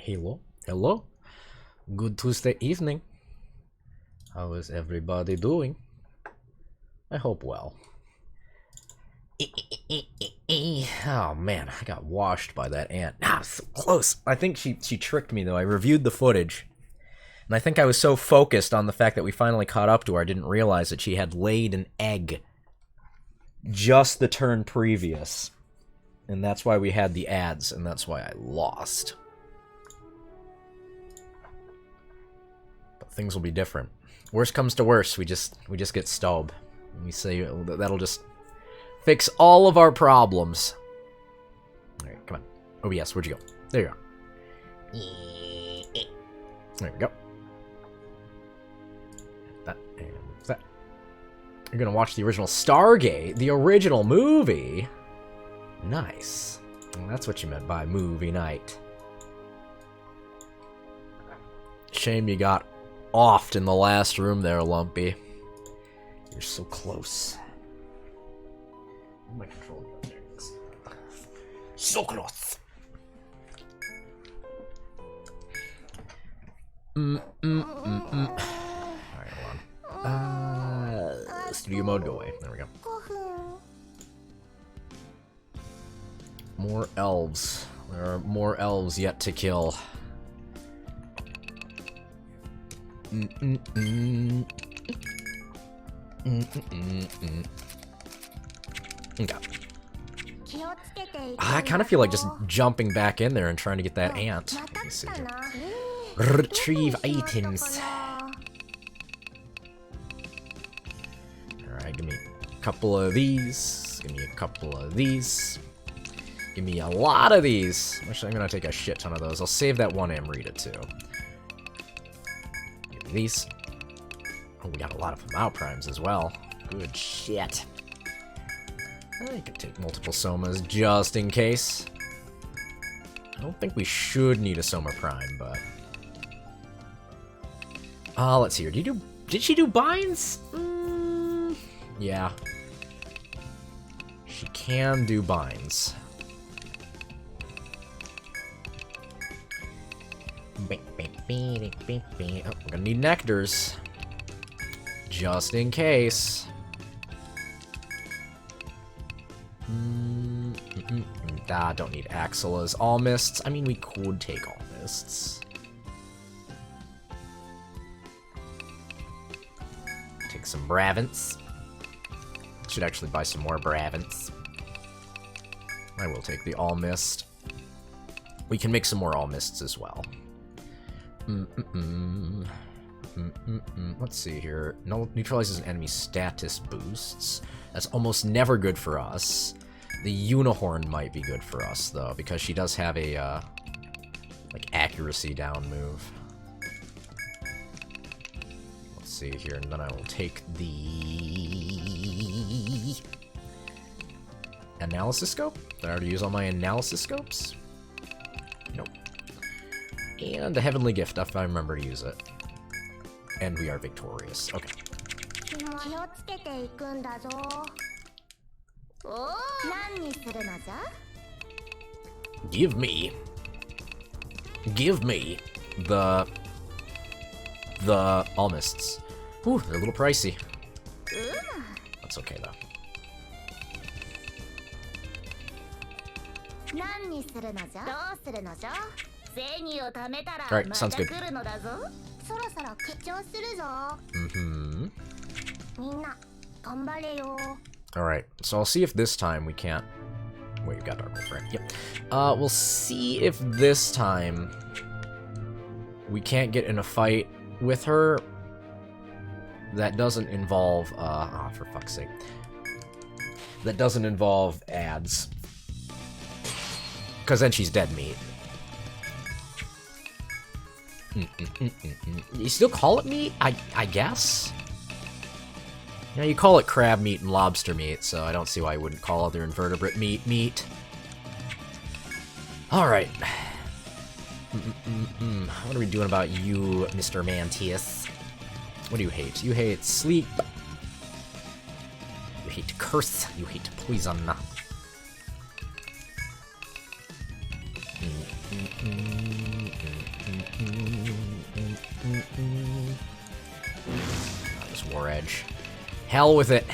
Hello, hello. Good Tuesday evening. How is everybody doing? I hope well. Oh man, I got washed by that ant. So close. I think she tricked me though. I reviewed the footage, and I think I was so focused on the fact that we finally caught up to her, I didn't realize that she had laid an egg just the turn previous. And that's why we had the ads, and that's why I lost. But things will be different. Worst comes to worst, we just get Staub. And we say that'll just fix all of our problems. Alright, come on. OBS, where'd you go? There you are. There we go. That and that. You're gonna watch the original Stargate, the original movie. Nice. Well, that's what you meant by movie night. Shame you got offed in the last room there, Lumpy. You're so close. My controller. There it is. So close. Alright, hold on. Studio mode, go away. There we go. More elves. There are more elves yet to kill. Okay. I kind of feel like just jumping back in there and trying to get that ant. Let me see here. Retrieve items. Alright, give me a couple of these. Give me a couple of these. Give me a lot of these. Actually, I'm gonna take a shit ton of those. I'll save that one Amrita too. Give me these. Oh, we got a lot of Mao Primes as well. Good shit. I could take multiple Somas just in case. I don't think we should need a Soma Prime, but... let's see here. Did she do binds? Yeah. She can do binds. Oh, we're gonna need nectars. Just in case. Don't need Axilas. All mists. I mean, we could take all mists. Take some Bravants. Should actually buy some more Bravants. I will take the all mist. We can make some more all mists as well. Let's see here. No, neutralizes an enemy status boosts. That's almost never good for us. The Unihorn might be good for us, though, because she does have a, like, accuracy down move. Let's see here, and then I will take the... Analysis Scope? Did I already use all my Analysis Scopes? Nope. And the Heavenly Gift, if I remember to use it. And we are victorious. Okay. Give me the Almists. Ooh, they're a little pricey. That's okay though. Alright, sounds good. Alright, so I'll see if this time we can't... Wait, you got Dark Wolf, right? Yep. We'll see if this time we can't get in a fight with her that doesn't involve, for fuck's sake. That doesn't involve ads. Because then she's dead meat. You still call it meat? I guess? Yeah, you call it crab meat and lobster meat, so I don't see why you wouldn't call other invertebrate meat. Alright. What are we doing about you, Mr. Mantius? What do you hate? You hate sleep. You hate curse. You hate poison. This War Edge. Hell with it.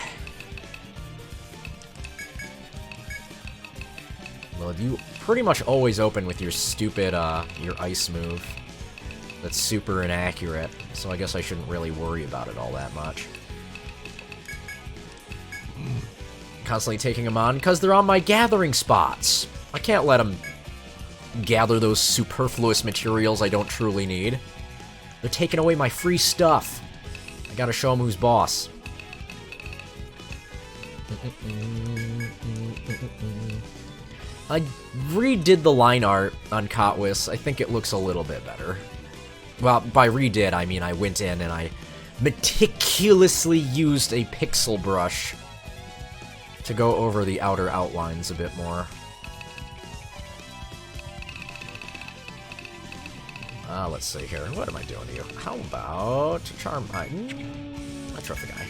Well, you pretty much always open with your stupid, your ice move. That's super inaccurate, so I guess I shouldn't really worry about it all that much. Constantly taking them on, because they're on my gathering spots. I can't let them gather those superfluous materials I don't truly need. They're taking away my free stuff. I gotta show them who's boss. I redid the line art on Kotwis. I think it looks a little bit better. Well, by redid, I mean I went in and I meticulously used a pixel brush to go over the outer outlines a bit more. Let's see here. What am I doing to you? How about Charm... I trust the guy.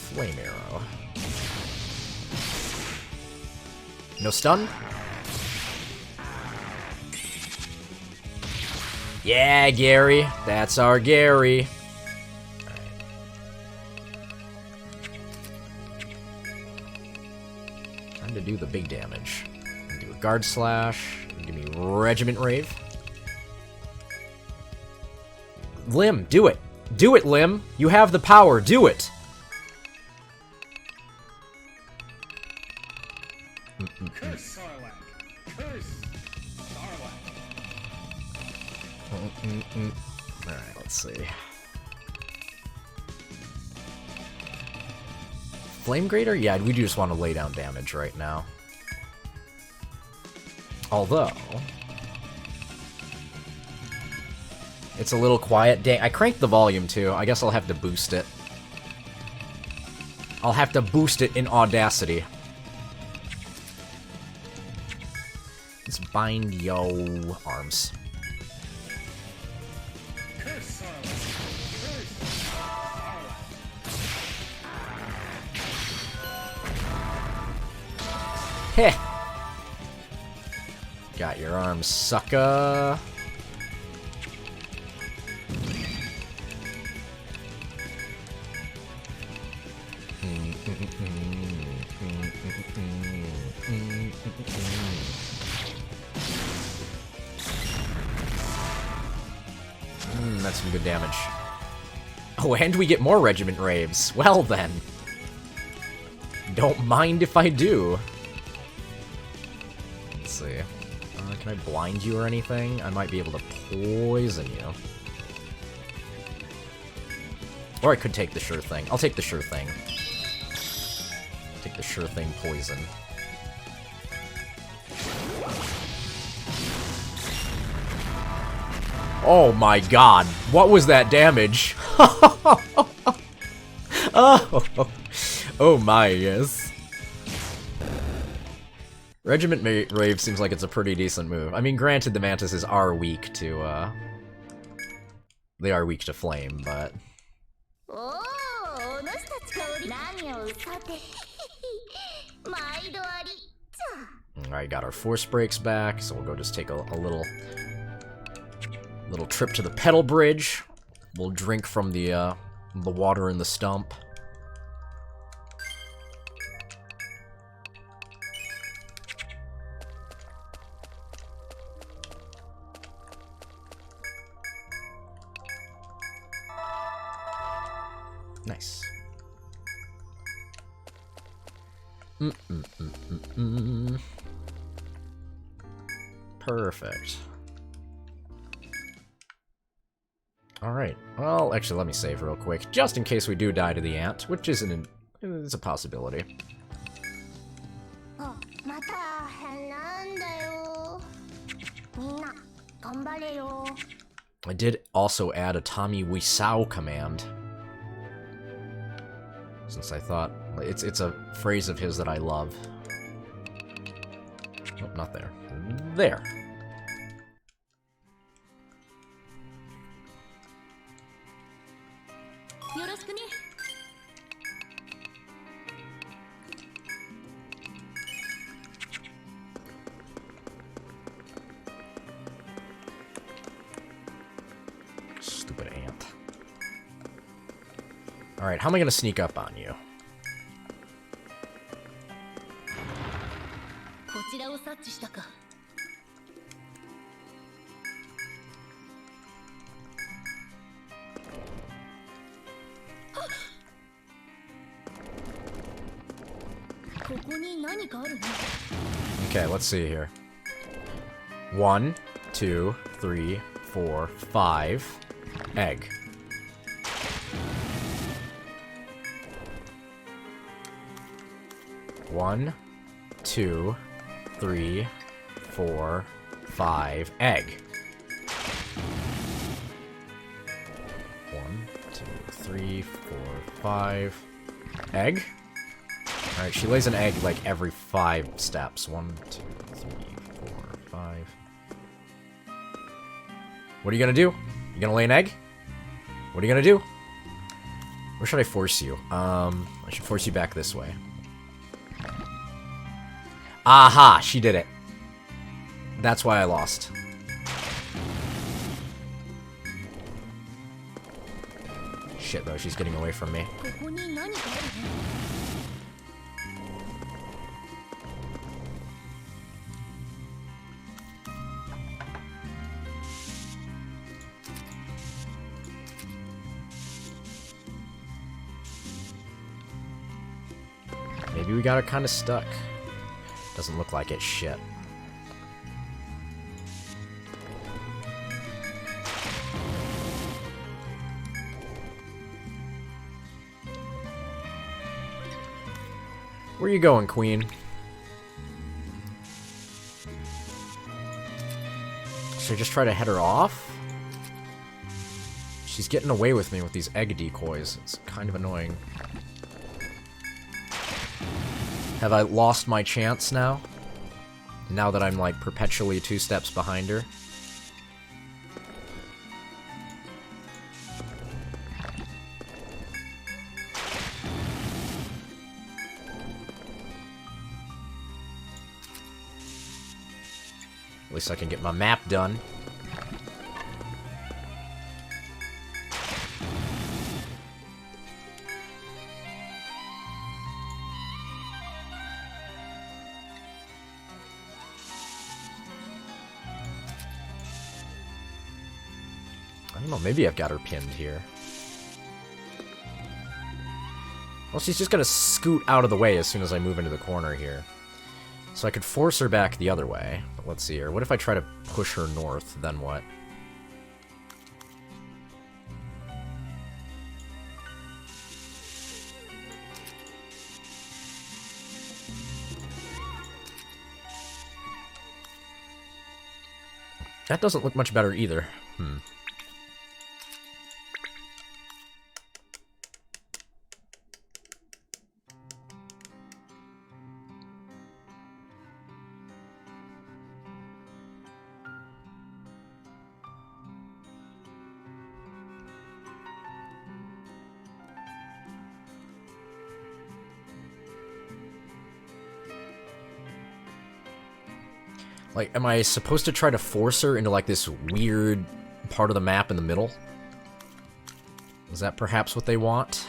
Flame Arrow. No stun? Yeah, Gary. That's our Gary. Alright. Time to do the big damage. Do a Guard Slash. Give me Regiment Rave. Lim, do it. Do it, Lim. You have the power. Do it. Curse Sarlacc! Curse Sarlacc! Alright, let's see. Flame Grater? Yeah, we just want to lay down damage right now. Although... it's a little quiet. Dang, I cranked the volume too. I guess I'll have to boost it. I'll have to boost it in Audacity. Let's bind yo arms. Heh! Got your arms, sucker. That's some good damage. Oh, and we get more Regiment Raves. Well then. Don't mind if I do. Let's see. Can I blind you or anything? I might be able to poison you. Or I could take the sure thing. I'll take the sure thing. Take the sure thing poison. Oh my god. What was that damage? Oh my, yes. Regiment Rave seems like it's a pretty decent move. I mean, granted the Mantises are weak to, they are weak to flame, but... Alright, got our force breaks back, so we'll go just take a little trip to the pedal bridge. We'll drink from the water in the stump. Nice. Perfect. Alright, well, actually, let me save real quick, just in case we do die to the ant, which isn't it's a possibility. I did also add a Tommy Wisao command. Since I thought, it's a phrase of his that I love. Oh, not there. There. Stupid ant. Alright, how am I gonna sneak up on you? Okay, let's see here. 1, 2, 3, 4, 5. Egg. One, 2, 3, 4, 5. Egg. 1, 2, 3, 4, 5. Egg. Alright, she lays an egg like every 5 steps. 1, 2, 3, 4, 5. What are you gonna do? You gonna lay an egg? What are you gonna do? Where should I force you? I should force you back this way. Aha! She did it. That's why I lost. Shit, though, she's getting away from me. Maybe we got her kind of stuck. Doesn't look like it. Shit. Where you going, Queen? Should I just try to head her off? She's getting away with me with these egg decoys. It's kind of annoying. Have I lost my chance now? Now that I'm, like, perpetually 2 steps behind her? At least I can get my map done. I don't know, maybe I've got her pinned here. Well, she's just gonna scoot out of the way as soon as I move into the corner here. So I could force her back the other way. But let's see here. What if I try to push her north? Then what? That doesn't look much better either. Like, am I supposed to try to force her into, like, this weird part of the map in the middle? Is that perhaps what they want?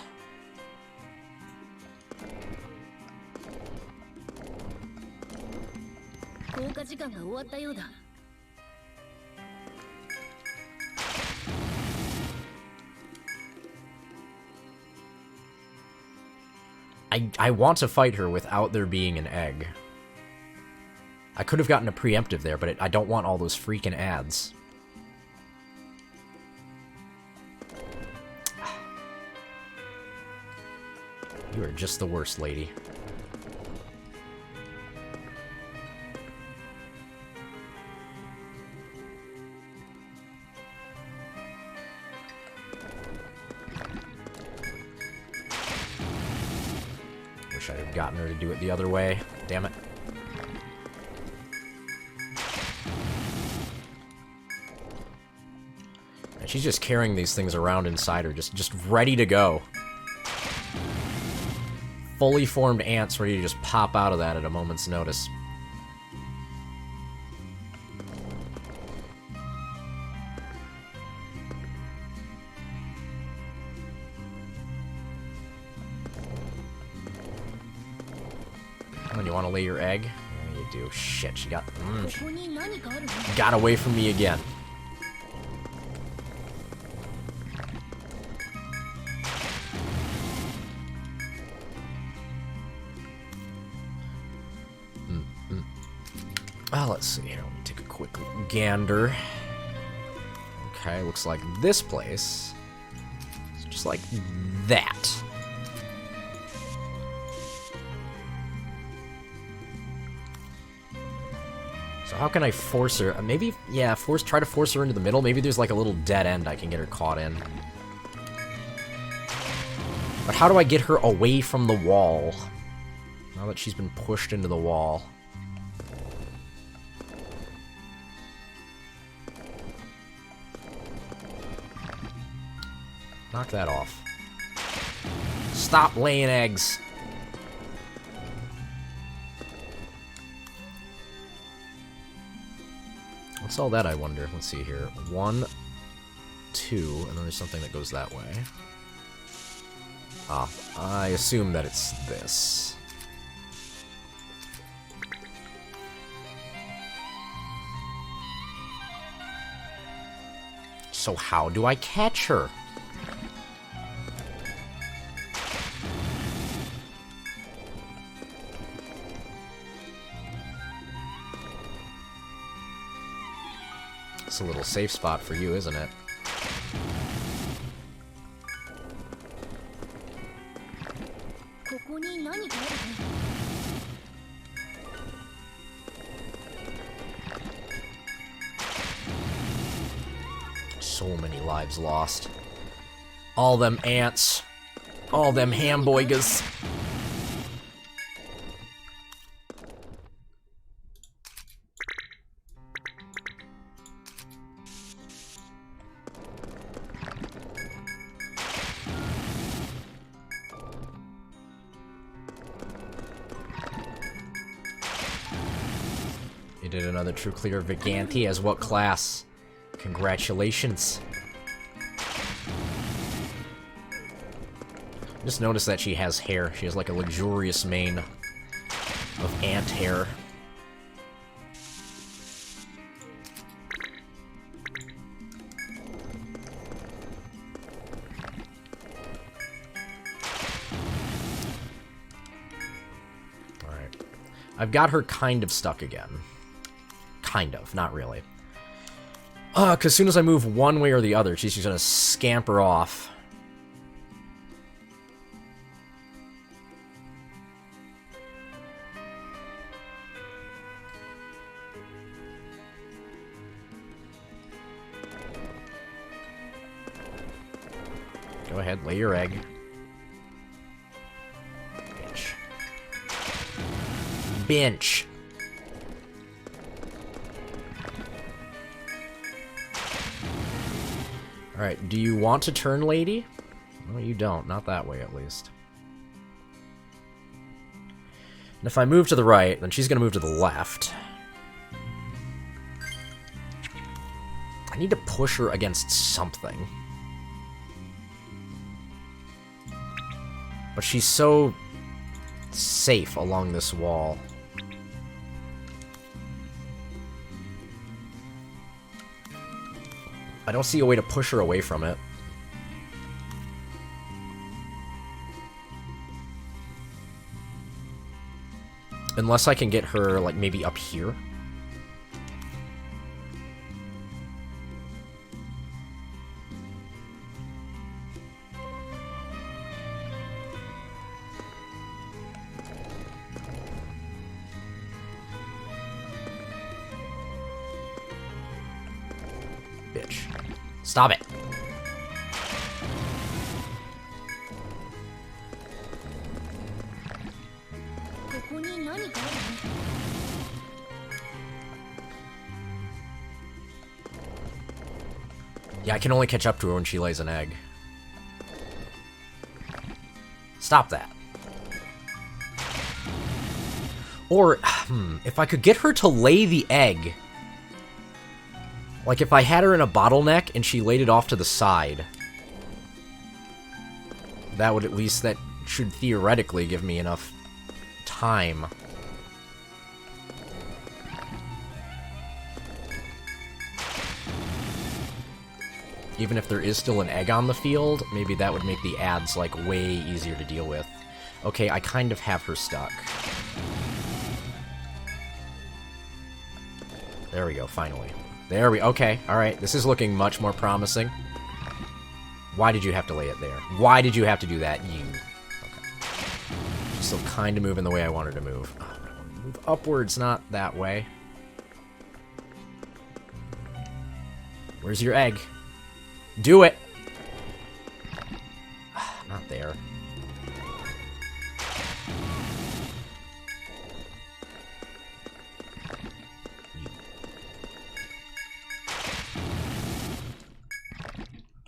I want to fight her without there being an egg. I could have gotten a preemptive there, but I don't want all those freaking ads. You are just the worst, lady. Wish I'd have gotten her to do it the other way. Damn it. And she's just carrying these things around inside her, just ready to go. Fully formed ants ready to just pop out of that at a moment's notice. Oh, and you want to lay your egg? Yeah, you do. Shit, she got... got away from me again. Well, let's see here. Let me take a quick gander. Okay, looks like this place. It's just like that. So how can I force her? Maybe, yeah, try to force her into the middle. Maybe there's like a little dead end I can get her caught in. But how do I get her away from the wall? Now that she's been pushed into the wall. Knock that off. Stop laying eggs. What's all that, I wonder? Let's see here. 1, 2, and then there's something that goes that way. Ah, I assume that it's this. So how do I catch her? It's a little safe spot for you, isn't it? So many lives lost. All them ants. All them hamboigas. You did another true clear Viganti as what class? Congratulations. Just notice that she has hair. She has like a luxurious mane of ant hair. Alright. I've got her kind of stuck again. Kind of, not really. Cause as soon as I move one way or the other, she's just gonna scamper off. Go ahead, lay your egg. Bench. Bench. Alright, do you want to turn, lady? No, you don't. Not that way, at least. And if I move to the right, then she's gonna move to the left. I need to push her against something. But she's so safe along this wall. I don't see a way to push her away from it. Unless I can get her, like, maybe up here. Bitch. Stop it. Yeah, I can only catch up to her when she lays an egg. Stop that. Or, if I could get her to lay the egg... Like, if I had her in a bottleneck and she laid it off to the side, that would at least, that should theoretically give me enough time. Even if there is still an egg on the field, maybe that would make the ads, like, way easier to deal with. Okay, I kind of have her stuck. There we go, finally. There we... Okay, alright. This is looking much more promising. Why did you have to lay it there? Why did you have to do that? You... Okay. She's still kind of moving the way I want her to move. Oh, move upwards, not that way. Where's your egg? Do it! Not there.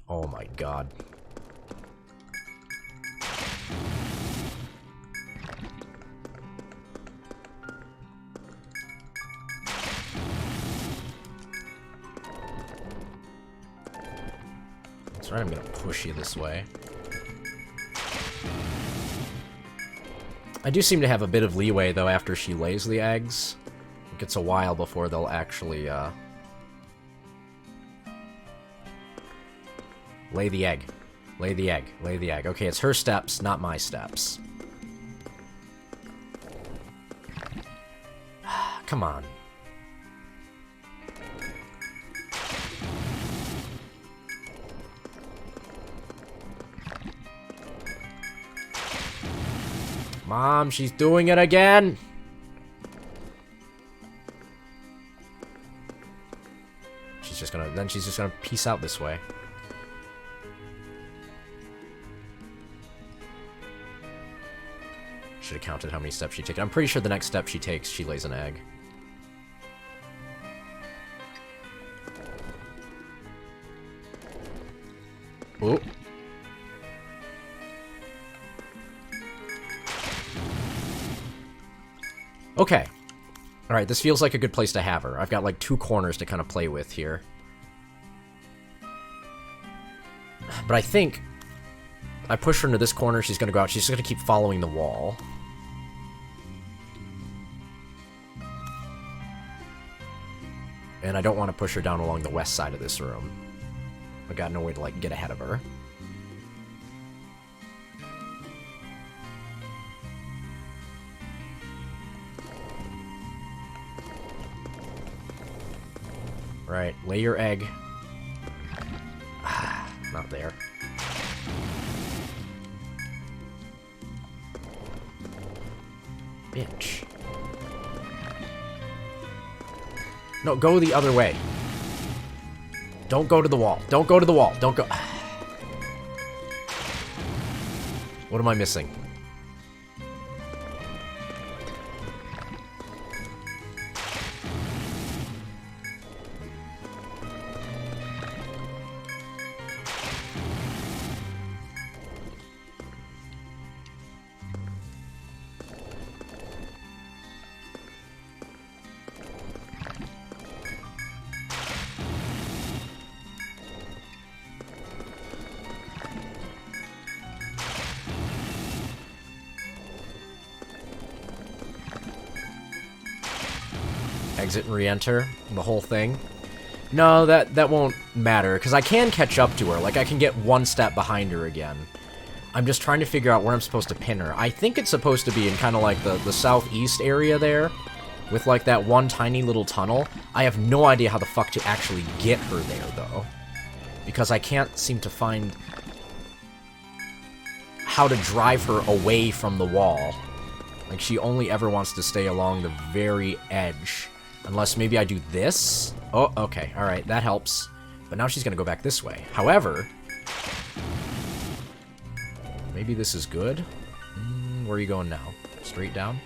Oh my god. That's right, I'm gonna push you this way. I do seem to have a bit of leeway, though, after she lays the eggs. It gets a while before they'll actually, lay the egg. Lay the egg. Lay the egg. Okay, it's her steps, not my steps. Come on. Mom, she's doing it again! She's just gonna peace out this way. Should have counted how many steps she takes. I'm pretty sure the next step she takes, she lays an egg. Ooh. Okay. Alright, this feels like a good place to have her. I've got like 2 corners to kind of play with here. But I think I push her into this corner, she's gonna go out. She's just gonna keep following the wall. And I don't want to push her down along the west side of this room. I got no way to, like, get ahead of her. Right, lay your egg. Not there. Bitch. No, go the other way. Don't go to the wall. Don't go to the wall. Don't go. What am I missing? Exit and re-enter the whole thing. No, that won't matter, because I can catch up to her. Like, I can get 1 step behind her again. I'm just trying to figure out where I'm supposed to pin her. I think it's supposed to be in kind of like the southeast area there, with like that one tiny little tunnel. I have no idea how the fuck to actually get her there, though, because I can't seem to find how to drive her away from the wall. Like, she only ever wants to stay along the very edge. Unless maybe I do this? Oh, okay. Alright, that helps. But now she's gonna go back this way. However, maybe this is good? Where are you going now? Straight down?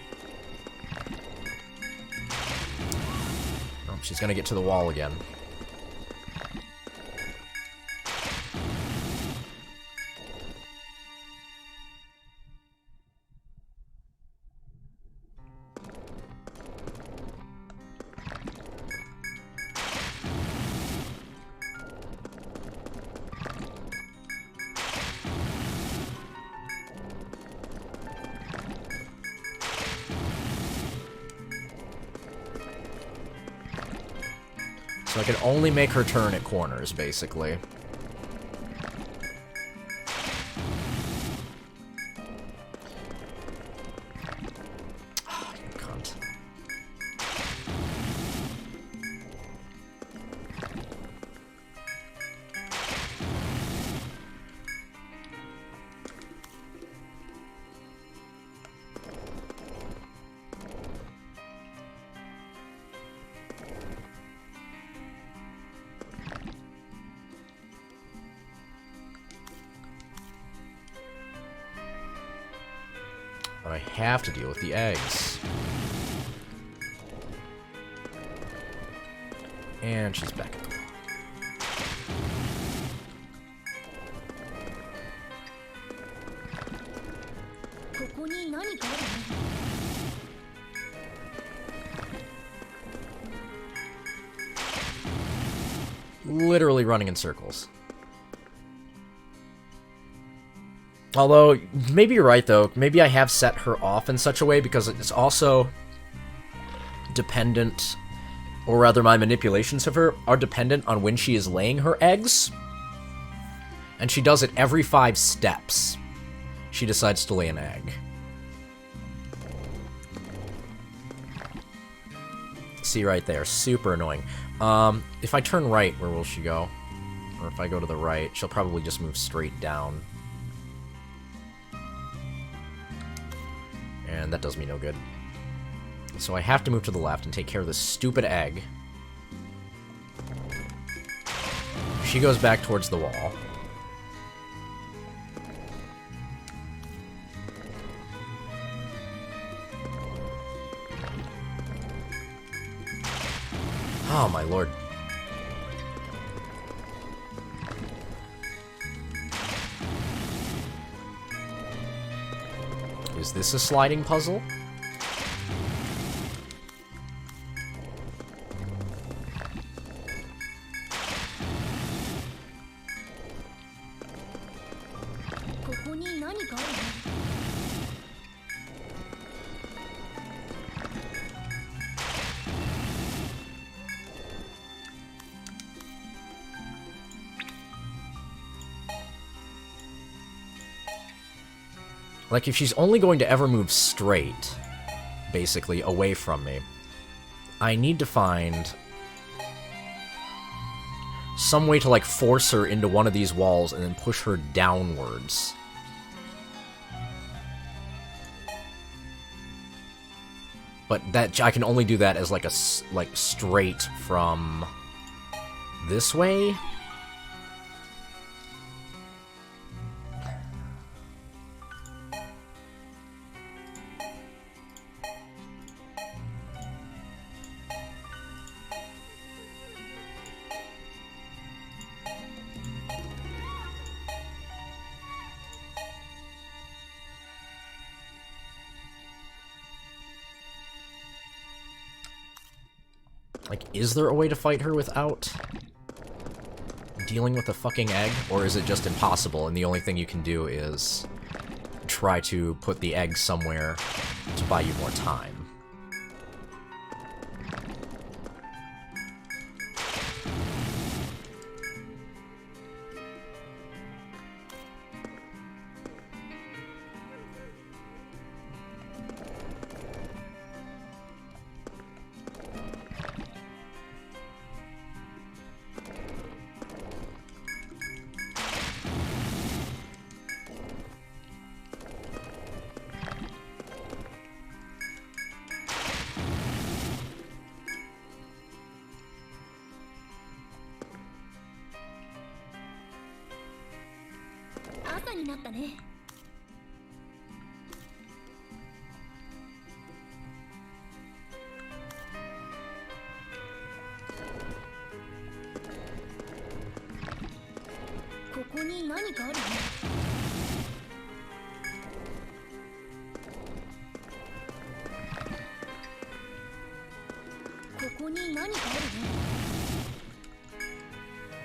Oh, she's gonna get to the wall again. So I can only make her turn at corners, basically. Oh, you cunt. But I have to deal with the eggs. And she's back at the wall. Literally running in circles. Although, maybe you're right, though. Maybe I have set her off in such a way because it's also dependent, or rather my manipulations of her are dependent on when she is laying her eggs. And she does it every 5 steps. She decides to lay an egg. See right there, super annoying. If I turn right, where will she go? Or if I go to the right, she'll probably just move straight down. and that does me no good. So I have to move to the left and take care of this stupid egg. She goes back towards the wall. Oh my lord. Is this a sliding puzzle? Like, if she's only going to ever move straight, basically, away from me, I need to find some way to, like, force her into one of these walls and then push her downwards. But that I can only do that as, like, straight from this way? Like, is there a way to fight her without dealing with the fucking egg? Or is it just impossible and the only thing you can do is try to put the egg somewhere to buy you more time?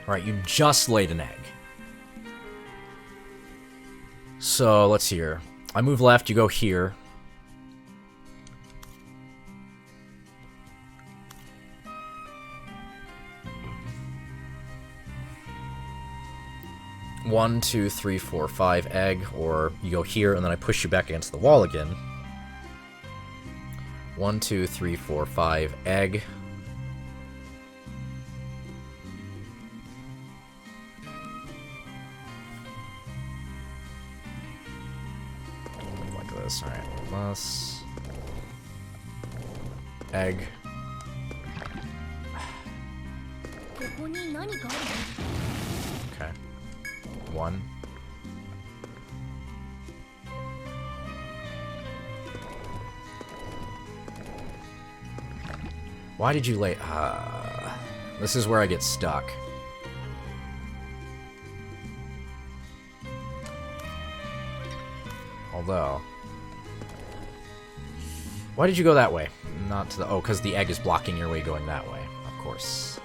Alright, you just laid an egg. So, let's see here. I move left, you go here. One, two, three, four, five, egg, or you go here and then I push you back against the wall again. 1, 2, 3, 4, 5, egg. Like this, alright. Plus. Egg. Okay. 1. Why did you lay... this is where I get stuck. Although... Why did you go that way? Not to the... Oh, because the egg is blocking your way going that way. Of course.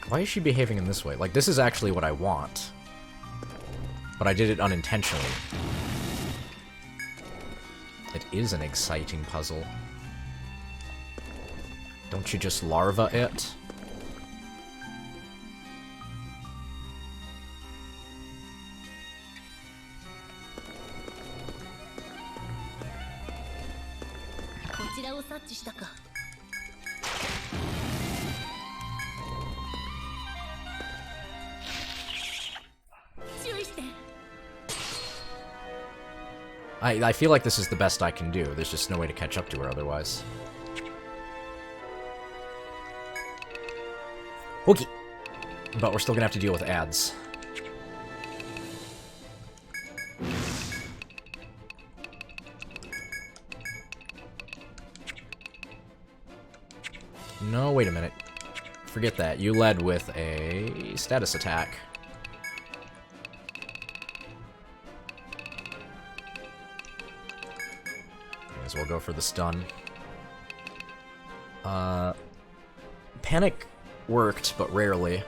Why is she behaving in this way? Like, this is actually what I want. But I did it unintentionally. It is an exciting puzzle. Don't you just larva it? I feel like this is the best I can do. There's just no way to catch up to her otherwise. Okay. But we're still gonna have to deal with ads. No, wait a minute. Forget that. You led with a status attack. May as well go for the stun. Panic worked, but rarely.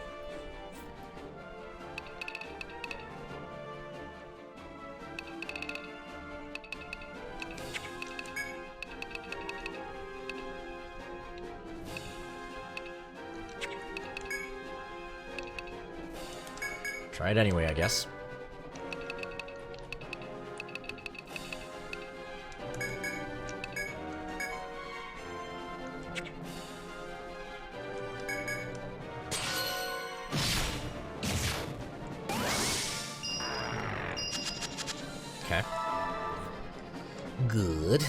Try it anyway, I guess. Okay. Good.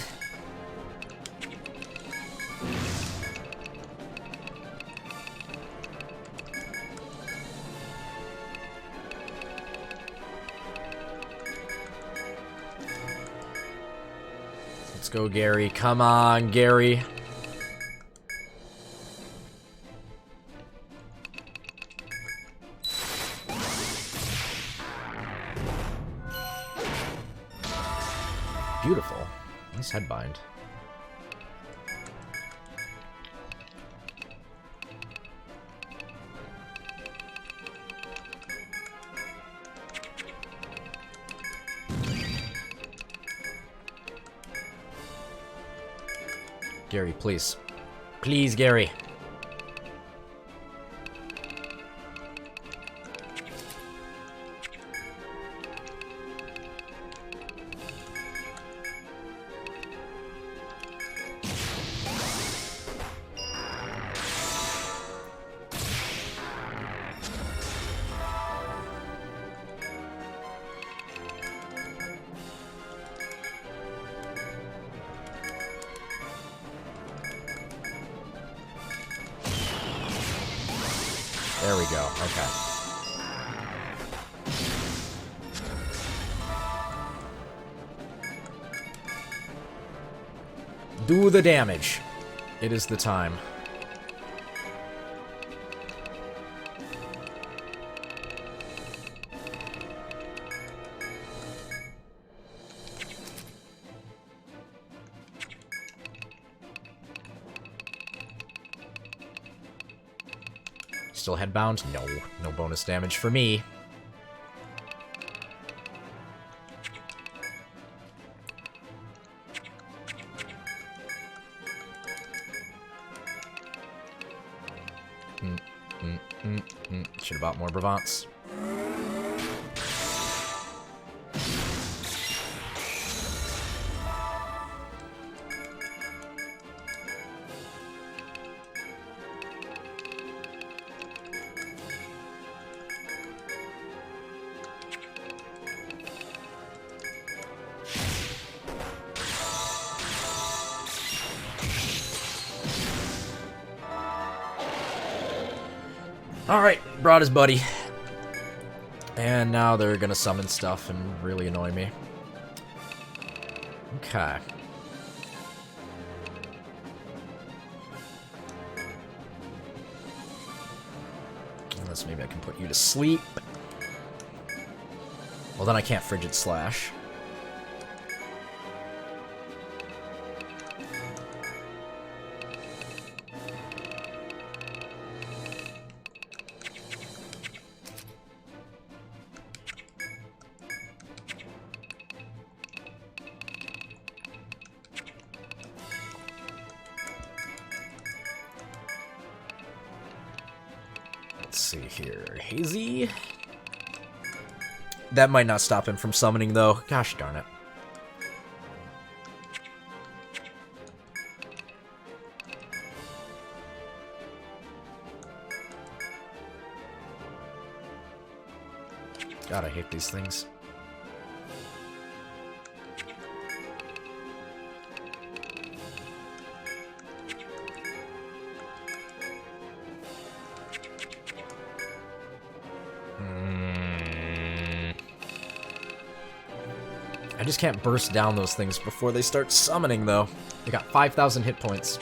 Let's go, Gary. Come on, Gary. Beautiful. Nice headbind. Gary, please. Please, Gary. There we go. Okay. Do the damage. It is the time. Still headbound? No. No bonus damage for me. Should have bought more Bravants. Alright, brought his buddy. And now they're gonna summon stuff and really annoy me. Okay. Unless maybe I can put you to sleep. Well, then I can't Frigid Slash. Let's see here. Hazy? That might not stop him from summoning, though. Gosh darn it. God, I hate these things. I just can't burst down those things before they start summoning, though. They got 5,000 hit points.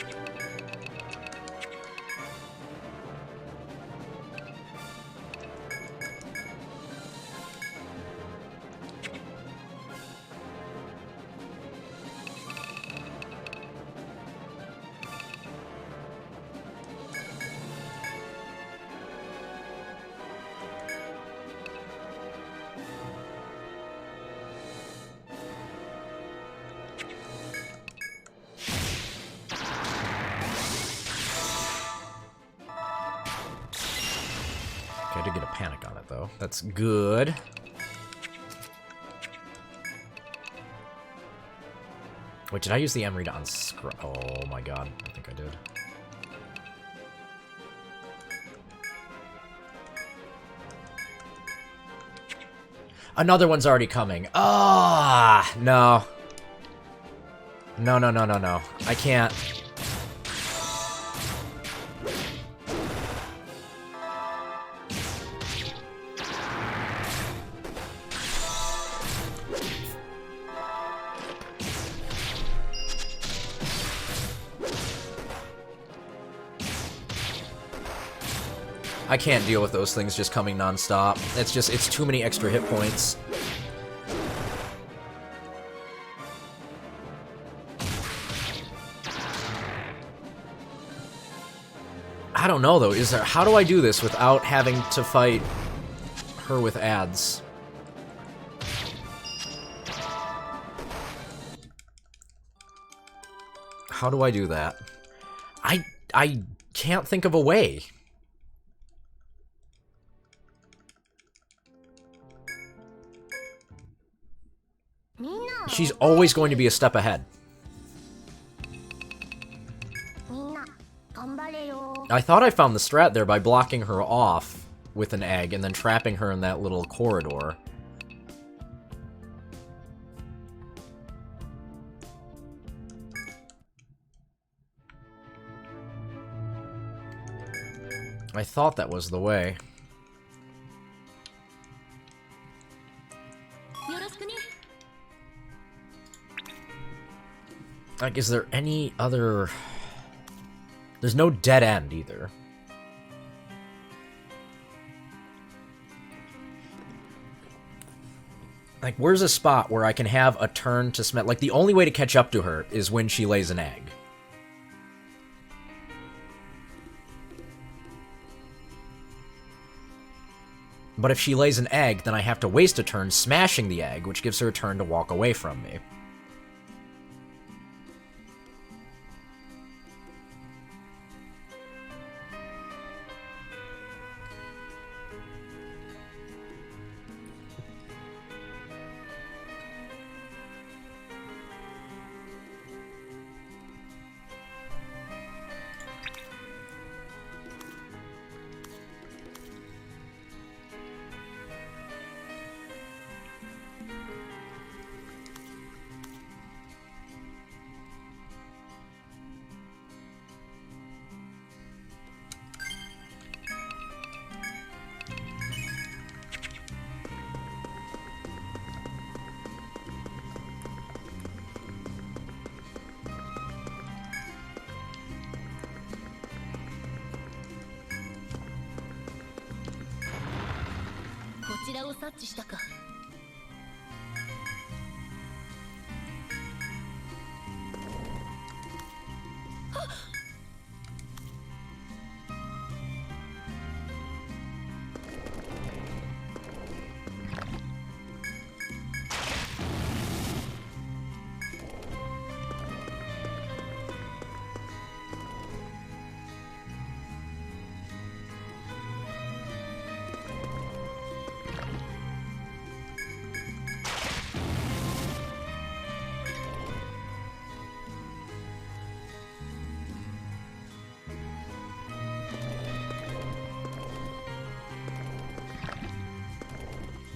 Okay, I did get a panic on it, though. That's good. Wait, did I use the Emery on Scrub? Oh my god, I think I did. Another one's already coming. Ah, no. No, no, no, no, no. I can't. I can't deal with those things just coming non-stop. It's too many extra hit points. I don't know, though. How do I do this without having to fight her with ads? How do I do that? I can't think of a way. She's always going to be a step ahead. I thought I found the strat there by blocking her off with an egg and then trapping her in that little corridor. I thought that was the way. Like, is there any other... There's no dead end, either. Like, where's a spot where I can have a turn to smell? Like, the only way to catch up to her is when she lays an egg. But if she lays an egg, then I have to waste a turn smashing the egg, which gives her a turn to walk away from me.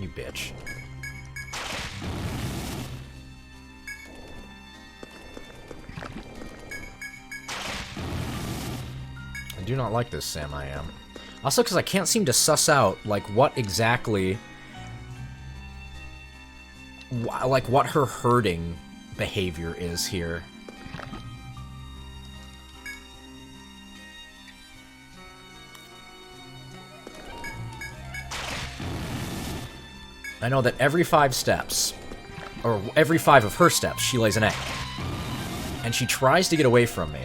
You bitch. I do not like this, Sam I am. Also, because I can't seem to suss out, like, what exactly like what her herding behavior is here. I know that every 5 steps, or every 5 of her steps, she lays an egg. And she tries to get away from me.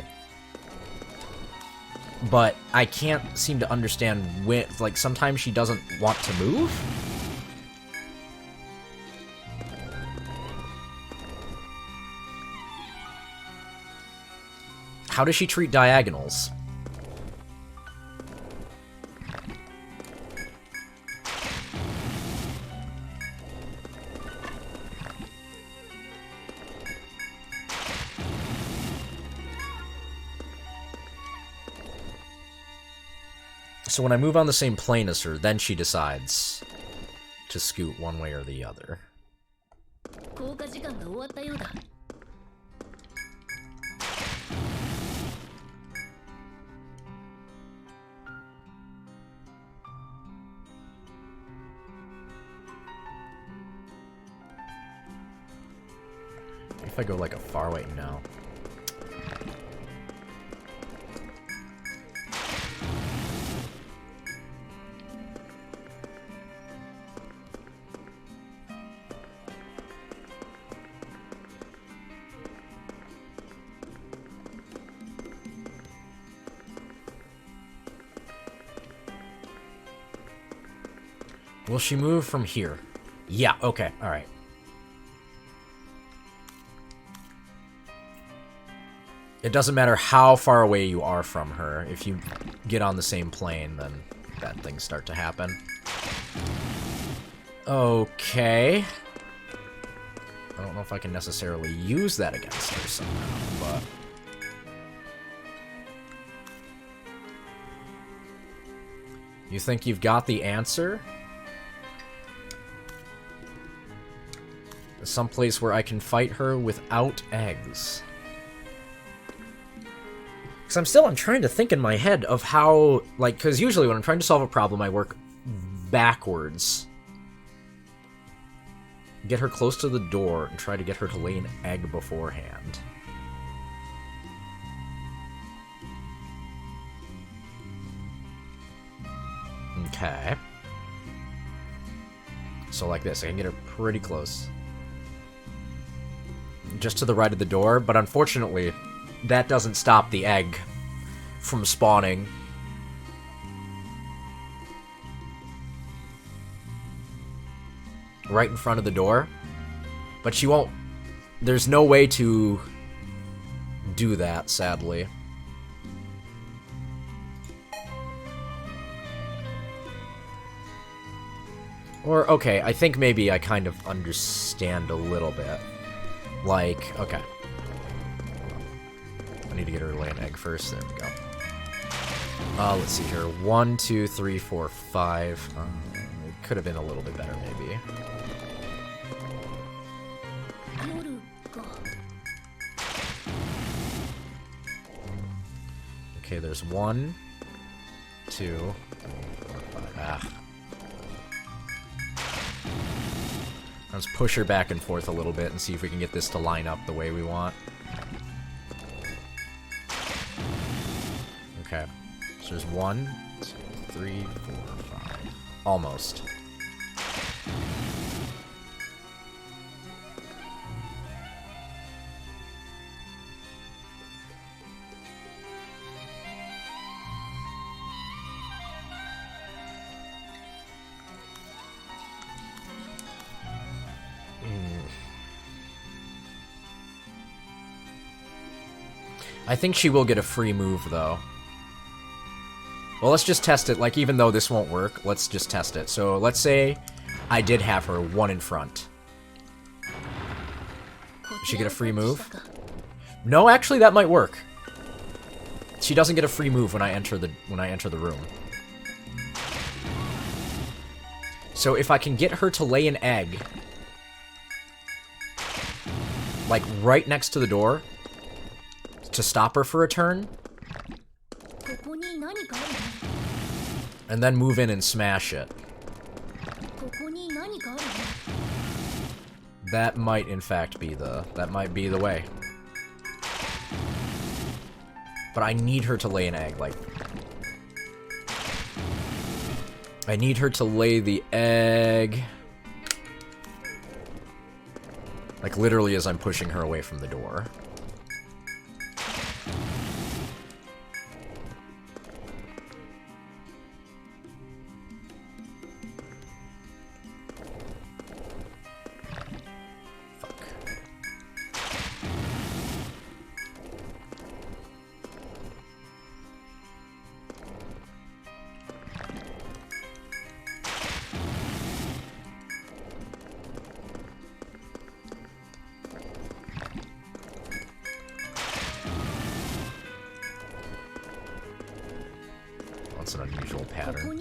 But I can't seem to understand when, like, sometimes she doesn't want to move? How does she treat diagonals? So when I move on the same plane as her, then she decides to scoot one way or the other. If I go like a far away now. Will she move from here? Yeah, okay, alright. It doesn't matter how far away you are from her. If you get on the same plane, then bad things start to happen. Okay. I don't know if I can necessarily use that against her somehow, but... You think you've got the answer? Someplace where I can fight her without eggs. Because I'm trying to think in my head of how, like, because usually when I'm trying to solve a problem, I work backwards. Get her close to the door and try to get her to lay an egg beforehand. Okay. So like this, I can get her pretty close. Just to the right of the door, but unfortunately, that doesn't stop the egg from spawning. Right in front of the door. But she won't... There's no way to do that, sadly. Or, okay, I think maybe I kind of understand a little bit. Like, okay. I need to get her to lay an egg first. There we go. Let's see here. 1, 2, 3, 4, 5. It could have been a little bit better, maybe. Okay, there's 1, 2, 4, 5. Ah. Let's push her back and forth a little bit and see if we can get this to line up the way we want. Okay. So there's 1, 2, 3, 4, 5. Almost. I think she will get a free move, though. Well, let's just test it. Like, even though this won't work, let's just test it. So, let's say I did have her 1 in front. Does she get a free move? No, actually, that might work. She doesn't get a free move when I enter the room. So, if I can get her to lay an egg, like, right next to the door, to stop her for a turn, and then move in and smash it, That might, in fact, be the... That might be the way. But I need her to lay an egg, like... I need her to lay the egg... Like, literally as I'm pushing her away from the door. That's an unusual pattern.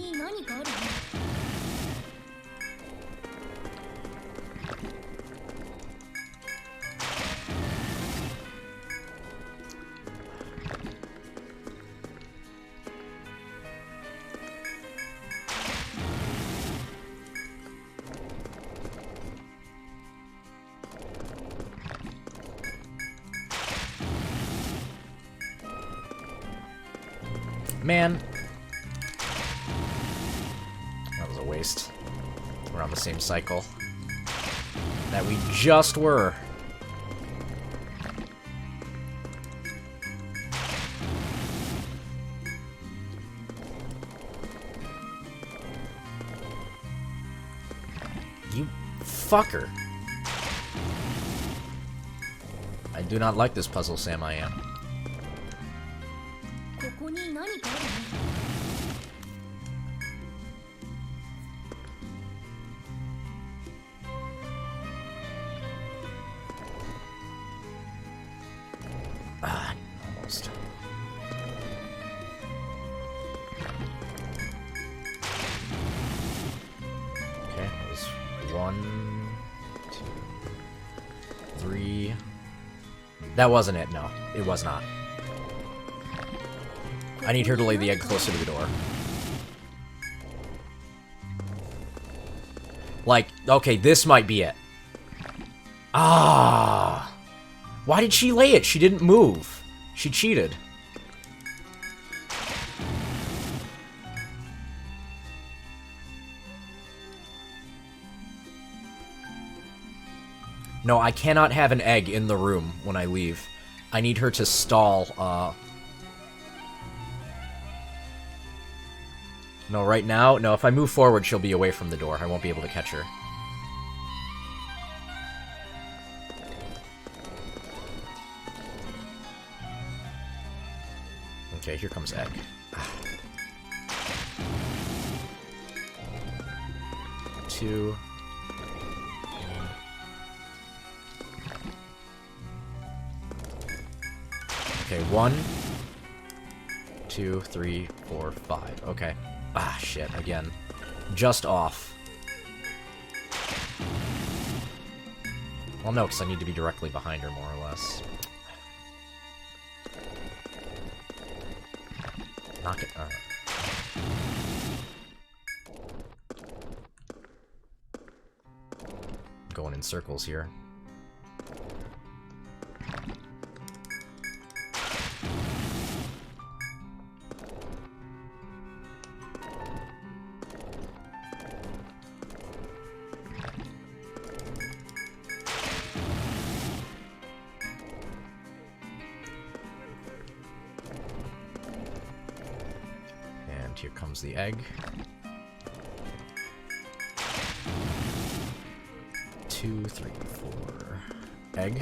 Man. That was a waste. We're on the same cycle that we just were. You fucker. I do not like this puzzle, Sam, I am. Ah, almost. Okay, that was 1, 2, 3. That wasn't it, no. It was not. I need her to lay the egg closer to the door. Like, okay, this might be it. Ah! Why did she lay it? She didn't move. She cheated. No, I cannot have an egg in the room when I leave. I need her to stall, No, right now? No, if I move forward, she'll be away from the door. I won't be able to catch her. Okay, here comes egg. Two. Okay, 1, 2, 3, 4, 5. Okay. Ah, shit, again. Just off. Well, no, because I need to be directly behind her, more or less. Knock it. Going in circles here. Here comes the egg. 2, 3, 4. Egg.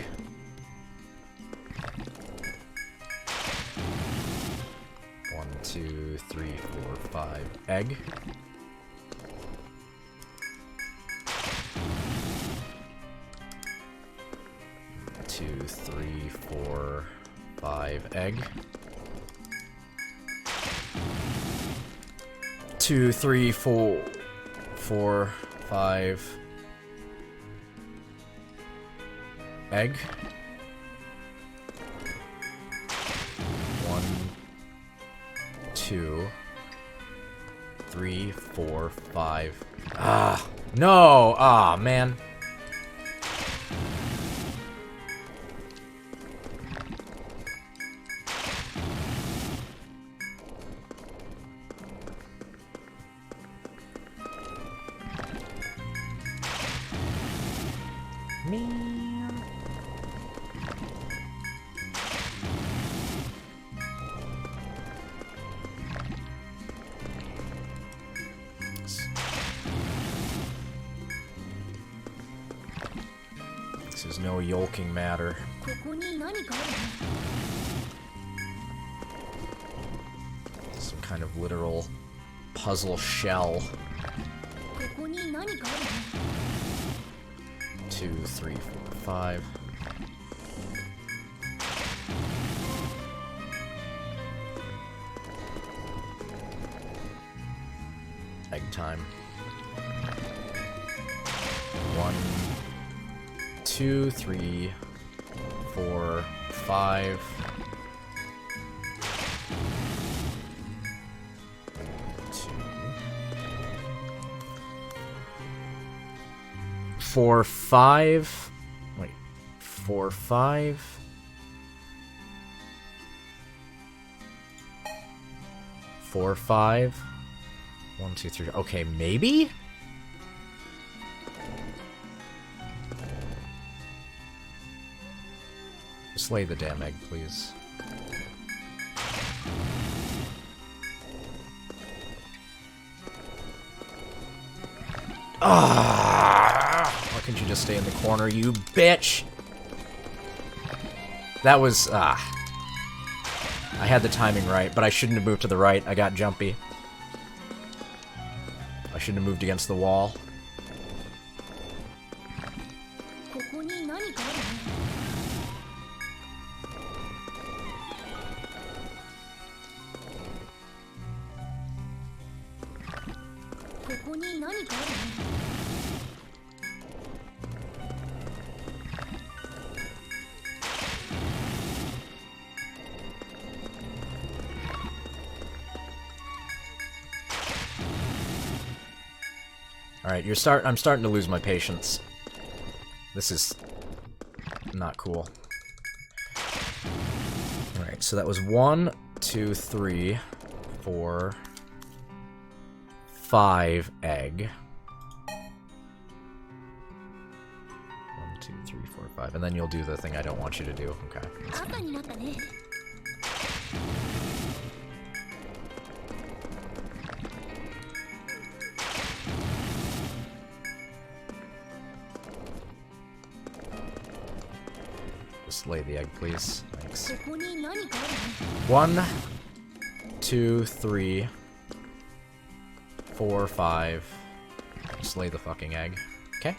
1, 2, 3, 4, 5. Egg. 2, 3, 4, 5. Egg. 2, 3, 4, 5. Egg. 1, 2, 3, 4, 5. Ah, no! Ah, man. Man. This is no yolking matter. ここに何かあるね。 Some kind of literal puzzle shell. ここに何かあるね。 2, 3, 4, 5. Egg time. 1, 2, 3, 4, 5. 4, 5. Wait. 4, 5. 4, 5. 1, 2, 3. Okay, maybe? Just lay the damn egg, please. Ah! Why couldn't you just stay in the corner, you bitch? That was, I had the timing right, but I shouldn't have moved to the right. I got jumpy. I shouldn't have moved against the wall. ここに何かあるね。 ここに何かあるね。 Alright, I'm starting to lose my patience. This is not cool. Alright, so that was 1, 2, 3, 4, 5 egg. 1, 2, 3, 4, 5. And then you'll do the thing I don't want you to do. Okay. 赤になったね。 Just lay the egg, please. Thanks. ここに何かあるね。 1, 2, 3, 4, 5. Just lay the fucking egg. Okay.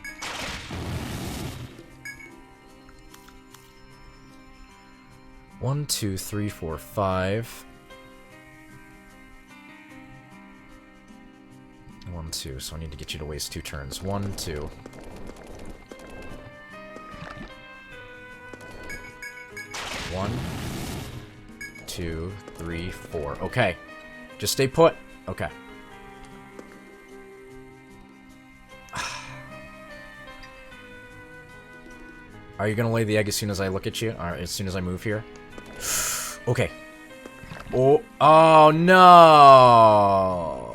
One, 2, 3, 4, 5. 1, 2. So I need to get you to waste 2 turns. 1, 2. 1, 2, 3, 4. Okay. Just stay put. Okay. Are you gonna lay the egg as soon as I look at you? Or as soon as I move here? Okay. Oh no!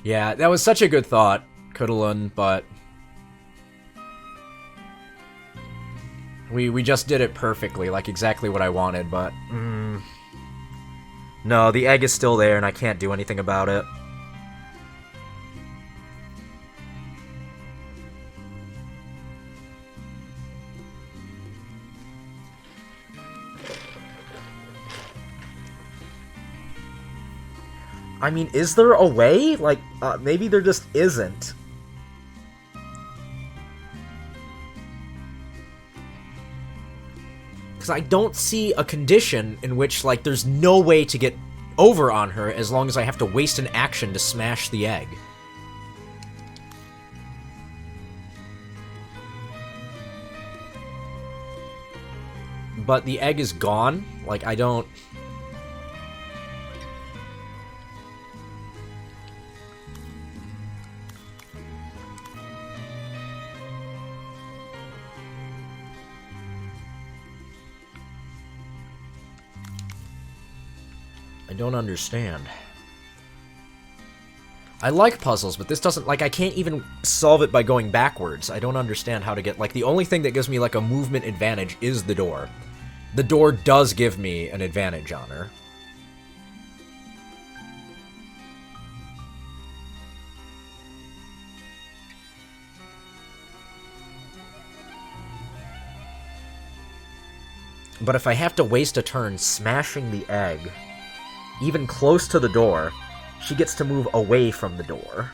Yeah, that was such a good thought, Kudalun, but... We just did it perfectly, like exactly what I wanted, but... No, the egg is still there and I can't do anything about it. I mean, is there a way? Like, maybe there just isn't. Because I don't see a condition in which, like, there's no way to get over on her as long as I have to waste an action to smash the egg. But the egg is gone. Like, I don't... I don't understand. I like puzzles, but this doesn't, like, I can't even solve it by going backwards. I don't understand how to get, like, the only thing that gives me, like, a movement advantage is the door. The door does give me an advantage on her. But if I have to waste a turn smashing the egg, even close to the door, she gets to move away from the door.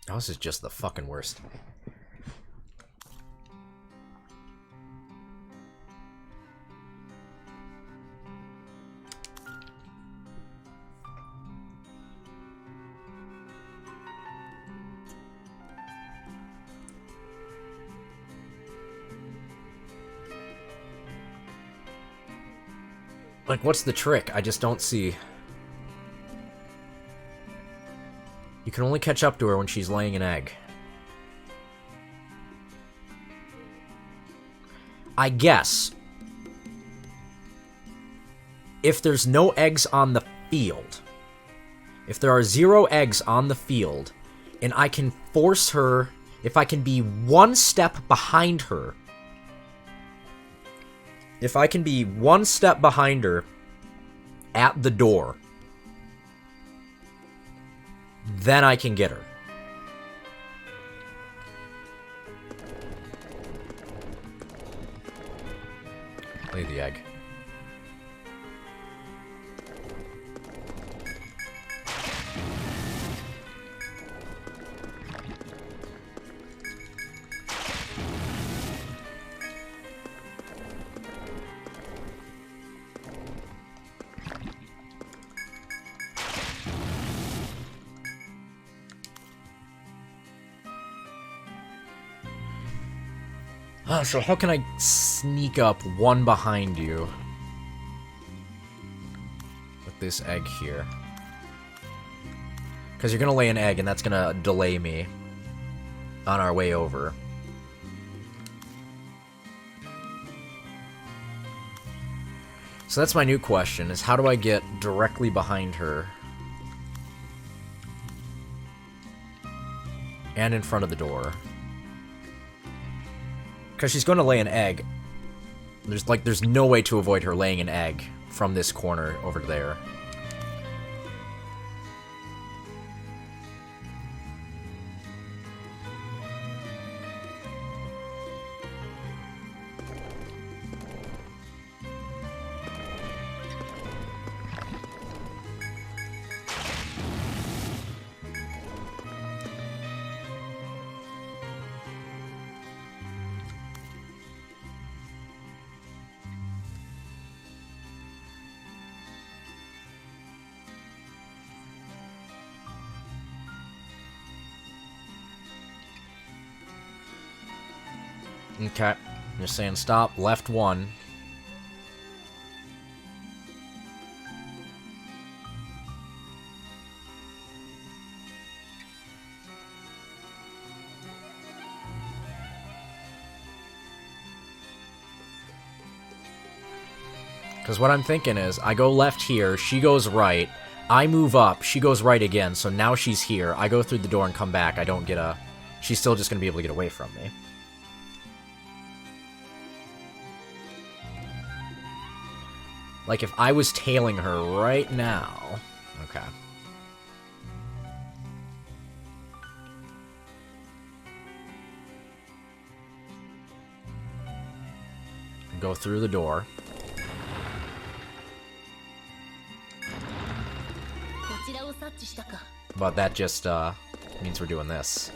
Oh, this is just the fucking worst. Like, what's the trick? I just don't see. You can only catch up to her when she's laying an egg. I guess if there's no eggs on the field, if there are 0 eggs on the field, and I can force her, if I can be 1 step behind her, if I can be 1 step behind her at the door, then I can get her. Lay the egg. So how can I sneak up 1 behind you with this egg here? Because you're going to lay an egg, and that's going to delay me on our way over. So that's my new question, is how do I get directly behind her and in front of the door? Because she's going to lay an egg. There's no way to avoid her laying an egg from this corner over to there. Okay, you're saying stop, left 1. Because what I'm thinking is, I go left here, she goes right, I move up, she goes right again, so now she's here, I go through the door and come back, I don't get a... She's still just going to be able to get away from me. Like, if I was tailing her right now... Okay. Go through the door. But that just, means we're doing this.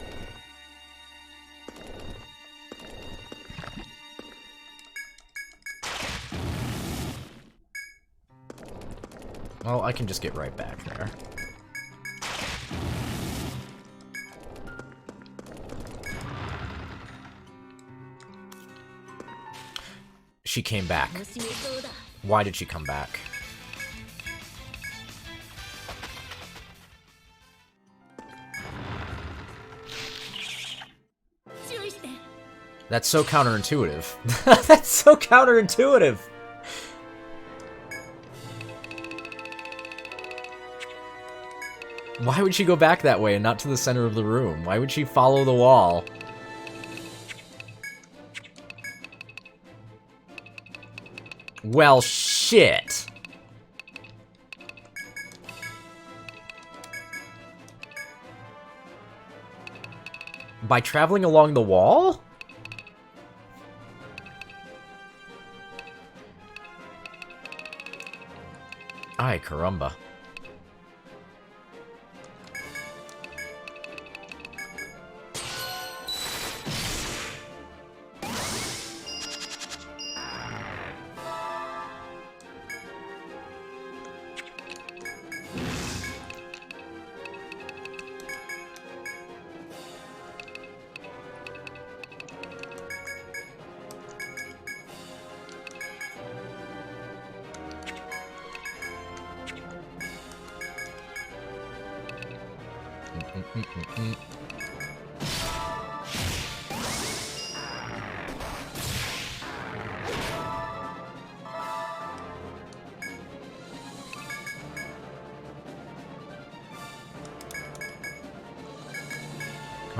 Well, I can just get right back there. She came back. 楽しめそうだ Why did she come back? That's so counterintuitive. That's so counterintuitive! Why would she go back that way and not to the center of the room? Why would she follow the wall? Well, shit! By traveling along the wall? Ay, caramba.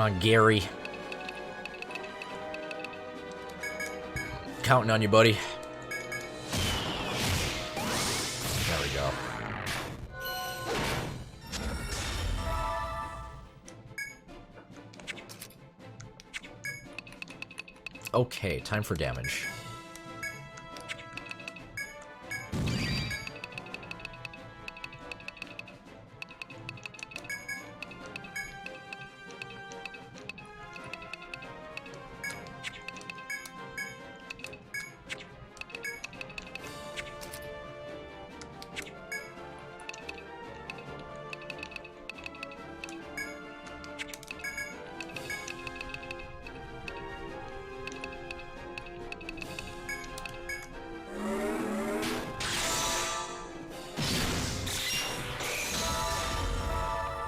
Come on, Gary. Counting on you, buddy. There we go. Okay, time for damage.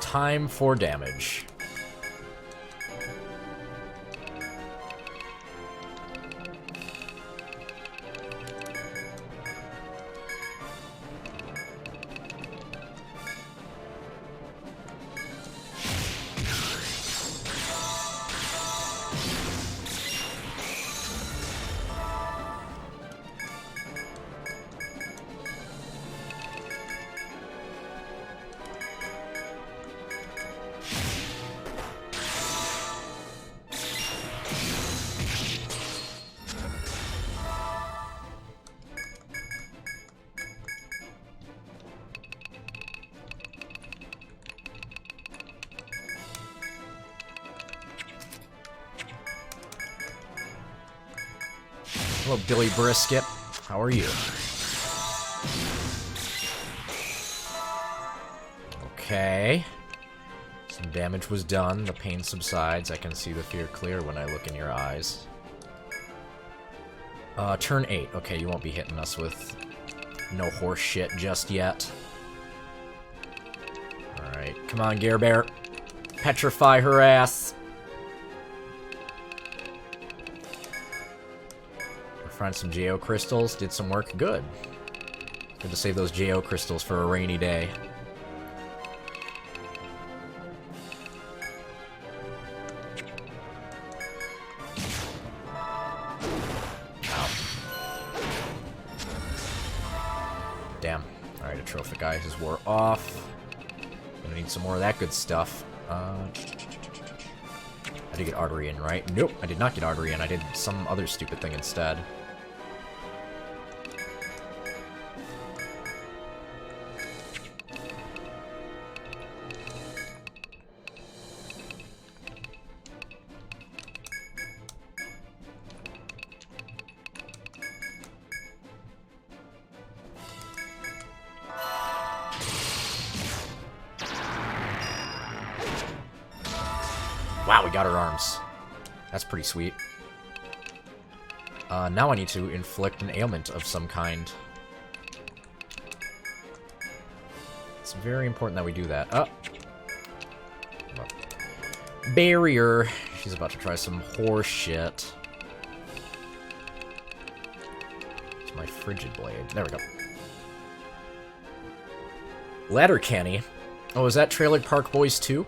Time for damage. Hello, Billy Brisket. How are you? Okay. Some damage was done. The pain subsides. I can see the fear clear when I look in your eyes. Turn 8. Okay, you won't be hitting us with no horse shit just yet. Alright, come on, Gare Bear. Petrify her ass. Find some Geo crystals. Did some work. Good. Good to save those Geo crystals for a rainy day. Ow. Damn. Alright, a trophic eye has wore off. Gonna need some more of that good stuff. I did get artery in, right? Nope, I did not get artery in. I did some other stupid thing instead. Wow, we got her arms. That's pretty sweet. Now I need to inflict an ailment of some kind. It's very important that we do that. Oh. Barrier. She's about to try some horse shit. It's my frigid blade. There we go. Letterkenny. Oh, is that Trailer Park Boys 2?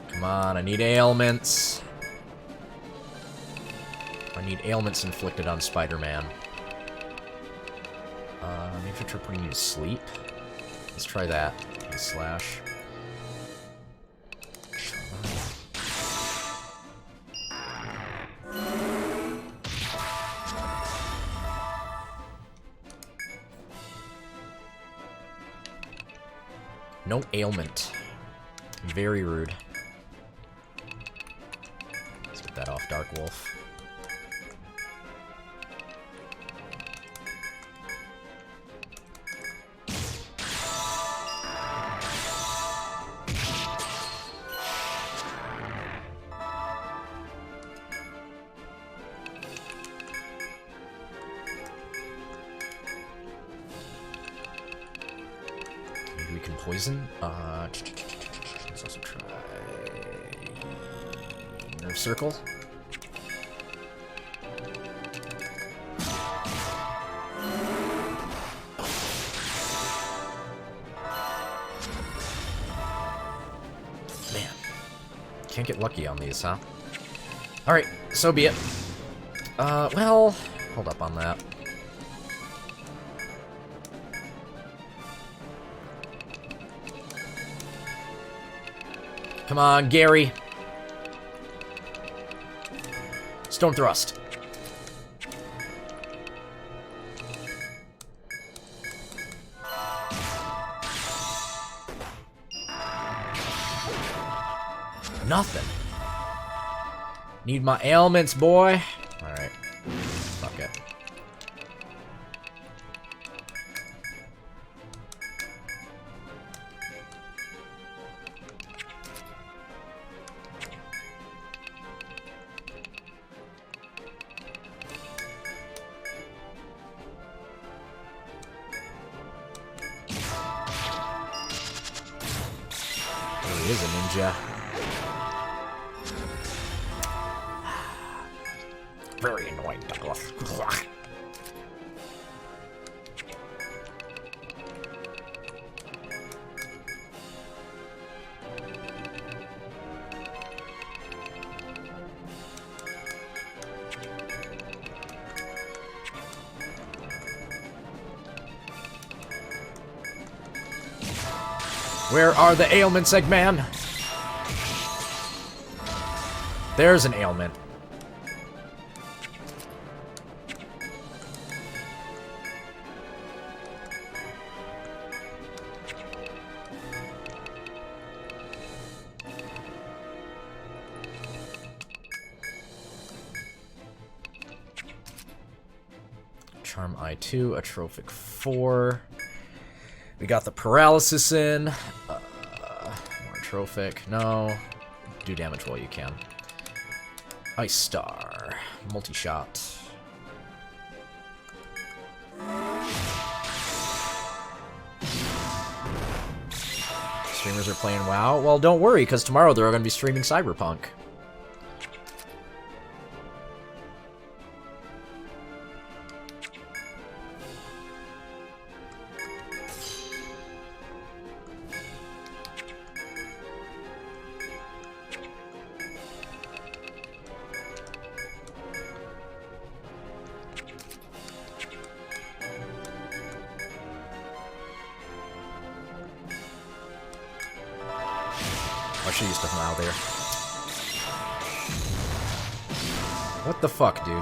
Come on, I need ailments. I need ailments inflicted on Spider-Man. Maybe try putting you to sleep. Let's try that. Slash. No ailment. Very rude. Let's get that off, Dark Wolf. Maybe we can poison? Let's also try... Nerve Circle? Man. Can't get lucky on these, huh? Alright, so be it. Well... Hold up on that. Come on, Gary. Stone Thrust. Nothing. Need my ailments, boy. Alright. Fuck it. He is a ninja. Very annoying, Douglas. Where are the ailments, Eggman? There's an ailment. Charm I2, Atrophic 4. We got the paralysis in. More atrophic. No. Do damage while you can. Ice Star. Multi-shot. Streamers are playing WoW? Well, don't worry, because tomorrow they're going to be streaming Cyberpunk. Oh, she used to smile there. What the fuck, dude?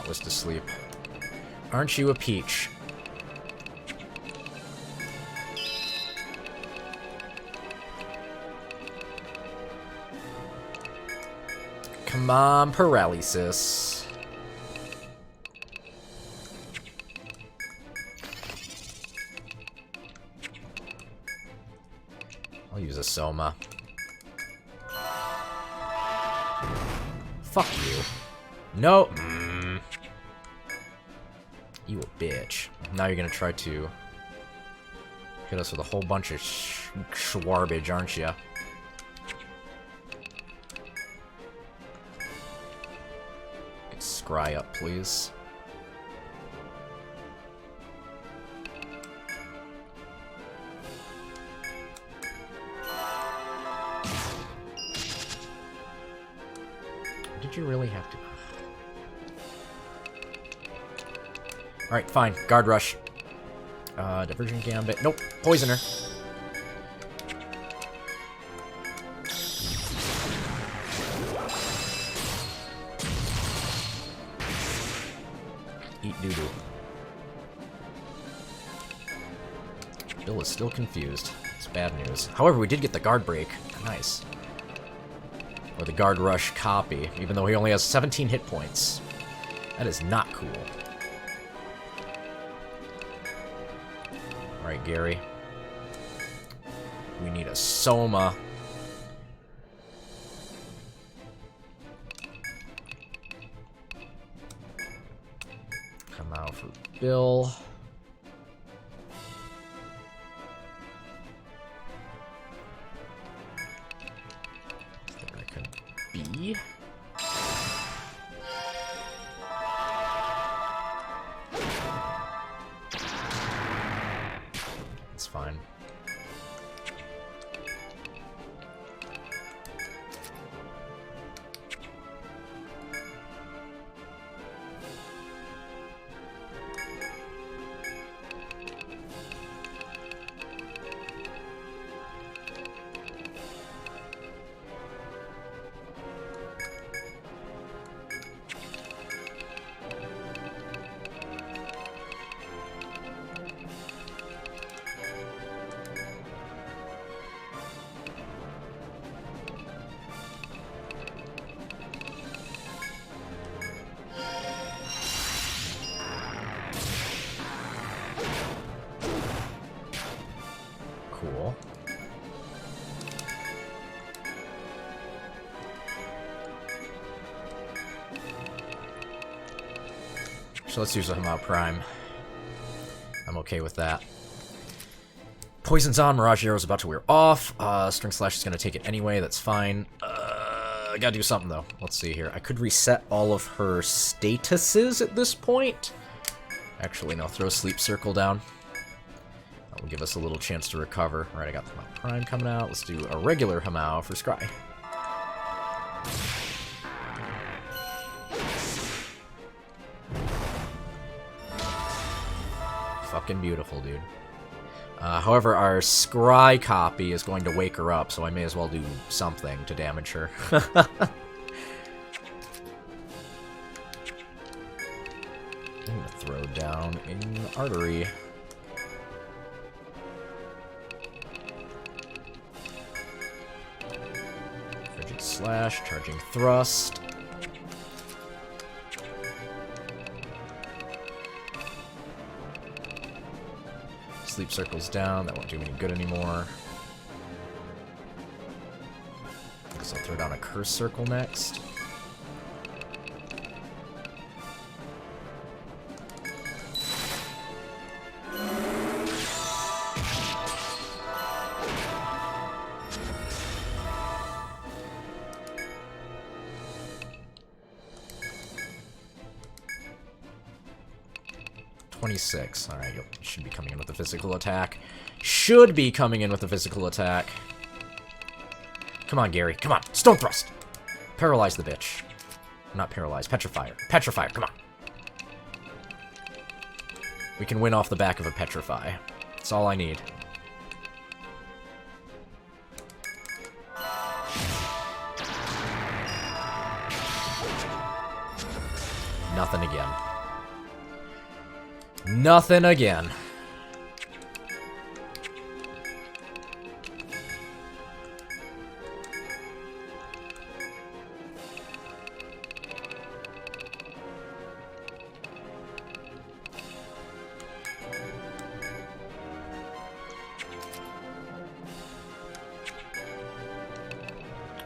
was to sleep. Aren't you a peach? Come on, paralysis. I'll use a Soma. Fuck you. No. You a bitch. Now you're gonna try to hit us with a whole bunch of schwarbage, aren't you? Get Scry up, please. Did you really have to? Alright, fine. Guard Rush. Diversion Gambit. Nope. Poisoner. Eat doo-doo. Bill is still confused. It's bad news. However, we did get the guard break. Nice. Or the guard rush copy, even though he only has 17 hit points. That is not cool. Alright, Gary. We need a Soma. Come out for Bill. That could be. It's fine. Cool. So let's use a Hamao Prime. I'm okay with that. Poison's on, Mirage Arrow's about to wear off. String Slash is going to take it anyway, that's fine. I gotta do something though. Let's see here. I could reset all of her statuses at this point. Actually, no, throw Sleep Circle down. That will give us a little chance to recover. Alright, I got the Hamao Prime coming out. Let's do a regular Hamao for Scry. Fucking beautiful, dude. However, our Scry copy is going to wake her up, so I may as well do something to damage her. I'm gonna throw down an Artery. Frigid Slash, Charging Thrust. Sleep Circle's down, that won't do any good anymore. I guess I'll throw down a Curse Circle next. Alright, you should be coming in with a physical attack. Should be coming in with a physical attack. Come on, Gary. Come on. Stone Thrust. Paralyze the bitch. Not paralyze. Petrify her. Petrify her. Come on. We can win off the back of a Petrify. That's all I need. Nothing again. Nothing again.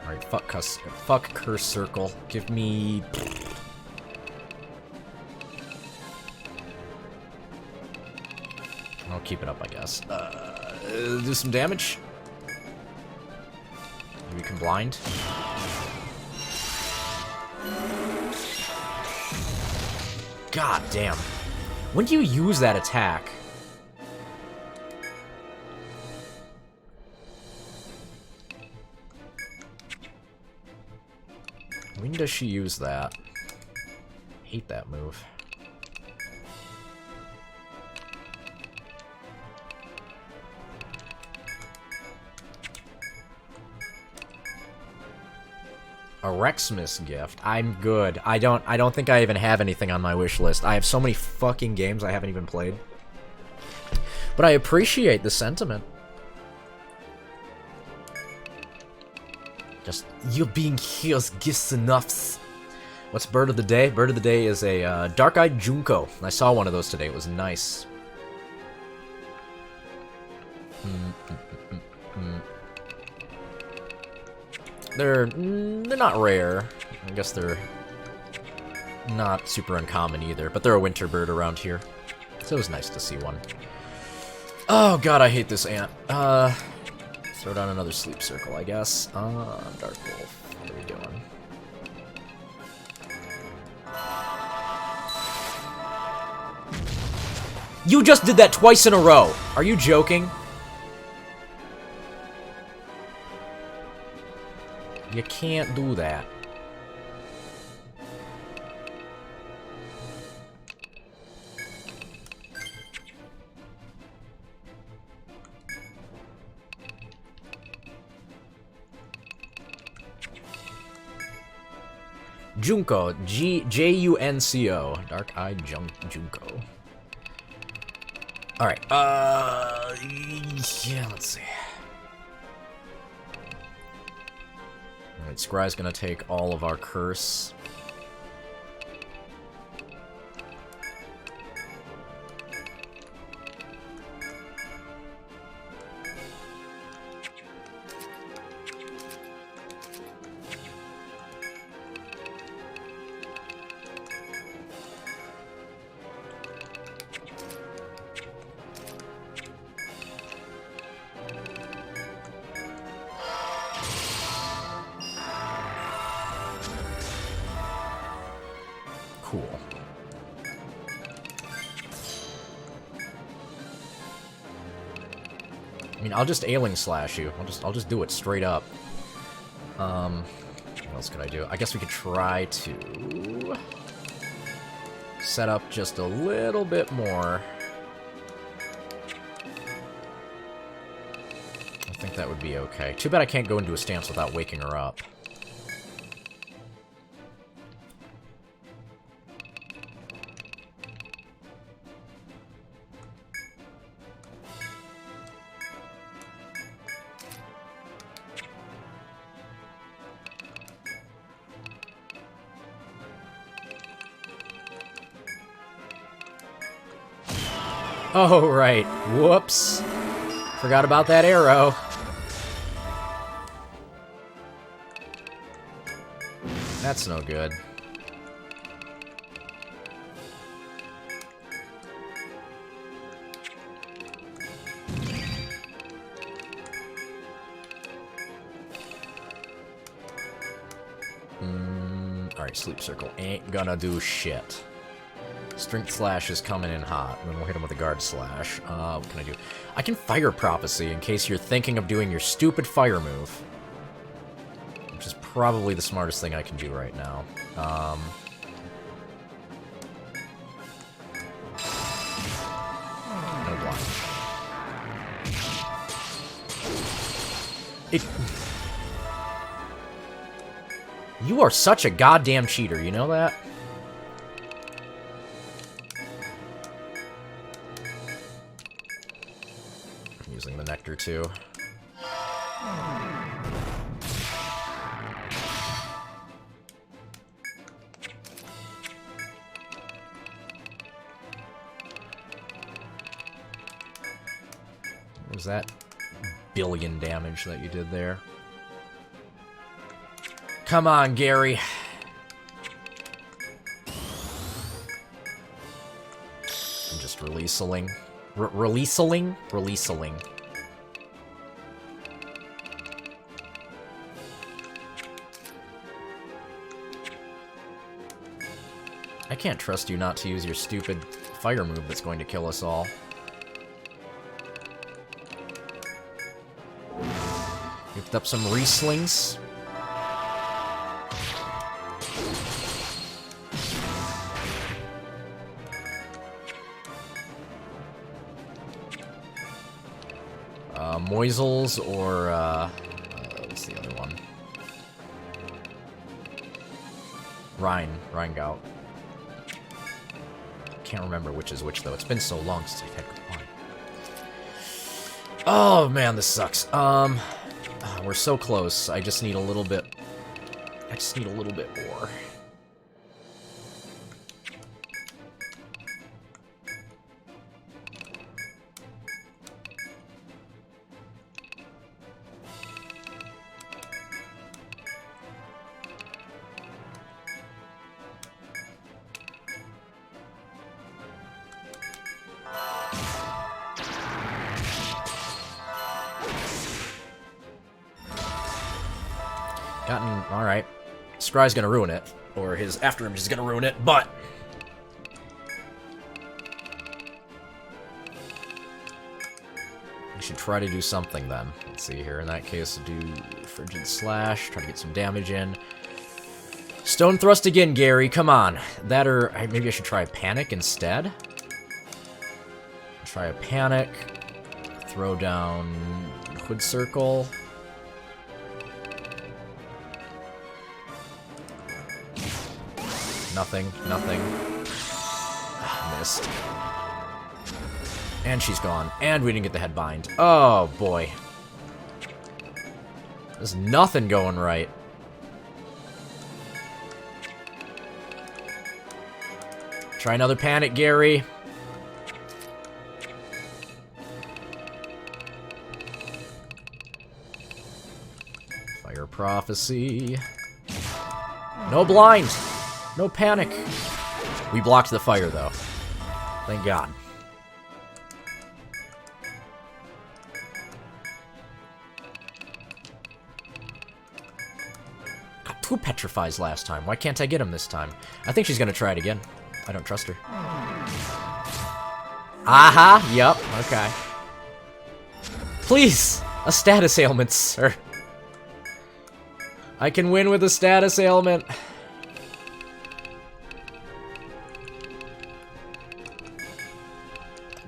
Alright, fuck curse circle. Give me... I'll keep it up, I guess. Do some damage. Maybe we can blind. God damn. When do you use that attack? When does she use that? Hate that move. A Rexmas gift. I'm good. I don't think I even have anything on my wish list. I have so many fucking games I haven't even played. But I appreciate the sentiment. Just, you being here gives enough. What's bird of the day? Bird of the day is a dark-eyed junco. I saw one of those today. It was nice. They're not rare. I guess they're not super uncommon either, but they're a winter bird around here. So it was nice to see one. Oh god, I hate this ant. Throw down another sleep circle, I guess. Dark Wolf. What are we doing? You just did that twice in a row! Are you joking? You can't do that. Junko, Junco. Dark-eyed Junco. Alright, yeah, let's see. Alright, Scry's gonna take all of our curse. Cool. I mean, I'll just ailing slash you. I'll just do it straight up. What else could I do? I guess we could try to set up just a little bit more. I think that would be okay. Too bad I can't go into a stance without waking her up. Oh, right. Whoops. Forgot about that arrow. That's no good. Alright, sleep circle. Ain't gonna do shit. Strength slash is coming in hot, and then we'll hit him with a guard slash. What can I do? I can fire prophecy in case you're thinking of doing your stupid fire move. Which is probably the smartest thing I can do right now. No blind. You are such a goddamn cheater, you know that? Using the nectar too. What was that billion damage that you did there? Come on, Gary. I'm just releasing. Releasing? Releasing. I can't trust you not to use your stupid fire move that's going to kill us all. Picked up some Rieslings. Moisels or, what's the other one? Rheingout. Can't remember which is which, though. It's been so long since I've had one. Oh, man, this sucks. We're so close. I just need a little bit... I just need a little bit more. Alright. Scry's gonna ruin it. Or his afterimage is gonna ruin it, but... we should try to do something then. Let's see here. In that case, do Frigid Slash. Try to get some damage in. Stone Thrust again, Gary. Come on. That or... maybe I should try a Panic instead? Try a Panic. Throw down Hood Circle. Nothing. Missed. And she's gone. And we didn't get the headbind. Oh, boy. There's nothing going right. Try another Panic, Gary. Fire Prophecy. No blind! No Panic! We blocked the fire, though. Thank God. Got 2 Petrifies last time. Why can't I get him this time? I think she's gonna try it again. I don't trust her. Aha! Yup. Okay. Please! A status ailment, sir. I can win with a status ailment.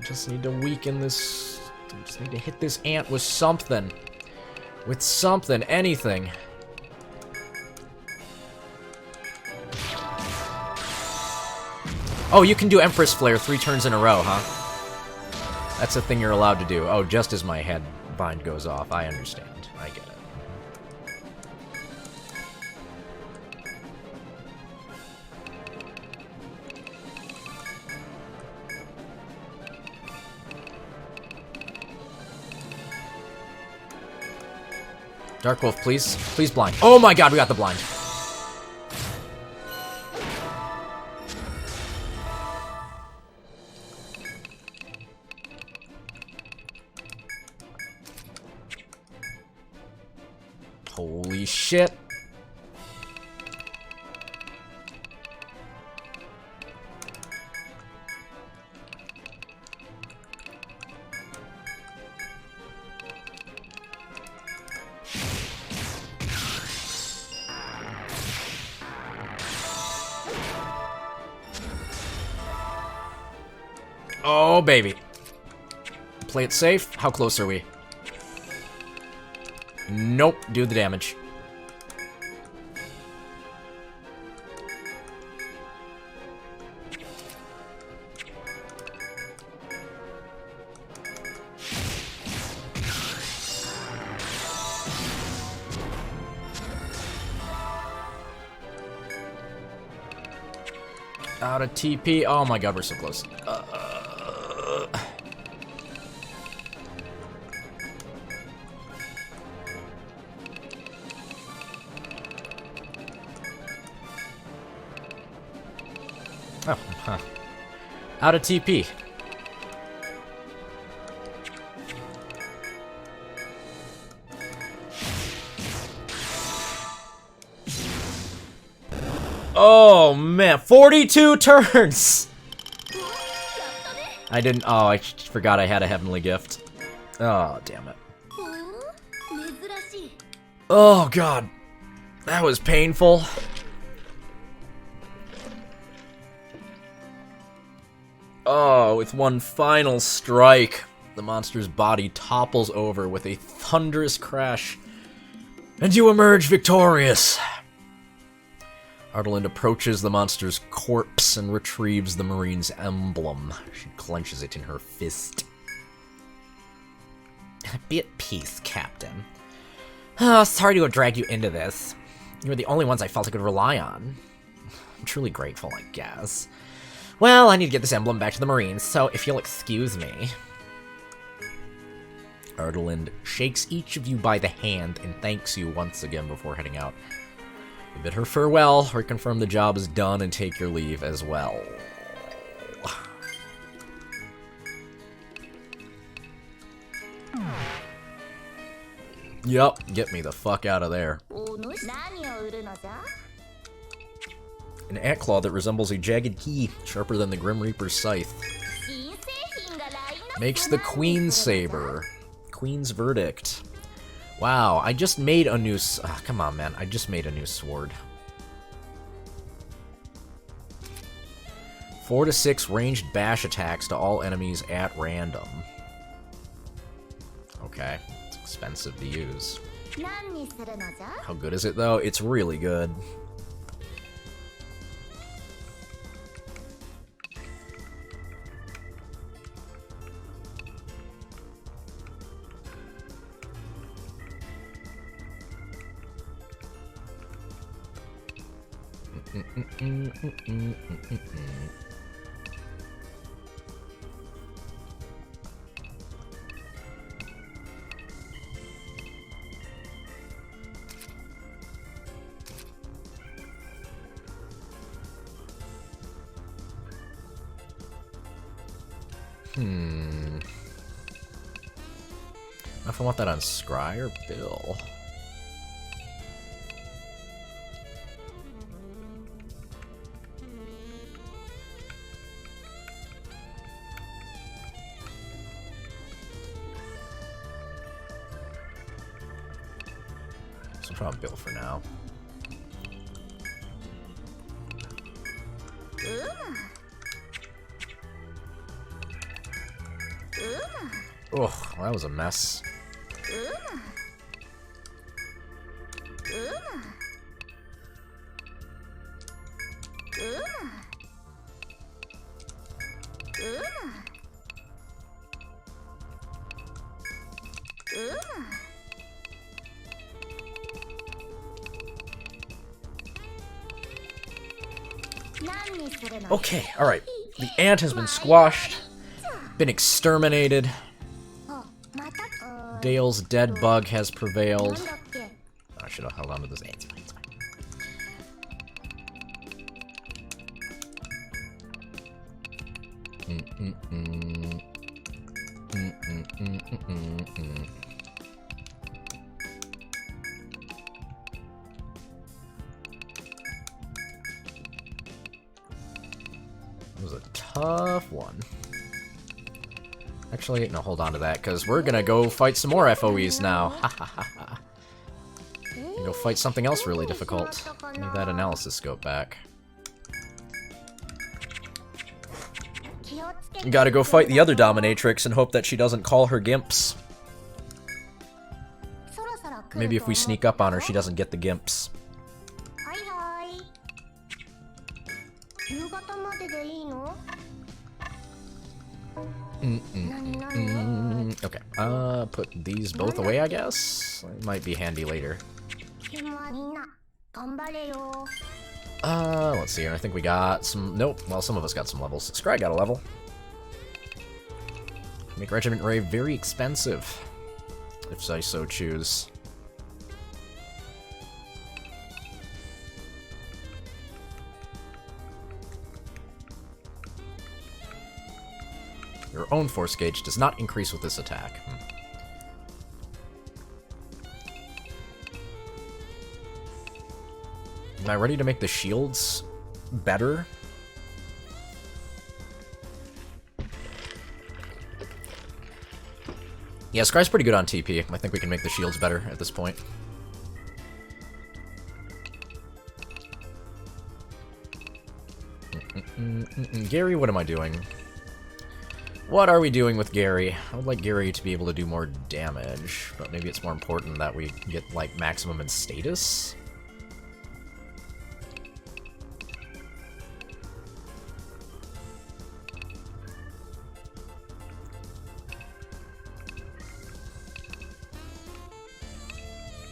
Just need to weaken this. Just need to hit this ant with something. With something. Anything. Oh, you can do Empress Flare 3 turns in a row, huh? That's a thing you're allowed to do. Oh, just as my head bind goes off. I understand. I get it. Dark Wolf, please. Please blind. Oh my god, we got the blind. Holy shit. Oh, baby. Play it safe. How close are we? Nope. Do the damage. Out of TP. Oh my god, we're so close. Oh, huh. Out of TP. Oh man, 42 turns! I didn't. Oh, I forgot I had a heavenly gift. Oh, damn it. 珍しい Oh god. That was painful. Oh, with one final strike, the monster's body topples over with a thunderous crash, and you emerge victorious. Ardalind approaches the monster's corpse and retrieves the Marine's emblem. She clenches it in her fist. Be at peace, Captain. Oh, sorry to have dragged you into this. You were the only ones I felt I could rely on. I'm truly grateful, I guess. Well, I need to get this emblem back to the Marines, so if you'll excuse me. Ardalind shakes each of you by the hand and thanks you once again before heading out. You bid her farewell, reconfirm the job is done, and take your leave as well. Yup, get me the fuck out of there. お主何を売るのじゃ An ant claw that resembles a jagged key, sharper than the Grim Reaper's scythe. 新製品がラインナップ Makes the Queen's Saber. Queen's Verdict. Wow, I just made a new... come on, man. I just made a new sword. 4 to 6 ranged bash attacks to all enemies at random. Okay, it's expensive to use. 何にするのじゃ How good is it, though? It's really good. If I want that on Scry or Bill. So I'm trying Bill for now. Ugh, that was a mess. Okay, alright. The ant has been squashed, been exterminated. Dale's dead bug has prevailed. I should have held on to this ant. It's fine, it's fine. It was a tough one. Actually, no, hold on to that, because we're gonna go fight some more FOEs now. Ha ha ha ha. And go fight something else really difficult. Need that analysis scope back. You gotta go fight the other dominatrix and hope that she doesn't call her gimps. Maybe if we sneak up on her, she doesn't get the gimps. Okay, put these both away, I guess? It might be handy later. Let's see here. I think we got some... Nope. Well, some of us got some levels. Scry got a level. Make Regiment Ray very expensive, if I so choose. Your own force gauge does not increase with this attack. Am I ready to make the shields better? Yeah, Scry's pretty good on TP. I think we can make the shields better at this point. Gary, what am I doing? What are we doing with Gary? I would like Gary to be able to do more damage, but maybe it's more important that we get, like, maximum in status?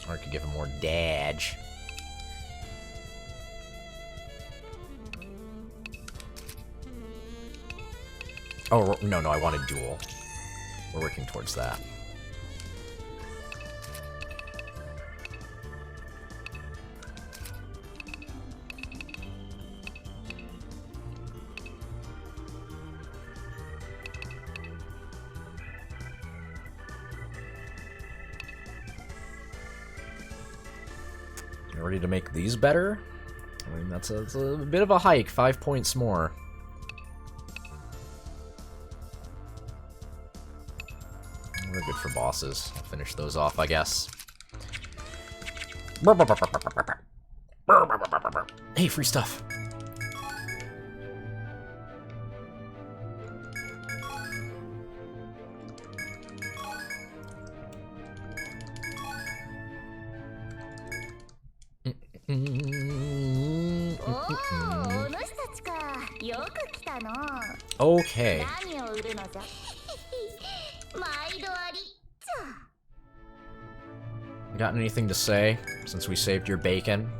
Or I could give him more dodge. Oh, no, I wanted duel. We're working towards that. You ready to make these better? I mean, that's a bit of a hike, 5 points more. We're good for bosses. I'll finish those off, I guess. Hey, free stuff. Okay. Got anything to say, since we saved your bacon?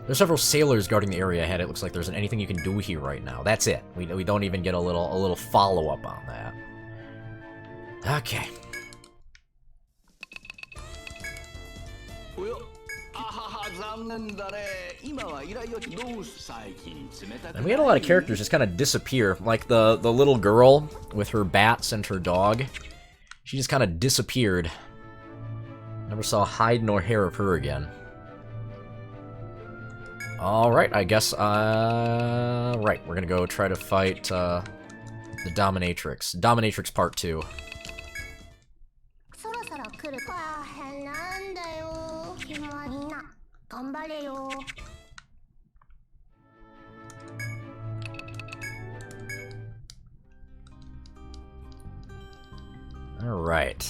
There's several sailors guarding the area ahead. It looks like there isn't anything you can do here right now. That's it. We don't even get a little follow-up on that. Okay. And we had a lot of characters just kind of disappear. Like the little girl with her bats and her dog. She just kind of disappeared. Never saw hide nor hair of her again. Alright, I guess, right, we're gonna go try to fight, the Dominatrix. Dominatrix Part 2. Alright.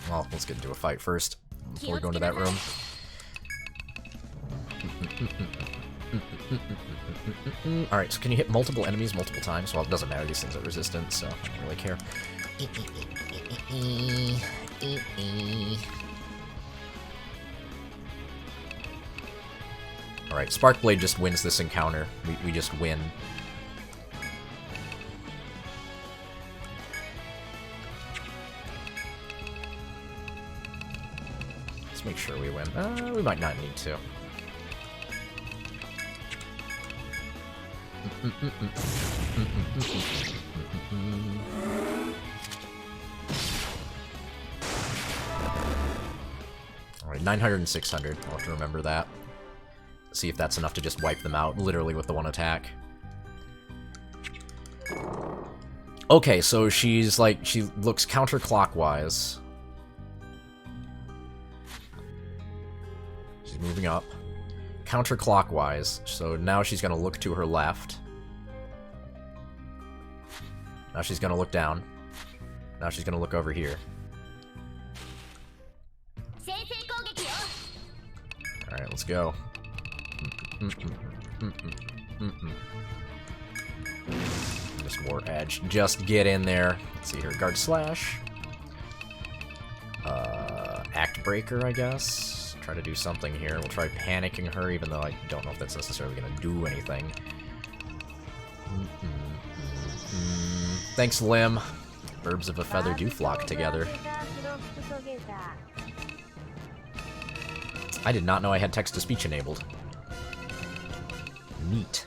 Well, let's get into a fight first, before we go into that room. Alright, so can you hit multiple enemies multiple times? Well, it doesn't matter, these things are resistant, so I don't really care. Alright, Sparkblade just wins this encounter. We just win. Let's make sure we win. We might not need to. Alright, 900 and 600. I'll have to remember that. See if that's enough to just wipe them out, literally with the one attack. Okay, so she's like, she looks counterclockwise. She's moving up. Counterclockwise, so now she's gonna look to her left. Now she's gonna look down. Now she's gonna look over here. Alright, let's go. Just War Edge. Just get in there. Let's see here. Guard Slash. Act Breaker, I guess. Try to do something here. We'll try panicking her, even though I don't know if that's necessarily going to do anything. Thanks, Lim. Birds of a feather do flock together. I did not know I had text-to-speech enabled. Neat.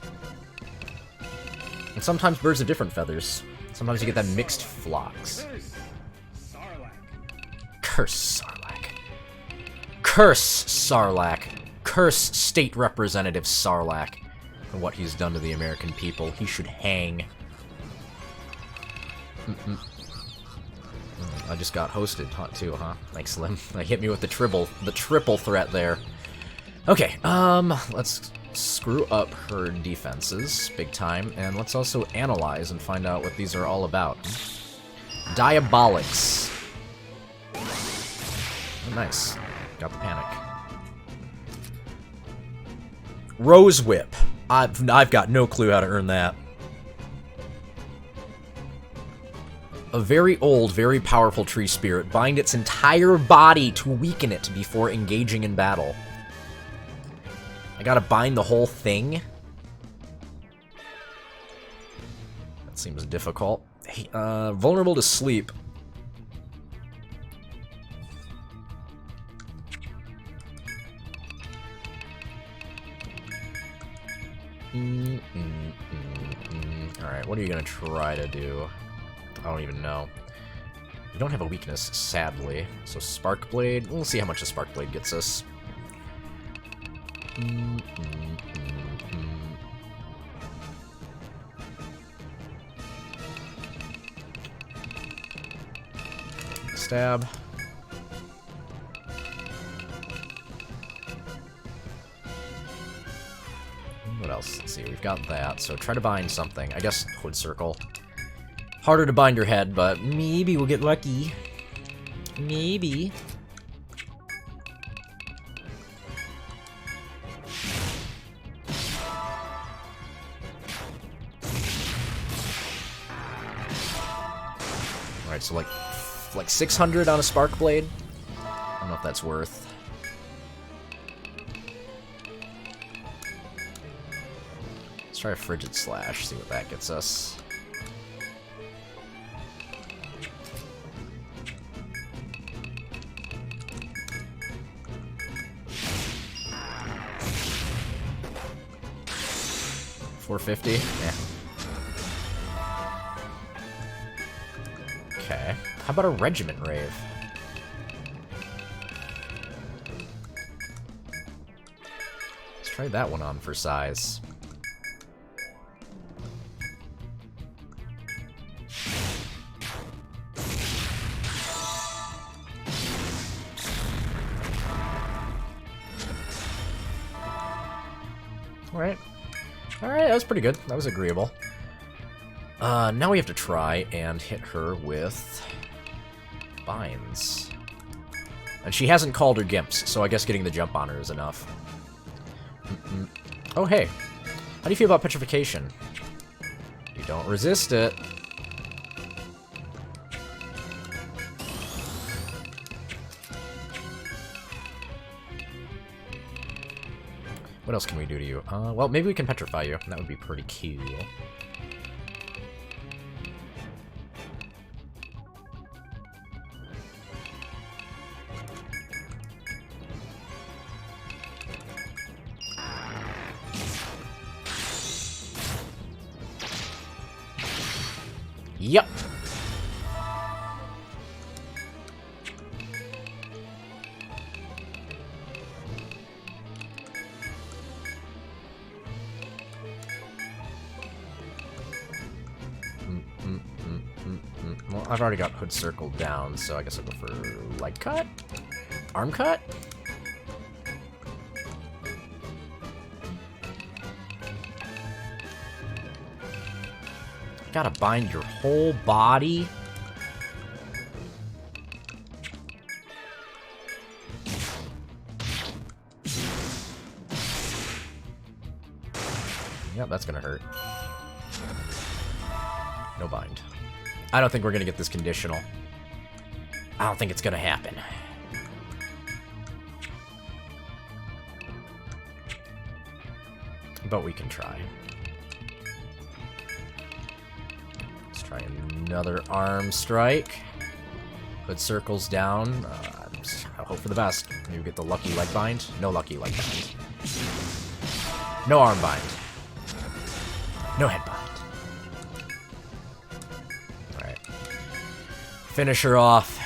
And sometimes birds of different feathers. Sometimes you get that mixed flocks. Curse Sarlacc. Curse Sarlacc. Curse State Representative Sarlacc for what he's done to the American people. He should hang. I just got hosted too, huh? Thanks, Slim. Hit me with the triple threat there. Okay, let's screw up her defenses big time, and let's also analyze and find out what these are all about. Diabolics. Oh, nice. Got the panic. Rose Whip. I've got no clue how to earn that. A very old, very powerful tree spirit. Bind its entire body to weaken it before engaging in battle. I gotta bind the whole thing? That seems difficult. Hey, vulnerable to sleep. Alright, what are you gonna try to do? I don't even know. You don't have a weakness, sadly. So Spark Blade, we'll see how much a Spark Blade gets us. Stab. What else? Let's see, we've got that. So try to bind something. I guess Hood Circle. Harder to bind your head, but maybe we'll get lucky. Maybe. Alright, so like 600 on a Spark Blade. I don't know if that's worth. Let's try a Frigid Slash, see what that gets us. $450? Yeah. Okay. How about a Regiment Rave? Let's try that one on for size. Alright. Alright, that was pretty good. That was agreeable. Now we have to try and hit her with binds. And she hasn't called her Gimps, so I guess getting the jump on her is enough. Oh, hey. How do you feel about Petrification? You don't resist it. What else can we do to you? Well, maybe we can petrify you. That would be pretty cool. Yep. Well, I've already got Hood circled down, so I guess I'll go for Leg Cut? Arm Cut? Gotta bind your whole body? Yep, that's gonna hurt. No bind. I don't think we're gonna get this conditional. I don't think it's gonna happen. But we can try. Let's try another arm strike. Hood circles down. I'll hope for the best. Maybe get the lucky leg bind. No lucky leg bind. No arm bind. No head bind. Alright. Finish her off.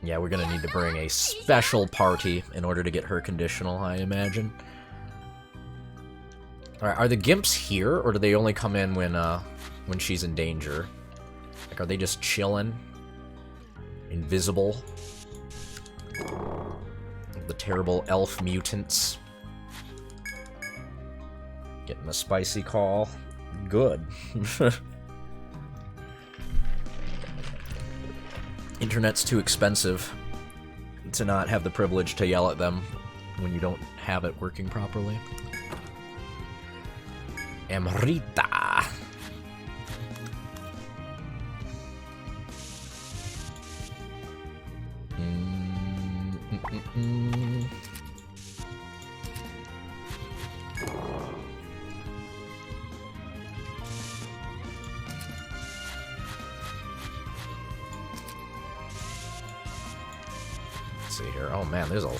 Yeah, we're gonna need to bring a special party in order to get her conditional, I imagine. Alright, are the gimps here, or do they only come in when she's in danger? Like, are they just chilling? Invisible? The terrible elf mutants. Getting a spicy call. Good. Internet's too expensive to not have the privilege to yell at them when you don't have it working properly. Amrita. Let's see here. Oh man, there's a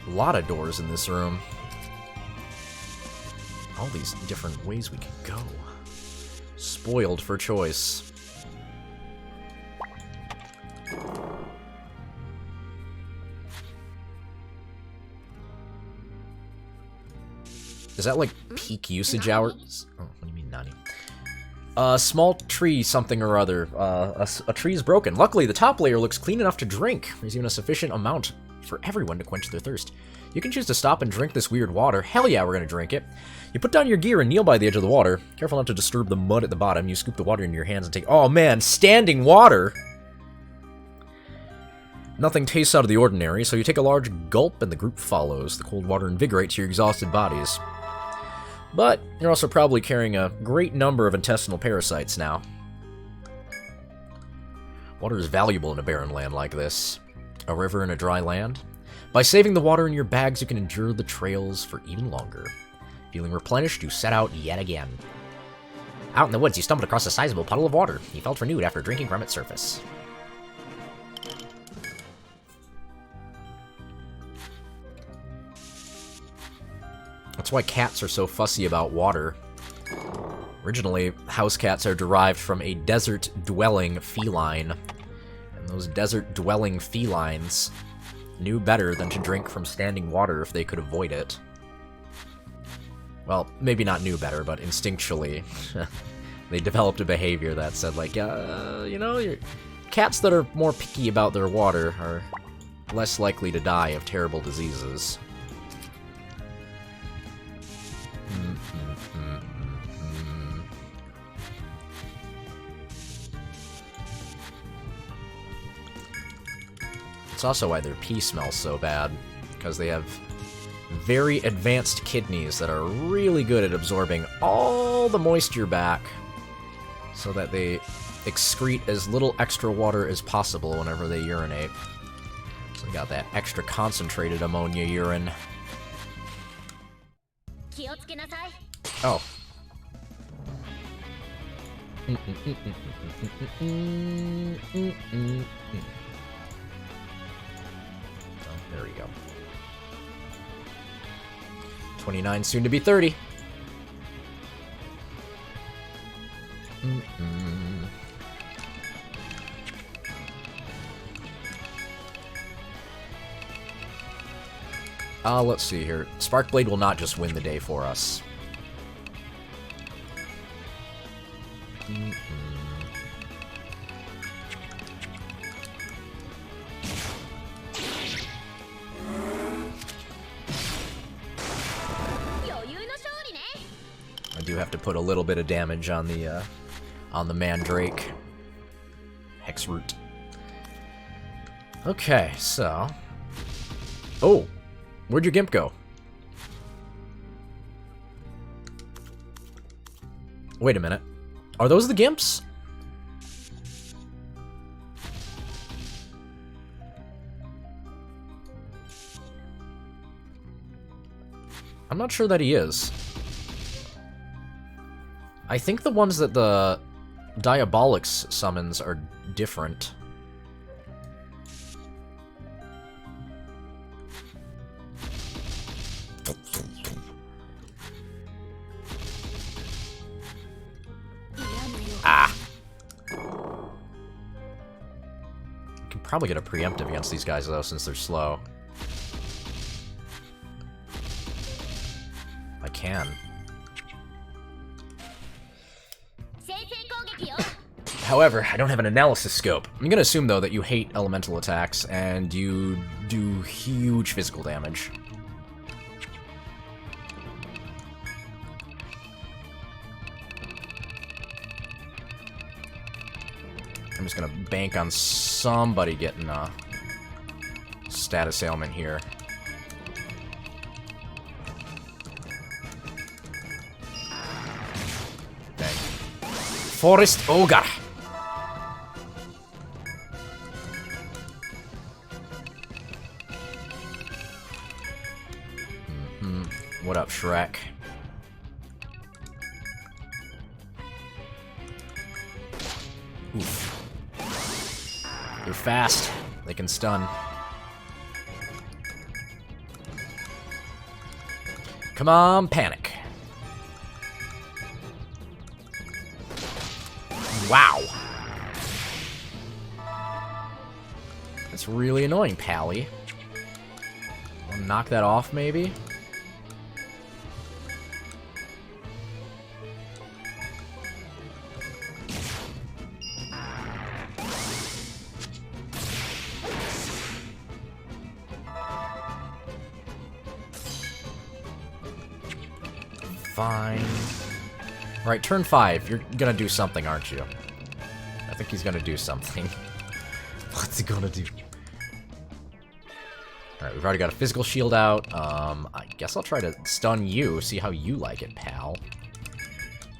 lot of doors in this room. All these different ways we could go. Spoiled for choice. Is that like peak usage hours? Oh, what do you mean, Nani? Small tree something or other. A tree's broken. Luckily, the top layer looks clean enough to drink. There's even a sufficient amount for everyone to quench their thirst. You can choose to stop and drink this weird water. Hell yeah, we're gonna drink it. You put down your gear and kneel by the edge of the water. Careful not to disturb the mud at the bottom. You scoop the water into your hands and take... Oh man, standing water! Nothing tastes out of the ordinary, so you take a large gulp and the group follows. The cold water invigorates your exhausted bodies. But you're also probably carrying a great number of intestinal parasites now. Water is valuable in a barren land like this. A river in a dry land. By saving the water in your bags, you can endure the trails for even longer. Feeling replenished, you set out yet again. Out in the woods, you stumbled across a sizable puddle of water. You felt renewed after drinking from its surface. That's why cats are so fussy about water. Originally, house cats are derived from a desert-dwelling feline. And those desert-dwelling felines knew better than to drink from standing water if they could avoid it. Well, maybe not knew better, but instinctually. They developed a behavior that said, like, you know, cats that are more picky about their water are less likely to die of terrible diseases. It's also why their pee smells so bad, because they have very advanced kidneys that are really good at absorbing all the moisture back so that they excrete as little extra water as possible whenever they urinate. So they got that extra concentrated ammonia urine. Oh. There we go. 29, soon to be 30. Let's see here. Sparkblade will not just win the day for us. I do have to put a little bit of damage on the Mandrake. Hex Root. Okay, so... Oh! Where'd your Gimp go? Wait a minute. Are those the Gimps? I'm not sure that he is. I think the ones that the Diabolix summons are different. Ah! Can probably get a preemptive against these guys, though, since they're slow. I can. However, I don't have an analysis scope. I'm gonna assume, though, that you hate elemental attacks, and you do huge physical damage. I'm just gonna bank on somebody getting a status ailment here. Dang. Forest Ogre! What up, Shrek? Oof. They're fast. They can stun. Come on, panic. Wow. That's really annoying, Pally. Wanna knock that off, maybe? Fine. Alright, turn 5. You're gonna do something, aren't you? I think he's gonna do something. What's he gonna do? Alright, we've already got a physical shield out. I guess I'll try to stun you, see how you like it, pal.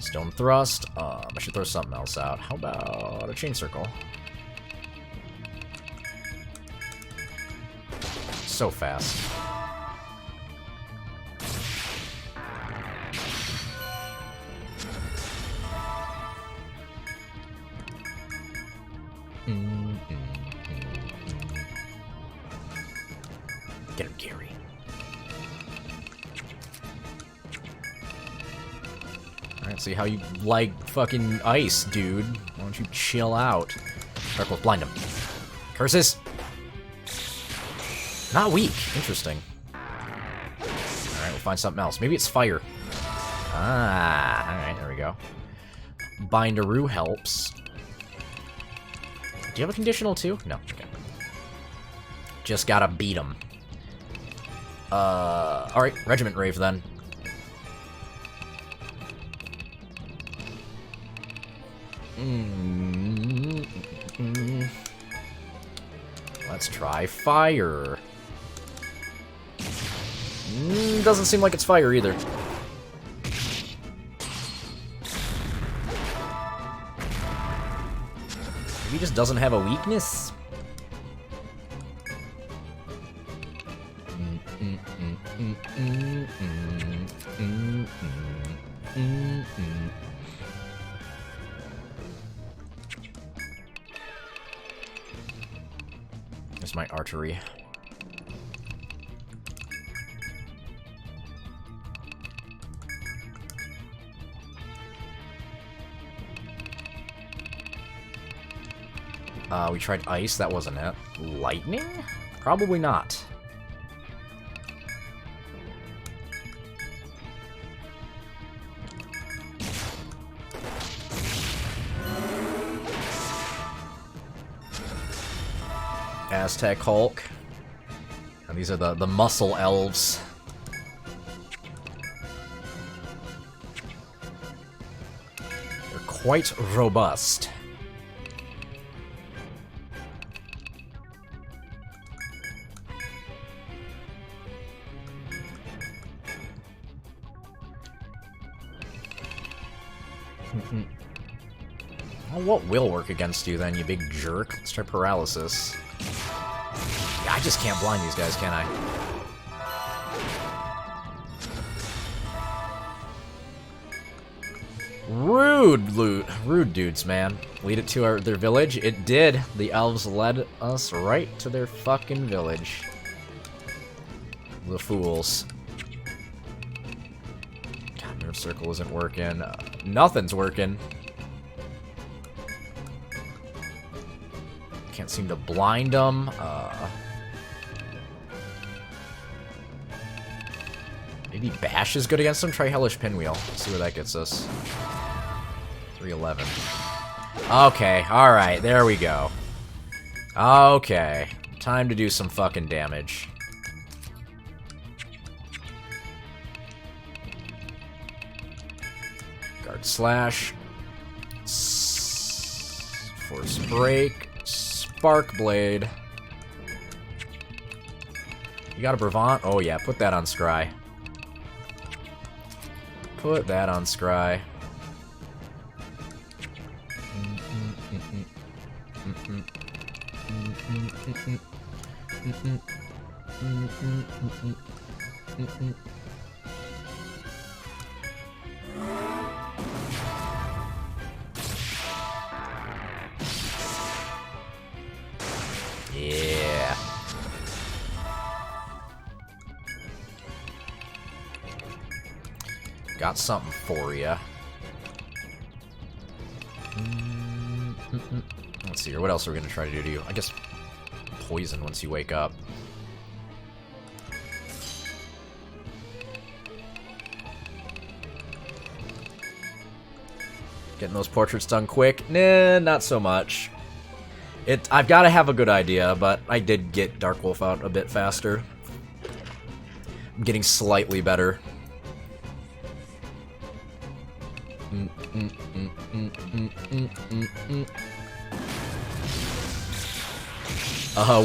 Stone Thrust. I should throw something else out. How about a Chain Circle? So fast. Get him, Gary. Alright, see how you like fucking ice, dude. Why don't you chill out? Dark Wolf, blind him. Curses! Not weak. Interesting. Alright, we'll find something else. Maybe it's fire. Ah, alright, there we go. Bindaroo helps. Do you have a conditional too? No, okay. Just gotta beat him. Alright, Regiment Rave then. Let's try fire. Doesn't seem like it's fire either. Maybe he just doesn't have a weakness. There's my archery. We tried ice, that wasn't it. Lightning? Probably not. Aztec Hulk. And these are the muscle elves. quite robust. Well, what will work against you then, you big jerk? Let's try paralysis. Yeah, I just can't blind these guys, can I? Rude dudes, man. Lead it to their village? It did. The elves led us right to their fucking village. The fools. God, nerve circle isn't working. Nothing's working. Can't seem to blind them. Maybe Bash is good against them? Try Hellish Pinwheel. See where that gets us. 311. Okay, alright, there we go. Okay. Time to do some fucking damage. Guard Slash. Force Break. Spark Blade. You got a Brevant? Oh yeah, put that on Scry. Put that on Scry. Yeah. Got something for ya. Let's see here. What else are we gonna try to do to you? I guess poison once you wake up. Getting those portraits done quick? Nah, not so much. I've got to have a good idea, but I did get Dark Wolf out a bit faster. I'm getting slightly better.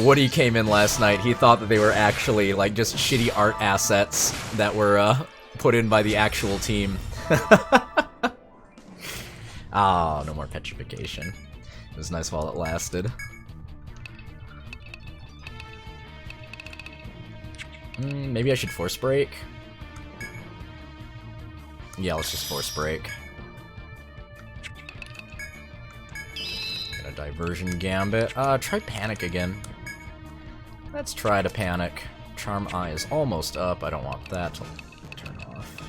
Woody came in last night. He thought that they were actually, like, just shitty art assets that were, put in by the actual team. Oh, no more petrification. It was nice while it lasted. Maybe I should Force Break? Yeah, let's just Force Break. Got a Diversion Gambit. Try Panic again. Let's try to Panic. Charm Eye is almost up. I don't want that to turn off.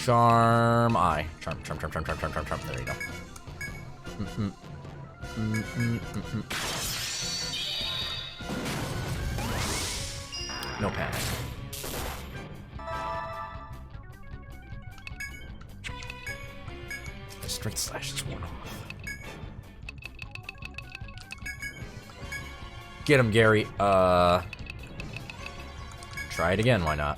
Charm Eye. Charm. There you go. No panic. Strength Slash is one off. Get him, Gary. Try it again, why not?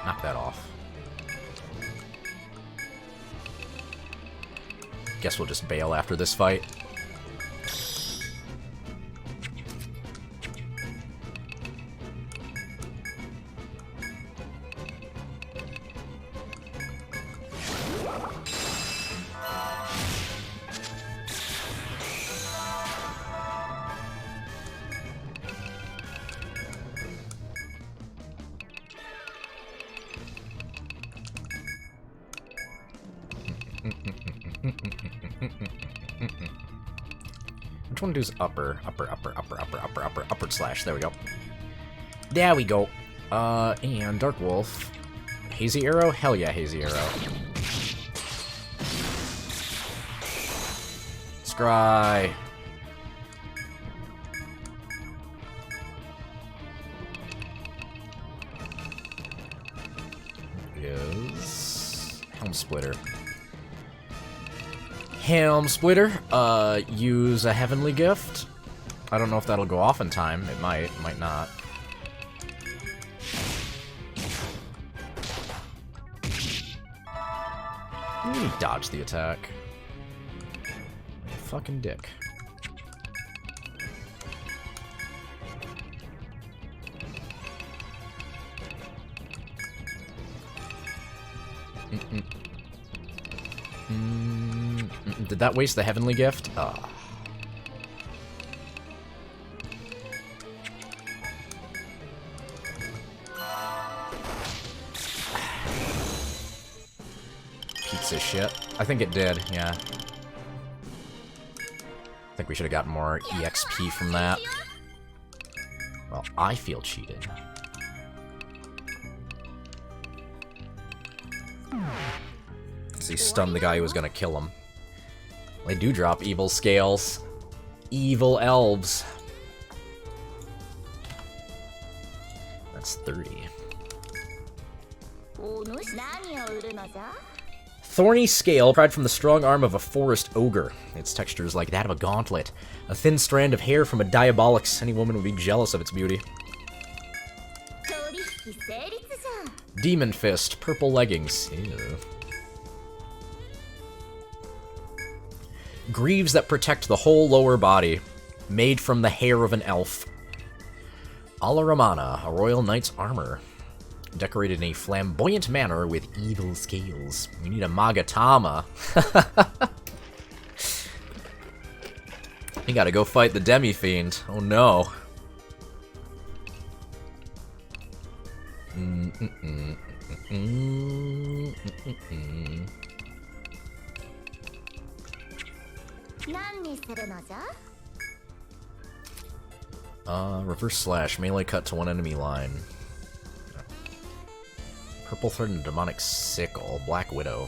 Knock that off. Guess we'll just bail after this fight. Which one does upper slash? There we go. There we go. And Dark Wolf. Hazy Arrow? Hell yeah, Hazy Arrow. Scry. Is Helm Splitter. Helm Splitter, use a Heavenly Gift. I don't know if that'll go off in time. It might not. He dodged the attack. Fucking dick. Did that waste the Heavenly Gift? Pizza shit. I think it did, yeah. I think we should have gotten more EXP from that. Well, I feel cheated. So he stunned the guy who was gonna kill him. They do drop evil scales. Evil elves. That's 30. Thorny scale, pried from the strong arm of a forest ogre. Its texture is like that of a gauntlet. A thin strand of hair from a diabolix. Any woman would be jealous of its beauty. Demon fist, purple leggings. Ew. Greaves that protect the whole lower body. Made from the hair of an elf. Alla Romana, a royal knight's armor. Decorated in a flamboyant manner with evil scales. We need a Magatama. We gotta go fight the Demi-Fiend. Oh no. Reverse slash, melee cut to one enemy line. Purple thread and demonic sickle, Black Widow.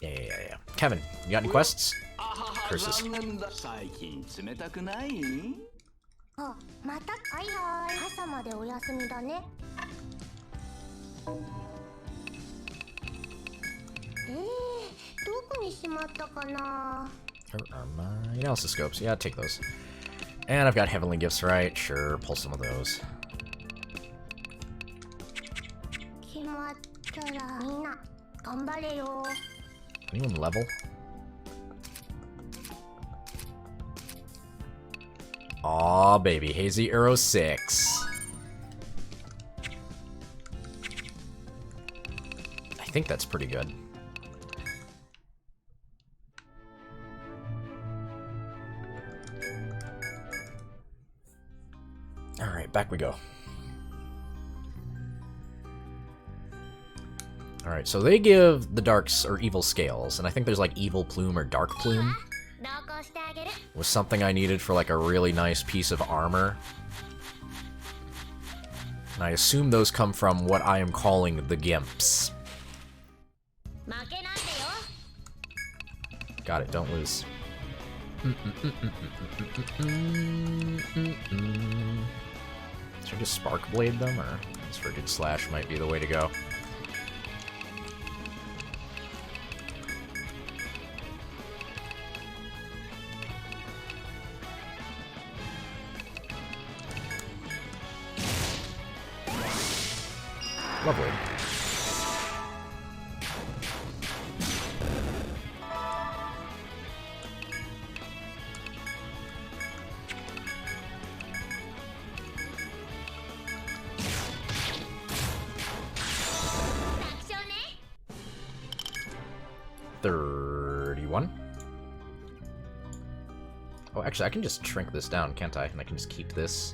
Yeah. Kevin, you got any quests? Curses. Analysis scopes. Yeah, take those. And I've got heavenly gifts, right? Sure, pull some of those. Anyone level? Aw, baby. Hazy Arrow 6. I think that's pretty good. Alright, back we go. Alright, so they give the darks or evil scales, and I think there's like evil plume or dark plume. Was something I needed for like a really nice piece of armor. And I assume those come from what I am calling the Gimps. Got it, don't lose. Should I just Spark Blade them, or this Frigid Slash might be the way to go? Lovely. Oh, actually, I can just shrink this down, can't I? And I can just keep this.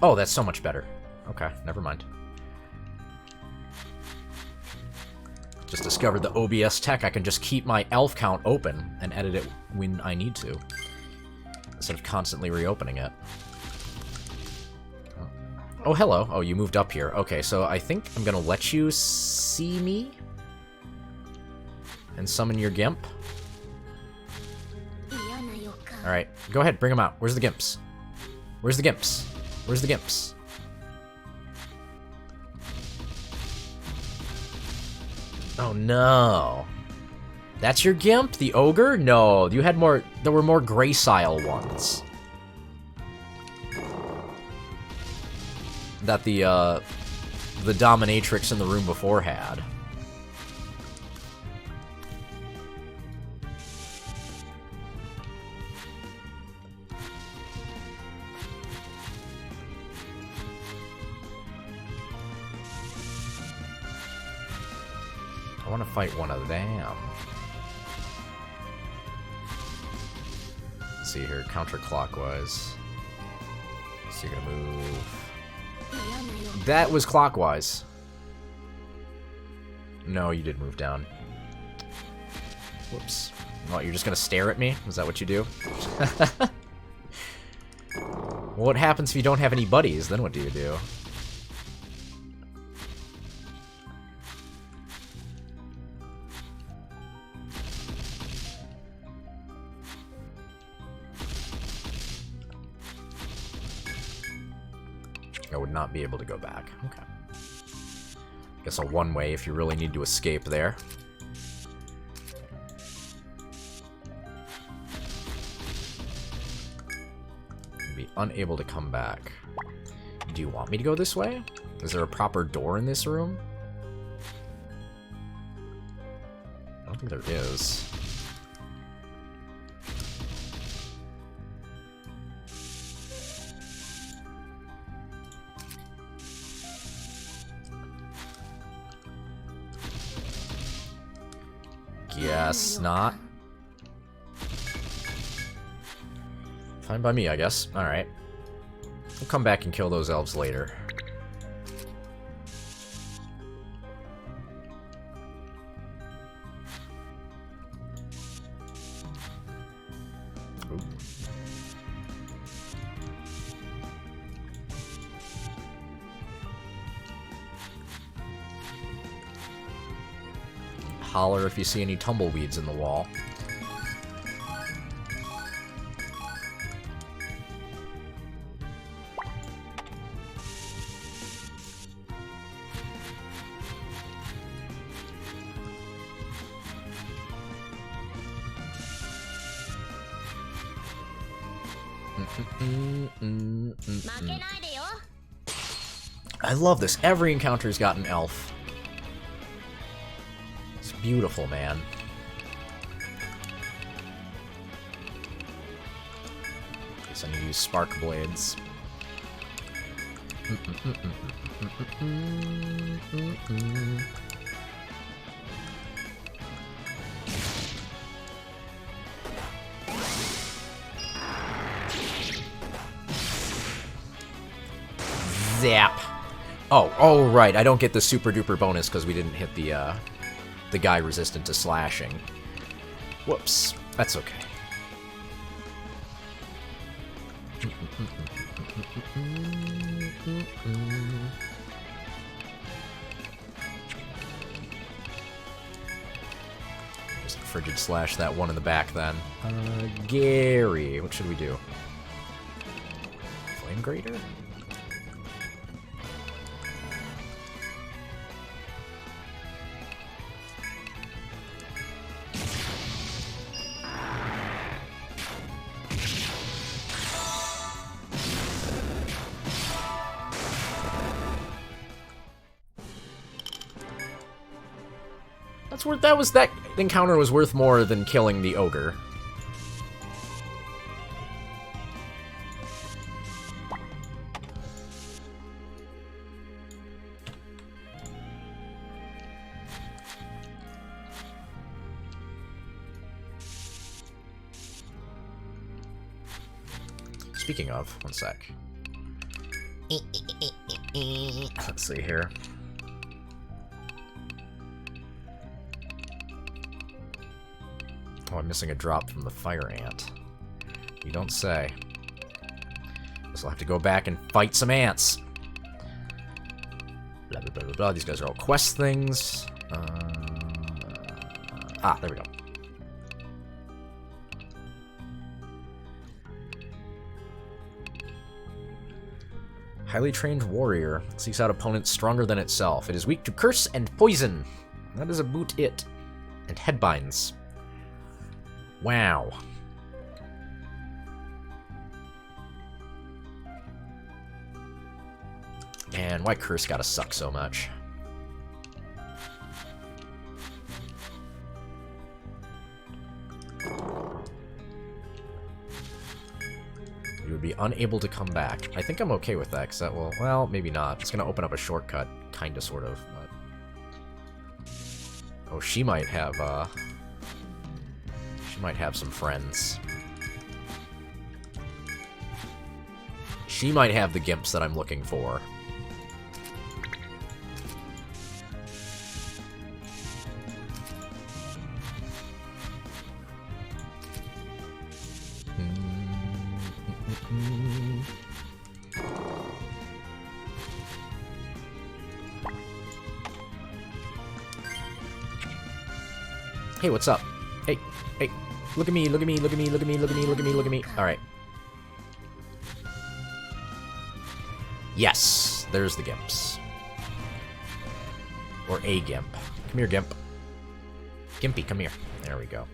Oh, that's so much better. Okay, never mind. Just discovered the OBS tech. I can just keep my elf count open and edit it when I need to, instead of constantly reopening it. Oh, hello. Oh, you moved up here. Okay, so I think I'm gonna let you see me. and summon your gimp. 嫌な予感 Alright, go ahead, bring them out. Where's the gimps? Where's the gimps? Where's the gimps? Oh no. That's your gimp? The ogre? No, you had more. There were more Graysile ones. That the dominatrix in the room before had. I want to fight one of them. Let's see here, counterclockwise. So you're gonna move. 嫌な予感 That was clockwise. No, you did move down. Whoops. What, you're just gonna stare at me? Is that what you do? Well, what happens if you don't have any buddies? Then what do you do? I would not be able to go back. Okay. Guess a one-way if you really need to escape there. Be unable to come back. Do you want me to go this way? Is there a proper door in this room? I don't think there is. Guess not. Fine by me, I guess. Alright. We'll come back and kill those elves later. Ooh. Holler if you see any tumbleweeds in the wall. I love this. Every encounter's got an elf. It's beautiful, man. Guess I need to use spark blades. Zap. Oh, right. I don't get the super duper bonus because we didn't hit the guy resistant to slashing. Whoops. That's okay. Just frigid slash that one in the back then. Gary, what should we do? Flame Grater? That encounter was worth more than killing the ogre. Speaking of, one sec. Let's see here. Oh, I'm missing a drop from the fire ant. You don't say. Guess I'll have to go back and fight some ants. Blah, blah, blah, blah, blah. These guys are all quest things. Ah, there we go. Highly trained warrior. Seeks out opponents stronger than itself. It is weak to curse and poison. That is about it. And headbinds. Wow. Man, why curse gotta suck so much? You would be unable to come back. I think I'm okay with that, because that will... Well, maybe not. It's going to open up a shortcut. Kinda, sort of. But... Oh, she might have, She might have some friends. She might have the gimps that I'm looking for. Hey, what's up? Hey, hey, look at me, look at me, look at me, look at me, look at me, look at me, look at me. Alright. Yes, there's the gimps. Or a gimp. Come here, gimp. Gimpy, come here. There we go.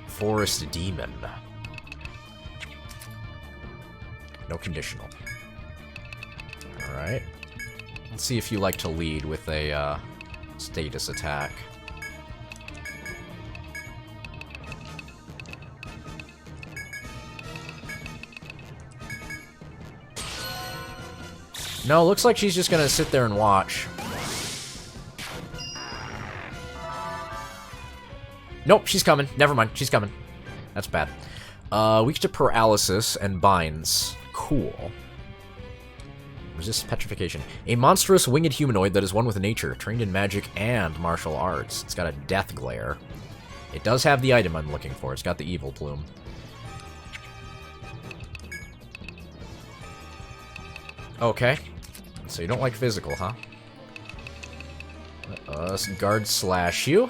Forest Demon. No conditional. Alright. Let's see if you like to lead with a status attack. No, looks like she's just gonna sit there and watch. Nope, she's coming. Never mind, she's coming. That's bad. Weak to paralysis and binds. Cool. Resist petrification. A monstrous winged humanoid that is one with nature, trained in magic and martial arts. It's got a death glare. It does have the item I'm looking for. It's got the evil plume. Okay. So you don't like physical, huh? Guard slash you.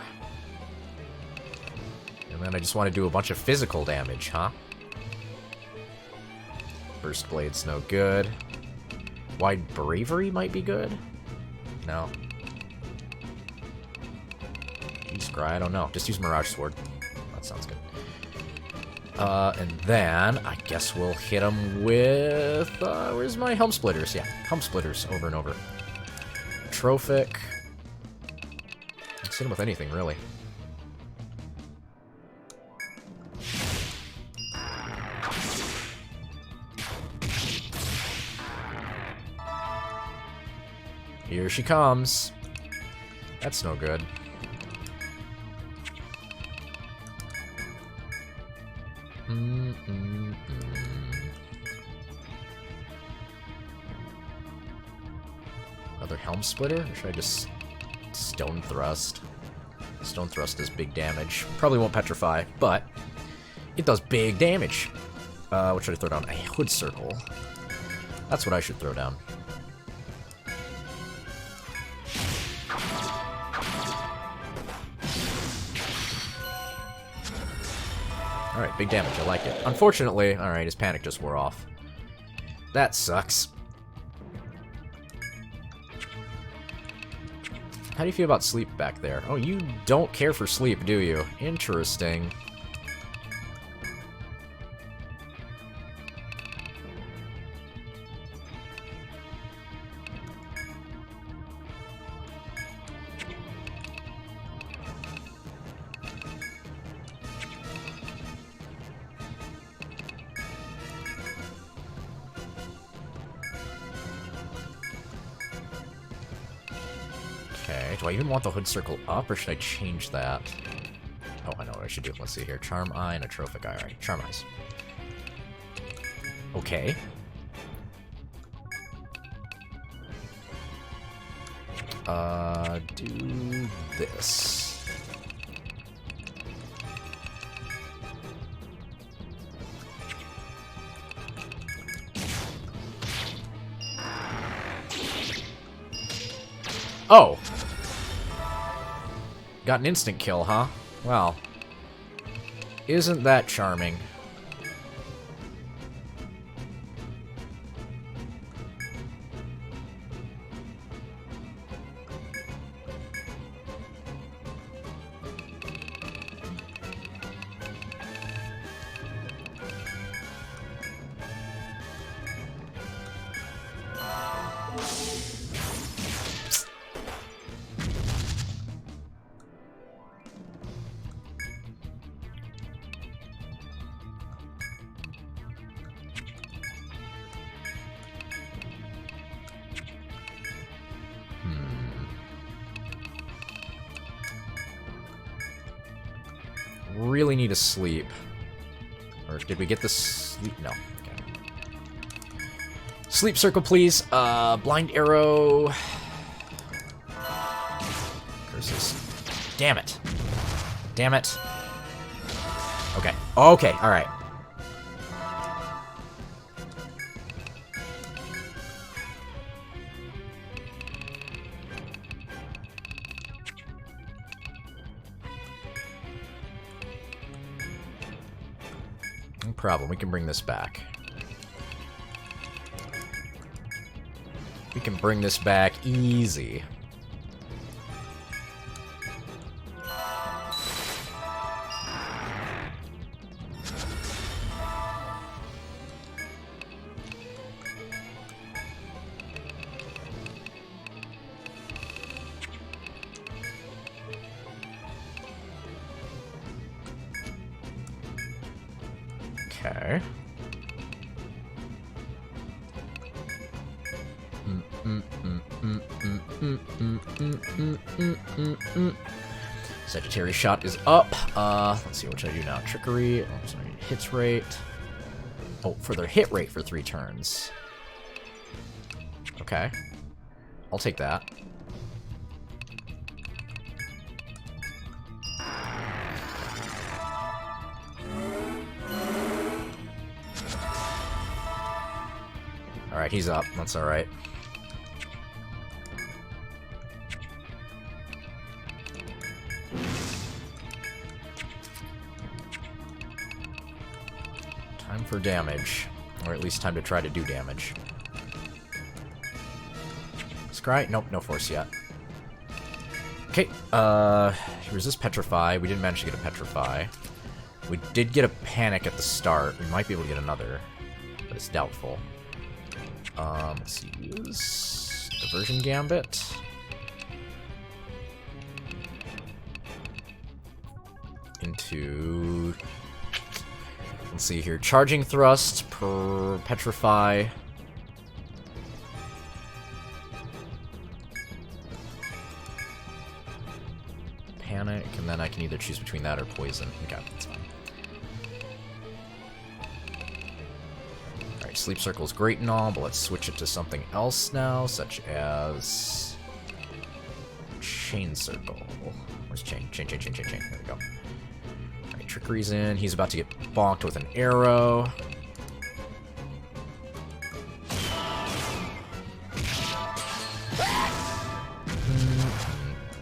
And then I just want to do a bunch of physical damage, huh? Burst Blade's no good. Wide Bravery might be good? No. Scry, I don't know. Just use Mirage Sword. That sounds good. And then, I guess we'll hit him with... where's my Helm Splitters? Yeah, Helm Splitters over and over. Trophic. Let's hit him with anything, really. Here she comes. That's no good. Another Helm Splitter? Or should I just Stone Thrust? Stone Thrust does big damage. Probably won't petrify, but it does big damage. What should I throw down? A Hood Circle. That's what I should throw down. Alright, big damage, I like it. Unfortunately, alright, his panic just wore off. That sucks. How do you feel about sleep back there? Oh, you don't care for sleep, do you? Interesting. Okay, do I even want the Hood Circle up, or should I change that? Oh, I know what I should do. Let's see here. Charm Eye and a Trophic Eye. Alright, Charm Eyes. Okay. Do this. Oh! Got an instant kill, huh? Well. Isn't that charming? Really need to sleep. Or did we get the sleep? No. Okay. Sleep circle, please. Blind arrow. Curses. Damn it. Damn it. Okay. Okay, alright. No problem. We can bring this back. We can bring this back easy. Okay. Sagittarius shot is up. Let's see what should I do now. Trickery. Oh, sorry. Hits rate. Oh, for their hit rate for 3 turns. Okay. I'll take that. Alright, he's up. That's alright. Time for damage. Or at least time to try to do damage. Scry? Nope, no force yet. Okay, resist Petrify. We didn't manage to get a Petrify. We did get a Panic at the start. We might be able to get another, but it's doubtful. Let's see, use Diversion Gambit. Into... Let's see here. Charging Thrust per Petrify. Panic, and then I can either choose between that or Poison. Okay, that's fine. Alright, Sleep Circle is great and all, but let's switch it to something else now, such as... Chain Circle. Where's Chain? Chain. There we go. Alright, Trickery's in. He's about to get bonked with an arrow.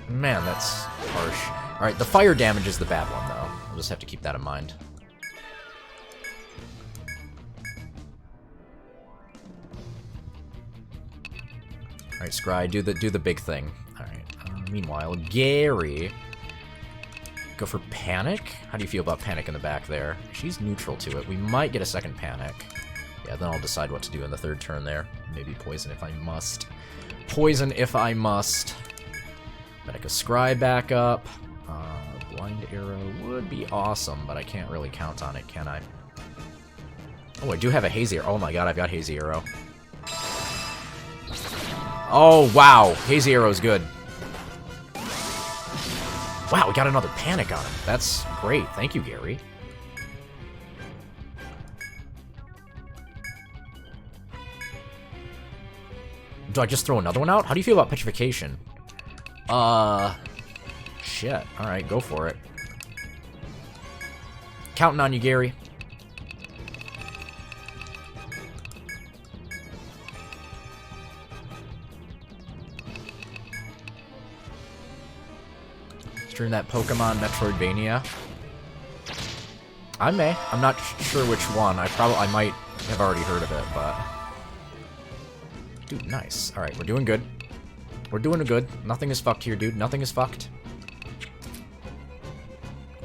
Man, that's harsh. Alright, the fire damage is the bad one, though. We'll just have to keep that in mind. Alright, Scry, do the big thing. Alright, meanwhile, Gary... Go for Panic? How do you feel about Panic in the back there? She's neutral to it. We might get a second Panic. Yeah, then I'll decide what to do in the third turn there. Maybe Poison if I must. Poison if I must. Medic a Scry back up. Blind Arrow would be awesome, but I can't really count on it, can I? Oh, I do have a Hazy Arrow. Oh my god, I've got Hazy Arrow. Oh, wow. Hazy Arrow's good. Wow, we got another Panic on him. That's great. Thank you, Gary. Do I just throw another one out? How do you feel about Petrification? Shit. Alright, go for it. Counting on you, Gary. During that Pokemon Metroidvania. I may. I'm not sure which one. I might have already heard of it, but... Dude, nice. Alright, we're doing good. We're doing good. Nothing is fucked here, dude. Nothing is fucked.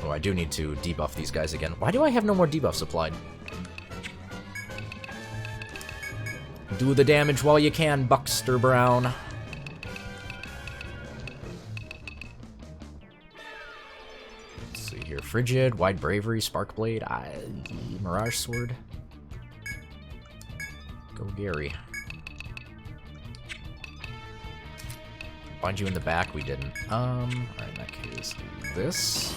Oh, I do need to debuff these guys again. Why do I have no more debuffs applied? Do the damage while you can, Buckster Brown. Let's see here. Frigid, Wide Bravery, Spark Blade, Mirage Sword. Go Gary. Find you in the back, we didn't. Alright, in that case, do this.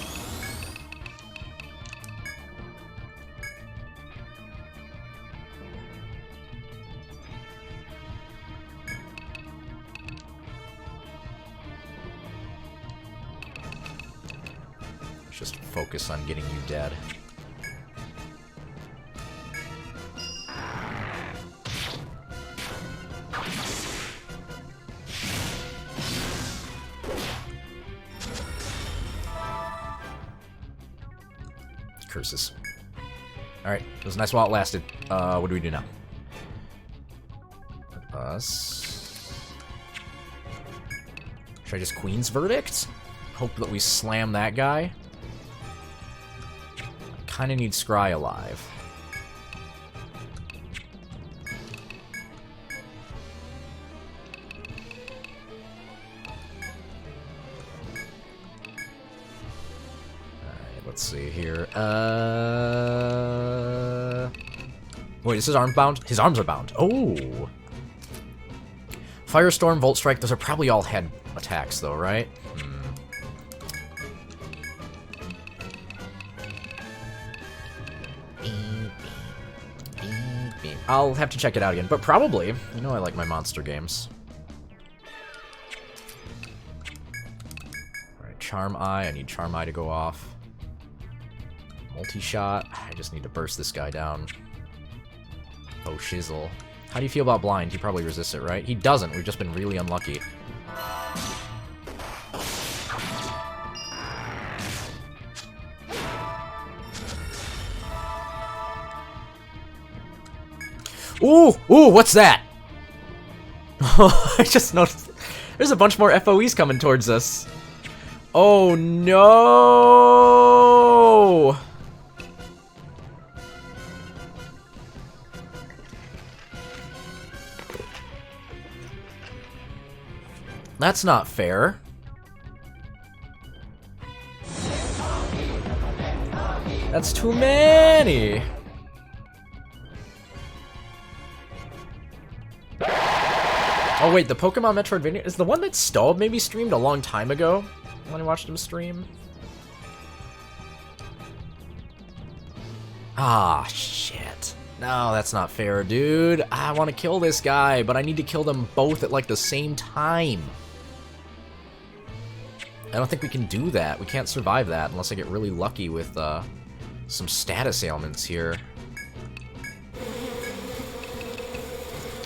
Just focus on getting you dead. Curses. Alright, it was nice while it lasted. What do we do now? Us. Should I just Queen's Verdict? Hope that we slam that guy. Kinda need Scry alive. Alright, let's see here. Wait, is his arm bound? His arms are bound. Oh! Firestorm, Volt Strike, those are probably all head attacks though, right? I'll have to check it out again, but probably. You know I like my monster games. Alright, Charm Eye. I need Charm Eye to go off. Multi-shot. I just need to burst this guy down. Oh, shizzle. How do you feel about Blind? He probably resists it, right? He doesn't. We've just been really unlucky. Ooh! Ooh, what's that? I just noticed there's a bunch more FOEs coming towards us. Oh no! That's not fair. That's too many. Oh wait, the Pokemon Metroidvania is the one that Stalled maybe streamed a long time ago when I watched him stream. Ah, shit. No, that's not fair, dude. I want to kill this guy, but I need to kill them both at like the same time. I don't think we can do that. We can't survive that unless I get really lucky with some status ailments here.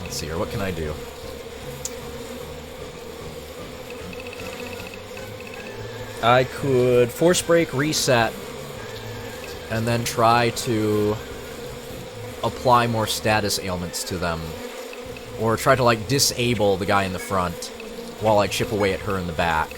Let's see here, what can I do? I could Force Break, reset, and then try to apply more status ailments to them. Or try to, like, disable the guy in the front while I chip away at her in the back.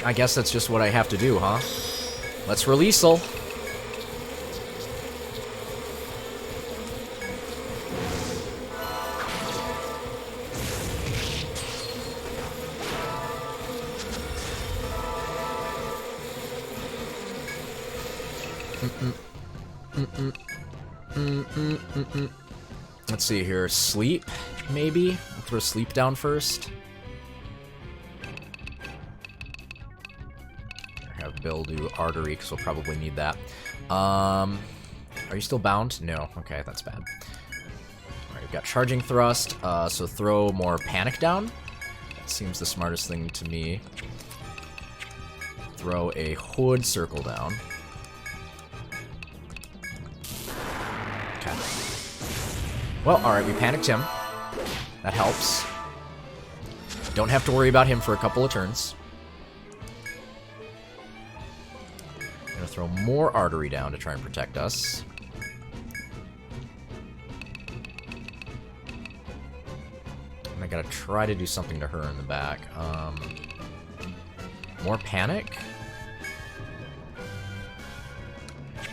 I guess that's just what I have to do, huh? Let's release-el. Let's see here. Sleep, maybe? I'll throw Sleep down first. Have Bill do Artery, because we'll probably need that. Are you still bound? No. Okay, that's bad. Alright, we've got Charging Thrust, so throw more Panic down. That seems the smartest thing to me. Throw a Hood Circle down. Well, alright, we panicked him. That helps. Don't have to worry about him for a couple of turns. I'm gonna throw more artery down to try and protect us. And I gotta try to do something to her in the back. More panic?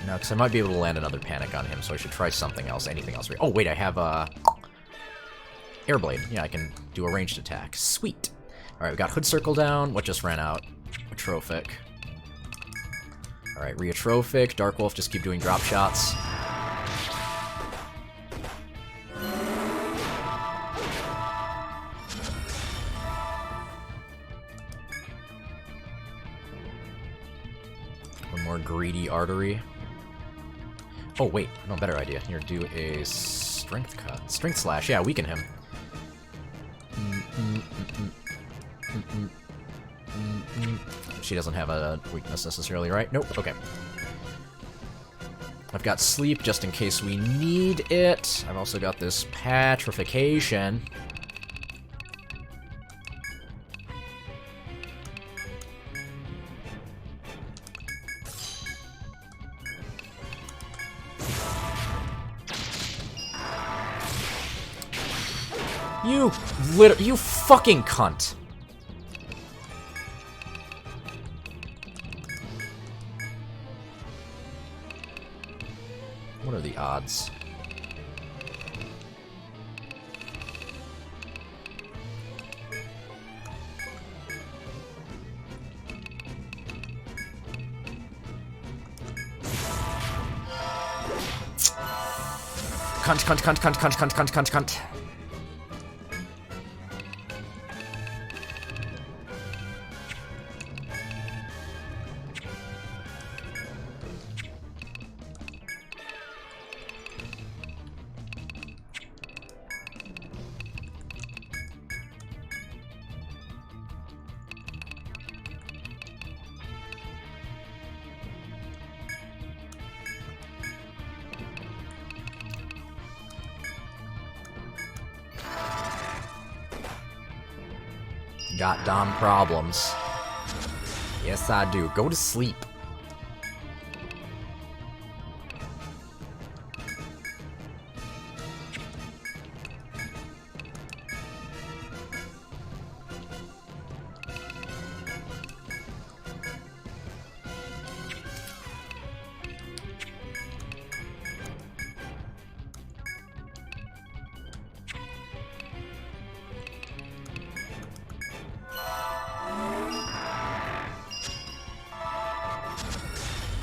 No, because I might be able to land another panic on him, so I should try something else. Anything else. Oh, wait, I have, Airblade. Yeah, I can do a ranged attack. Sweet. Alright, we got Hood Circle down. What just ran out? Atrophic. Alright, Reatrophic. Dark Wolf, just keep doing drop shots. One more Greedy Artery. Oh, wait. No, better idea. Here, do a Strength Cut. Strength Slash. Yeah, weaken him. She doesn't have a weakness necessarily, right? Nope. Okay. I've got Sleep just in case we need it. I've also got this Petrification. You fucking cunt. What are the odds? Cunt. Got Dom problems. Yes, I do. Go to sleep.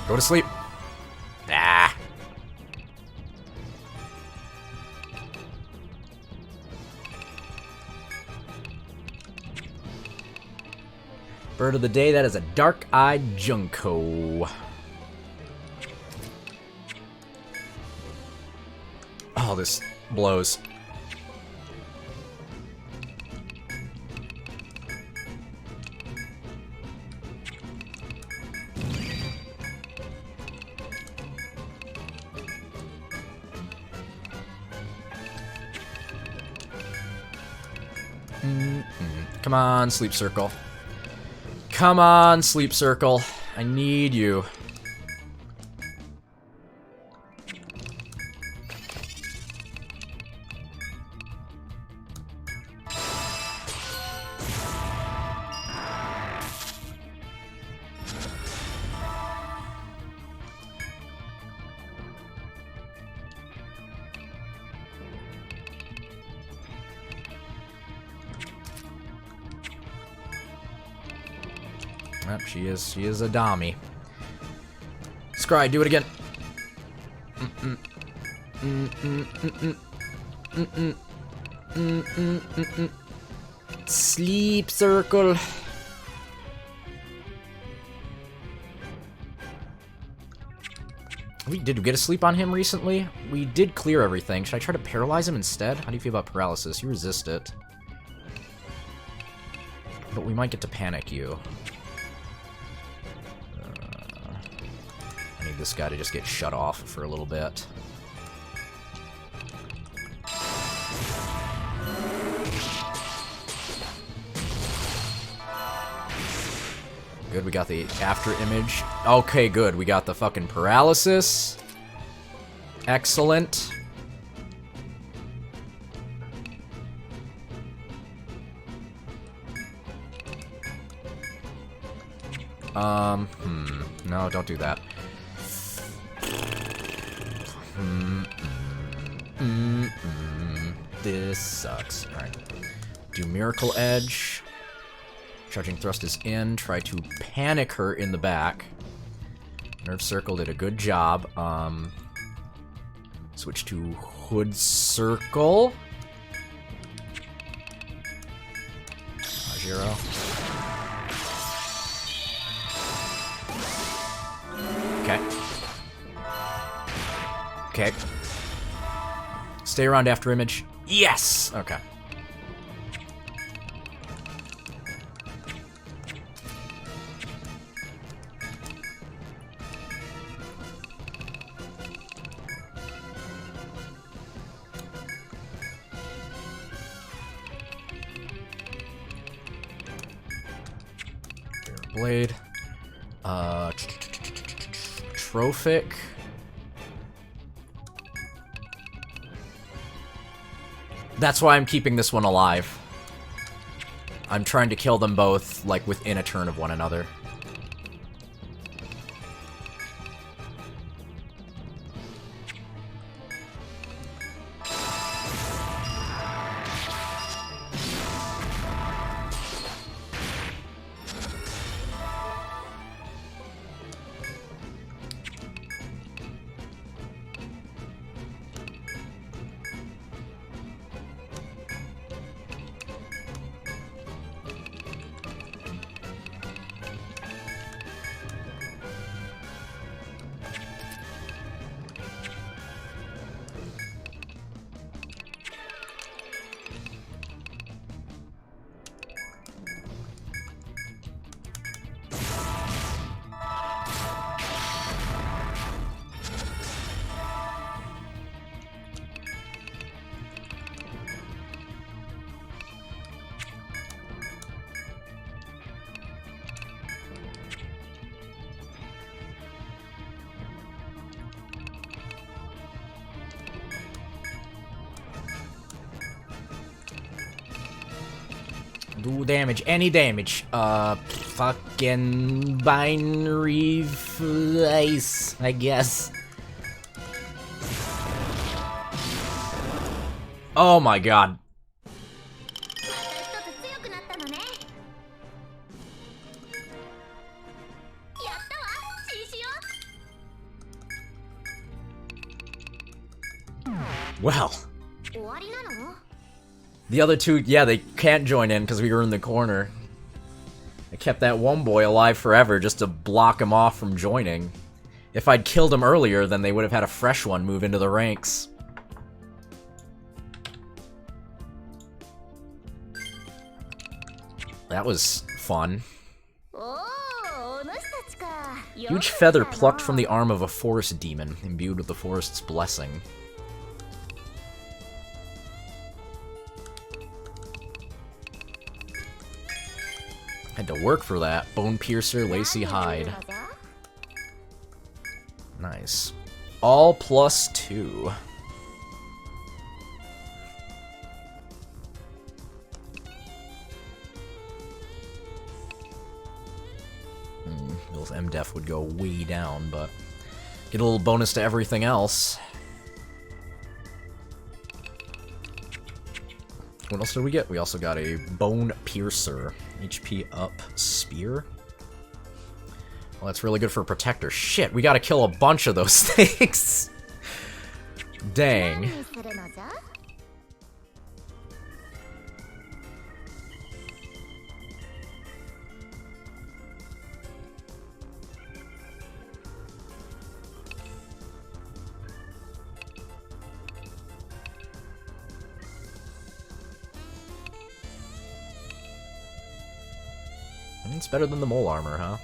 Go to sleep. Ah. Bird of the day, that is a dark-eyed Junko. Oh, this blows. Come on, Sleep Circle. Come on, Sleep Circle. I need you. Yep, she is a Dami. Scry, do it again. Sleep Circle. Did we get a sleep on him recently? We did clear everything. Should I try to paralyze him instead? How do you feel about paralysis? You resist it. But we might get to panic you. I need this guy to just get shut off for a little bit. Good, we got the after image. Okay, good. We got the fucking paralysis. Excellent. No, don't do that. This sucks. Alright. Do Miracle Edge. Charging Thrust is in. Try to panic her in the back. Nerve Circle did a good job. Switch to Hood Circle. Zero. Okay. Okay. Stay around after image. Yes! Okay. Blade. Trophic. That's why I'm keeping this one alive. I'm trying to kill them both, like, within a turn of one another. Do damage, any damage. Fucking binary face, I guess. Oh my god. Well. The other two, yeah, they can't join in because we were in the corner. I kept that one boy alive forever just to block him off from joining. If I'd killed him earlier, then they would have had a fresh one move into the ranks. That was fun. Huge feather plucked from the arm of a forest demon, imbued with the forest's blessing. Had to work for that. Bone Piercer, Lacy Hide. Nice. All +2. Those MDef would go way down, but get a little bonus to everything else. What else did we get? We also got a Bone Piercer. HP up spear. Well, that's really good for Protector. Shit, we gotta kill a bunch of those things. Dang. It's better than the mole armor, huh?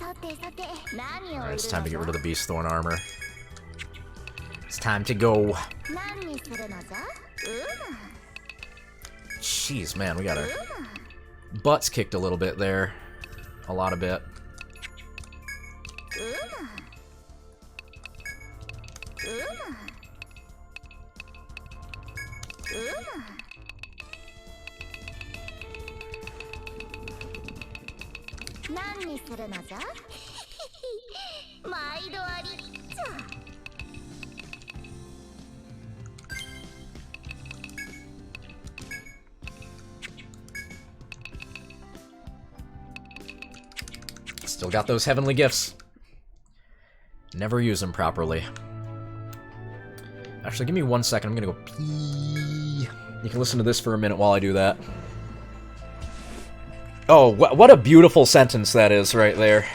Alright, it's time to get rid of the Beast Thorn armor. It's time to go. Jeez, man, we got our butts kicked a little bit there. A lot of bit. Still got those heavenly gifts. Never use them properly. Actually, give me 1 second. I'm gonna go pee. You can listen to this for a minute while I do that. Oh, what a beautiful sentence that is right there.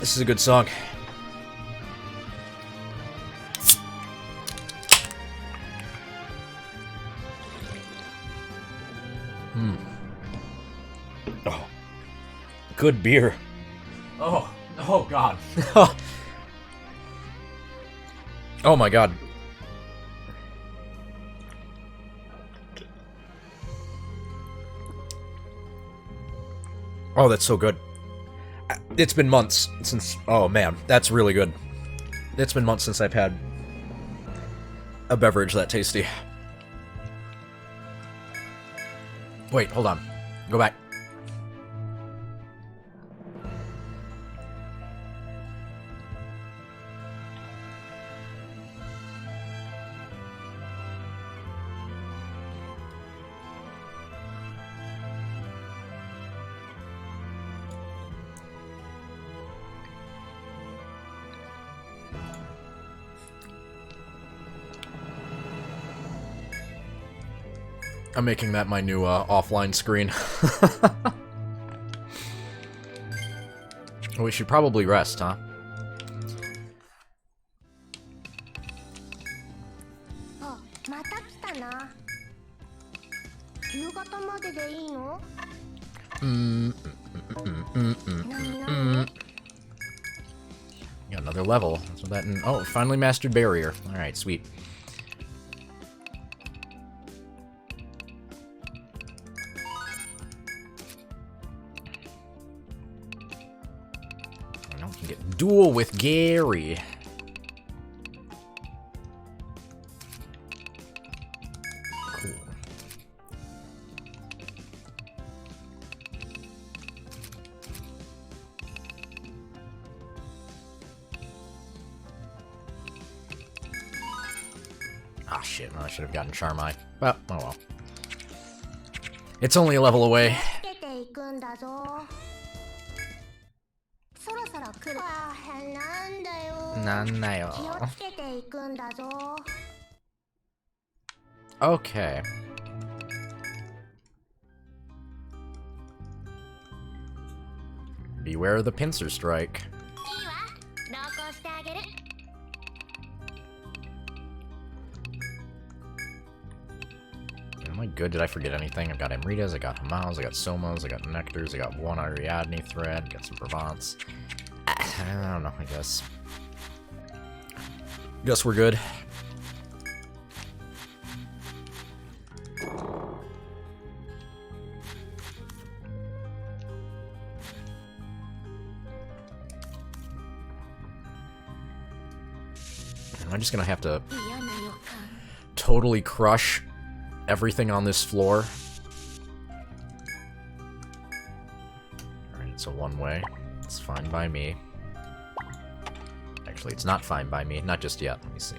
This is a good song. Oh. Good beer. Oh. Oh, God. Oh, my God. Oh, that's so good. It's been months since... Oh, man. That's really good. It's been months since I've had a beverage that tasty. Wait, hold on. Go back. I'm making that my new offline screen. We should probably rest, huh? あ、また来たな。夕方まででいいの？何々？ Got another level. That's what that. Oh, finally mastered barrier. All right, sweet. Now we can get duel with Gary. Cool. Ah, shit. Well, I should have gotten Charm Eye. Well, oh well. It's only a level away. つけていくんだぞ。そろそろ来る。あー、なんだよ。なんだよ。気をつけていくんだぞ。Okay. Beware of the pincer strike. いいわ。同行してあげる。Am I good? Did I forget anything? I've got Amritas, I got Hamals, I got Somas, I got Nectars, I got one Ariadne thread, got some Provence. I don't know, I guess. Guess we're good. I'm just gonna have to 嫌な予感。 totally crush everything on this floor. Alright, it's a one-way. It's fine by me. Actually, it's not fine by me. Not just yet. Let me see.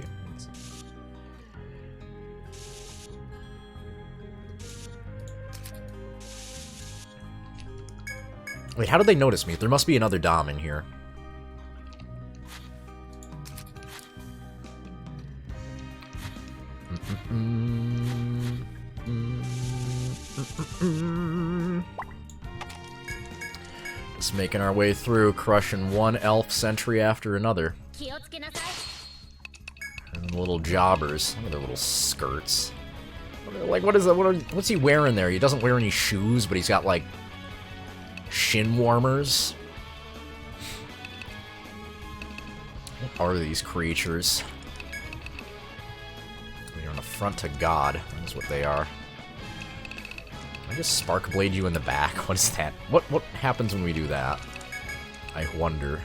Wait, how did they notice me? There must be another Dom in here. Just making our way through, crushing one elf sentry after another. 気をつけなさい。 And little jobbers. Look at their little skirts. Like, what is that? What's he wearing there? He doesn't wear any shoes, but he's got, like, shin warmers. What are these creatures? They're an affront to God. That's what they are. Can I just spark blade you in the back? What is that? What happens when we do that? I wonder.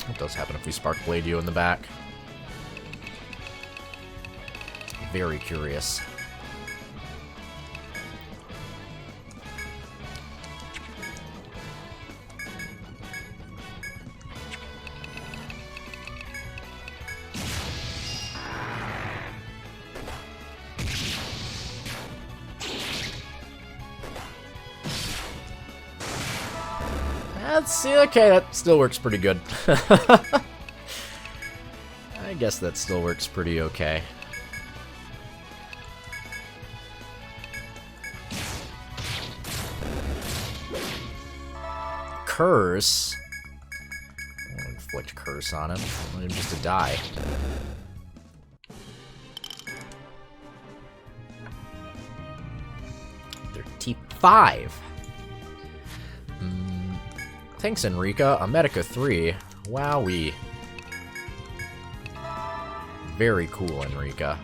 What does happen if we spark blade you in the back? Very curious. That's okay, that still works pretty good. I guess that still works pretty okay. Curse? I won't inflict curse on him. I want him just to die. They're T5. Thanks, Enrica. A Medica 3. Wowee. Very cool, Enrica.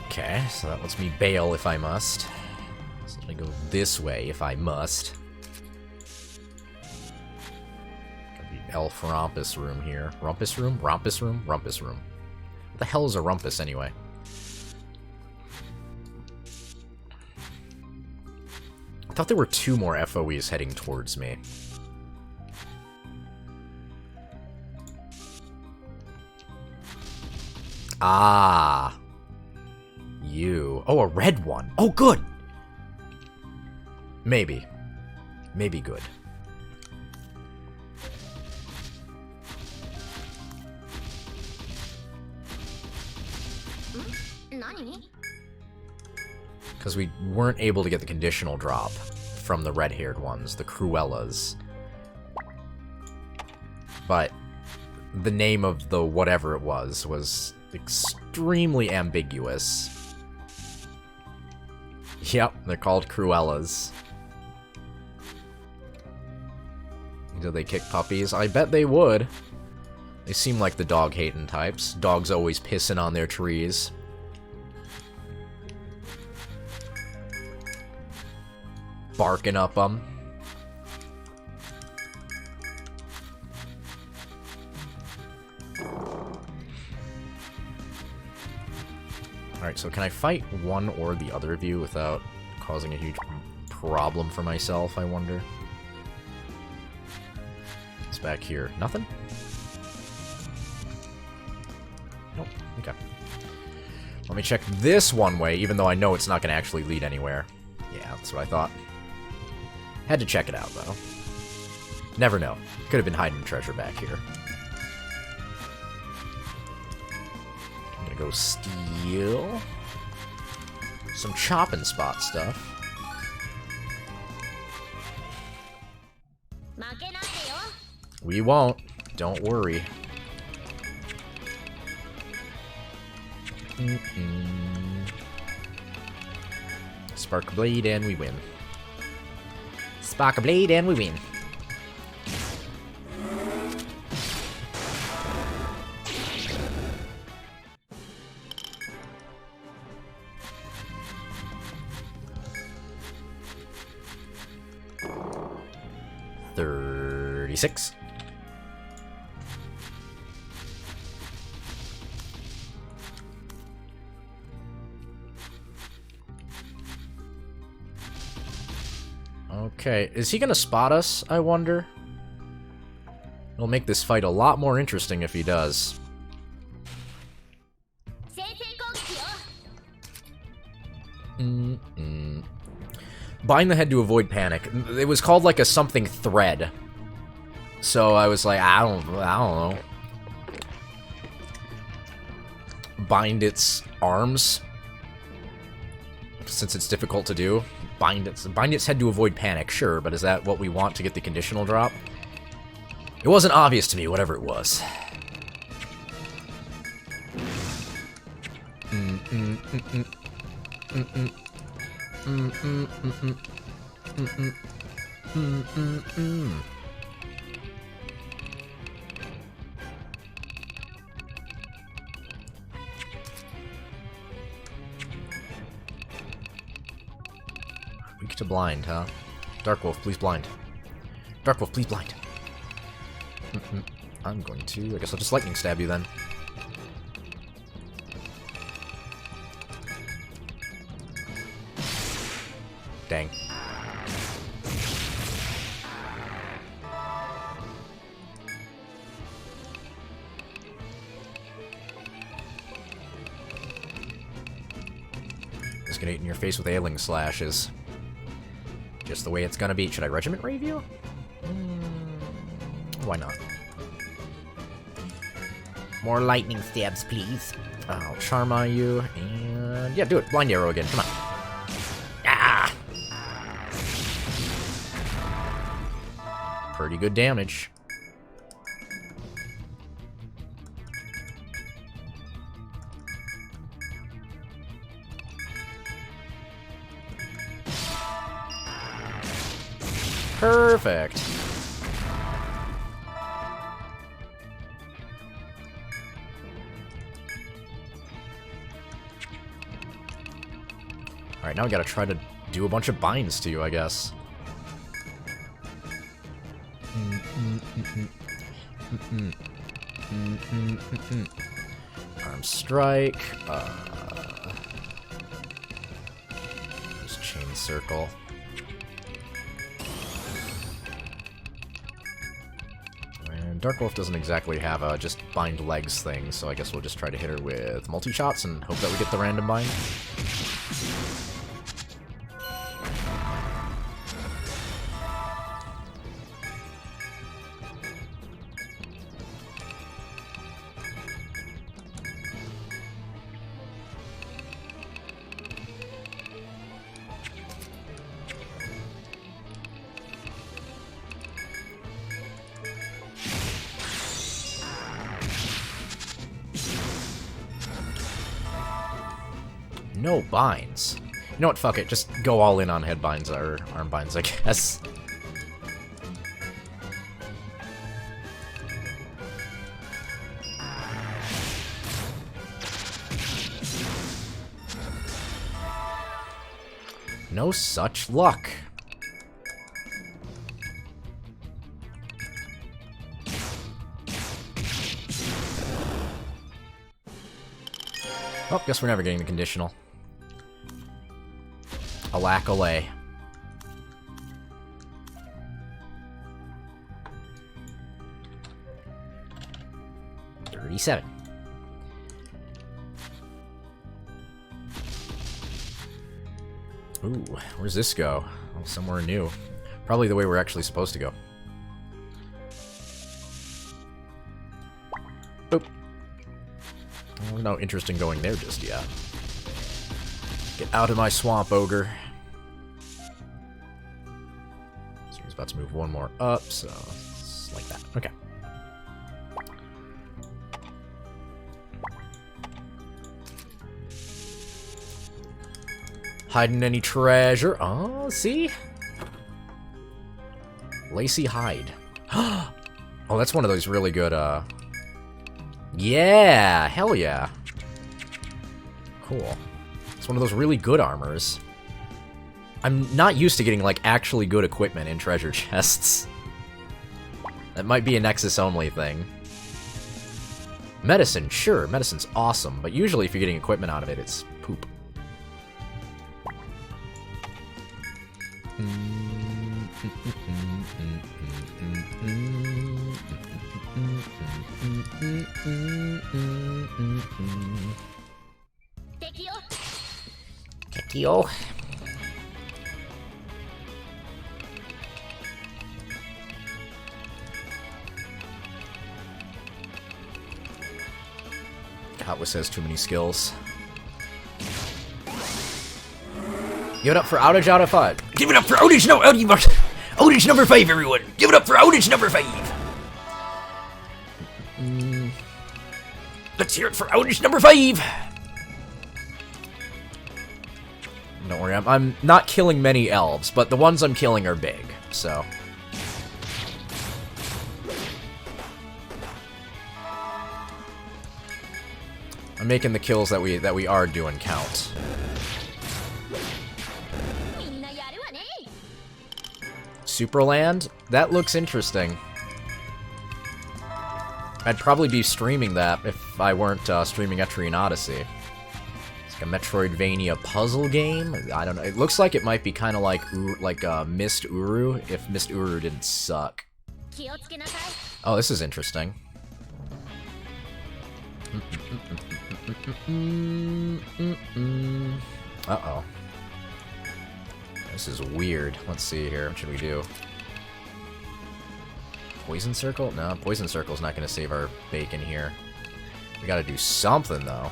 Okay, so that lets me bail if I must. So let me go this way if I must. Elf Rumpus room here. Rumpus room? Rumpus room? Rumpus room. What the hell is a rumpus anyway? thought there were 2 more FOEs heading towards me. Ah. You. Oh, a red one. Oh, good. Maybe. Maybe good. Because we weren't able to get the conditional drop from the red-haired ones, the Cruellas. But the name of the whatever it was extremely ambiguous. Yep, they're called Cruellas. Do they kick puppies? I bet they would. They seem like the dog-hating types. Dogs always pissing on their trees. Barking up them. Alright, so can I fight one or the other of you without causing a huge problem for myself, I wonder? It's back here. Nothing? Nope. Okay. Let me check this one way, even though I know it's not going to actually lead anywhere. Yeah, that's what I thought. Had to check it out, though. Never know. Could have been hiding treasure back here. I'm gonna go steal some chopping spot stuff. We won't. Don't worry. Spark a blade and we win. Spark a blade and we win. $36. Okay, is he gonna spot us, I wonder? It'll make this fight a lot more interesting if he does. Bind the head to avoid panic. It was called like a something thread. So I was like, I don't know. Bind its arms. Since it's difficult to do. Bind its head to avoid panic, sure, but is that what we want to get the conditional drop? It wasn't obvious to me, whatever it was. Weak to blind, huh? Dark Wolf, please blind. Dark Wolf, please blind. I'm going to... I guess I'll just lightning stab you then. Dang. Just gonna eat in your face with ailing slashes. Just the way it's gonna be. Should I regiment rave you? Why not? More lightning stabs, please. I'll charm eye you, and yeah, do it. Blind arrow again. Come on. Ah! Pretty good damage. Perfect. Alright, now we gotta try to do a bunch of binds to you, I guess. Arm strike. Just chain circle. Dark Wolf doesn't exactly have a just bind legs thing, so I guess we'll just try to hit her with multi-shots and hope that we get the random bind. No binds. You know what, fuck it, just go all in on head binds or arm binds, I guess. No such luck. Oh, guess we're never getting the conditional. Alack-a-lay. $37. Ooh, where's this go? Oh, somewhere new. Probably the way we're actually supposed to go. Boop. Well, no interest in going there just yet. Get out of my swamp, ogre. So he's about to move one more up, so it's like that. Okay. Hiding any treasure? Oh, see? Lacy hide. Oh, that's one of those really good, yeah! Hell yeah. Cool. It's one of those really good armors. I'm not used to getting, like, actually good equipment in treasure chests. That might be a Nexus-only thing. Medicine, sure, medicine's awesome, but usually if you're getting equipment out of it, it's poop. Tekio. Atlas has too many skills. Give it up for outage out of 5. Give it up for outage, no, outage number 5, everyone. Give it up for outage number 5. Let's hear it for outage number 5. Don't worry, I'm not killing many elves, but the ones I'm killing are big, so. I'm making the kills that we are doing count. Superland? That looks interesting. I'd probably be streaming that if I weren't streaming Etrian Odyssey. It's like a Metroidvania puzzle game? I don't know. It looks like it might be kind of like Mist Uru, if Mist Uru didn't suck. Oh, this is interesting. Uh-oh. This is weird. Let's see here. What should we do? Poison Circle? No, Poison Circle's not going to save our bacon here. We got to do something, though.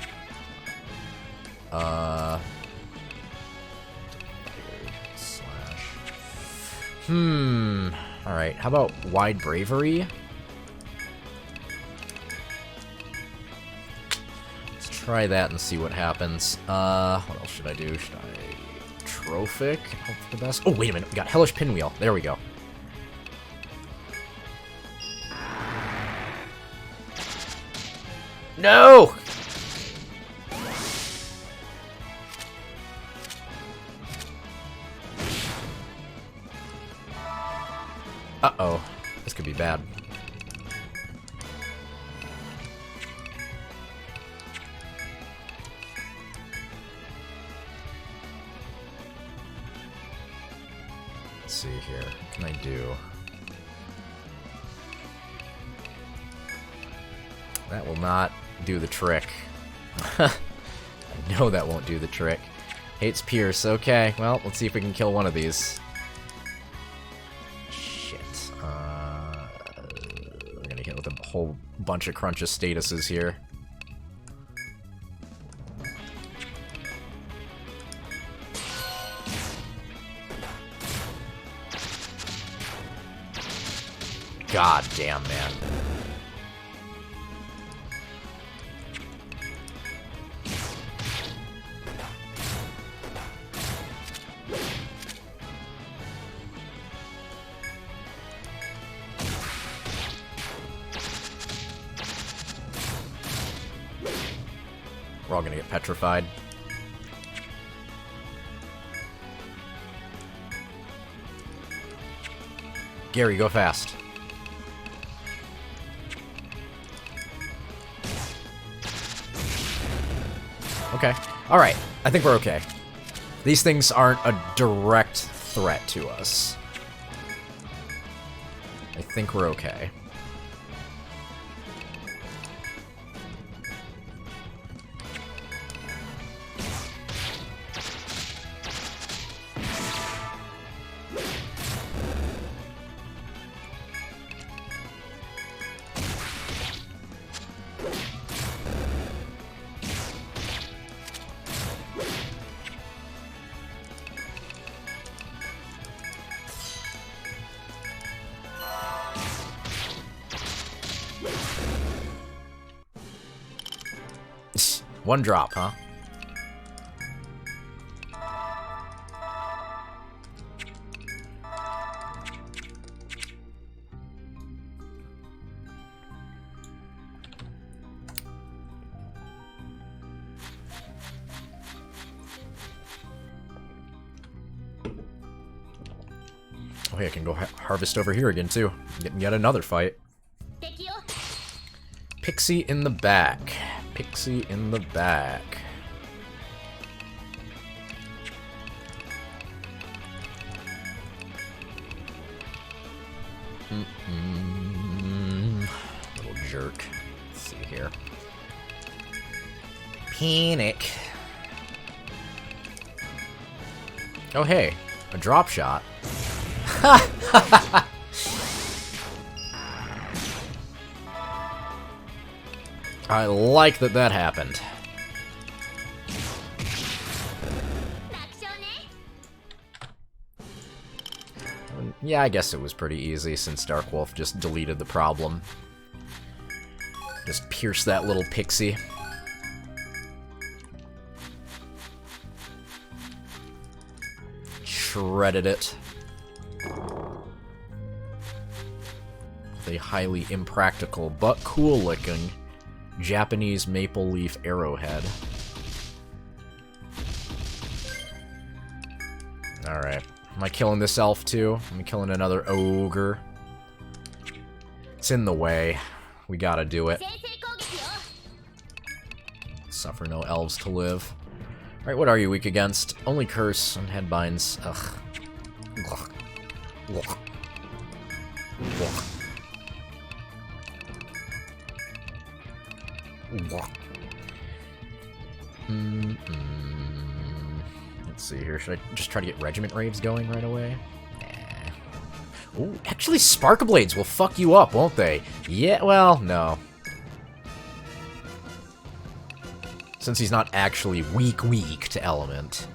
Alright, how about Wide Bravery? Let's try that and see what happens. What else should I do? Should I... Trophic? Hope for the best. Oh, wait a minute. We got Hellish Pinwheel. There we go. No! Uh-oh. This could be bad. Let's see here. What can I do? That will not do the trick. I know that won't do the trick. Hates Pierce. Okay, well, let's see if we can kill one of these. Shit. We're gonna hit with a whole bunch of Crunch's statuses here. God damn, man. We're all gonna get petrified. Gary, go fast. Okay. Alright. I think we're okay. These things aren't a direct threat to us. I think we're okay. One drop, huh? Oh, hey, I can go harvest over here again, too. Getting yet another fight. Pixie in the back. Pixie in the back. Little jerk. Let's see here. Panic. Oh, hey. A drop shot. I like that that happened. Yeah, I guess it was pretty easy since Dark Wolf just deleted the problem. Just pierce that little pixie. Shredded it. A highly impractical but cool looking Japanese maple leaf arrowhead. Alright. Am I killing this elf too? Am I killing another ogre? It's in the way. We gotta do it. Suffer no elves to live. Alright, what are you weak against? Only curse and headbinds. Ugh. Ugh. Ugh. Ugh. Let's see here. Should I just try to get regiment raves going right away? Nah. Ooh, actually, Spark Blades will fuck you up, won't they? Yeah, well, no. Since he's not actually weak to element.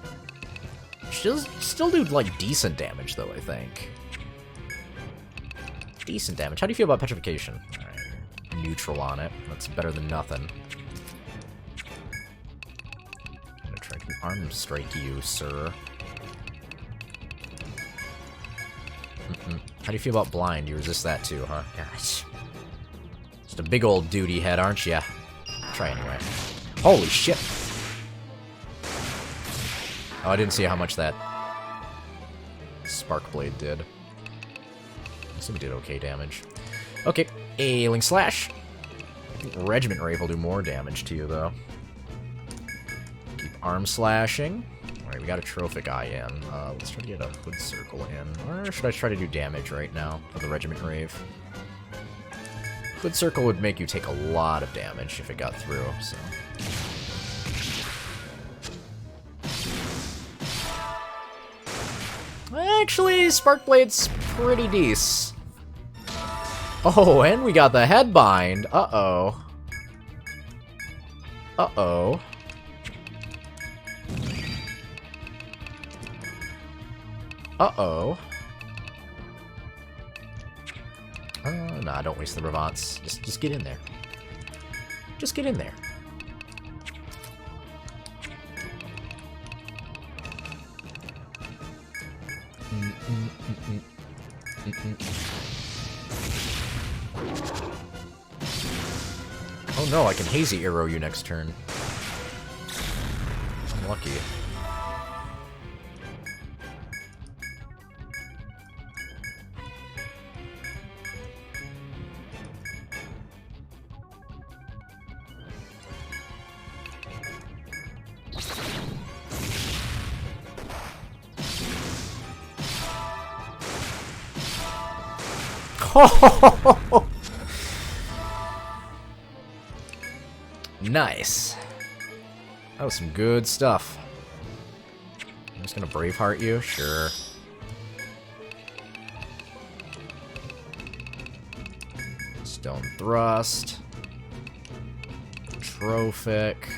She'll still do, like, decent damage, though, I think. Decent damage. How do you feel about petrification? Neutral on it. That's better than nothing. I'm gonna try to arm strike you, sir. How do you feel about blind? You resist that too, huh? Gosh. Just a big old duty head, aren't ya? Try anyway. Holy shit! Oh, I didn't see how much that Spark Blade did. I think we did okay damage. Okay, Ailing Slash. I think Regiment Rave will do more damage to you, though. Keep arm slashing. Alright, we got a Trophic Eye in. Let's try to get a Hood Circle in. Or should I try to do damage right now for the Regiment Rave? Foot Circle would make you take a lot of damage if it got through, so... Actually, Spark Blade's pretty decent. Oh, and we got the Headbind. Uh-oh. Uh-oh. Uh-oh. Nah, don't waste the Revants. Just get in there. Just get in there. Oh no, I can Hazy Arrow you next turn. I'm lucky. Nice. That was some good stuff. I'm just gonna Braveheart you? Sure. Stone Thrust. Trophic.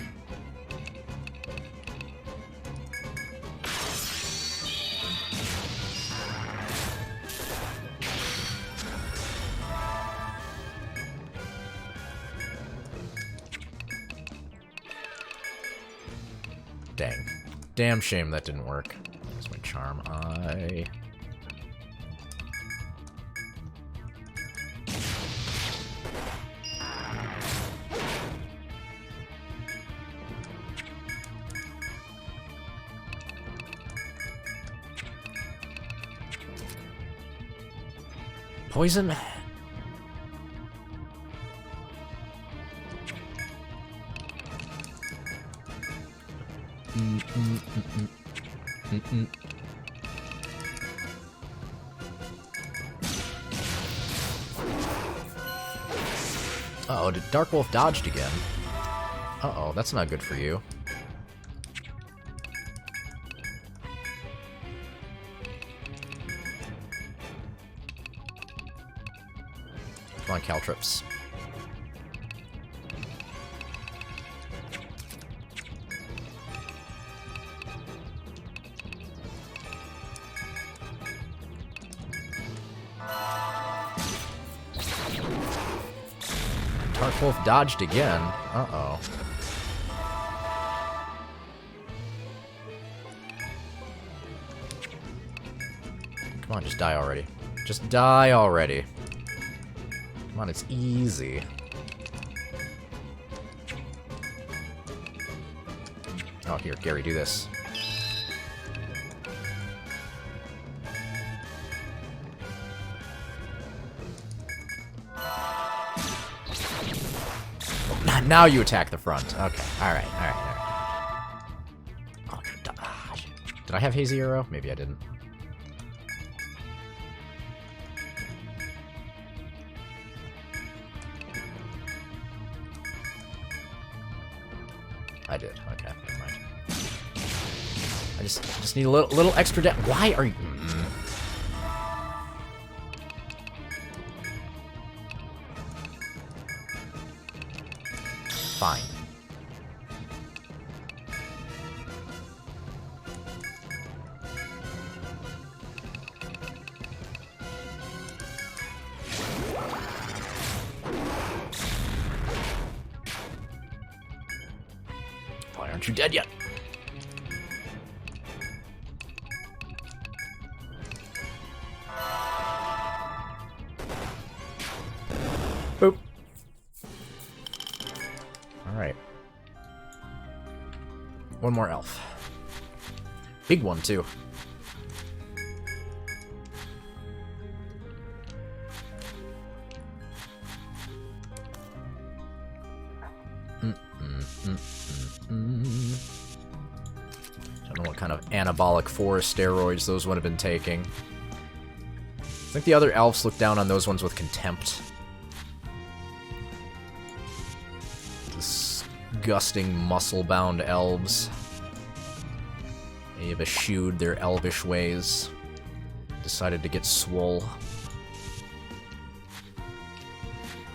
Dang. Damn shame that didn't work. That's my Charm Eye. Poison? Uh-oh, did Dark Wolf dodged again? Uh-oh, that's not good for you. Come on, Caltrips. Dark Wolf dodged again. Uh-oh. Come on, just die already. Just die already. Come on, it's easy. Oh, here, Gary, do this. Now you attack the front. Okay. Alright, alright, alright. Oh, gosh. Did I have Hazy Arrow? Maybe I didn't. I did. Okay, never mind. I just need a little extra Why are you... Fine. Why aren't you dead yet? Boop. Alright. One more elf. Big one, too. Don't know what kind of anabolic forest steroids those would have been taking. I think the other elves look down on those ones with contempt. disgusting muscle-bound elves. They have eschewed their elvish ways. Decided to get swole.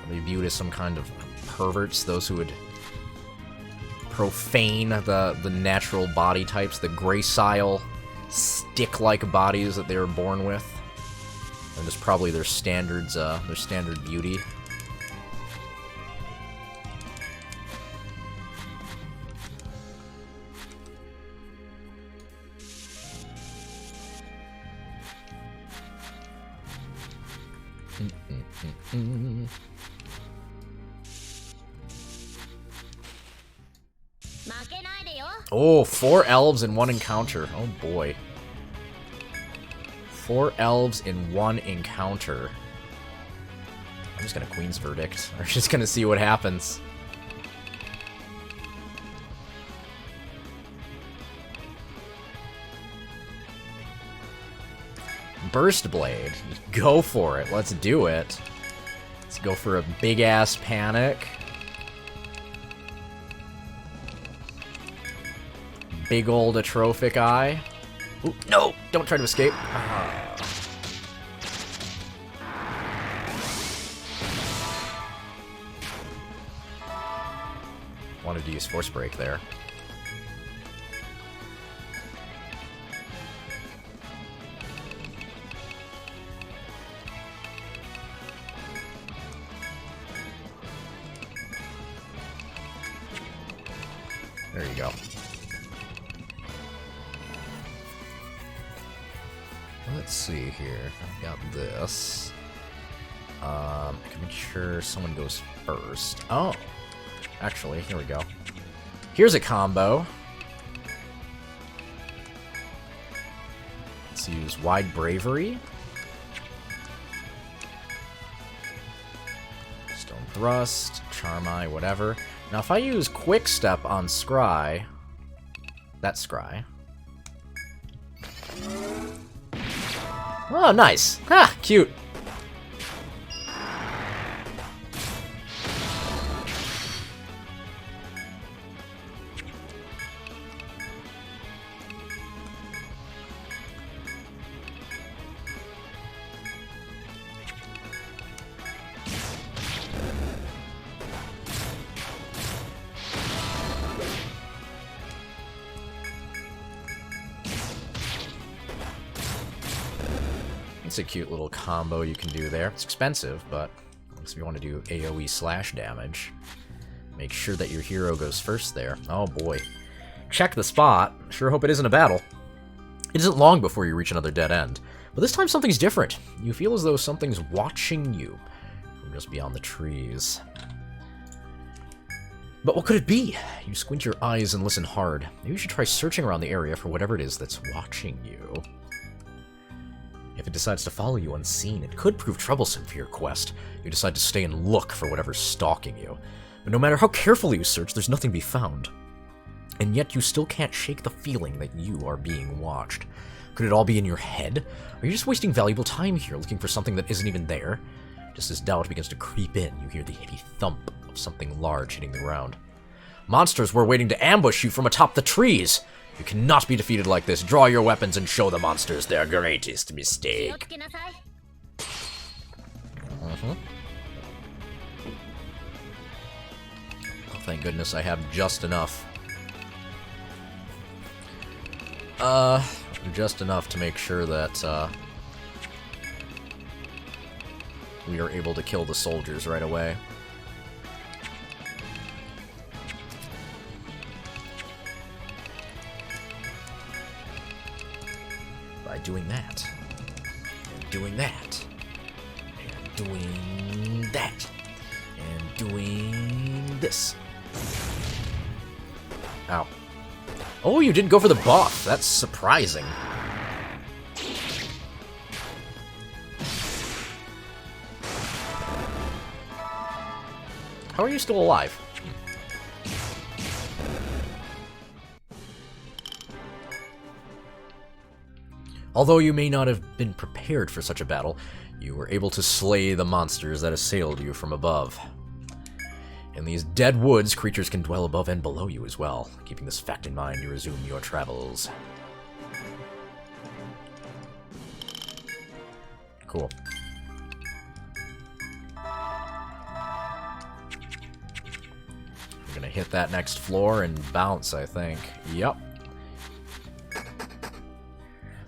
Are they viewed as some kind of perverts? Those who would profane the natural body types, the gracile, stick-like bodies that they were born with. And just probably their standards, their standard beauty. Oh, 4 elves in 1 encounter. Oh boy. 4 elves in 1 encounter. I'm just gonna Queen's Verdict. We're just gonna see what happens. Burst Blade. Go for it. Let's do it. Let's go for a big-ass panic. Big old atrophic eye. Ooh, no! Don't try to escape. Wanted to use Force Break there. There you go. Let's see here. I've got this. I can make sure someone goes first. Oh! Actually, here we go. Here's a combo. Let's use Wide Bravery. Stone Thrust, Charm Eye, whatever. Now if I use Quick Step on Scry... That's Scry. Oh, nice. Ha! Cute. It's a cute little combo you can do there. It's expensive, but if you want to do AoE slash damage, make sure that your hero goes first there. Oh boy. Check the spot. Sure hope it isn't a battle. It isn't long before you reach another dead end, but this time something's different. You feel as though something's watching you from just beyond the trees. But what could it be? You squint your eyes and listen hard. Maybe you should try searching around the area for whatever it is that's watching you. If it decides to follow you unseen, it could prove troublesome for your quest. You decide to stay and look for whatever's stalking you. But no matter how carefully you search, there's nothing to be found. And yet you still can't shake the feeling that you are being watched. Could it all be in your head? Are you just wasting valuable time here, looking for something that isn't even there? Just as doubt begins to creep in, you hear the heavy thump of something large hitting the ground. Monsters were waiting to ambush you from atop the trees! You cannot be defeated like this. Draw your weapons and show the monsters their greatest mistake. Oh, thank goodness I have just enough. Just enough to make sure that, we are able to kill the soldiers right away. By doing that, and doing that, and doing that, and doing this. Ow. Oh, you didn't go for the buff. That's surprising. How are you still alive? Although you may not have been prepared for such a battle, you were able to slay the monsters that assailed you from above. In these dead woods, creatures can dwell above and below you as well. Keeping this fact in mind, you resume your travels. Cool. We're gonna hit that next floor and bounce, I think. Yup.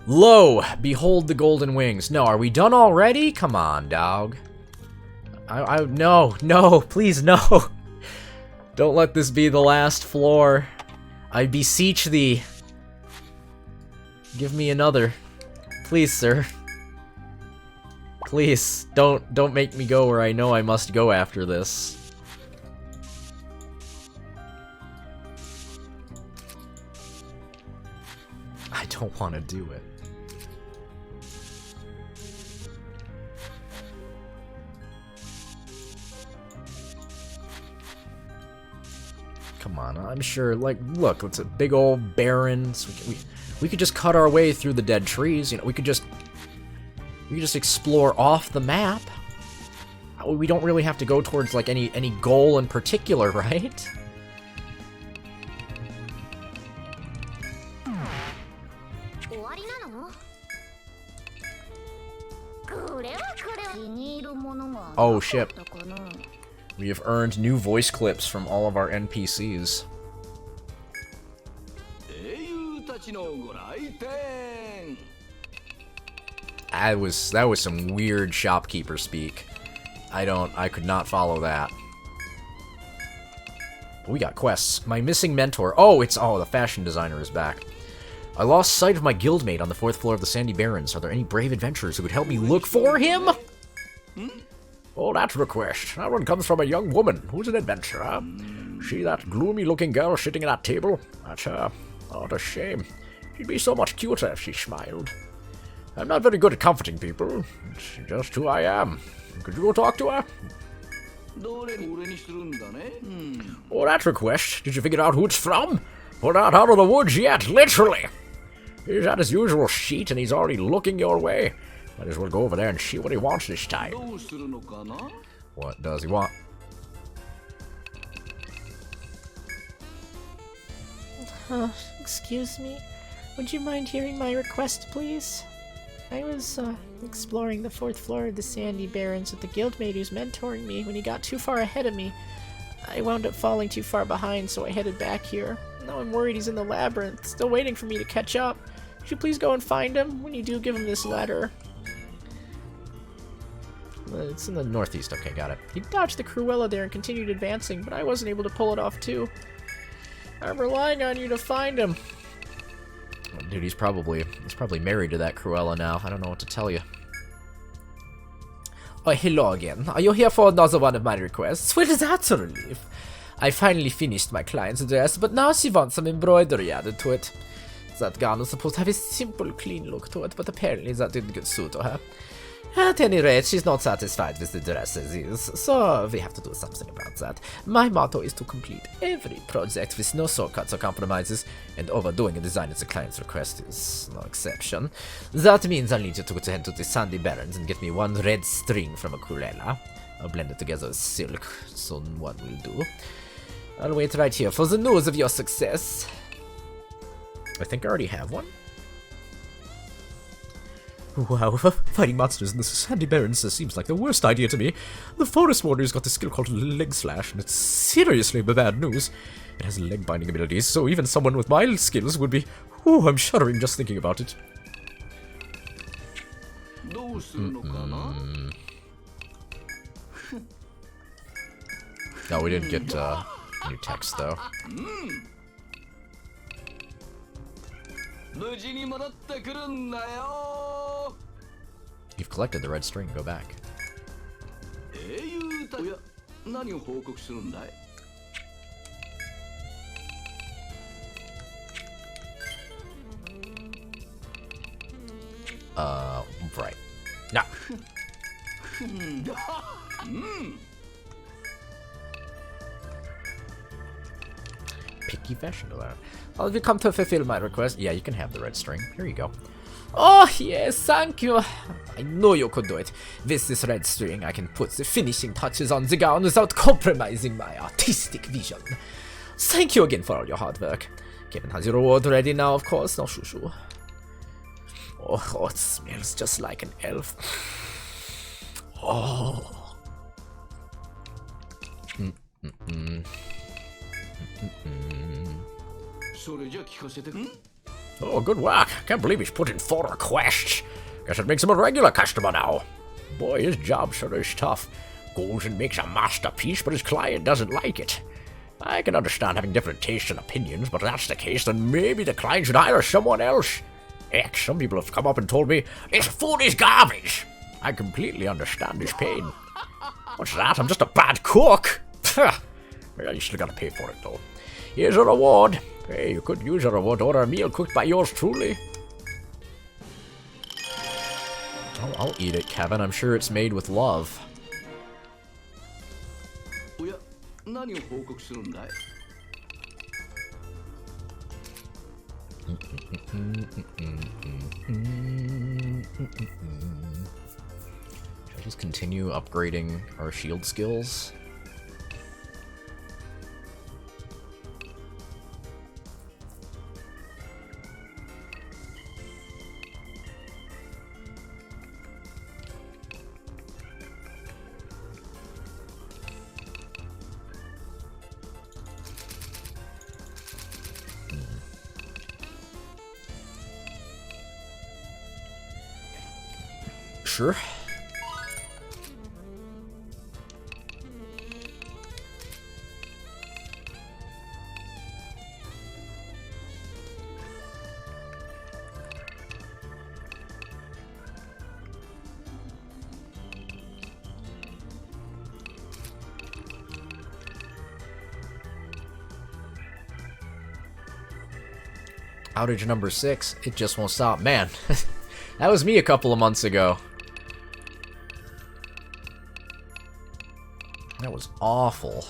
Lo! Behold the golden wings. No, are we done already? Come on, dog. No, please, no. Don't let this be the last floor. I beseech thee. Give me another. Please, sir. Please, don't make me go where I know I must go after this. I don't want to do it. Come on, I'm sure, like, look, it's a big old barren, so we could just cut our way through the dead trees, you know, we could just explore off the map. We don't really have to go towards, like, any goal in particular, right? Oh, shit. We have earned new voice clips from all of our NPCs. That was some weird shopkeeper speak. I could not follow that. We got quests. My missing mentor. Oh, the fashion designer is back. I lost sight of my guildmate on the 4th floor of the Sandy Barrens. Are there any brave adventurers who could help me look for him? Oh, that request. That one comes from a young woman who's an adventurer. See that gloomy-looking girl sitting at that table? That's her. Oh, what a shame. She'd be so much cuter if she smiled. I'm not very good at comforting people. It's just who I am. Could you go talk to her? Oh, that request. Did you figure out who it's from? We're not out of the woods yet, literally. He's at his usual sheet and he's already looking your way. Might as well go over there and see what he wants this time. What does he want? Excuse me. Would you mind hearing my request, please? I was, exploring the 4th floor of the Sandy Barrens with the guildmate who's mentoring me. When he got too far ahead of me, I wound up falling too far behind, so I headed back here. Now I'm worried he's in the labyrinth, still waiting for me to catch up. Could you please go and find him? When you do, give him this letter. It's in the northeast. Okay, got it. He dodged the Cruella there and continued advancing, but I wasn't able to pull it off too. I'm relying on you to find him. Dude, he's probably married to that Cruella now. I don't know what to tell you. Oh, hello again. Are you here for another one of my requests? Well, that's a relief. I finally finished my client's dress, but now she wants some embroidery added to it. That gown was supposed to have a simple, clean look to it, but apparently that didn't suit her. At any rate, she's not satisfied with the dress as is, so we have to do something about that. My motto is to complete every project with no shortcuts or compromises, and overdoing a design at the client's request is no exception. That means I'll need you to head to the Sandy Barrens and get me one red string from a Cruella. I'll blend it together with silk, so one will do. I'll wait right here for the news of your success. I think I already have one. Wow, fighting monsters in the Sandy Barrens seems like the worst idea to me. The Forest Warrior's got this skill called Leg Slash, and it's seriously bad news. It has leg binding abilities, so even someone with my skills would be... I'm shuddering just thinking about it. No, we didn't get new text, though. You've collected the red string. Go back. Right. No. Picky fashion to that. Have you come to fulfill my request? Yeah, you can have the red string. Here you go. Oh, yes, thank you. I know you could do it. With this red string, I can put the finishing touches on the gown without compromising my artistic vision. Thank you again for all your hard work. Kevin has your reward ready now, of course. No shoo-shoo. Oh, it smells just like an elf. Oh. Oh, good work. Can't believe he's put in 4 requests. Guess it makes him a regular customer now. Boy, his job sure is tough. Goes and makes a masterpiece, but his client doesn't like it. I can understand having different tastes and opinions, but if that's the case, then maybe the client should hire someone else. Heck, some people have come up and told me, this food is garbage. I completely understand his pain. What's that? I'm just a bad cook. Well, you still gotta pay for it, though. Here's a reward. Hey, you could use a reward to order a meal cooked by yours truly. Oh, I'll eat it, Kevin. I'm sure it's made with love. Should I just continue upgrading our shield skills? Sure. Outage number 6. It just won't stop. Man, that was me a couple of months ago. That was awful.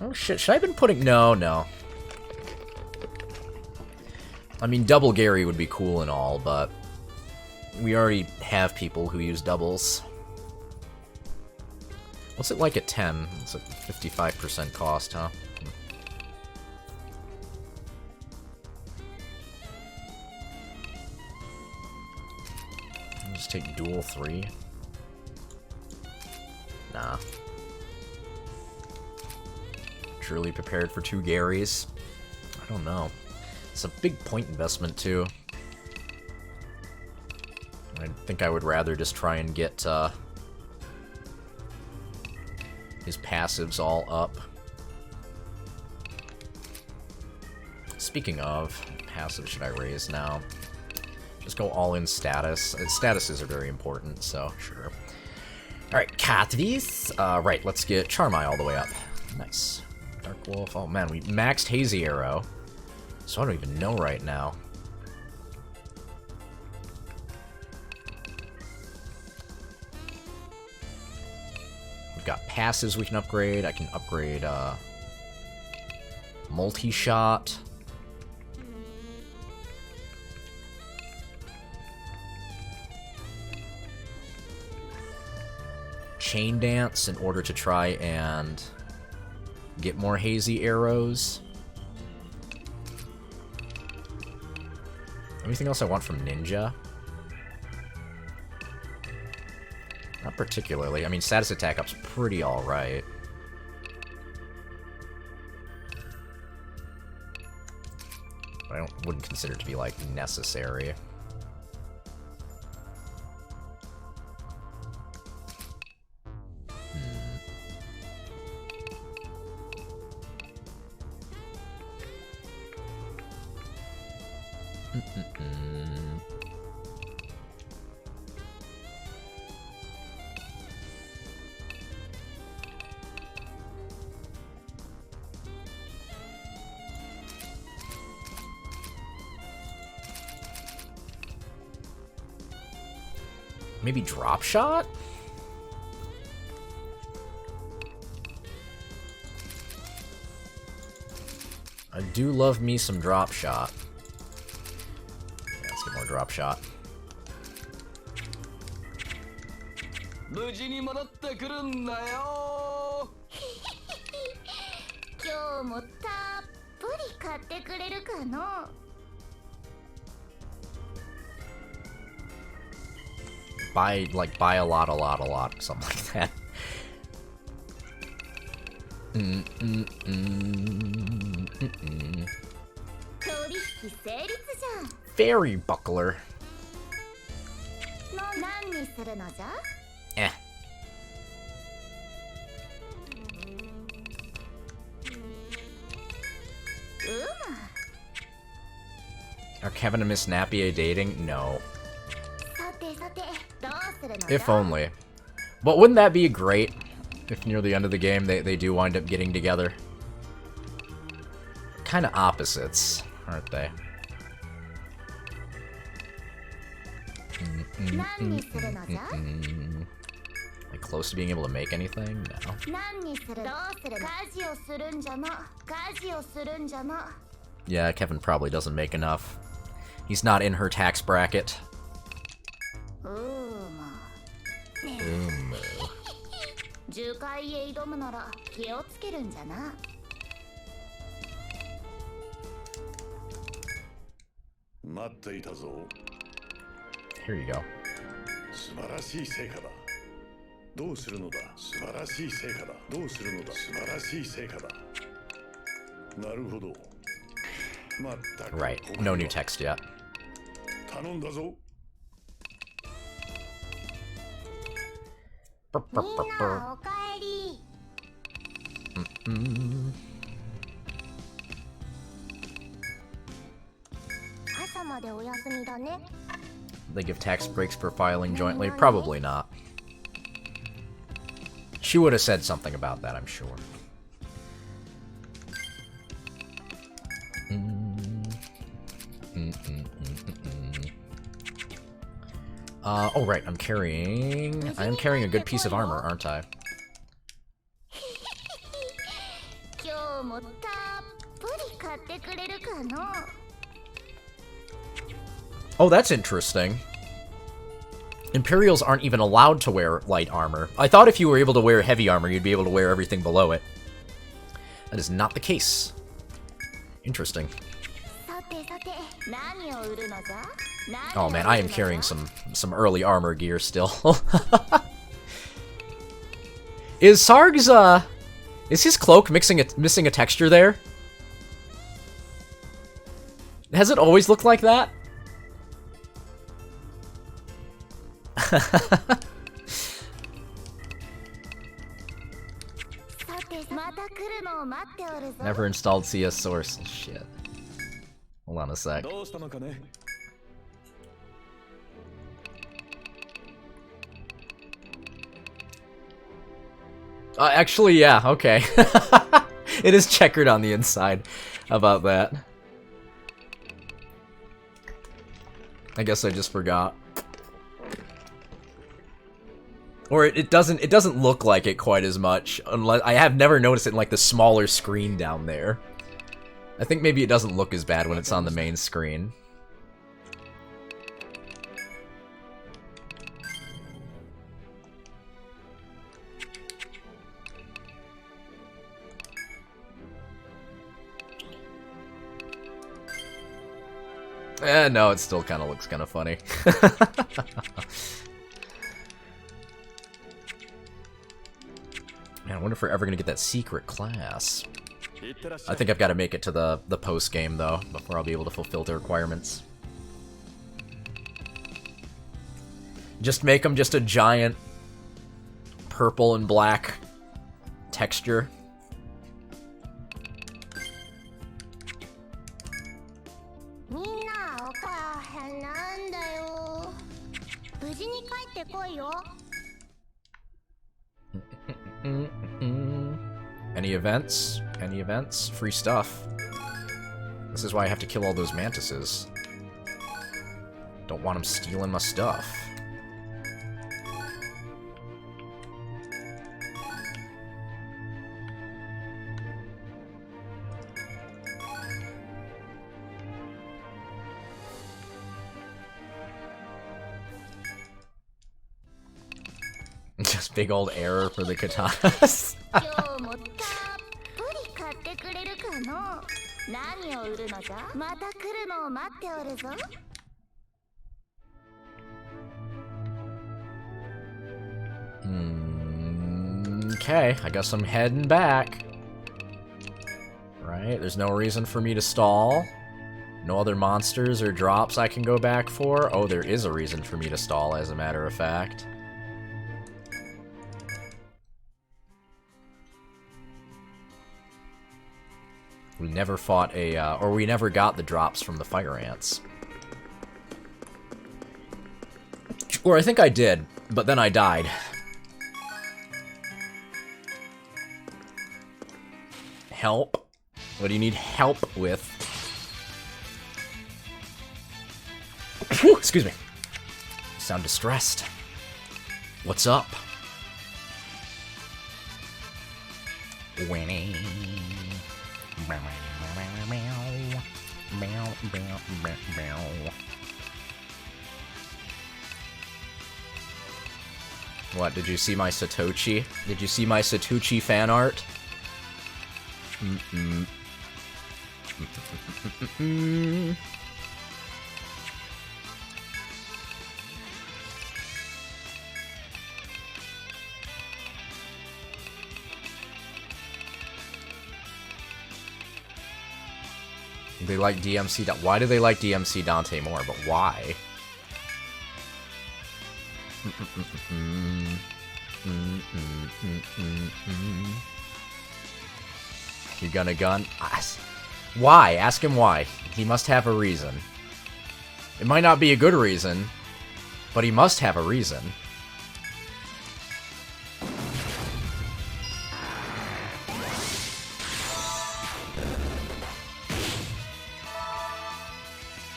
Oh shit, should I have been putting... No. I mean, double Gary would be cool and all, but we already have people who use doubles. What's it like at 10? It's a 55% cost, huh? Just take dual 3. Nah. Truly prepared for 2 Garys? I don't know. It's a big point investment, too. I think I would rather just try and get, his passives all up. Speaking of, passive should I raise now? Just go all in status. Statuses are very important, so sure. Alright, Katvis. Right, let's get Charmai all the way up. Nice. Dark Wolf. Oh man, we maxed Hazy Arrow. So I don't even know right now. We've got passives we can upgrade. I can upgrade multi-shot. Chain Dance in order to try and get more Hazy Arrows. Anything else I want from Ninja? Not particularly. I mean, status attack up's pretty alright. I wouldn't consider it to be, like, necessary. Maybe drop shot? do love me some drop shot. Yeah, let's get more drop shot. 無事に戻ってくるんだよ。今日もたっぷり買ってくれるかの。 Buy a lot, something like that. Fairy buckler. Eh. Are Kevin and Miss Napier dating? No. If only. But wouldn't that be great if near the end of the game they do wind up getting together? Kind of opposites, aren't they? Like close to being able to make anything? No. Yeah, Kevin probably doesn't make enough. He's not in her tax bracket. Here you go. 素晴らしい成果だ。どうするのだ。素晴らしい成果だ。どうするのだ。素晴らしい成果だ。なるほど。まったく。Right. No new text yet. 頼んだぞ。 They give tax breaks for filing jointly? Probably not. She would have said something about that, I'm sure. Oh right, I'm carrying a good piece of armor, aren't I? Oh, that's interesting. Imperials aren't even allowed to wear light armor. I thought if you were able to wear heavy armor, you'd be able to wear everything below it. That is not the case. Interesting. Oh man, I am carrying some early armor gear still. Is Sarg's, is his cloak missing a texture there? Has it always looked like that? Never installed CS Source. Shit. Hold on a sec. Actually, yeah, okay. It is checkered on the inside. How about that? I guess I just forgot. Or it doesn't look like it quite as much, unless I have never noticed it in like the smaller screen down there. I think maybe it doesn't look as bad when it's on the main screen. No, it still kind of looks kind of funny. Man, I wonder if we're ever gonna get that secret class. I think I've got to make it to the post game though before I'll be able to fulfill the requirements. Just make them just a giant purple and black texture. Any events? Any events? Free stuff. This is why I have to kill all those mantises. Don't want them stealing my stuff. this big old error for the katanas. 今日もたっぷり買ってくれるかの。何を売るのじゃ。また来るのを待っておるぞ。Okay, I guess I'm heading back. Right, there's no reason for me to stall. No other monsters or drops I can go back for. Oh, there is a reason for me to stall, as a matter of fact. We never fought or we never got the drops from the fire ants. Or I think I did, but then I died. Help? What do you need help with? Whew, excuse me. You sound distressed. What's up? Winnie. What, did you see my Satoshi? Did you see my Satoshi fan art? They like DMC. Why do they like DMC Dante more? But why? You gonna gun? Why? Ask him why. He must have a reason. It might not be a good reason, but he must have a reason.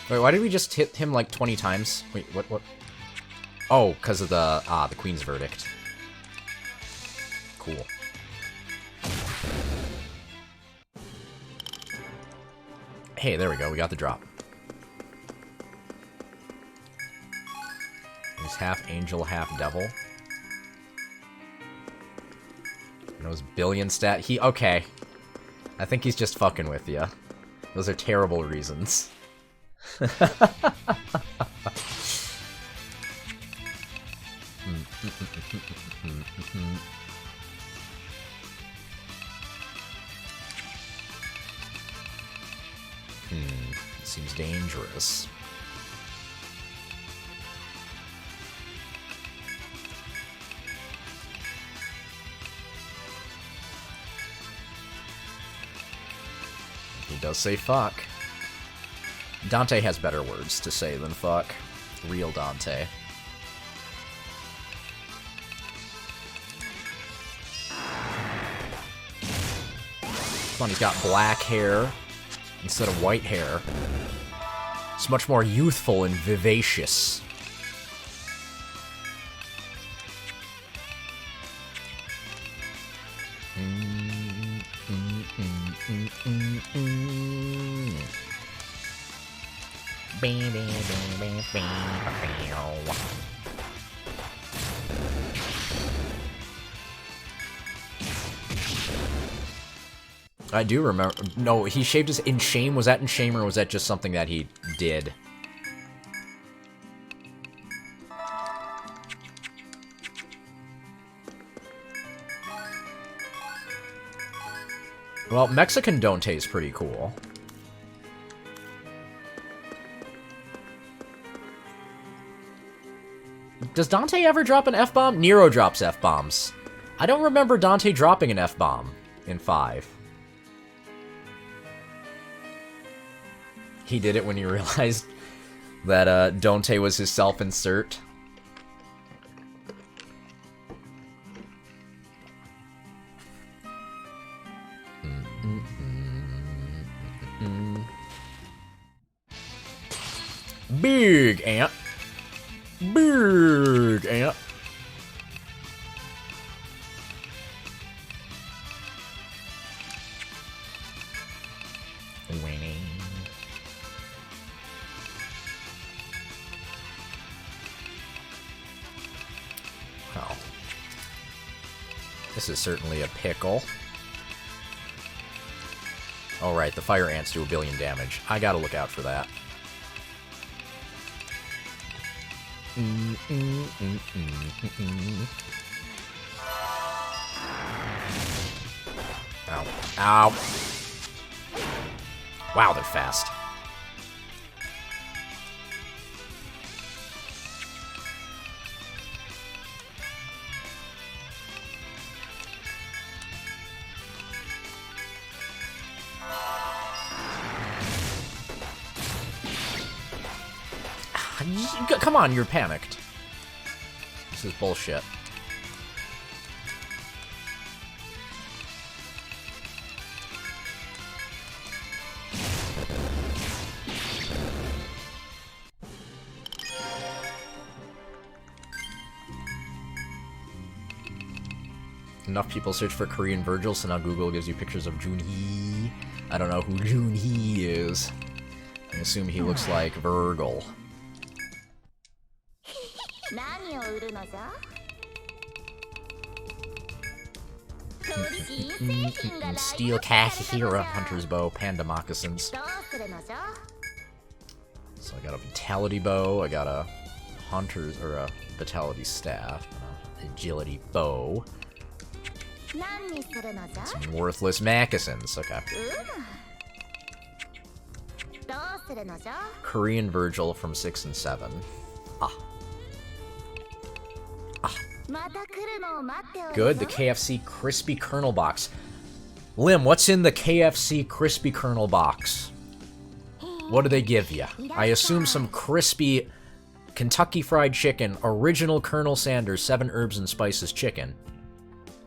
Wait, why did we just hit him like 20 times? Wait, what? Oh, because of the Queen's Verdict. Cool. Hey, there we go. We got the drop. He's half angel, half devil. Knows billion stat. Okay. I think he's just fucking with you. Those are terrible reasons. Seems dangerous. He does say fuck. Dante has better words to say than fuck. Real Dante. Come on, he's got black hair instead of white hair. It's much more youthful and vivacious. I do remember. No, he shaved his in shame. Was that in shame or was that just something that he did? Well, Mexican Dante is pretty cool. Does Dante ever drop an F-bomb? Nero drops F-bombs. I don't remember Dante dropping an F-bomb in 5. He did it when he realized that Dante was his self-insert. Big ant. Big ant. Winning. Well, This is certainly a pickle. Oh, right, the fire ants do 1 billion damage. I gotta look out for that. Ow. Ow. Wow, they're fast. Come on, you're panicked. This is bullshit. Enough people search for Korean Virgil, so now Google gives you pictures of Junhee. I don't know who Junhee is. I assume he looks like Virgil. Steel Kahira, Hunter's Bow, Panda Moccasins. So I got a Vitality Bow, I got a Hunter's, or a Vitality Staff, and a Agility Bow. Some worthless moccasins, okay. Korean Virgil from 6 and 7. Ah. Good, the KFC Crispy Kernel Box. Lim, what's in the KFC Crispy Kernel Box? What do they give you? I assume some crispy Kentucky Fried Chicken, original Colonel Sanders 7 herbs and spices chicken.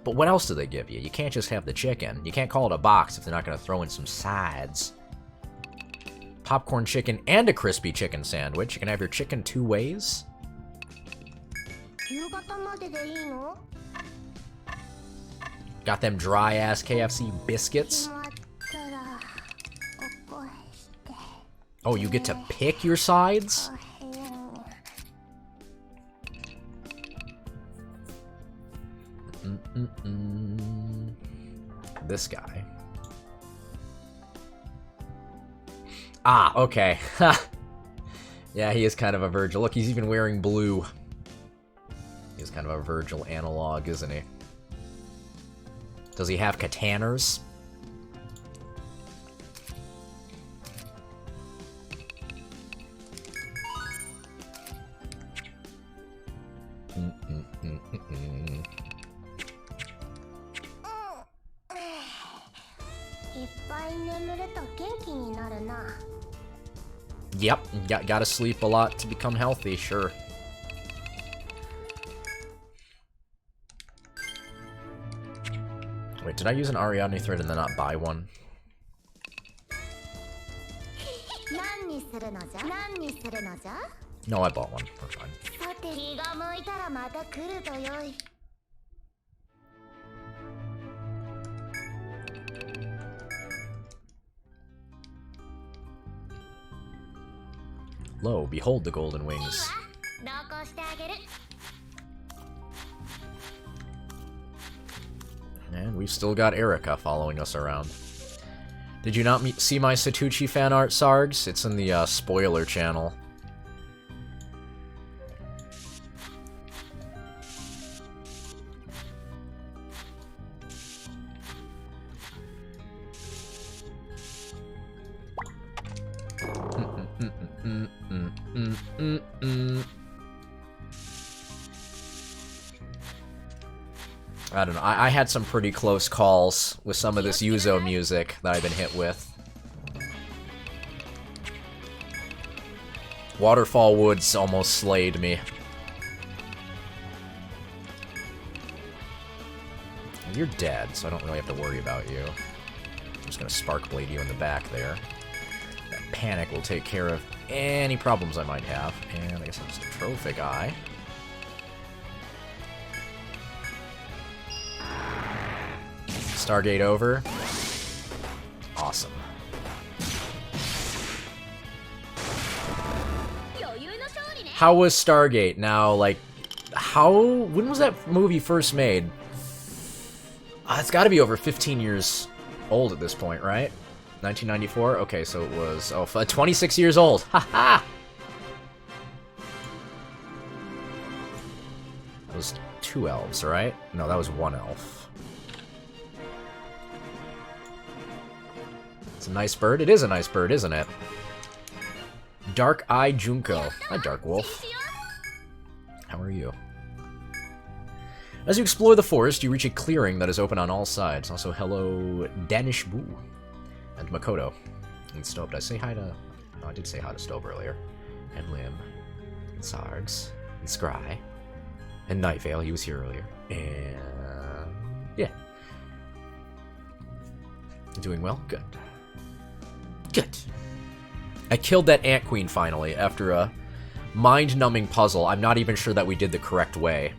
But what else do they give you? You can't just have the chicken. You can't call it a box if they're not going to throw in some sides. Popcorn chicken and a crispy chicken sandwich. You can have your chicken 2 ways. Got them dry-ass KFC biscuits. Oh, you get to pick your sides? This guy. Ah, okay. Yeah, he is kind of a Virgil. Look, he's even wearing blue. He's kind of a Virgil analog, isn't he? Does he have kataners? Yep, gotta sleep a lot to become healthy, sure. Wait, did I use an Ariadne thread and then not buy one? No, I bought one. We're fine. Lo, behold the golden wings. And we've still got Erica following us around. Did you not see my Satucci fan art, Sargs? It's in the spoiler channel. I don't know. I had some pretty close calls with some of this Yuzo music that I've been hit with. Waterfall Woods almost slayed me. You're dead, so I don't really have to worry about you. I'm just gonna Spark Blade you in the back there. That panic will take care of any problems I might have. And I guess I'm just a trophy guy. Stargate over. Awesome. How was Stargate? Now, like, when was that movie first made? It's got to be over 15 years old at this point, right? 1994? Okay, so it was 26 years old. Haha! That was 2 elves, right? No, that was 1 elf. It's a nice bird. It is a nice bird, isn't it? Dark Eye Junko. Hi, Dark Wolf. How are you? As you explore the forest, you reach a clearing that is open on all sides. Also, hello, Danish Boo. And Makoto. And Stove. Did I say hi to... Oh, I did say hi to Stove earlier. And Lim. And Sargs. And Scry. And Nightvale, he was here earlier. And... yeah. Doing well? Good. Good. I killed that Ant Queen finally, after a mind-numbing puzzle. I'm not even sure that we did the correct way.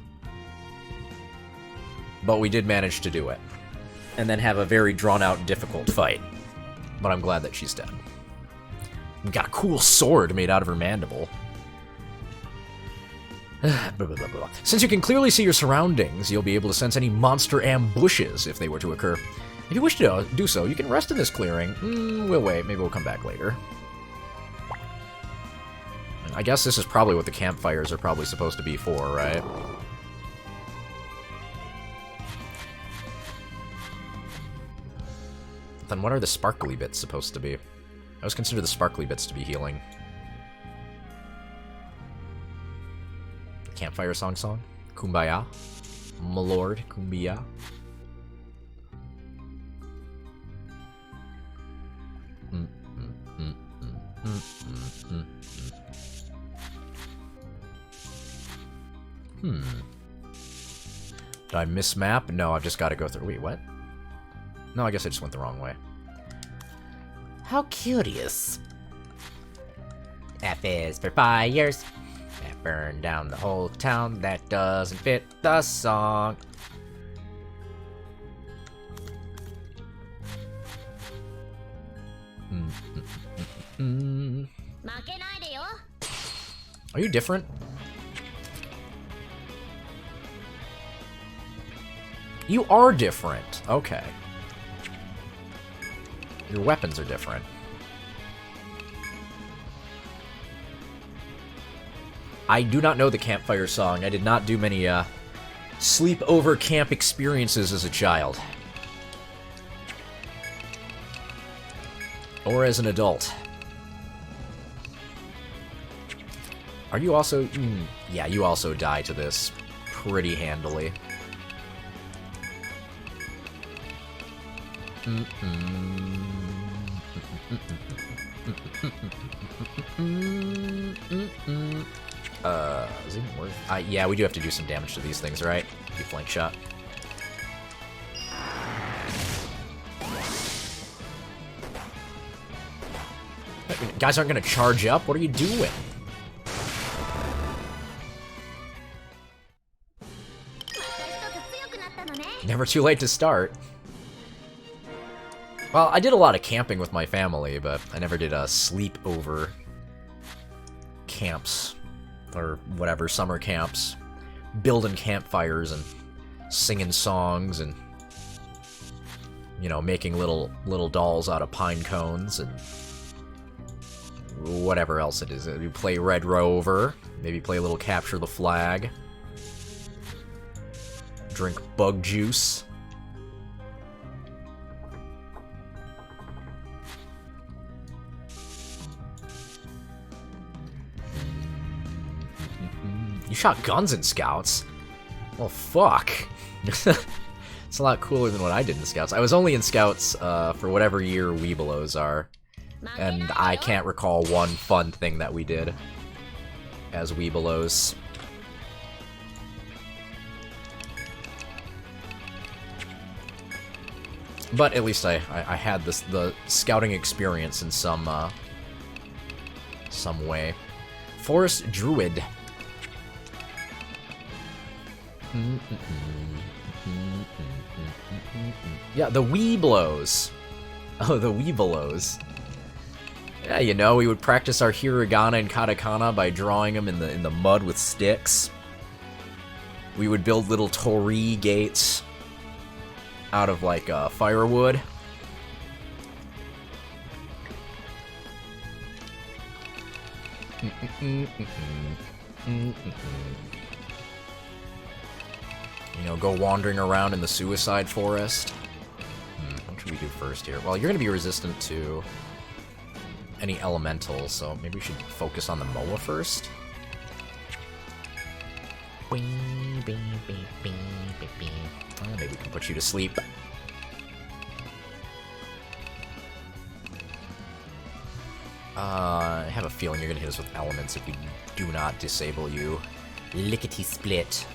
But we did manage to do it. And then have a very drawn-out, difficult fight. But I'm glad that she's dead. We got a cool sword made out of her mandible. Blah, blah, blah, blah. Since you can clearly see your surroundings, you'll be able to sense any monster ambushes if they were to occur. If you wish to do so, you can rest in this clearing. We'll wait. Maybe we'll come back later. I guess this is probably what the campfires are probably supposed to be for, right? Then what are the sparkly bits supposed to be? I always consider the sparkly bits to be healing. Campfire song? Kumbaya? My lord, Kumbaya? Did I miss map? No, I've just got to go through. Wait, what? No, I guess I just went the wrong way. How curious. F is for fires. That burned down the whole town. That doesn't fit the song. Are you different? You are different. Okay. Your weapons are different. I do not know the campfire song. I did not do many sleepover camp experiences as a child. Or as an adult. Are you also... yeah, you also die to this pretty handily. Is it worth... yeah, we do have to do some damage to these things, right? Be flank shot. Guys aren't gonna charge up? What are you doing? Never too late to start. Well, I did a lot of camping with my family, but I never did sleepover camps. Or whatever, summer camps. Building campfires and singing songs and, you know, making little dolls out of pine cones and whatever else it is. You play Red Rover, maybe play a little Capture the Flag. Drink bug juice. You shot guns in Scouts? Well, fuck. It's a lot cooler than what I did in Scouts. I was only in Scouts for whatever year Weebelows are. And I can't recall one fun thing that we did as Weebelows. But at least I had the scouting experience in some way. Forest Druid. Yeah, the Weeblos. Oh, the Weebelows. Yeah, you know, we would practice our hiragana and katakana by drawing them in the mud with sticks. We would build little torii gates. out of, like, firewood. You know, go wandering around in the suicide forest. What should we do first here? Well, you're going to be resistant to any elementals, so maybe we should focus on the Moa first. Maybe we can put you to sleep. I have a feeling you're going to hit us with elements if we do not disable you. Lickety split.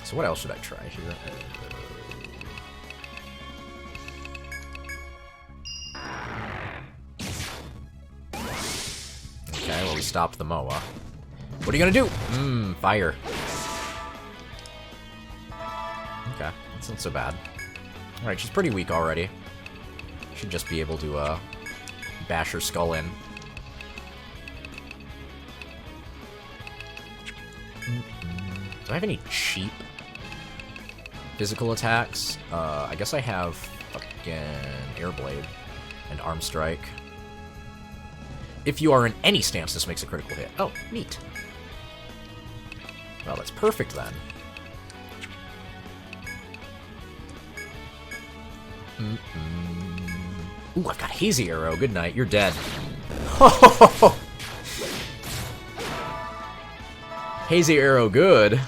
So what else should I try here? Okay, well we stopped the Moa. What are you gonna do? Fire. Okay, that's not so bad. Alright, she's pretty weak already. Should just be able to, bash her skull in. Do I have any cheap physical attacks? I guess I have fucking Airblade and Arm Strike. If you are in any stance, this makes a critical hit. Oh, neat. Well, that's perfect then. Ooh, I've got Hazy Arrow. Good night. You're dead. Hazy Arrow good.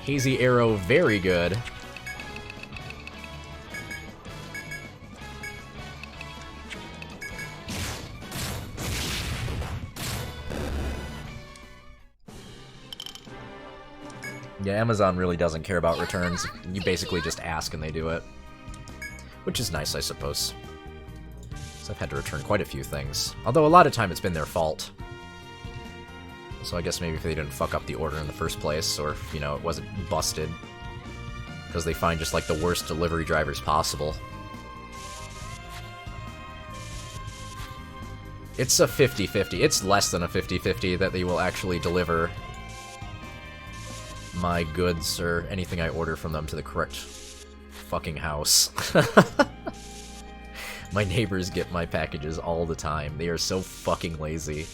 Hazy Arrow very good. Yeah, Amazon really doesn't care about returns. You basically just ask and they do it. Which is nice, I suppose. So I've had to return quite a few things. Although a lot of time it's been their fault. So I guess maybe if they didn't fuck up the order in the first place, or if, you know, it wasn't busted. Because they find just, like, the worst delivery drivers possible. It's a 50-50. It's less than a 50-50 that they will actually deliver my goods or anything I order from them to the correct fucking house. My neighbors get my packages all the time. They are so fucking lazy.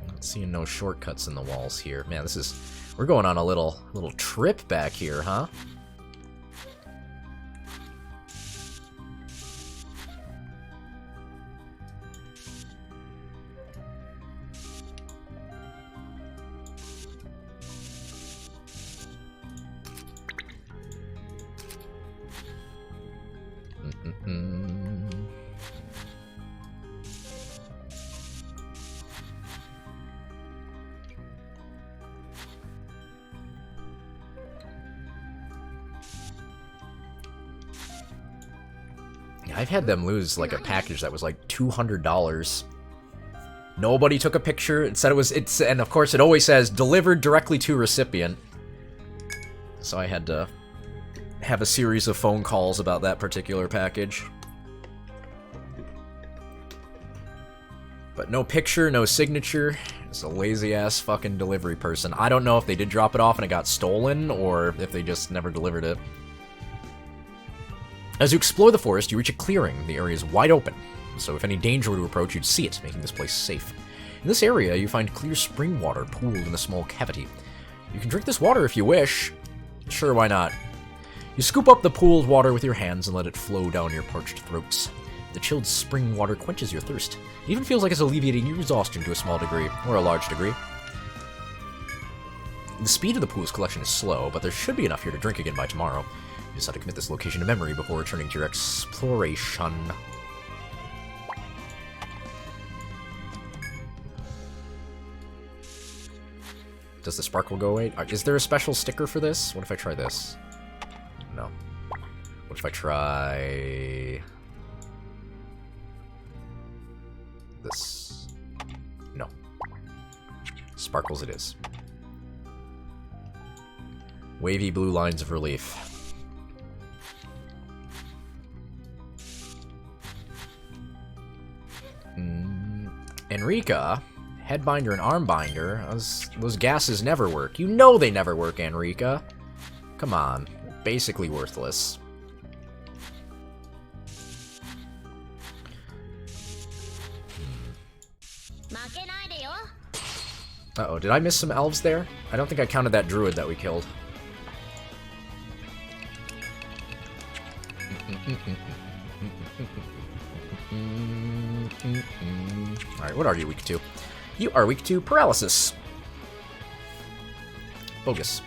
Not seeing no shortcuts in the walls here. Man, this is... We're going on a little trip back here, huh? I've had them lose, like, a package that was, like, $200. Nobody took a picture. It said and of course it always says, delivered directly to recipient. So I had to have a series of phone calls about that particular package. But no picture, no signature. It's a lazy-ass fucking delivery person. I don't know if they did drop it off and it got stolen, or if they just never delivered it. As you explore the forest, you reach a clearing. The area is wide open, so if any danger were to approach, you'd see it, making this place safe. In this area, you find clear spring water pooled in a small cavity. You can drink this water if you wish. Sure, why not? You scoop up the pooled water with your hands and let it flow down your parched throats. The chilled spring water quenches your thirst. It even feels like it's alleviating your exhaustion to a small degree, or a large degree. The speed of the pool's collection is slow, but there should be enough here to drink again by tomorrow. You just have to commit this location to memory before returning to your exploration. Does the sparkle go away? Is there a special sticker for this? What if I try this? No. What if I try... this? No. Sparkles it is. Wavy blue lines of relief. Enrika, Headbinder and Armbinder, those gases never work. You know they never work, Enrika. Come on. Basically worthless. Uh-oh, did I miss some elves there? I don't think I counted that druid that we killed. Alright, what are you weak to? You are weak to paralysis. Bogus.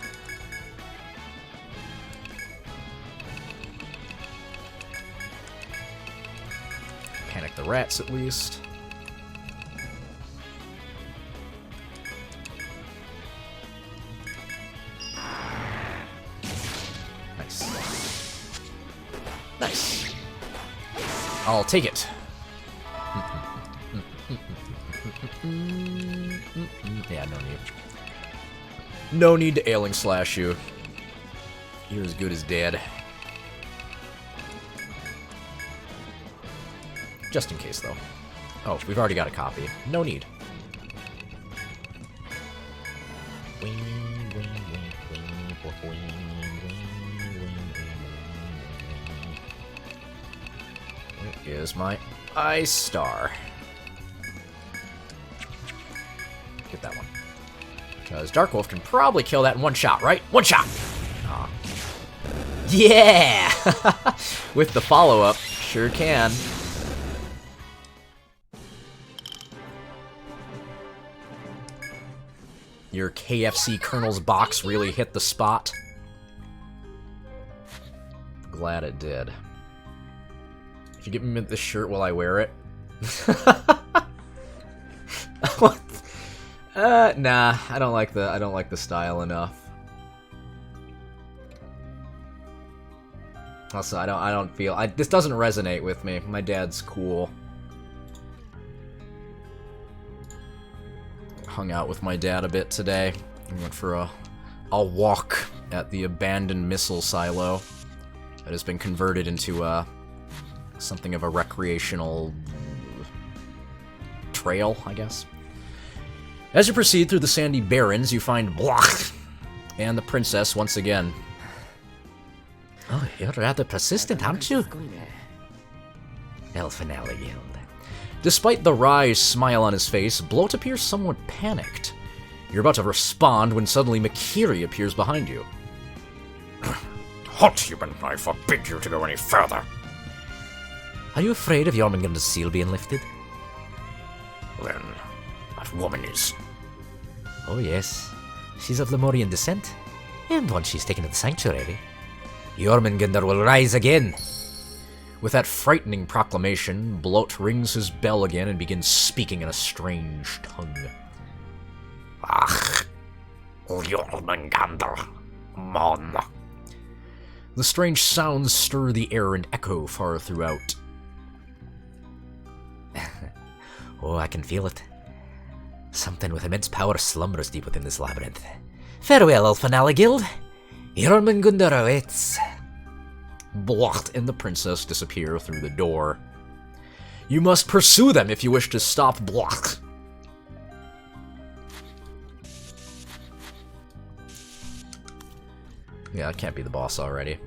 Panic the rats, at least. Nice. Nice. I'll take it. Yeah, no need. No need to ailing slash you. You're as good as dead. Just in case, though. Oh, we've already got a copy. No need. Where is my Ice Star? Get that one. Because Dark Wolf can probably kill that in one shot, right? One shot! Aw. Yeah! With the follow-up, sure can. Your KFC Colonel's box really hit the spot. Glad it did. If you give me this shirt while I wear it. What? Nah, I don't like the style enough. Also, I don't feel this doesn't resonate with me. My dad's cool. Hung out with my dad a bit today. We went for a walk at the abandoned missile silo that has been converted into something of a recreational trail, I guess. As you proceed through the sandy barrens, you find Bloch and the princess once again. Oh, you're rather persistent, aren't you? Elfinale Guild. Despite the wry smile on his face, Bloat appears somewhat panicked. You're about to respond when suddenly Makiri appears behind you. Halt, human! I forbid you to go any further. Are you afraid of Jormungandr's seal being lifted? Then, that woman is. Oh yes, she's of Lemurian descent, and once she's taken to the sanctuary, Jormungandr will rise again. With that frightening proclamation, Bloat rings his bell again and begins speaking in a strange tongue. Ach, Jormungandr, mon. The strange sounds stir the air and echo far throughout. Oh, I can feel it. Something with immense power slumbers deep within this labyrinth. Farewell, Elfinale Guild. Jormungandr awaits. Blocht and the princess disappear through the door. You must pursue them if you wish to stop Blocht. Yeah, it can't be the boss already.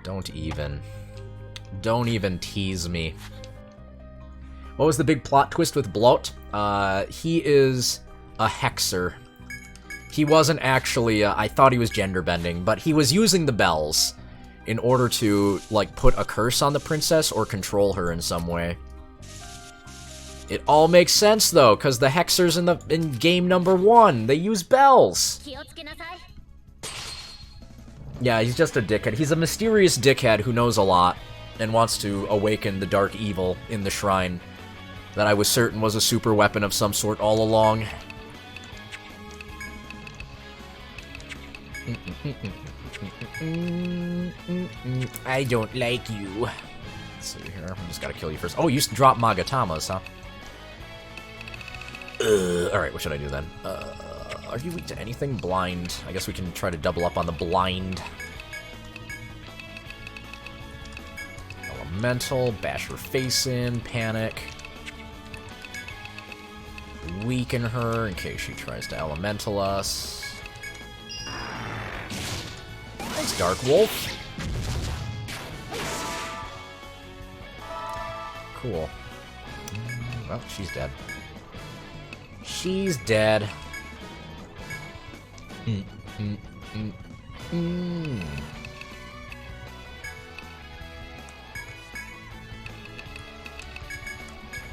Don't even tease me. What was the big plot twist with Bloat? He is a hexer. He wasn't actually, I thought he was gender bending, but he was using the bells in order to, like, put a curse on the princess or control her in some way. It all makes sense, though, because the hexers in game number 1, they use bells. Yeah, he's just a dickhead. He's a mysterious dickhead who knows a lot and wants to awaken the dark evil in the shrine that I was certain was a super weapon of some sort all along. I don't like you. Let's see here. I just gotta kill you first. Oh, you drop Magatamas, huh? Alright, what should I do then? Are you weak to anything? Blind. I guess we can try to double up on the blind. Elemental. Bash her face in. Panic. weaken her in case she tries to elemental us. Thanks, Dark Wolf. Cool. Well, she's dead. She's dead.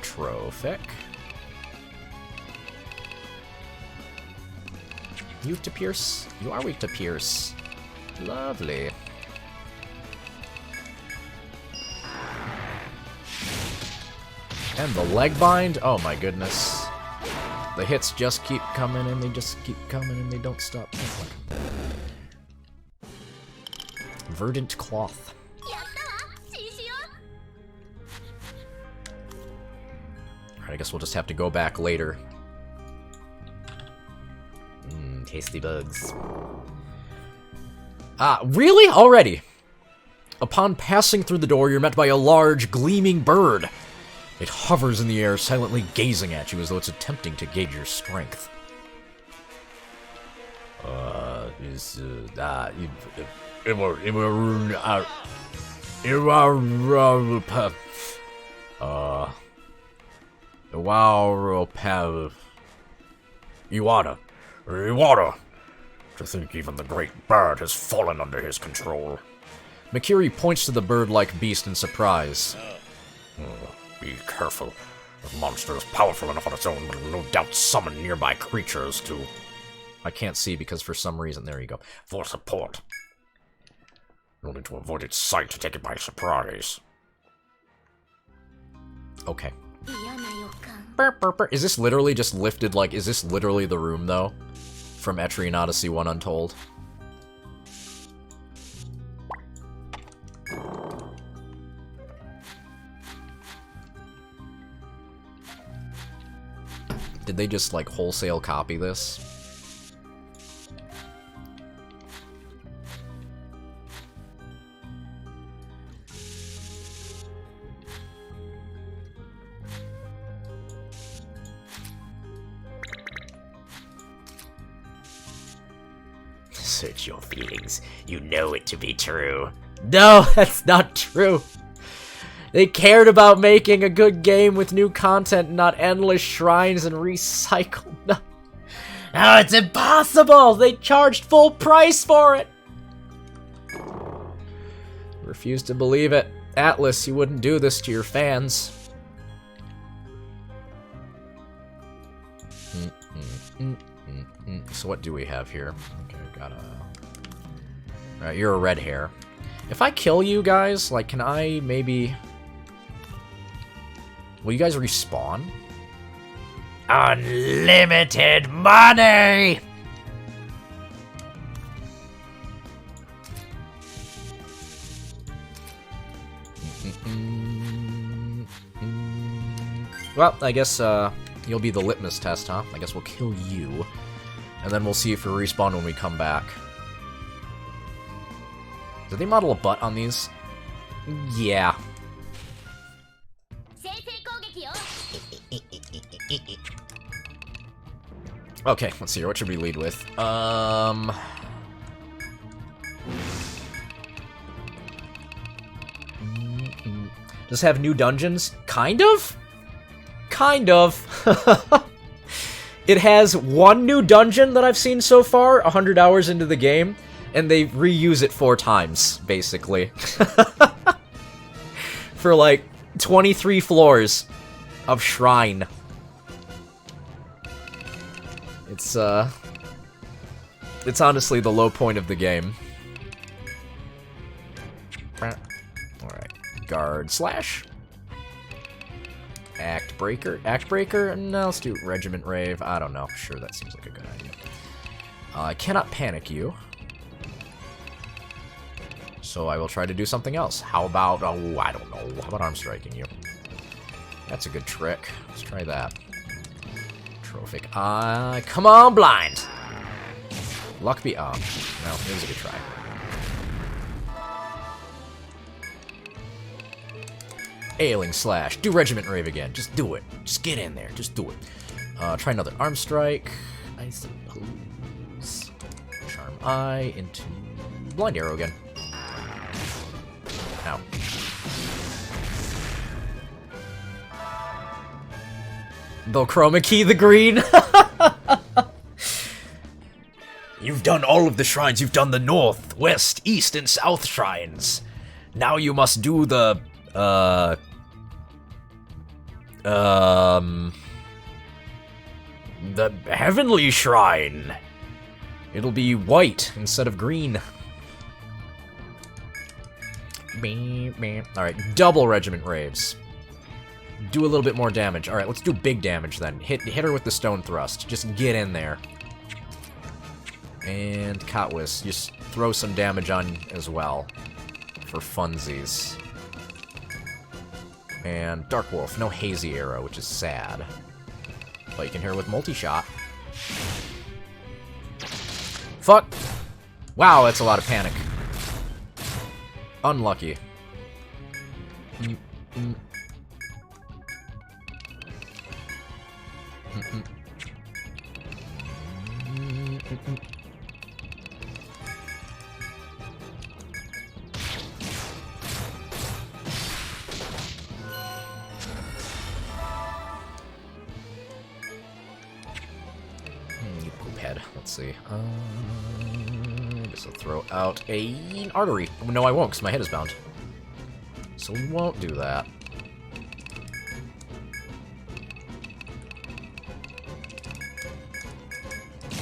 Trophic. You weak to pierce? You are weak to pierce. Lovely. And the leg bind? Oh my goodness. The hits just keep coming and they just keep coming and they don't stop. Verdant cloth. Alright, I guess we'll just have to go back later. Tasty bugs. Ah, really? Already? Upon passing through the door, you're met by a large, gleaming bird. It hovers in the air, silently gazing at you as though it's attempting to gauge your strength. Iwata. To think even the great bird has fallen under his control. Makiri points to the bird-like beast in surprise. Be careful. The monster is powerful enough on its own, but will no doubt summon nearby creatures to... I can't see because for some reason... There you go. For support. You'll need to avoid its sight to take it by surprise. Okay. Burp, burp, burp. Is this literally just lifted, like, is this literally the room, though? From Etrian Odyssey 1 Untold? Did they just, like, wholesale copy this? Search your feelings. You know it to be true. No, that's not true. They cared about making a good game with new content, not endless shrines and recycled. No, it's impossible! They charged full price for it! Refuse to believe it. Atlas, you wouldn't do this to your fans. So what do we have here? Okay, got a... Alright, you're a red hair. If I kill you guys, like, can I maybe... Will you guys respawn? Unlimited money! Well, I guess, you'll be the litmus test, huh? I guess we'll kill you. And then we'll see if we respawn when we come back. Did they model a butt on these? Yeah. Okay, let's see here. What should we lead with? Does it have new dungeons? Kind of? Kind of. It has one new dungeon that I've seen so far, 100 hours into the game, and they reuse it 4 times, basically. For like 23 floors of shrine. It's honestly the low point of the game. Alright. Guard slash. Act Breaker? Act Breaker? No, let's do Regiment Rave. I don't know. Sure, that seems like a good idea. I cannot panic you. So I will try to do something else. How about, oh, I don't know. How about arm striking you? That's a good trick. Let's try that. Trophic Eye. Come on, blind! Luck be on. No, it was a good try. Ailing Slash. Do Regiment Rave again. Just do it. Just get in there. Just do it. Try another arm strike, I suppose. Charm Eye into blind arrow again. Ow. They'll chroma key the green. You've done all of the shrines. You've done the north, west, east, and south shrines. Now you must do the heavenly shrine. It'll be white instead of green. Alright, double regiment raves. Do a little bit more damage. Alright, let's do big damage then. Hit her with the stone thrust. Just get in there. And Kotwis, just throw some damage on as well. For funsies. And Dark Wolf, no hazy arrow, which is sad. But you can hit her with multi-shot. Fuck! Wow, that's a lot of panic. Unlucky. You poop head. Let's see. I guess I'll throw out an artery. No, I won't, because my head is bound. So we won't do that.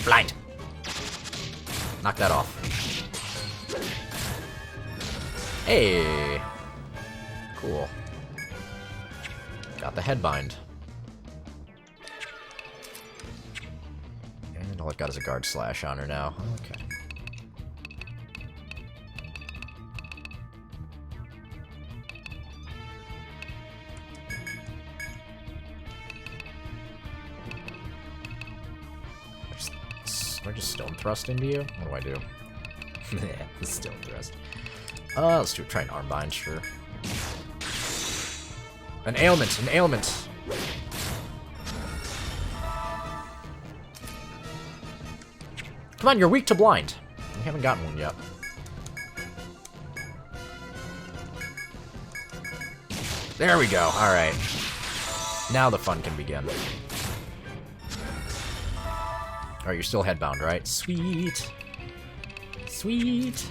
Blind! Knock that off. Hey! Cool. Got the headbind. And all I've got is a guard slash on her now. Okay. Do I just stone thrust into you? What do I do? The stone thrust. Let's try an arm bind, sure. An ailment! An ailment! Come on, you're weak to blind. We haven't gotten one yet. There we go. Alright. Now the fun can begin. Alright, you're still headbound, right? Sweet. Sweet.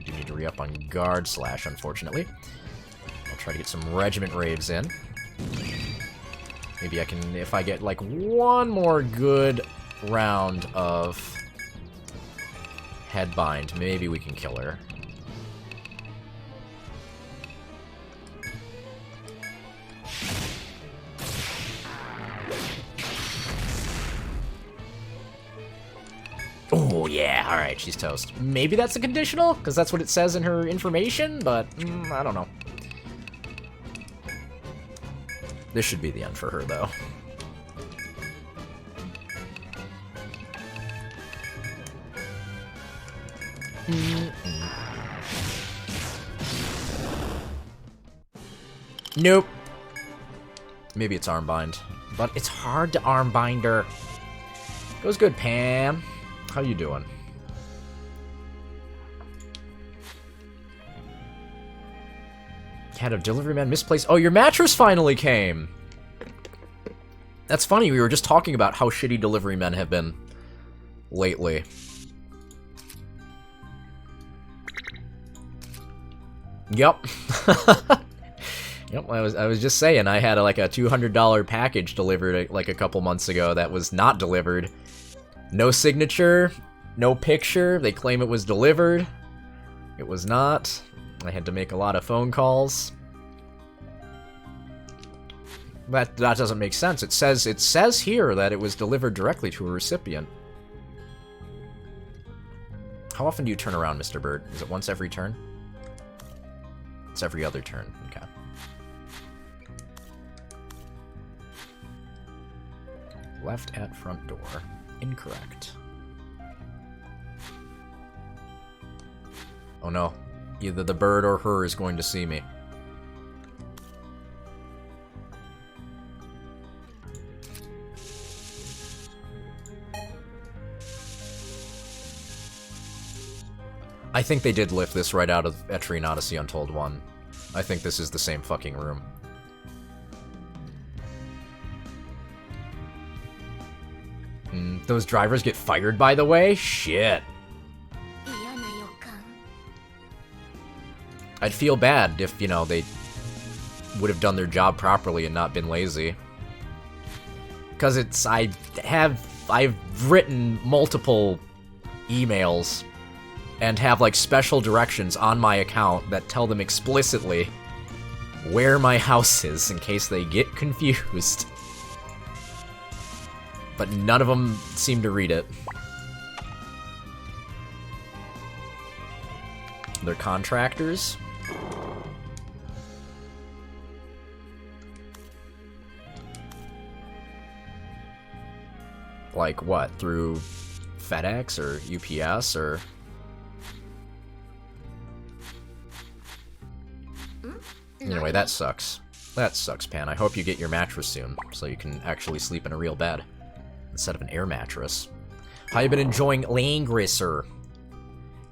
Do need to re-up on guard slash, unfortunately. I'll try to get some regiment raves in. Maybe I can, if I get like one more good round of headbind, maybe we can kill her. Oh, yeah, alright, she's toast. Maybe that's a conditional, because that's what it says in her information, but I don't know. This should be the end for her, though. Nope. Maybe it's armbind, but it's hard to armbind her. Goes good, Pam. How you doing? Cat of delivery man misplaced. Oh, your mattress finally came. That's funny. We were just talking about how shitty delivery men have been lately. Yep. Yep. I was just saying I had like a $200 package delivered like a couple months ago that was not delivered. No signature, no picture. They claim it was delivered. It was not. I had to make a lot of phone calls. That doesn't make sense. It says here that it was delivered directly to a recipient. How often do you turn around, Mr. Bird? Is it once every turn? It's every other turn. Okay. Left at front door. Incorrect. Oh no. Either the bird or her is going to see me. I think they did lift this right out of Etrian Odyssey Untold 1. I think this is the same fucking room. Those drivers get fired, by the way? Shit. 嫌な予感 I'd feel bad if, you know, they would have done their job properly and not been lazy. Because it's... I've written multiple emails and have, like, special directions on my account that tell them explicitly where my house is in case they get confused. But none of them seem to read it. They're contractors. Like what? Through FedEx or UPS or... Anyway, that sucks. That sucks, Pan. I hope you get your mattress soon, so you can actually sleep in a real bed instead of an air mattress. How you been enjoying Langrisser?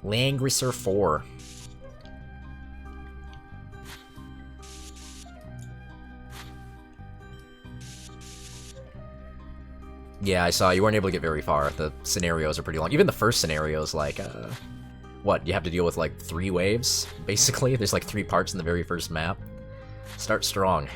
Langrisser 4. Yeah, I saw you weren't able to get very far. The scenarios are pretty long. Even the first scenario is like, what, you have to deal with like 3 waves, basically? There's like 3 parts in the very first map. Start strong.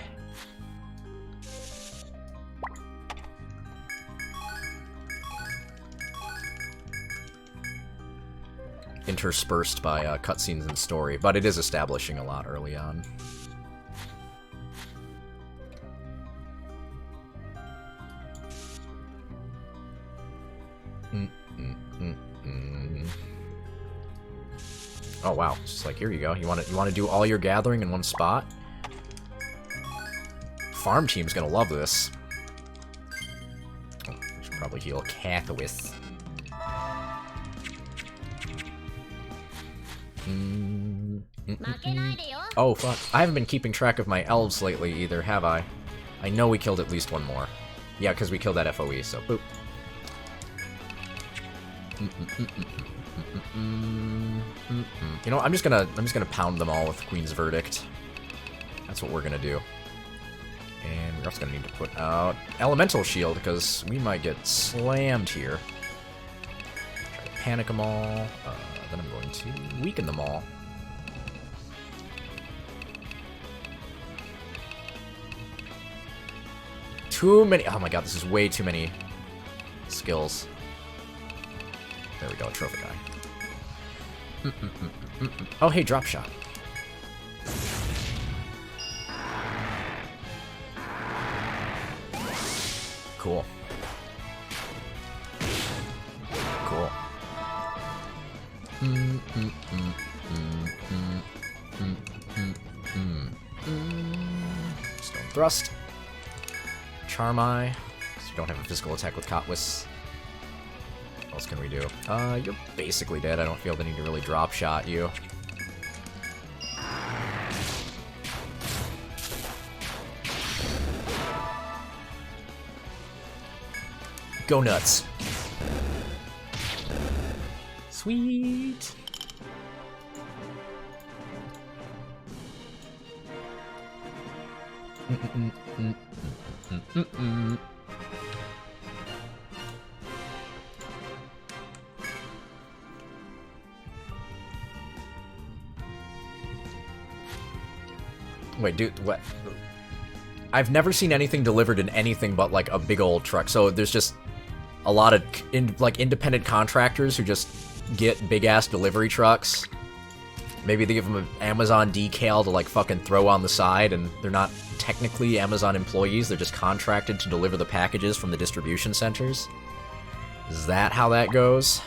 Interspersed by cutscenes and story, but it is establishing a lot early on. Oh wow, it's just like, here you go. You want to do all your gathering in one spot? Farm team's gonna love this. Oh, I should probably heal Cathawis. Oh fuck, I haven't been keeping track of my elves lately either, have I? I know we killed at least one more. Yeah, because we killed that FOE, so boop. You know, I'm just gonna pound them all with Queen's Verdict. That's what we're gonna do. And we're also gonna need to put out Elemental Shield, because we might get slammed here. Try to panic them all. Then I'm going to weaken them all. Too many. Oh my god, this is way too many skills. There we go, trophy guy. Oh, hey, drop shot. Cool. Cool. Stone Thrust. Charm Eye, because you don't have a physical attack with Cotwis. What else can we do? You're basically dead. I don't feel the need to really drop shot you. Go nuts. Sweet. Wait, dude, what? I've never seen anything delivered in anything but, like, a big old truck. So there's just a lot of, independent contractors who just get big-ass delivery trucks. Maybe they give them an Amazon decal to, like, fucking throw on the side, and they're not technically Amazon employees. They're just contracted to deliver the packages from the distribution centers. Is that how that goes?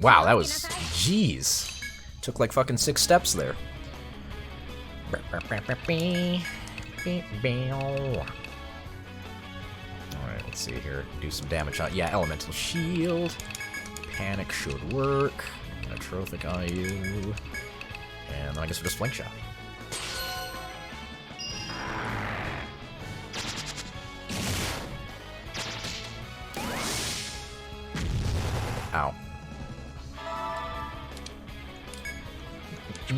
Wow, that was... Jeez. Took like fucking 6 steps there. Alright, let's see here. Do some damage on... Yeah, Elemental Shield. Panic should work. Gonna Trophic Eye you. And then I guess we'll just Flank Shot. Ow. I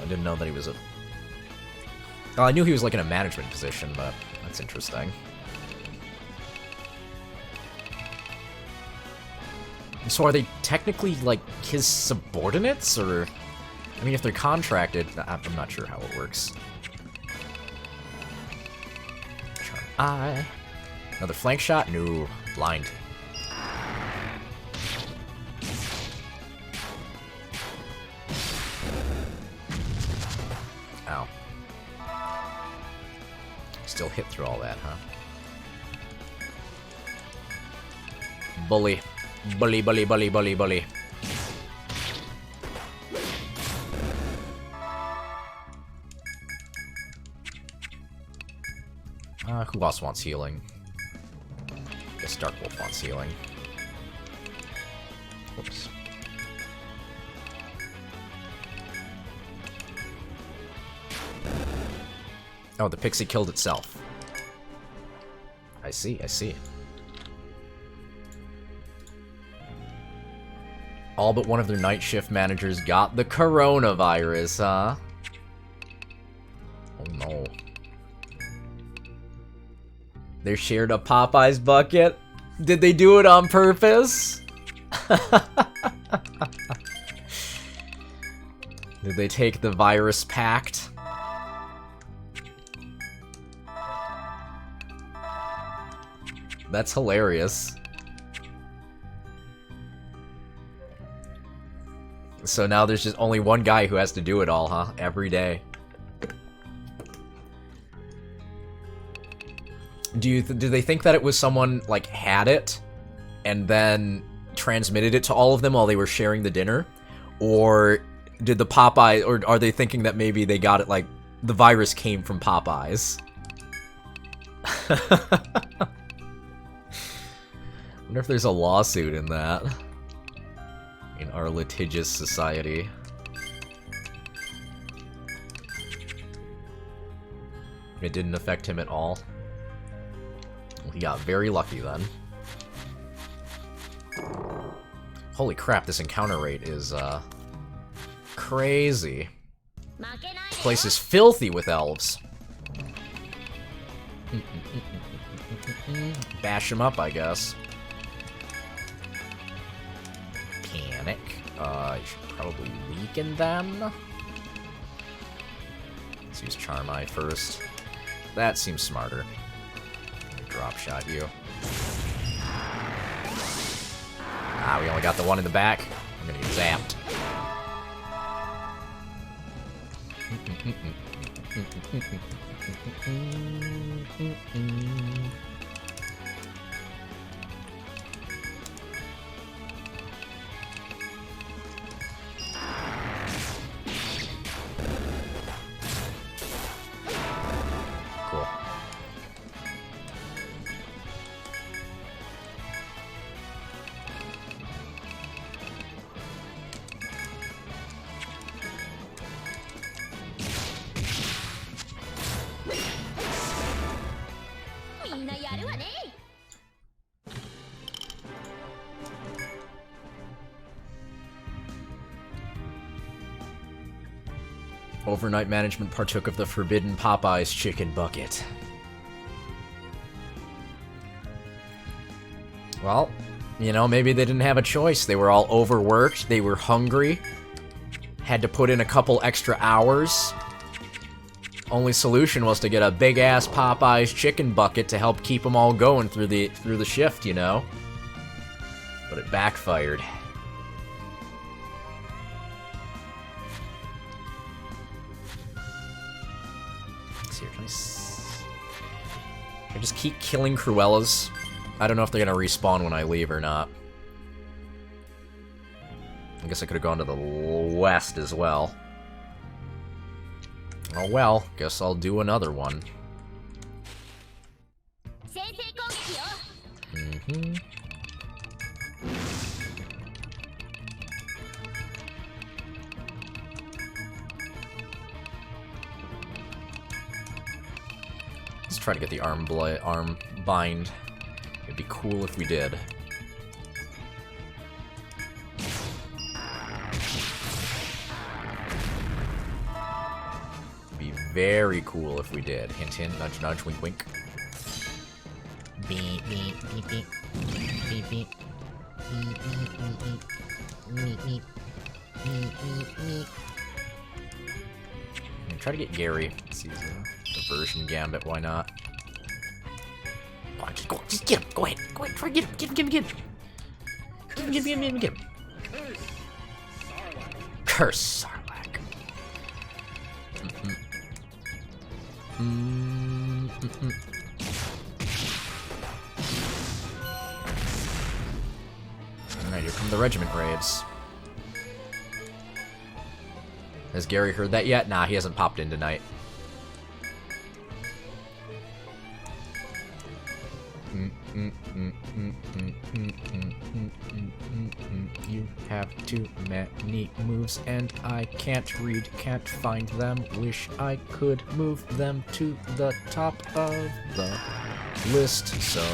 didn't know that he was a... Well, I knew he was like in a management position, but that's interesting. So are they technically like his subordinates, or... I mean, if they're contracted, I'm not sure how it works. Charm Eye. Another flank shot? No. Blind. Ow. Still hit through all that, huh? Bully. Bully, bully, bully, bully, bully. Who else wants healing? Guess Dark Wolf wants healing. Whoops. Oh, the pixie killed itself. I see, I see. All but one of their night shift managers got the coronavirus, huh? Oh no. They shared a Popeyes bucket? Did they do it on purpose? Did they take the virus pact? That's hilarious. So now there's just only one guy who has to do it all, huh? Every day. Do they think that it was someone, like, had it, and then transmitted it to all of them while they were sharing the dinner? Or did the Popeye, or are they thinking that maybe they got it, like, the virus came from Popeyes? I wonder if there's a lawsuit in that. In our litigious society. It didn't affect him at all. Well, he got very lucky then. Holy crap, this encounter rate is, crazy. This place is filthy with elves. Bash him up, I guess. Panic. You should probably weaken them. Let's use Charm Eye first. That seems smarter. Drop shot you. Ah, we only got the one in the back. I'm gonna get zapped. Cool. Overnight management partook of the forbidden Popeyes chicken bucket. Well, you know, maybe they didn't have a choice. They were all overworked, they were hungry, had to put in a couple extra hours. Only solution was to get a big-ass Popeyes chicken bucket to help keep them all going through the shift, you know? But it backfired. I just keep killing Cruellas. I don't know if they're gonna respawn when I leave or not. I guess I could have gone to the west as well. Oh well, guess I'll do another one. Mm-hmm. try to get the arm bind. It'd be cool if we did. Be very cool if we did. Hint, hint, nudge, nudge, wink, wink. Beep, beep, beep, beep. Beep, beep. Beep, beep, beep, beep. Meep, meep. Meep, meep, meep. Try to get Gary. Let's use a diversion gambit, why not? Go on, go on, just get him. Go ahead. Go ahead, try to get him. Get him, get him, get him. Get him, get him, get him, get him. Curse Sarlacc. Alright, here come the regiment raids. Has Gary heard that yet? Nah, he hasn't popped in tonight. You have too many moves and I can't read, can't find them. Wish I could move them to the top of the list so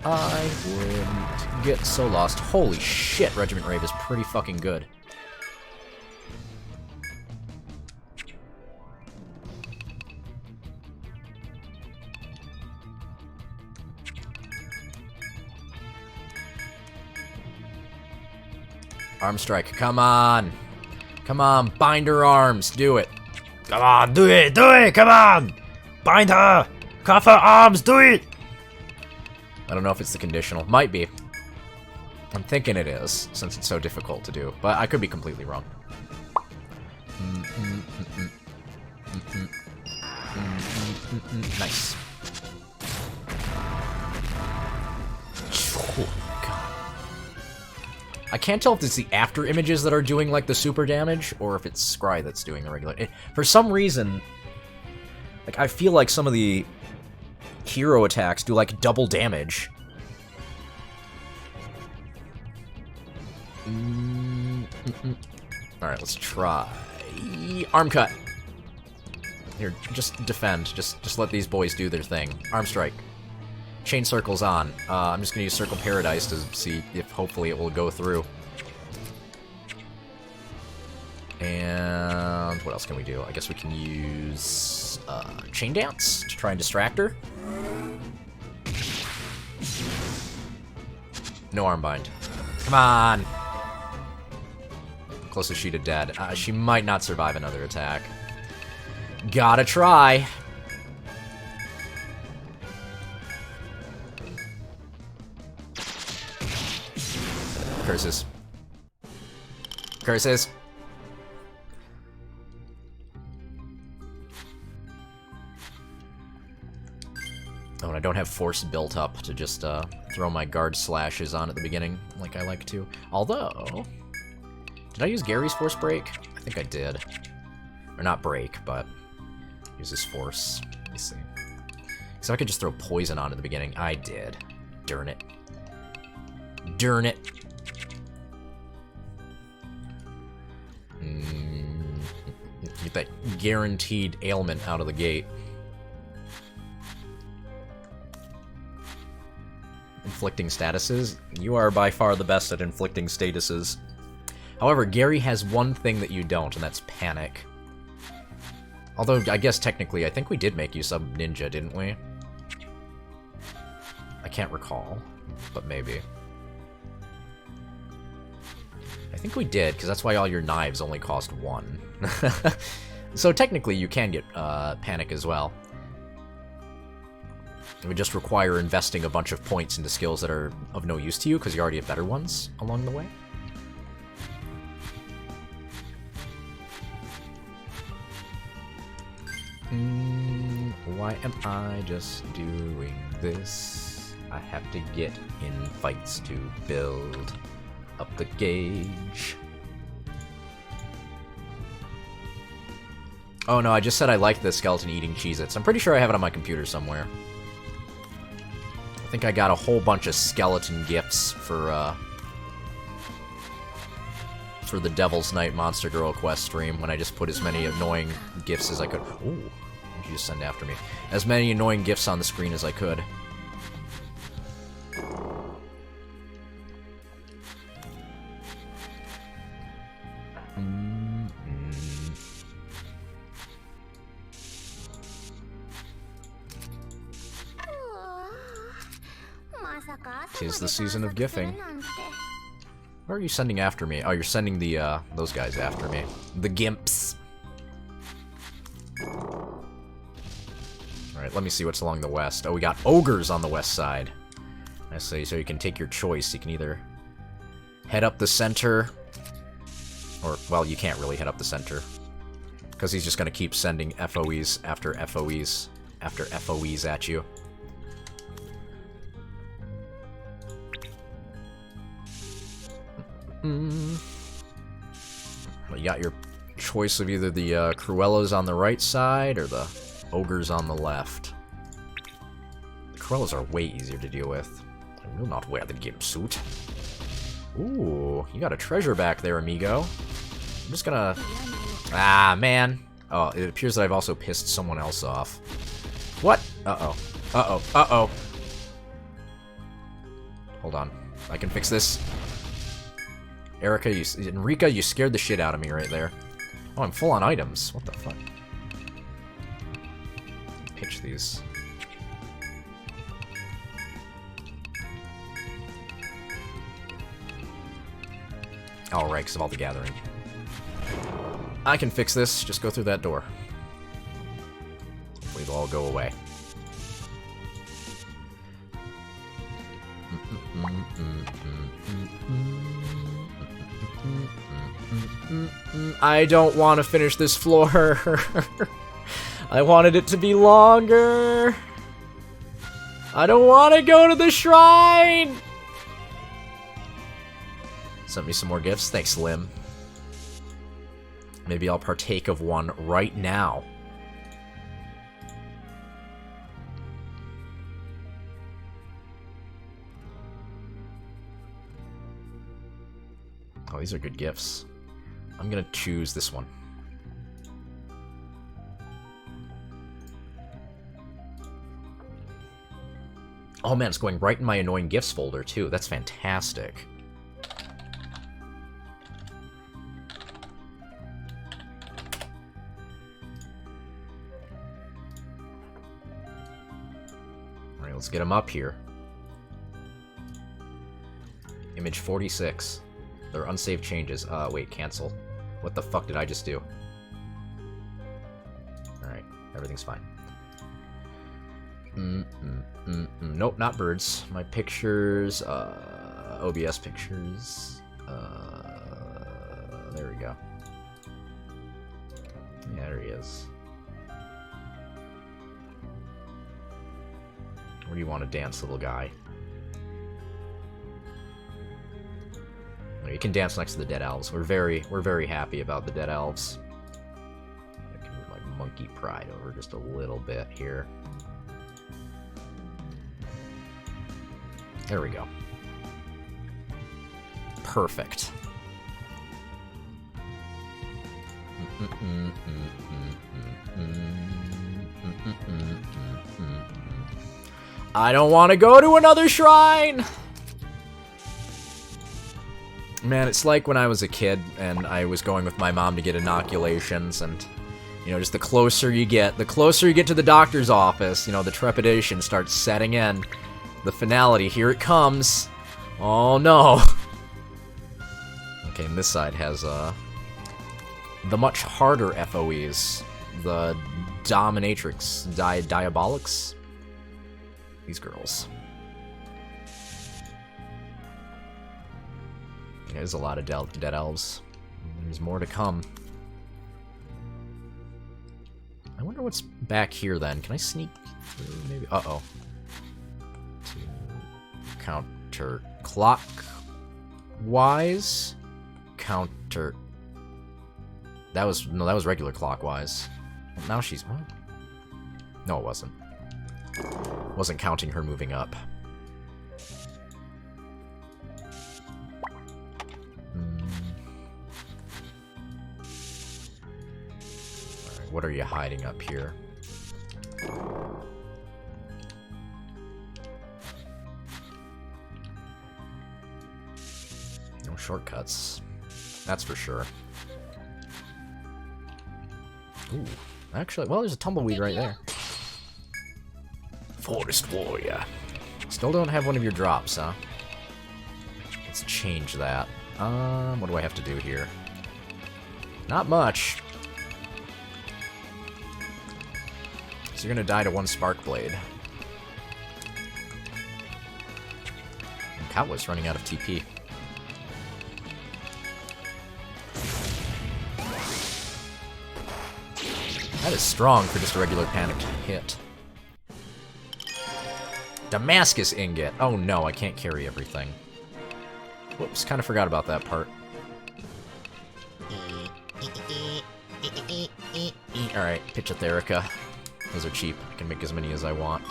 I wouldn't get so lost. Holy shit, Regiment Rave is pretty fucking good. Arm strike, come on. Come on, bind her arms, do it. Come on, do it, come on! Bind her! Cuff her arms, do it! I don't know if it's the conditional. Might be. I'm thinking it is, since it's so difficult to do, but I could be completely wrong. Nice. Oh, God. I can't tell if it's the after images that are doing like the super damage, or if it's Scry that's doing the regular. For some reason, like I feel like some of the hero attacks do like double damage. Alright, let's try arm cut. Here, just defend. Just let these boys do their thing. Arm strike. Chain circle's on. I'm just gonna use Circle Paradise to see if hopefully it will go through. And what else can we do? I guess we can use Chain Dance to try and distract her. No arm bind. Come on! Closest she to dead. She might not survive another attack. Gotta try. Curses. Curses. Oh, and I don't have force built up to just throw my guard slashes on at the beginning like I like to. Although, did I use Gary's force break? I think I did. Or not break, but use his force. Let me see. So I could just throw poison on at the beginning. I did. Darn it. Darn it. Get that guaranteed ailment out of the gate. Inflicting statuses? You are by far the best at inflicting statuses. However, Gary has one thing that you don't, and that's panic. Although, I guess technically, I think we did make you sub-ninja, didn't we? I can't recall, but maybe. I think we did, because that's why all your knives only cost 1. So technically, you can get panic as well. It would just require investing a bunch of points into skills that are of no use to you, because you already have better ones along the way. Why am I just doing this? I have to get in fights to build up the gauge. Oh no, I just said I liked the skeleton eating Cheez-Its. I'm pretty sure I have it on my computer somewhere. I think I got a whole bunch of skeleton gifts for the Devil's Night Monster Girl quest stream when I just put as many annoying gifts as I could. Ooh, What did you just send after me? As many annoying gifts on the screen as I could. Tis the season of gifting. Where are you sending after me? Oh, you're sending the, those guys after me. The gimps. Alright, let me see what's along the west. Oh, we got ogres on the west side. I see, so you can take your choice. You can either head up the center, or, well, you can't really head up the center, because he's just going to keep sending FOEs after FOEs after FOEs at you. Well, you got your choice of either the Cruellas on the right side or the ogres on the left. The Cruellas are way easier to deal with. I will not wear the gimp suit. Ooh, you got a treasure back there, amigo. I'm just gonna... Ah, man. Oh, it appears that I've also pissed someone else off. What? Uh-oh. Uh-oh. Uh-oh. Hold on. I can fix this. Enrica, you scared the shit out of me right there. Oh, I'm full on items. What the fuck? Pitch these. Oh, right, because of all the gathering. I can fix this. Just go through that door. Hopefully they'll all go away. I don't want to finish this floor. I wanted it to be longer. I don't want to go to the shrine. Sent me some more gifts. Thanks, Lim. Maybe I'll partake of one right now. Oh, these are good gifts. I'm gonna choose this one. Oh man, it's going right in my annoying gifts folder too. That's fantastic. Alright, let's get them up here. Image 46. They're unsaved changes. Wait, cancel. What the fuck did I just do? Alright, everything's fine. Nope, not birds. My pictures, OBS pictures. There we go. Yeah, there he is. Where do you want to dance, little guy? You can dance next to the dead elves. We're very happy about the dead elves. I can move my monkey pride over just a little bit here. There we go. Perfect. I don't want to go to another shrine! Man, it's like when I was a kid and I was going with my mom to get inoculations, and, you know, just the closer you get to the doctor's office, you know, the trepidation starts setting in. The finality, here it comes. Oh no. Okay, and this side has, the much harder FOEs. The Dominatrix, Diabolics. These girls. There's a lot of dead elves. There's more to come. I wonder what's back here then. Can I sneak through maybe? Uh-oh. Counter clockwise. Counter. That was regular clockwise. Well, now she's what? No, it wasn't. Wasn't counting her moving up. Alright, what are you hiding up here? No shortcuts. That's for sure. Ooh. Actually, well, there's a tumbleweed right there. Forest warrior. Still don't have one of your drops, huh? Let's change that. What do I have to do here? Not much. So you're gonna die to one spark blade. And Cowboy's running out of TP. That is strong for just a regular panicked hit. Damascus ingot. Oh no, I can't carry everything. Whoops, kind of forgot about that part. Alright, Pitchatherica. Those are cheap. I can make as many as I want.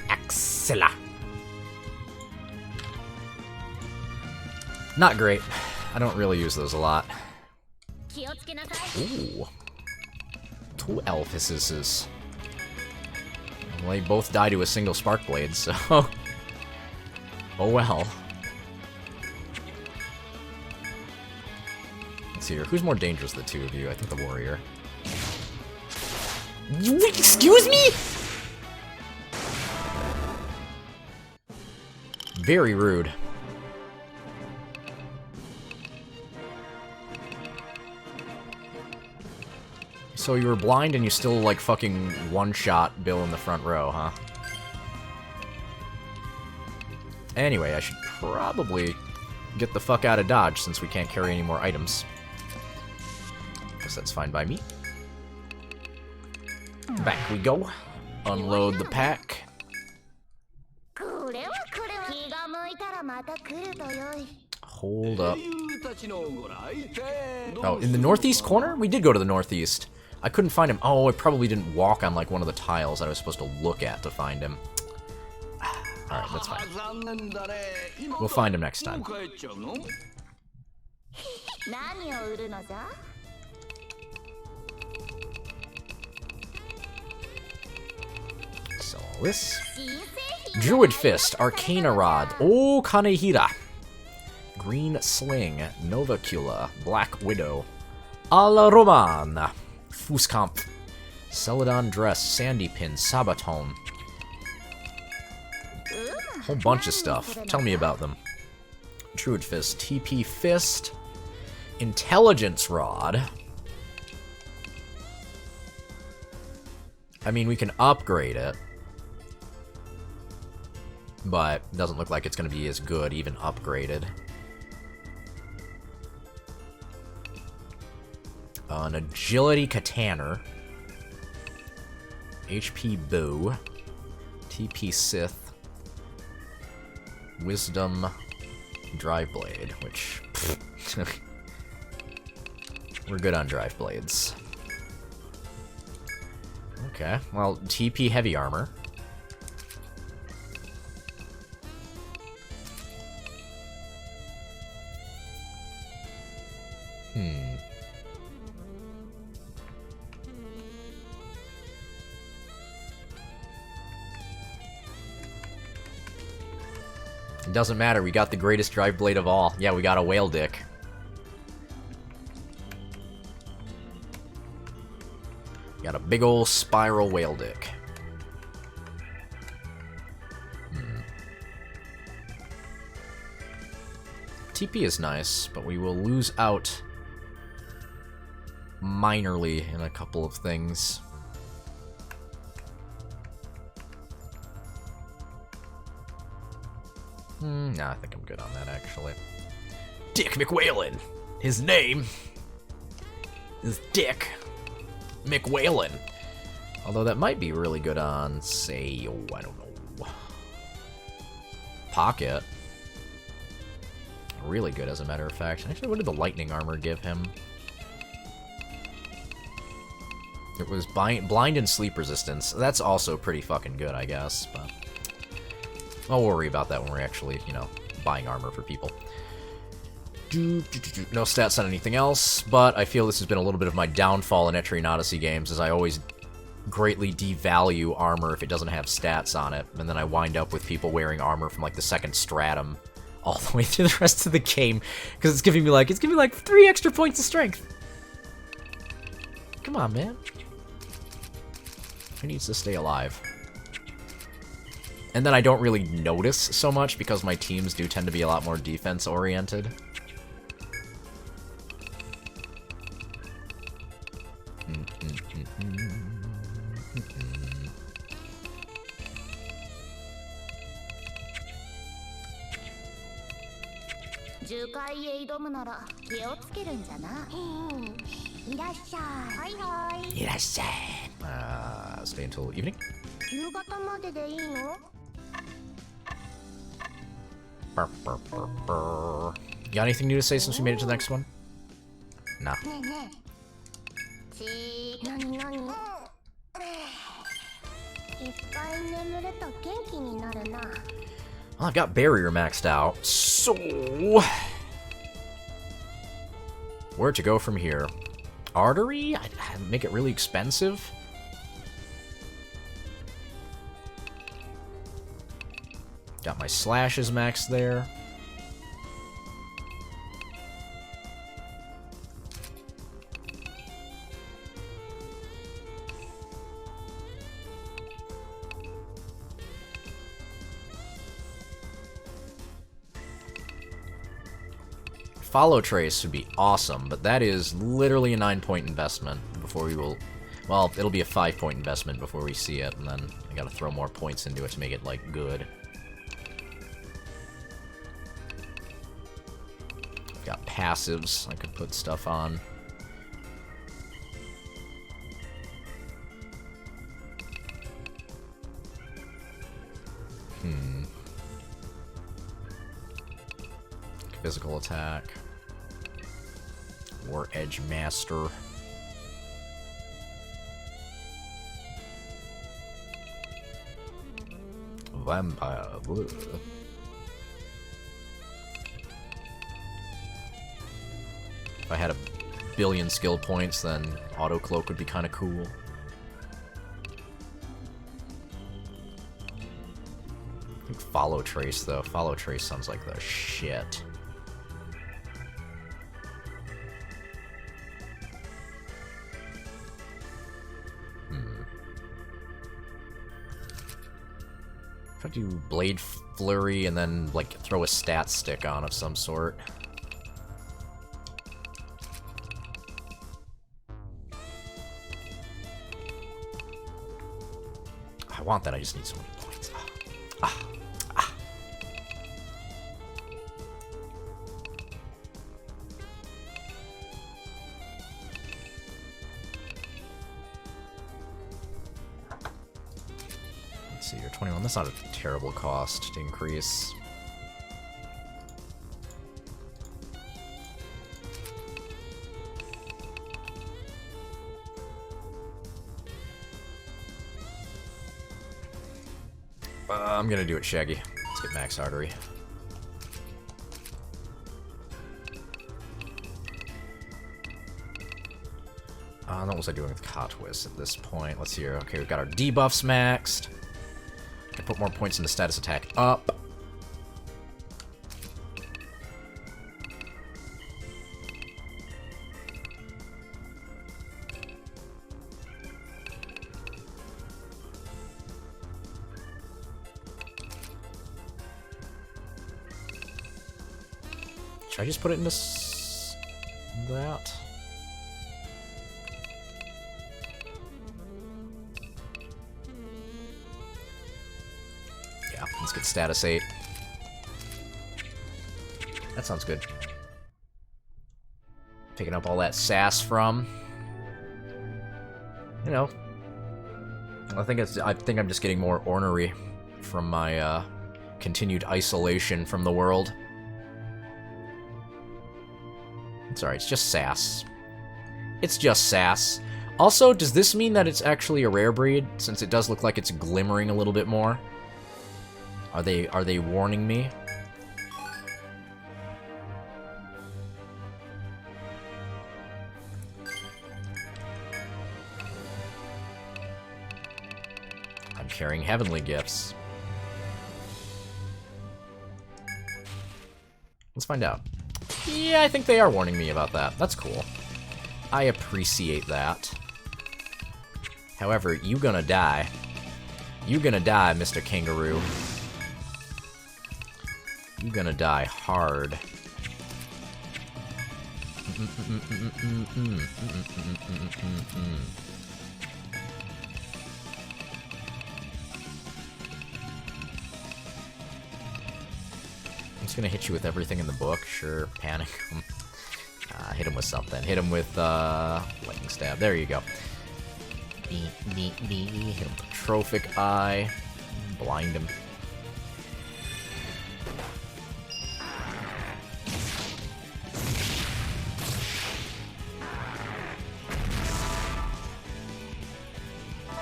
Axilla. Not great. I don't really use those a lot. Ooh. 2 Elphises. Well, they both die to a single spark blade, so... oh well. Let's see here. Who's more dangerous, the two of you? I think the warrior. Excuse me?! Very rude. So you were blind and you still, like, fucking one-shot Bill in the front row, huh? Anyway, I should probably get the fuck out of Dodge since we can't carry any more items. Guess that's fine by me. Back we go. Unload the pack. Hold up. Oh, in the northeast corner? We did go to the northeast. I couldn't find him. Oh, I probably didn't walk on, like, one of the tiles that I was supposed to look at to find him. Alright, that's fine. We'll find him next time. So, this... Druid Fist, Arcana Rod, Oh Kanehira, Green Sling, Novacula, Black Widow, Ala Roman, Fuskamp, Celadon Dress, Sandy Pin, Sabaton. Whole bunch of stuff. Tell me about them. Druid Fist, TP Fist, Intelligence Rod. I mean, we can upgrade it. But it doesn't look like it's going to be as good, even upgraded. An Agility Kataner. HP Bow. TP Sith. Wisdom Drive Blade, which... we're good on Drive Blades. Okay, well, TP Heavy Armor. It doesn't matter, we got the greatest drive blade of all. Yeah, we got a whale dick. Got a big ol' spiral whale dick. TP is nice, but we will lose out minorly in a couple of things. Nah, I think I'm good on that, actually. Dick McWhalen. His name is Dick McWhalen. Although that might be really good on, say, oh, I don't know, Pocket. Really good, as a matter of fact. Actually, what did the lightning armor give him? It was blind and sleep resistance. That's also pretty fucking good, I guess, but I'll worry about that when we're actually, you know, buying armor for people. No stats on anything else, but I feel this has been a little bit of my downfall in Etrian Odyssey games, as I always greatly devalue armor if it doesn't have stats on it, and then I wind up with people wearing armor from like the second stratum all the way through the rest of the game, because it's giving me like 3 extra points of strength. Come on, man. He needs to stay alive. And then I don't really notice so much because my teams do tend to be a lot more defense-oriented. Stay until evening. 夕方まででいいの? Got anything new to say since we made it to the next one? Nah. ねえねえ。なになに? いっぱい眠ると元気になるな。 Well, I've got barrier maxed out, so where to go from here? Artery? I'd make it really expensive. Got my slashes maxed there. Follow Trace would be awesome, but that is literally a 9-point investment before we will... Well, it'll be a 5-point investment before we see it, and then I gotta throw more points into it to make it, like, good. I've got passives I could put stuff on. Physical attack. War Edge Master. Vampire. Blue. If I had a billion skill points, then Auto Cloak would be kind of cool. I think Follow Trace, though. Follow Trace sounds like the shit. If I do Blade Flurry and then, like, throw a stat stick on of some sort. I want that, I just need so many points. Let's see here, 21. That's not a terrible cost to increase. I'm gonna do it, Shaggy. Let's get Max Artery. What was I doing with Cotwist at this point? Let's see here. Okay, we've got our debuffs maxed. Can put more points into status attack up. Should I just put it into that? Yeah, let's get status 8. That sounds good. Picking up all that sass from... You know... I think I'm just getting more ornery from my, continued isolation from the world. It's alright, it's just sass. It's just sass. Also, does this mean that it's actually a rare breed, since it does look like it's glimmering a little bit more? Are they warning me? I'm carrying heavenly gifts. Let's find out. Yeah, I think they are warning me about that. That's cool. I appreciate that. However, you gonna die. You gonna die, Mr. Kangaroo. You gonna die hard. I'm just gonna hit you with everything in the book. Sure, panic him. Hit him with something. Hit him with, lightning stab. There you go. Hit him with a trophic eye. Blind him.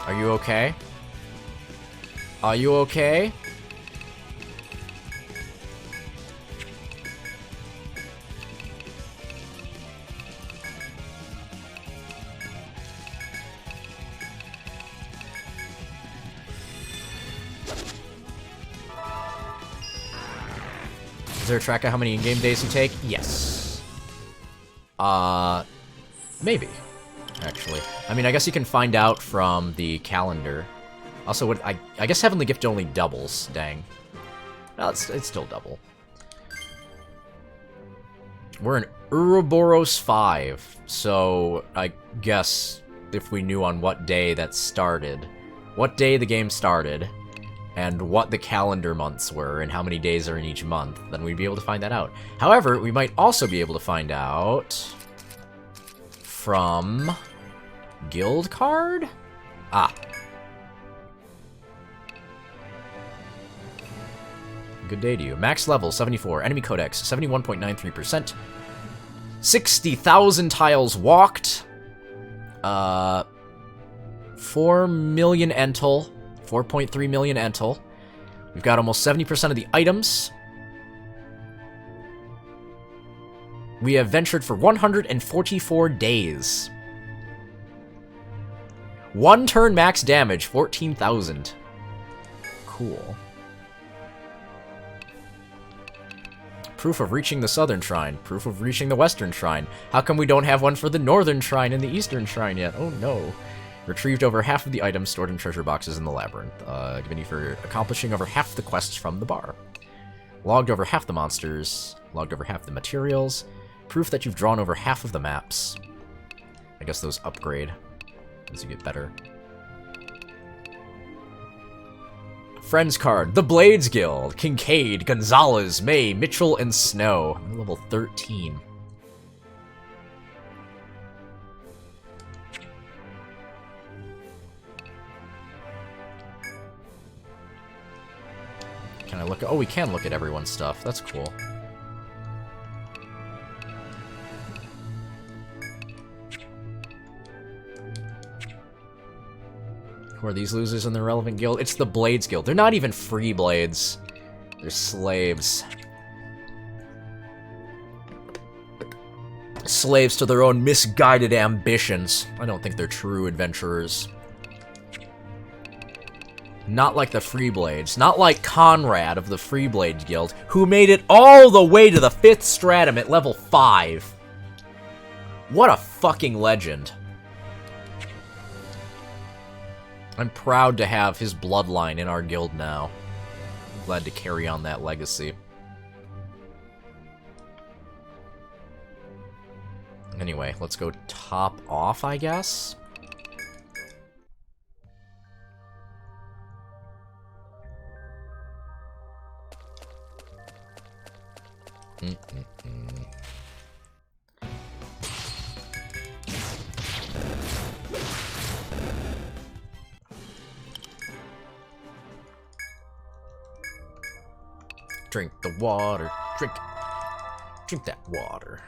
Are you okay? Are you okay? Is there a track of how many in-game days you take? Yes. Maybe. Actually. I mean, I guess you can find out from the calendar. Also, what I guess Heavenly Gift only doubles. Dang. No, it's still double. We're in Ouroboros 5, so I guess if we knew on what day that started, what day the game started, and what the calendar months were, and how many days are in each month, then we'd be able to find that out. However, we might also be able to find out from guild card? Ah. Good day to you. Max level, 74. Enemy codex, 71.93%. 60,000 tiles walked. 4 million entel. 4.3 million entel. We've got almost 70% of the items. We have ventured for 144 days. 1 turn max damage, 14,000. Cool. Proof of reaching the southern shrine. Proof of reaching the western shrine. How come we don't have one for the northern shrine and the eastern shrine yet? Oh no. Retrieved over half of the items stored in treasure boxes in the labyrinth. Given you for accomplishing over half the quests from the bar. Logged over half the monsters. Logged over half the materials. Proof that you've drawn over half of the maps. I guess those upgrade as you get better. Friends card. The Blades Guild. Kincaid, Gonzalez, May, Mitchell, and Snow. Level 13. Can I look at... Oh, we can look at everyone's stuff. That's cool. Who are these losers in the relevant guild? It's the Blades Guild. They're not even free blades. They're slaves. Slaves to their own misguided ambitions. I don't think they're true adventurers. Not like the Free Blades. Not like Conrad of the Free Blades Guild, who made it all the way to the 5th stratum at level 5. What a fucking legend. I'm proud to have his bloodline in our guild now. I'm glad to carry on that legacy. Anyway, let's go top off, I guess. Drink the water. Drink that water.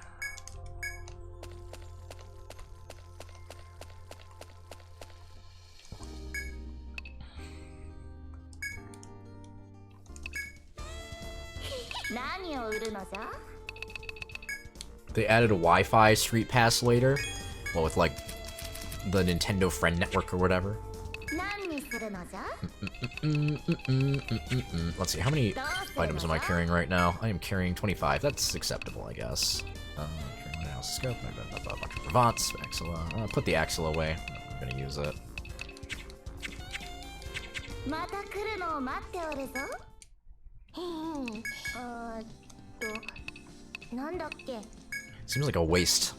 They added a Wi-Fi street pass later. Well, with like the Nintendo Friend Network or whatever. Let's see, how many items am I carrying right now? I am carrying 25. That's acceptable, I guess. Carrying my house scope, a bunch of Bravants, Axilla. Put the Axilla away. I'm gonna use it. Seems like a waste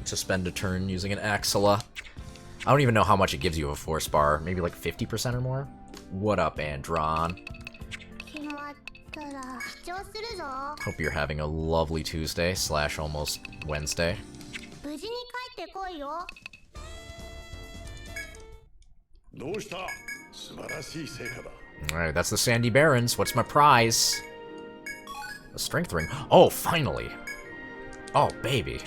to spend a turn using an Axilla. I don't even know how much it gives you of a force bar. Maybe like 50% or more? What up, Andron? Hope you're having a lovely Tuesday / almost Wednesday. Alright, that's the Sandy Barrens. What's my prize? A strength ring. Oh, finally! Oh, baby.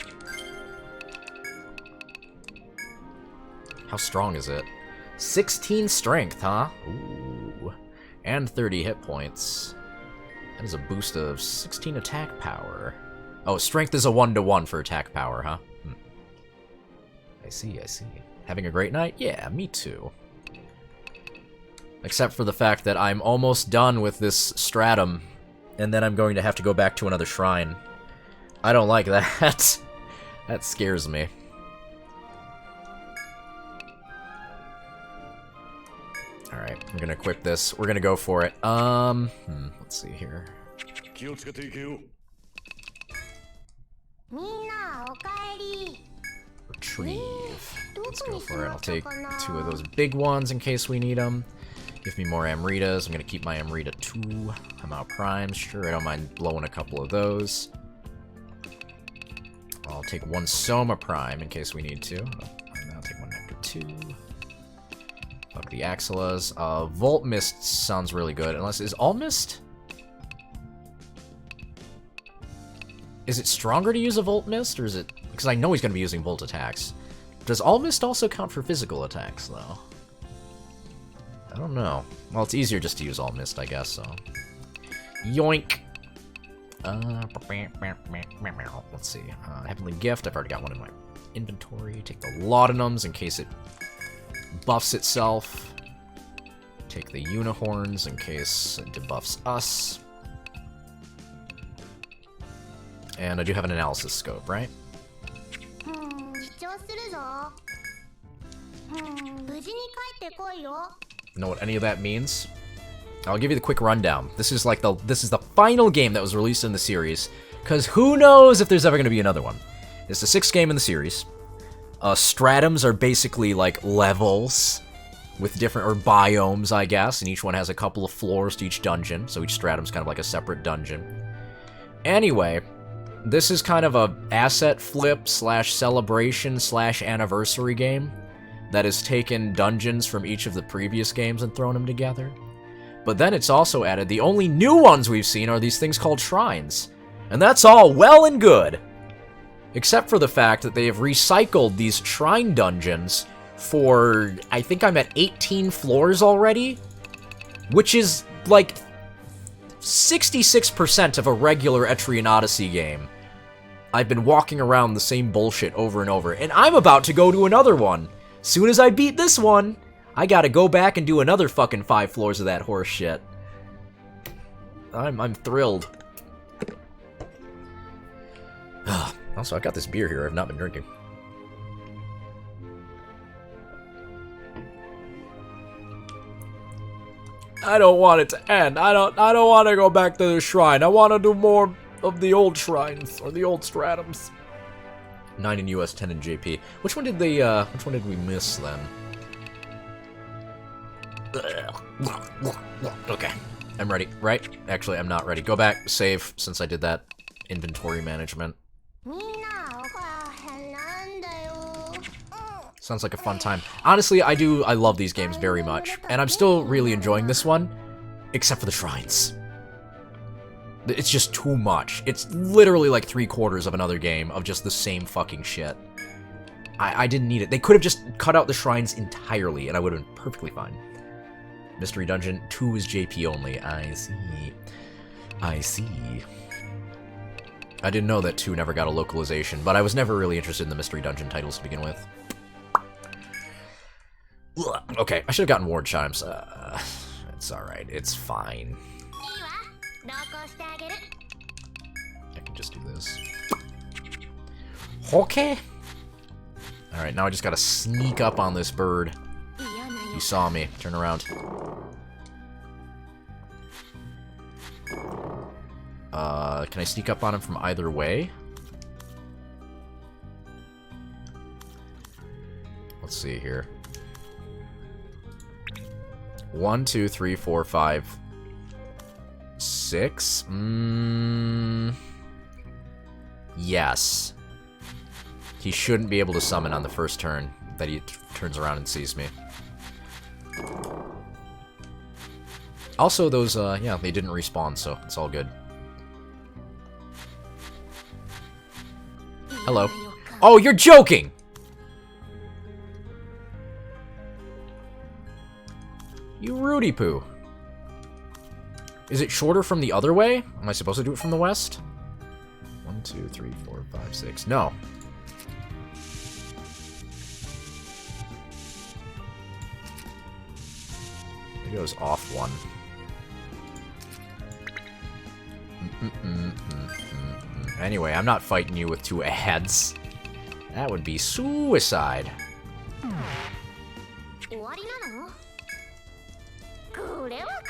How strong is it? 16 strength, huh? Ooh. And 30 hit points. That is a boost of 16 attack power. Oh, strength is a 1-to-1 for attack power, huh? I see, I see. Having a great night? Yeah, me too. Except for the fact that I'm almost done with this stratum, and then I'm going to have to go back to another shrine. I don't like that. That scares me. Alright, we're gonna equip this. We're gonna go for it. Let's see here. Retrieve. Let's go for it. I'll take 2 of those big ones in case we need them. Give me more Amritas. I'm gonna keep my Amrita 2. I'm out primes. Sure, I don't mind blowing a couple of those. I'll take 1 Soma Prime in case we need to. I'll take 1 Nectar 2. Fuck the Axillas. Volt Mist sounds really good. Unless, is All Mist? Is it stronger to use a Volt Mist, or is it... Because I know he's going to be using Volt attacks. Does All Mist also count for physical attacks, though? I don't know. Well, it's easier just to use All Mist, I guess, so... Yoink! Let's see. Heavenly Gift, I've already got one in my inventory. Take the Laudanums in case it buffs itself. Take the Unihorns in case it debuffs us. And I do have an analysis scope, right? Know what any of that means? I'll give you the quick rundown. This is like this is the final game that was released in the series, because who knows if there's ever going to be another one. It's the 6th game in the series. Stratums are basically like levels with different, or biomes, I guess, and each one has a couple of floors to each dungeon, so each stratum's kind of like a separate dungeon. Anyway, this is kind of a asset flip / celebration / anniversary game that has taken dungeons from each of the previous games and thrown them together. But then it's also added, the only new ones we've seen are these things called shrines. And that's all well and good. Except for the fact that they have recycled these shrine dungeons for, I think I'm at 18 floors already, which is like 66% of a regular Etrian Odyssey game. I've been walking around the same bullshit over and over, and I'm about to go to another one. Soon as I beat this one, I gotta go back and do another fucking 5 floors of that horse shit. I'm thrilled. Also, I've got this beer here I've not been drinking. I don't want it to end. I don't want to go back to the shrine. I want to do more of the old shrines or the old stratums. 9 in US, 10 in JP. Which one did we miss then? Okay, I'm ready, right? Actually, I'm not ready. Go back, save, since I did that inventory management. みんなおかへんなんだよ。 Sounds like a fun time. Honestly, I love these games very much, and I'm still really enjoying this one, except for the shrines. It's just too much. It's literally like 3/4 of another game of just the same fucking shit. I didn't need it. They could have just cut out the shrines entirely, and I would have been perfectly fine. Mystery Dungeon 2 is JP only. I see. I see. I didn't know that 2 never got a localization, but I was never really interested in the Mystery Dungeon titles to begin with. Ugh. Okay, I should have gotten Ward Chimes. It's alright. It's fine. いいわ。同行してあげる。 I can just do this. Okay. Alright, now I just gotta sneak up on this bird. You saw me. Turn around. Can I sneak up on him from either way? Let's see here. 1, 2, 3, 4, 5, 6. Yes. He shouldn't be able to summon on the first turn that he turns around and sees me. Also, those, yeah, they didn't respawn, so it's all good. Hello. Oh, you're joking! You Rudy Poo. Is it shorter from the other way? Am I supposed to do it from the west? 1, 2, 3, 4, 5, 6. No. Maybe I was off one. Anyway, I'm not fighting you with 2 heads. That would be suicide. 終わりなの？これは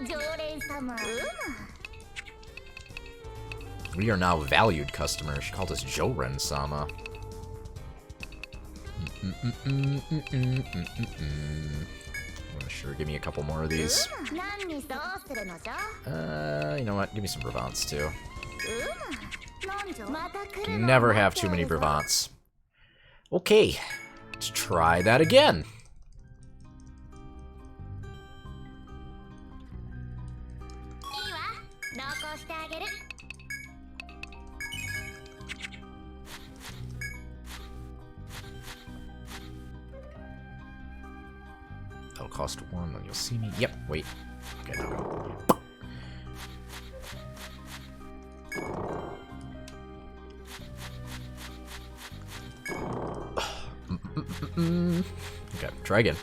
常連様。We are now valued customers. She called us Joren-sama. Sure, give me a couple more of these. 何にどうするのじゃ？ You know what? Give me some Bravants, too. なんじゃ？また来るの？ Never have too many Bravants. Okay, let's try that again. いいわ。同行してあげる。 That'll cost 1, then you'll see me. Yep, wait. Okay, now go. Okay, try again.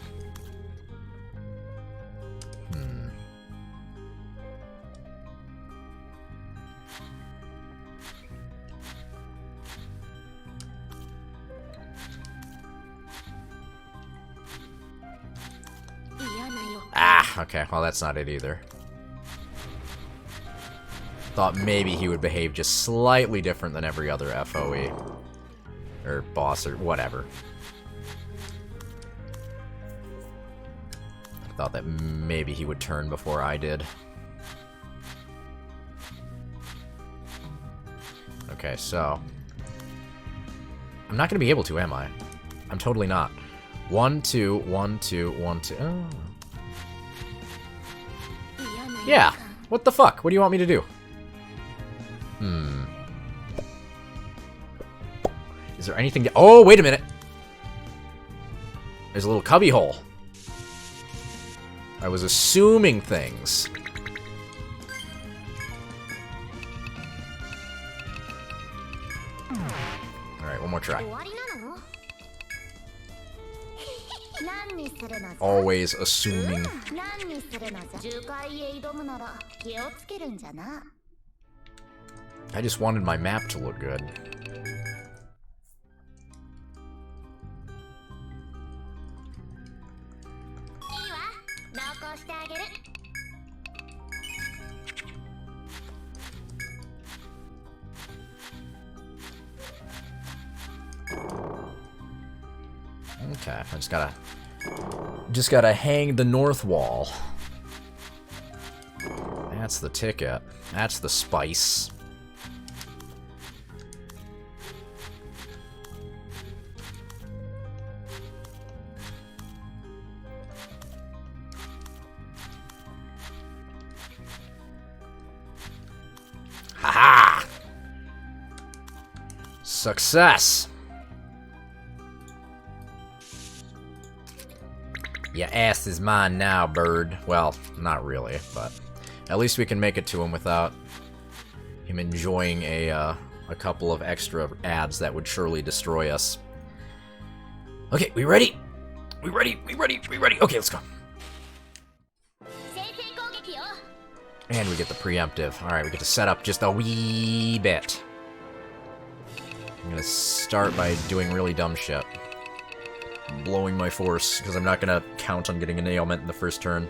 Okay, well that's not it either. Thought maybe he would behave just slightly different than every other FOE. Or boss or whatever. I thought that maybe he would turn before I did. Okay, so... I'm not gonna be able to, am I? I'm totally not. 1, 2, 1, 2, 1, 2... Oh. Yeah, what the fuck? What do you want me to do? Is there anything to... Oh, wait a minute! There's a little cubby hole. I was assuming things. Alright, one more try. Always assuming. I just wanted my map to look good. Okay, I just gotta hang the north wall. That's the ticket. That's the spice. Success! Your ass is mine now, bird. Well, not really, but at least we can make it to him without him enjoying a couple of extra ads that would surely destroy us. Okay, we ready? We ready? We ready? We ready? Okay, let's go. And we get the preemptive. Alright, we get to set up just a wee bit. I'm gonna start by doing really dumb shit. Blowing my force, because I'm not gonna count on getting an ailment in the first turn.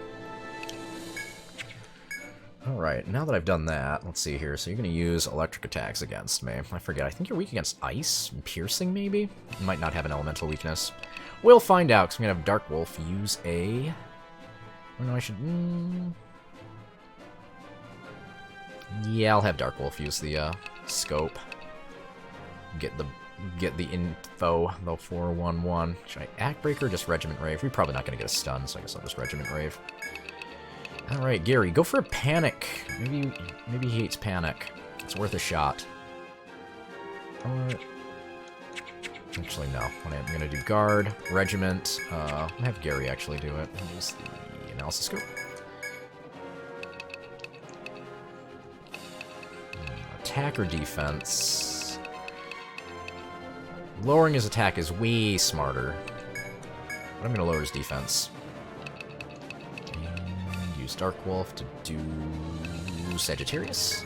Alright, now that I've done that, let's see here. So you're gonna use electric attacks against me. I forget, I think you're weak against ice and piercing, maybe? You might not have an elemental weakness. We'll find out, because I'm gonna have Dark Wolf use a... Oh no, I should... Yeah, I'll have Dark Wolf use the scope. Get the info, the 411. Should I Act Breaker or just Regiment Rave? We're probably not going to get a stun, so I guess I'll just Regiment Rave. Alright, Gary, go for a Panic. Maybe he hates Panic. It's worth a shot. Actually, no. I'm going to do Guard, Regiment. I'll have Gary actually do it. I'll use the Analysis Scope. Attack or defense? Lowering his attack is way smarter. But I'm going to lower his defense. And use Dark Wolf to do Sagittarius.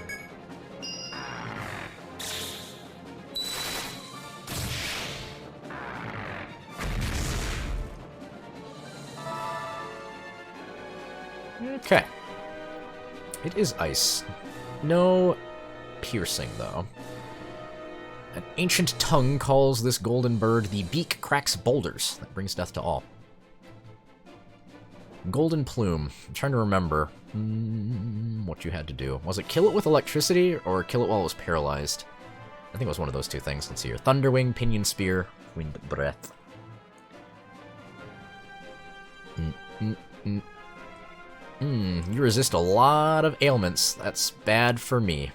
Okay. It is ice. No piercing, though. An ancient tongue calls this golden bird the beak cracks boulders that brings death to all. Golden plume. I'm trying to remember what you had to do. Was it kill it with electricity or kill it while it was paralyzed? I think it was one of those two things. Let's see here. Thunderwing, Pinion Spear, Wind Breath. You resist a lot of ailments. That's bad for me.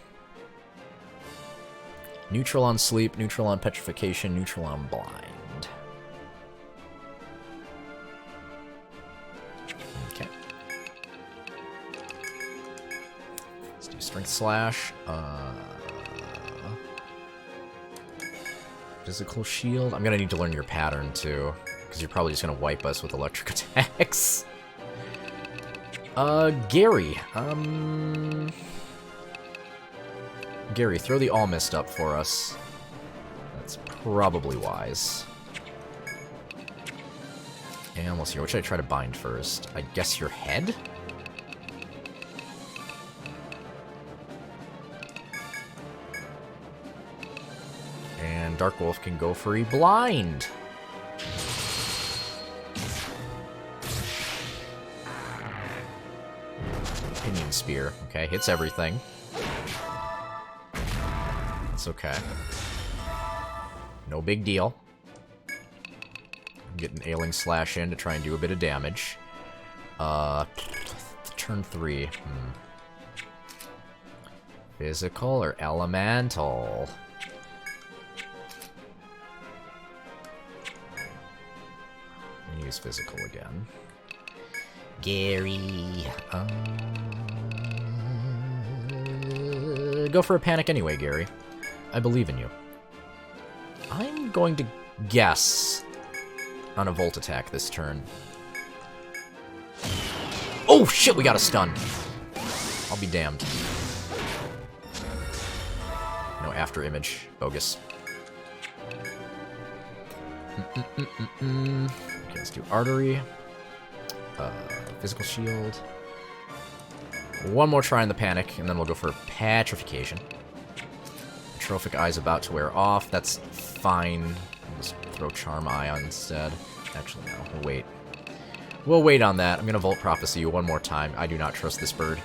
Neutral on sleep, neutral on petrification, neutral on blind. Okay. Let's do Strength Slash. Physical Shield. I'm gonna need to learn your pattern too, because you're probably just gonna wipe us with electric attacks. Gary. Gary, throw the All Mist up for us. That's probably wise. And let's see, what should I try to bind first? I guess your head? And Dark Wolf can go for a blind. Pinion Spear. Okay, hits everything. That's okay. No big deal. Get an Ailing Slash in to try and do a bit of damage. Turn 3. Physical or elemental? I'm gonna use physical again. Gary. Go for a panic anyway, Gary. I believe in you. I'm going to guess on a Volt attack this turn. Oh shit, we got a stun. I'll be damned. No, after image. Bogus. Okay, let's do Artery. Physical Shield. One more try in the panic, and then we'll go for Petrification. Trophic Eye's about to wear off. That's fine. I'll just throw Charm Eye on instead. Actually, no. We'll wait. We'll wait on that. I'm going to Volt Prophecy you one more time. I do not trust this bird.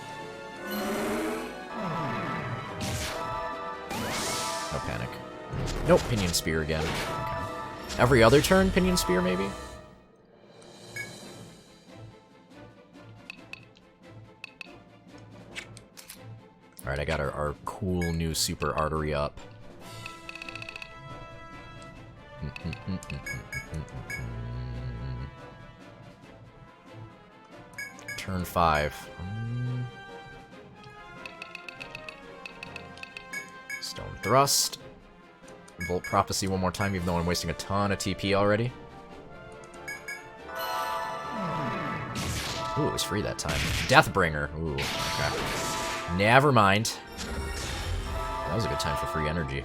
No panic. Nope, Pinion Spear again. Okay. Every other turn, Pinion Spear, maybe? Alright, I got our cool new Super Artery up. Turn 5. Stone Thrust. Volt Prophecy one more time, even though I'm wasting a ton of TP already. Ooh, it was free that time. Deathbringer. Ooh, okay. Never mind. That was a good time for free energy.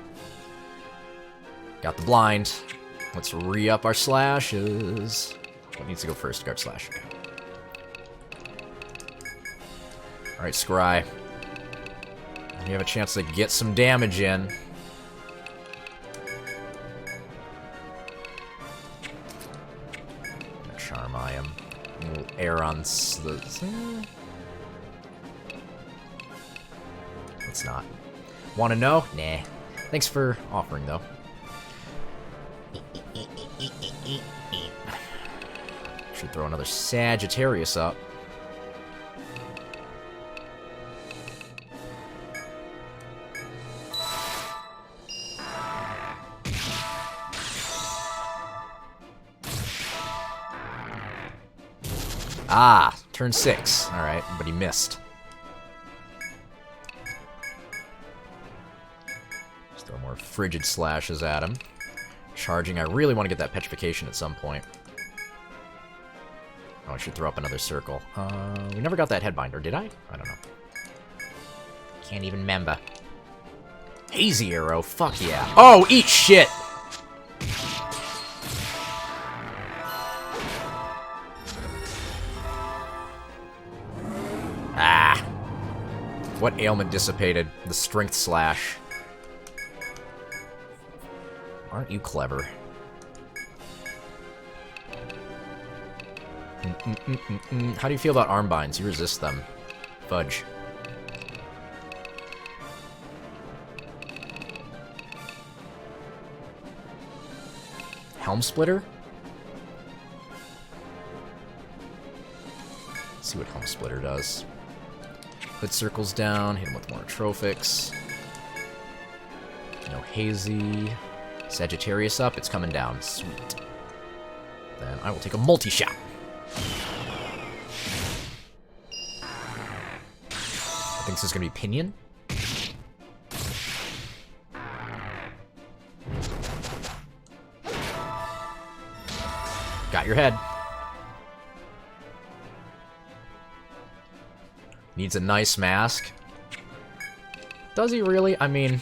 Got the blind. Let's re-up our slashes. What needs to go first? Guard slash. Okay. Alright, Scry. You have a chance to get some damage in. Charm Eye him. We'll air on the... Let's not. Want to know? Nah. Thanks for offering, though. Should throw another Sagittarius up. Ah, turn 6. Alright, but he missed. Just throw more frigid slashes at him. Charging, I really want to get that petrification at some point. Oh, I should throw up another circle. We never got that headbinder, did I? I don't know. Can't even remember. Hazy arrow, fuck yeah. Oh, eat shit! Ah! What ailment dissipated? The strength slash. Aren't you clever? How do you feel about arm binds? You resist them. Fudge. Helm Splitter? Let's see what Helm Splitter does. Put circles down, hit him with more trophics. No hazy. Sagittarius up, it's coming down. Sweet. Then I will take a multi-shot. I think this is going to be Pinion. Got your head. Needs a nice mask. Does he really? I mean,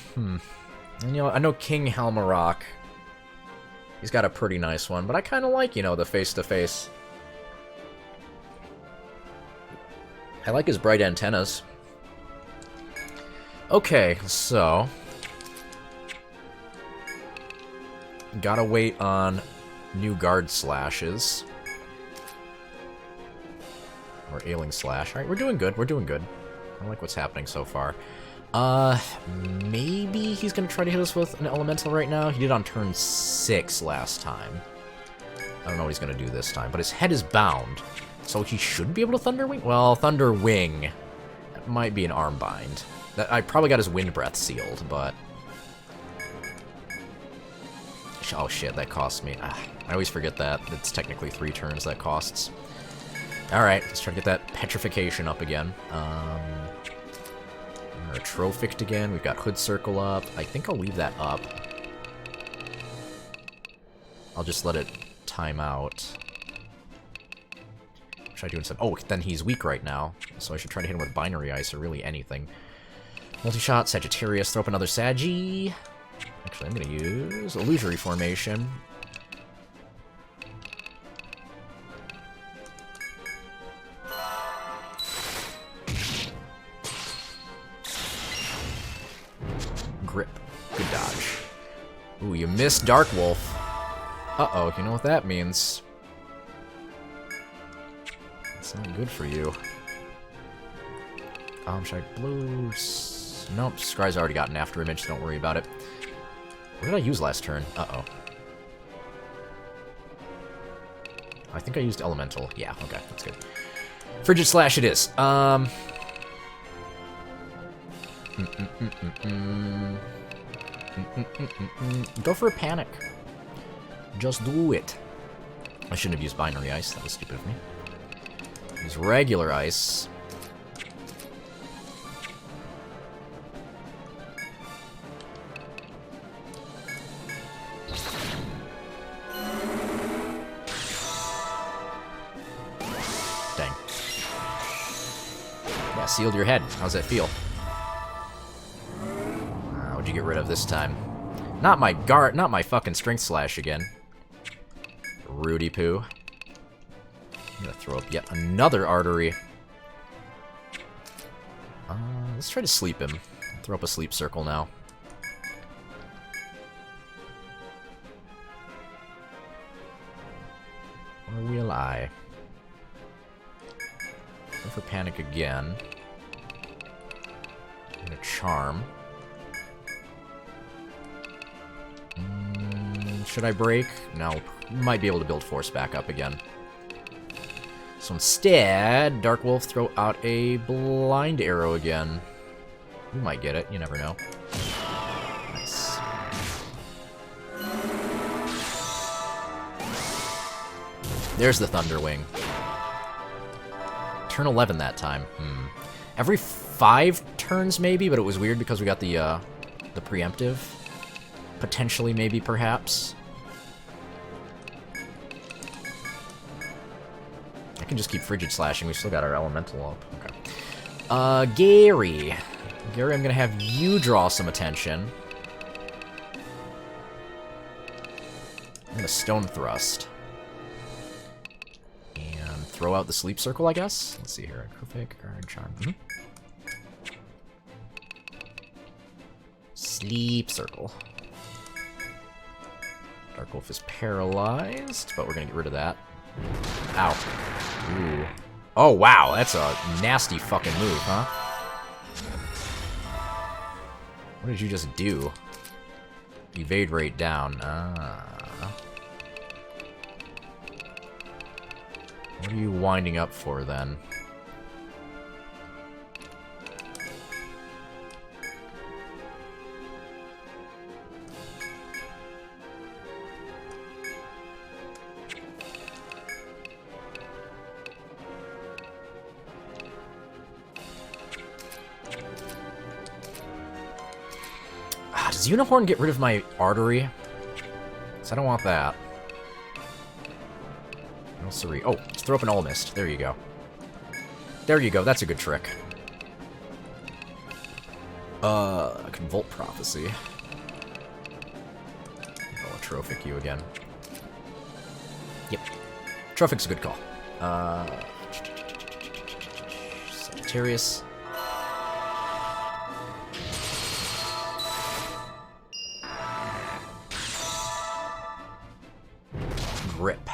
And, you know, I know King Halmarok. He's got a pretty nice one, but I kind of like, you know, the face-to-face. I like his bright antennas. Okay, so... gotta wait on new guard slashes. Or ailing slash. Alright, we're doing good, we're doing good. I like what's happening so far. Maybe he's gonna try to hit us with an elemental right now. He did on turn 6 last time. I don't know what he's gonna do this time, but his head is bound. So he should be able to Thunder Wing? Well, Thunder Wing. That might be an arm bind. I probably got his Wind Breath sealed, but... oh shit, that cost me. I always forget that. It's technically 3 turns that costs. Alright, let's try to get that Petrification up again. We're Trophicked again. We've got Hood Circle up. I think I'll leave that up. I'll just let it time out. Should I do instead? Oh, then he's weak right now, so I should try to hit him with Binary Ice or really anything. Multi-shot, Sagittarius, throw up another Saggy. Actually, I'm going to use Illusory Formation. Grip. Good dodge. Ooh, you missed Dark Wolf. Uh-oh, you know what that means. It's not good for you. Should I blue... nope, Scry's already got an after image, so don't worry about it. What did I use last turn? Uh-oh. I think I used Elemental. Yeah, okay, that's good. Frigid Slash it is. Go for a Panic. Just do it. I shouldn't have used binary ice. That was stupid of me. Use regular ice. Dang. Yeah, sealed your head. How's that feel? What'd you get rid of this time? Not my fucking strength slash again. Rudy poo. I'm gonna throw up yet another artery. Let's try to sleep him. Throw up a sleep circle now. Or will I? Go for panic again. And a charm. Should I break? No. Might be able to build force back up again. So instead, Dark Wolf throw out a blind arrow again. We might get it. You never know. Nice. There's the Thunderwing. Turn 11 that time. Every 5 turns maybe, but it was weird because we got the preemptive. Potentially, maybe, perhaps. I can just keep Frigid Slashing. We've still got our Elemental up. Okay. Gary. Gary, I'm gonna have you draw some attention. I'm gonna Stone Thrust. And throw out the Sleep Circle, I guess? Let's see here. Perfect, Guard, Charm. Sleep Circle. Dark Wolf is paralyzed, but we're gonna get rid of that. Ow. Ooh. Oh, wow, that's a nasty fucking move, huh? What did you just do? Evade rate down. What are you winding up for, then? Does Unicorn get rid of my artery? Because I don't want that. No siree. Oh, just throw up an All Mist. There you go. There you go. That's a good trick. I can Volt Prophecy. Oh, Trophic you again. Yep. Trophic's a good call. Sagittarius. Grip.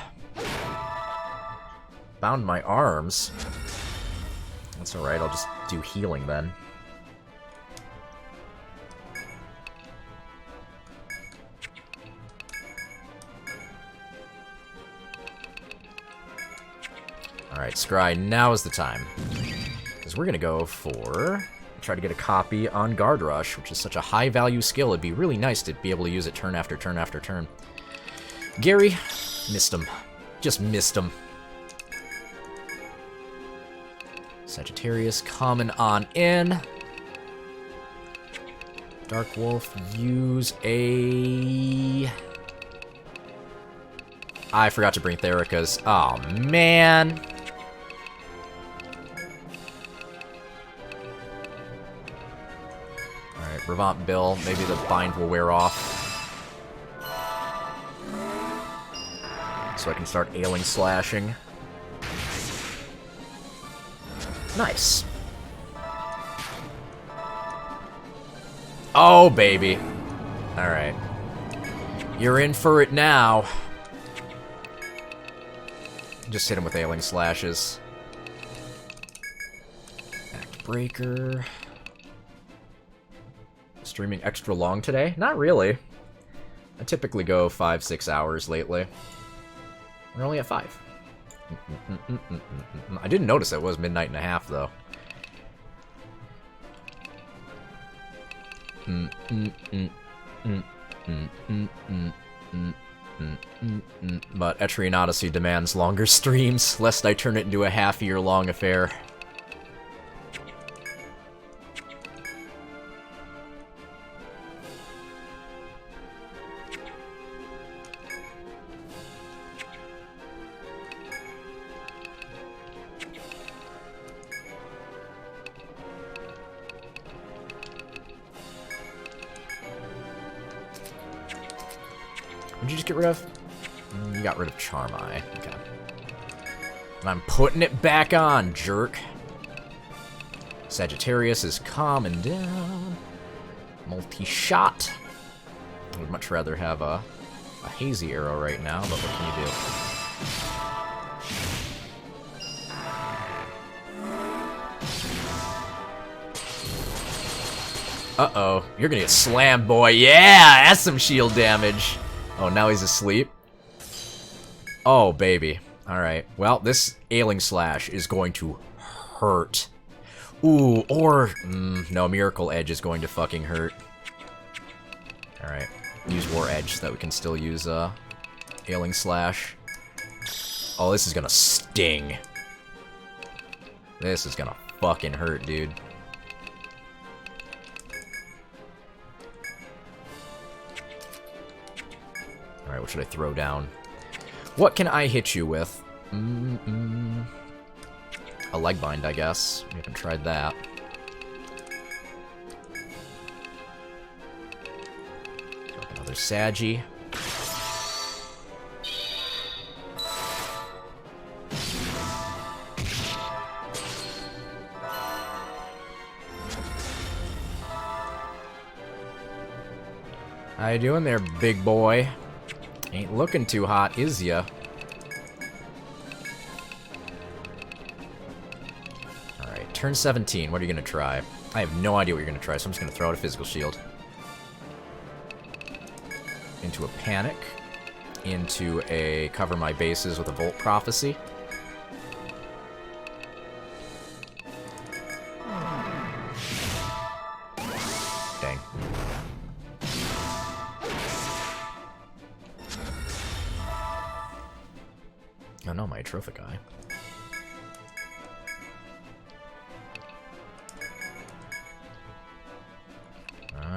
Bound my arms. That's alright, I'll just do healing then. Alright, Scry, now is the time. Because we're gonna go for... try to get a copy on Guard Rush, which is such a high value skill. It'd be really nice to be able to use it turn after turn after turn. Gary, missed him. Just missed him. Sagittarius coming on in. Dark Wolf, use a... I forgot to bring Therica's. Oh, man. Alright, Revant Bill. Maybe the bind will wear off. So I can start ailing slashing. Nice. Oh, baby. Alright. You're in for it now. Just hit him with ailing slashes. Act Breaker. Streaming extra long today? Not really. I typically go 5-6 hours lately. We're only at 5. I didn't notice it was midnight and a half, though. But Etrian Odyssey demands longer streams, lest I turn it into a half-year-long affair. What'd you just get rid of? You got rid of Charmai. Okay. And I'm putting it back on, jerk. Sagittarius is calming down. Multi-shot. I would much rather have a hazy arrow right now, but what can you do? Uh-oh. You're gonna get slammed, boy. Yeah! That's some shield damage. Oh, now he's asleep? Oh, baby. Alright. Well, this Ailing Slash is going to hurt. Ooh, or... no, Miracle Edge is going to fucking hurt. Alright. Use War Edge so that we can still use, Ailing Slash. Oh, this is gonna sting. This is gonna fucking hurt, dude. Alright, what should I throw down? What can I hit you with? A leg bind, I guess. We haven't tried that. Another Sagi. How you doing there, big boy? Ain't looking too hot, is ya? Alright, turn 17. What are you gonna try? I have no idea what you're gonna try, so I'm just gonna throw out a physical shield. Into a panic. Into a cover my bases with a Volt Prophecy. Dang. Oh no, my Atrophic Eye.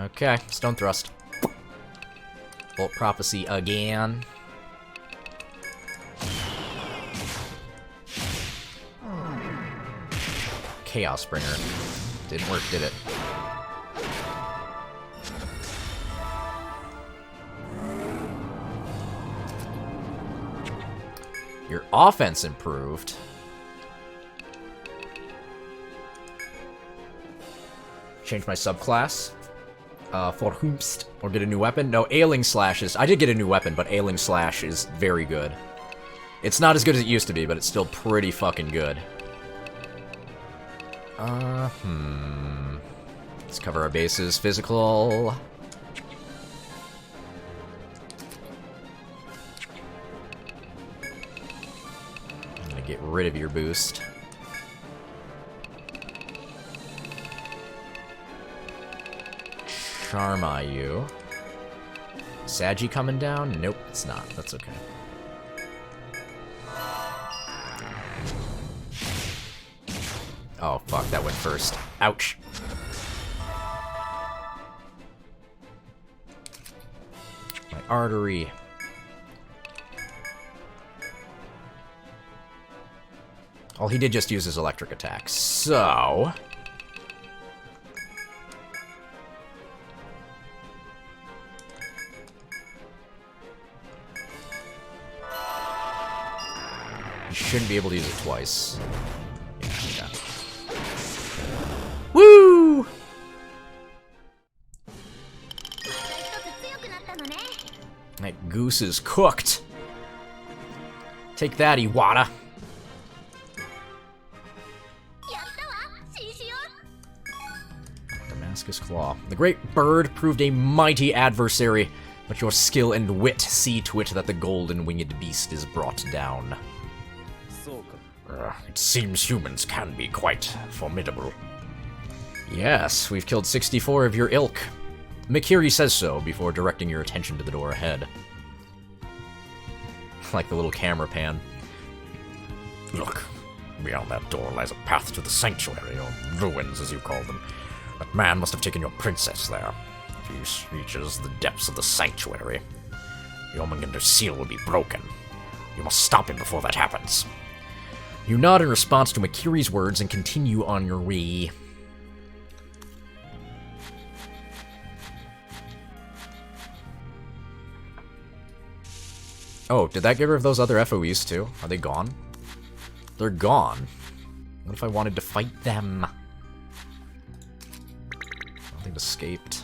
Okay, Stone Thrust. Bolt Prophecy again. Chaos Bringer. Didn't work, did it? Your offense improved. Change my subclass. For Hoomst. Or get a new weapon. No, Ailing Slash is... I did get a new weapon, but Ailing Slash is very good. It's not as good as it used to be, but it's still pretty fucking good. Let's cover our bases. Physical... Get rid of your boost. Charmai you. Sagi coming down? Nope, it's not. That's okay. Oh, fuck, that went first. Ouch. My artery. Well, he did just use his electric attack, so... You shouldn't be able to use it twice. Yeah. Woo! That goose is cooked. Take that, Iwata. Damascus Claw. The great bird proved a mighty adversary, but your skill and wit see to it that the golden winged beast is brought down. It seems humans can be quite formidable. Yes, we've killed 64 of your ilk. Mikiri says so before directing your attention to the door ahead. like the little camera pan. Look, beyond that door lies a path to the sanctuary, or ruins as you call them. That man must have taken your princess there. If he reaches the depths of the sanctuary, Jormungandr's seal will be broken. You must stop him before that happens. You nod in response to Makiri's words and continue on your way. Oh, did that get rid of those other FOEs too? Are they gone? They're gone. What if I wanted to fight them? Nothing escaped.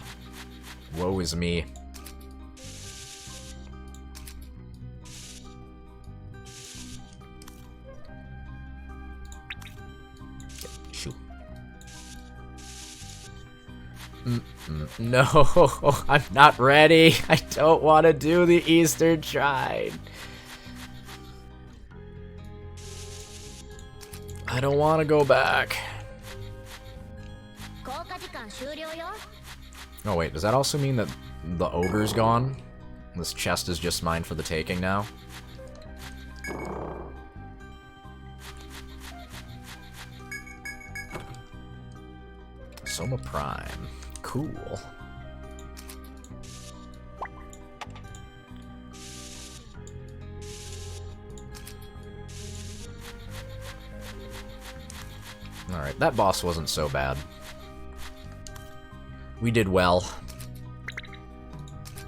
Woe is me. Shoot. No, I'm not ready. I don't want to do the Eastern Shrine. I don't want to go back. 効果時間終了よ。 Oh wait, does that also mean that the ogre's gone? This chest is just mine for the taking now? Soma Prime. Cool. Alright, that boss wasn't so bad. We did well.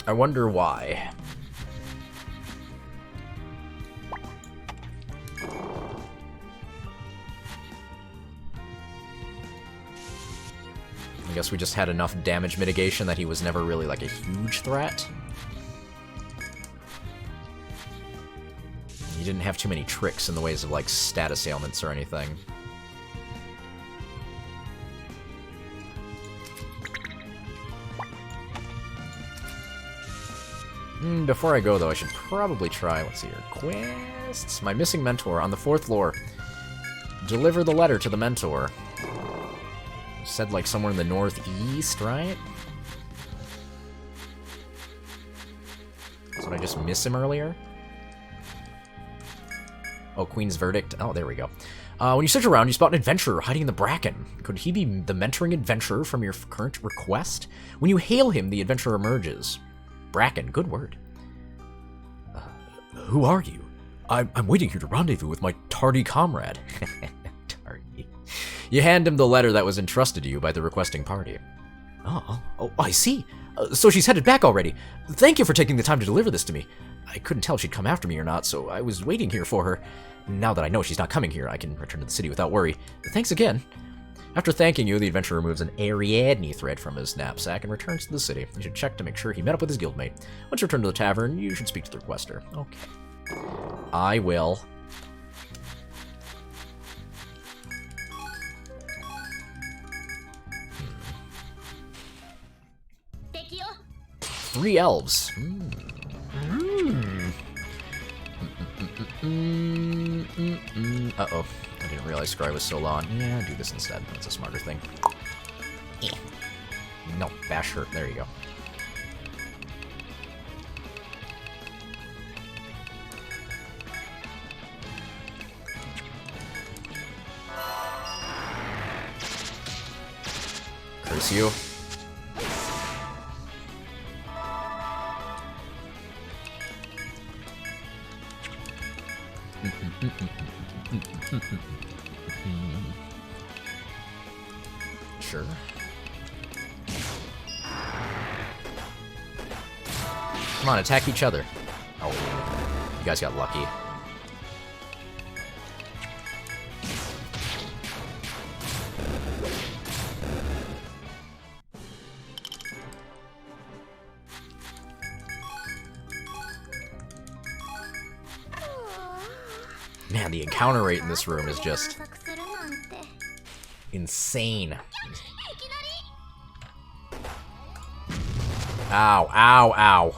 I wonder why. I guess we just had enough damage mitigation that he was never really like a huge threat. He didn't have too many tricks in the ways of like status ailments or anything. Before I go, though, I should probably try, let's see here, quests. My missing mentor on the 4th floor. Deliver the letter to the mentor. Said, like, somewhere in the northeast, right? Did I just miss him earlier? Oh, Queen's Verdict. Oh, there we go. When you search around, you spot an adventurer hiding in the bracken. Could he be the mentoring adventurer from your current request? When you hail him, the adventurer emerges. Bracken, good word. Who are you? I'm waiting here to rendezvous with my tardy comrade. Tardy. You hand him the letter that was entrusted to you by the requesting party. Oh, I see. So she's headed back already. Thank you for taking the time to deliver this to me. I couldn't tell if she'd come after me or not, so I was waiting here for her. Now that I know she's not coming here, I can return to the city without worry. Thanks again. After thanking you, the adventurer removes an Ariadne thread from his knapsack and returns to the city. You should check to make sure he met up with his guildmate. Once you return to the tavern, you should speak to the requester. Okay. I will.敵よ。 3 elves. Uh-oh. I didn't realize Scry was so long. Yeah, do this instead. That's a smarter thing. No, bash her. There you go. Curse you. Sure. Come on, attack each other. Oh, you guys got lucky. Man, the encounter rate in this room is just insane. Ow, ow, ow.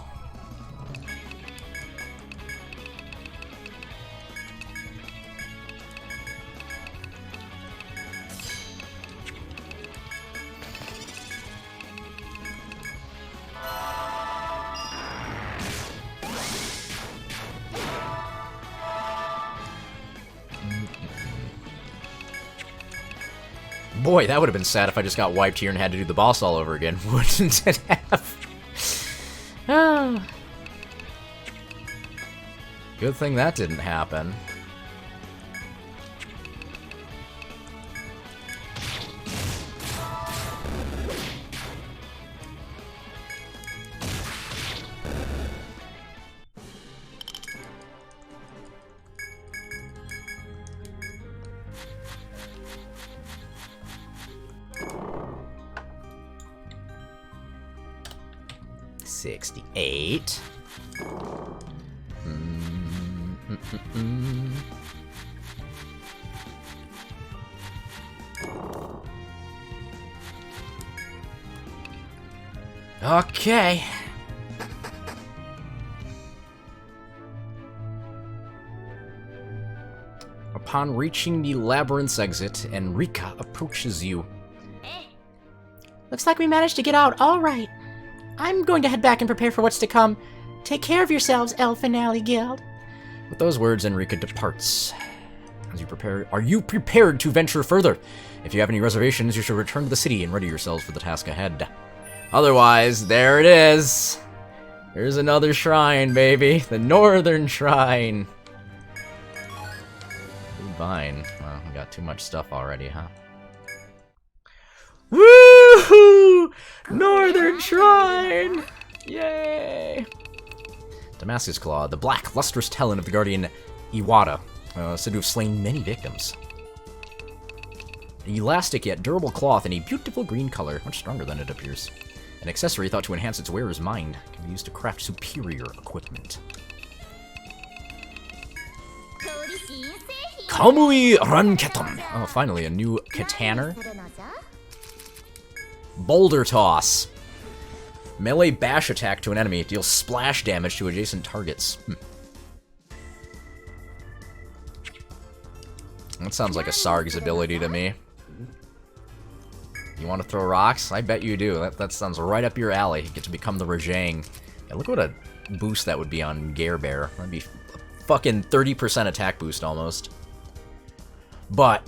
Boy, that would have been sad if I just got wiped here and had to do the boss all over again. Wouldn't it have? Oh. Good thing that didn't happen. $68. Okay. Upon reaching the labyrinth's exit, Enrica approaches you. Looks like we managed to get out all right. I'm going to head back and prepare for what's to come. Take care of yourselves, Elf and Alley Guild. With those words, Enrica departs. As you prepare, are you prepared to venture further? If you have any reservations, you should return to the city and ready yourselves for the task ahead. Otherwise, there it is. There's another shrine, baby. The Northern Shrine. Fine. Well, we got too much stuff already, huh? Woohoo! Northern Shrine! Yay! Damascus Claw, the black, lustrous talon of the guardian Iwata, said to have slain many victims. An elastic yet durable cloth in a beautiful green color, much stronger than it appears. An accessory thought to enhance its wearer's mind, can be used to craft superior equipment. Kamui Ranketon! Oh, finally, a new katana. Boulder Toss. Melee bash attack to an enemy. Deals splash damage to adjacent targets. That sounds like a Sarg's ability to me. You want to throw rocks? I bet you do. That sounds right up your alley. You get to become the Rajang. Yeah, look what a boost that would be on Gare Bear. That'd be a fucking 30% attack boost almost. But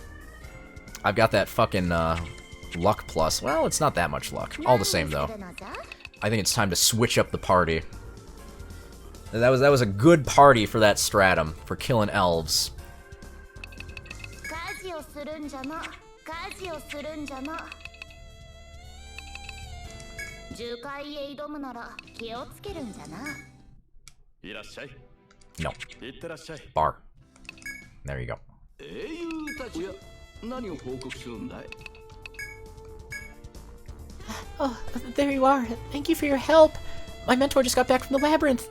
I've got that fucking luck plus. Well, it's not that much luck. All the same, though. I think it's time to switch up the party. That was a good party for that stratum, for killing elves. No. Bar. There you go. Oh, there you are. Thank you for your help. My mentor just got back from the labyrinth.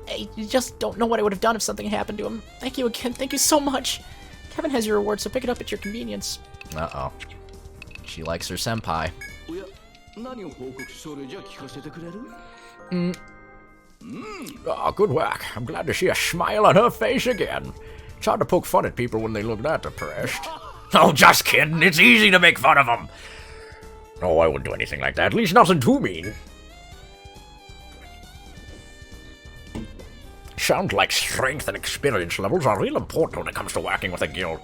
I just don't know what I would have done if something happened to him. Thank you again. Thank you so much. Kevin has your reward, so pick it up at your convenience. Uh-oh. She likes her senpai. Ah, good work. I'm glad to see a smile on her face again. It's hard to poke fun at people when they look that depressed. Oh, just kidding. It's easy to make fun of them. Oh, I wouldn't do anything like that. At least nothing too mean. Sounds like strength and experience levels are real important when it comes to working with a guild.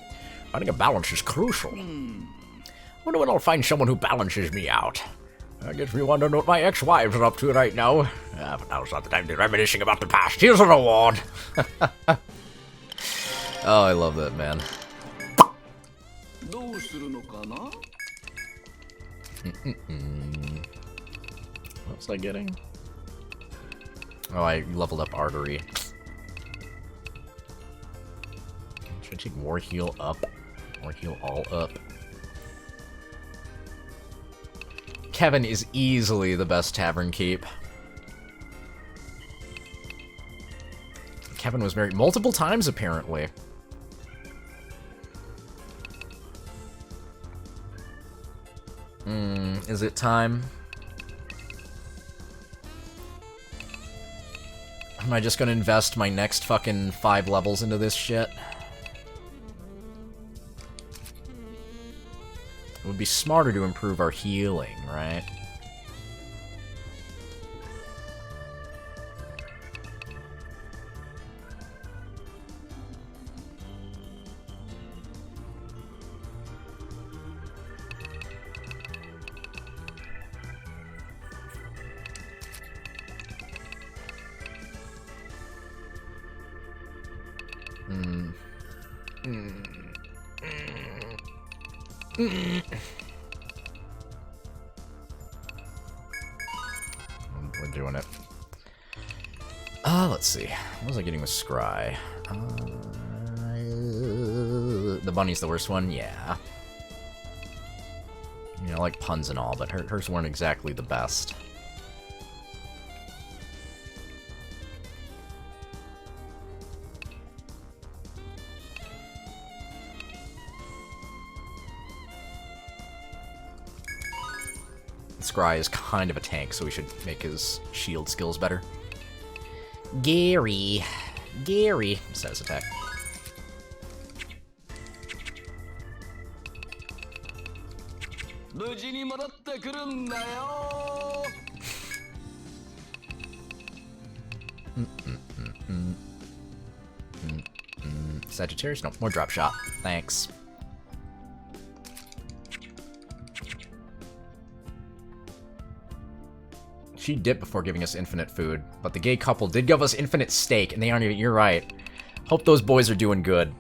Finding a balance is crucial. Wonder when I'll find someone who balances me out. That gets me wondering what my ex-wives are up to right now. But now's not the time to be reminiscing about the past. Here's a reward. Oh, I love that, man. What was I getting? Oh, I leveled up Artery. Should I take War Heal up? War Heal all up. Kevin is easily the best Tavern Keep. Kevin was married multiple times, apparently. Is it time? Am I just gonna invest my next fucking 5 levels into this shit? It would be smarter to improve our healing, right? We're doing it. Let's see. What was I getting with Scry? The bunny's the worst one? Yeah. You know, I like puns and all, but hers weren't exactly the best. Scry is kind of a tank, so we should make his shield skills better. Gary. Status attack. Sagittarius? No, more drop shot. Thanks. She dipped before giving us infinite food, but the gay couple did give us infinite steak, and they aren't even— you're right. Hope those boys are doing good.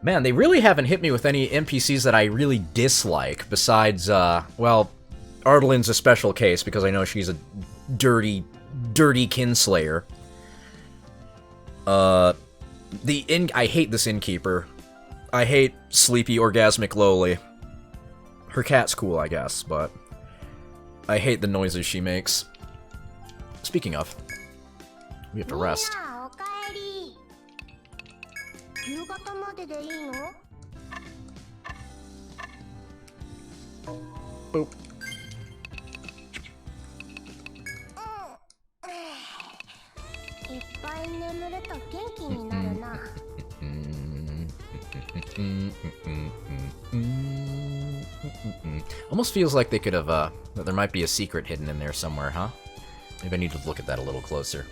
Man, they really haven't hit me with any NPCs that I really dislike, besides, well, Ardalin's a special case, because I know she's a dirty kinslayer. I hate this innkeeper. I hate Sleepy Orgasmic Lowly. Her cat's cool, I guess, but I hate the noises she makes. Speaking of, we have to rest. Boop. いっぱい眠ると元気になるな。 Almost feels like they could have, that there might be a secret hidden in there somewhere, huh? Maybe I need to look at that a little closer.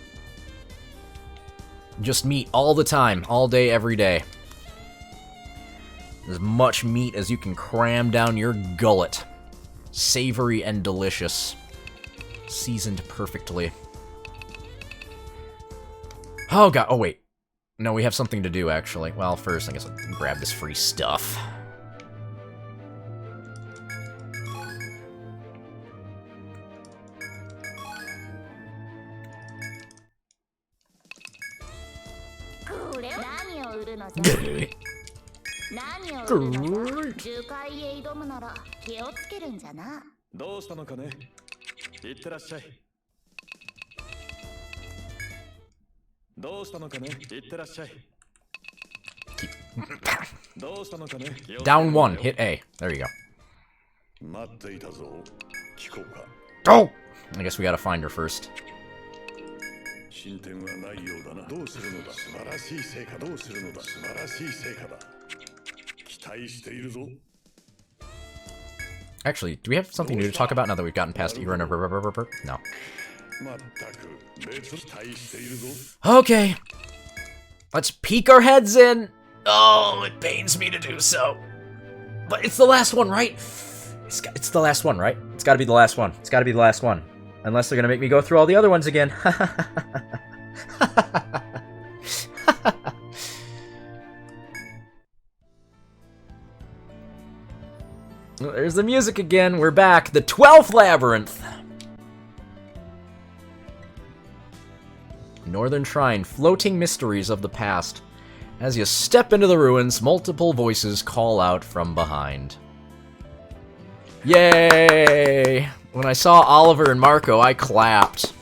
Just meat all the time, all day, every day. As much meat as you can cram down your gullet. Savory and delicious. Seasoned perfectly. Oh god, oh wait. No, we have something to do, actually. Well, first, I guess I'll grab this free stuff. Great. どうしたのかね。いってらっしゃい。どうしたのかね。いってらっしゃい。どうしたのかね。Down one, hit A. There you go. 待っていたぞ。聞こうか。Oh! I guess we gotta find her first. 進展はないようだな。どうするのだ。素晴らしい成果。どうするのだ。素晴らしい成果だ。期待しているぞ。 Actually, do we have something new to talk about now that we've gotten past Era and No. Okay. Let's peek our heads in. Oh, it pains me to do so. But it's the last one, right? It's the last one, right? It's gotta be the last one. It's gotta be the last one. Unless they're gonna make me go through all the other ones again. There's the music again. We're back. The 12th Labyrinth. Northern Shrine. Floating mysteries of the past. As you step into the ruins, multiple voices call out from behind. Yay! When I saw Oliver and Marco, I clapped.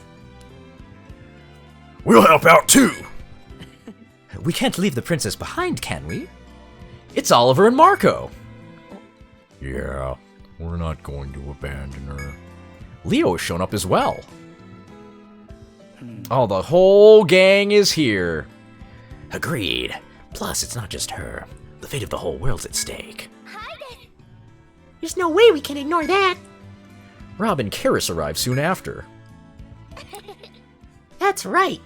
We'll help out too! We can't leave the princess behind, can we? It's Oliver and Marco. Yeah, we're not going to abandon her. Leo's shown up as well. Oh, the whole gang is here. Agreed. Plus, it's not just her. The fate of the whole world's at stake. There's no way we can ignore that. Rob and Karis arrive soon after. That's right.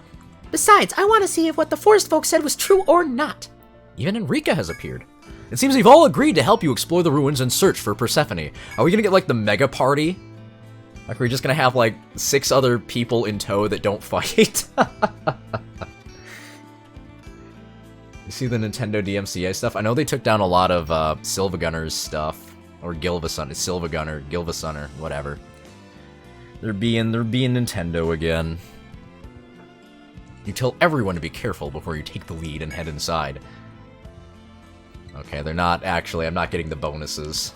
Besides, I want to see if what the forest folk said was true or not. Even Enrica has appeared. It seems they've all agreed to help you explore the ruins and search for Persephone. Are we gonna get, like, the mega party? Like, we're just gonna have, like, 6 other people in tow that don't fight? see the Nintendo DMCA stuff? I know they took down a lot of Sylvagunner's stuff. Or Gilvasun. It's Sylvagunner, Gilvasunner, whatever. They're being Nintendo again. You tell everyone to be careful before you take the lead and head inside. Okay, they're not actually. I'm not getting the bonuses.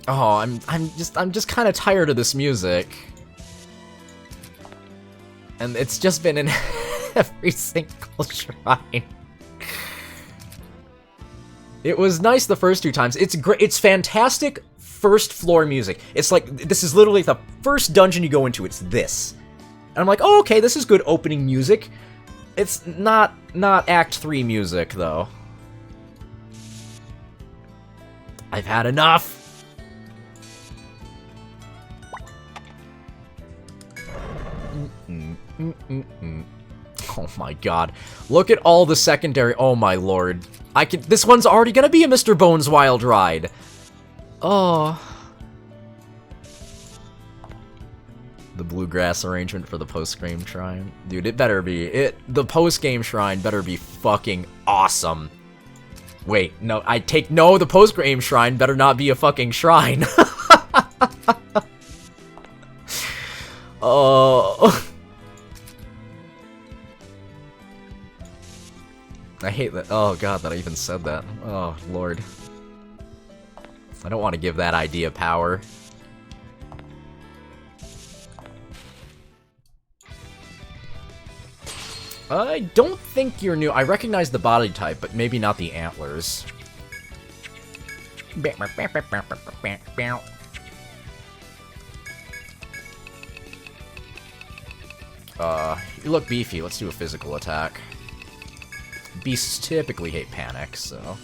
Oh, I'm just kind of tired of this music. And it's just been in every single shrine. It was nice the first 2 times. It's great. It's fantastic first floor music. It's like, this is literally the first dungeon you go into. It's this. And I'm like, oh, okay, this is good opening music. It's not Act 3 music, though. I've had enough. Oh my god. Look at all the secondary. Oh my lord. This one's already gonna be a Mr. Bones Wild Ride. Oh. The bluegrass arrangement for the post-game shrine. Dude, it better be. The post-game shrine better be fucking awesome. Wait, no, the post-game shrine better not be a fucking shrine. Oh. I hate that. Oh god, that I even said that. Oh lord. I don't want to give that idea power. I don't think you're new. I recognize the body type, but maybe not the antlers. You look beefy. Let's do a physical attack. Beasts typically hate panic, so...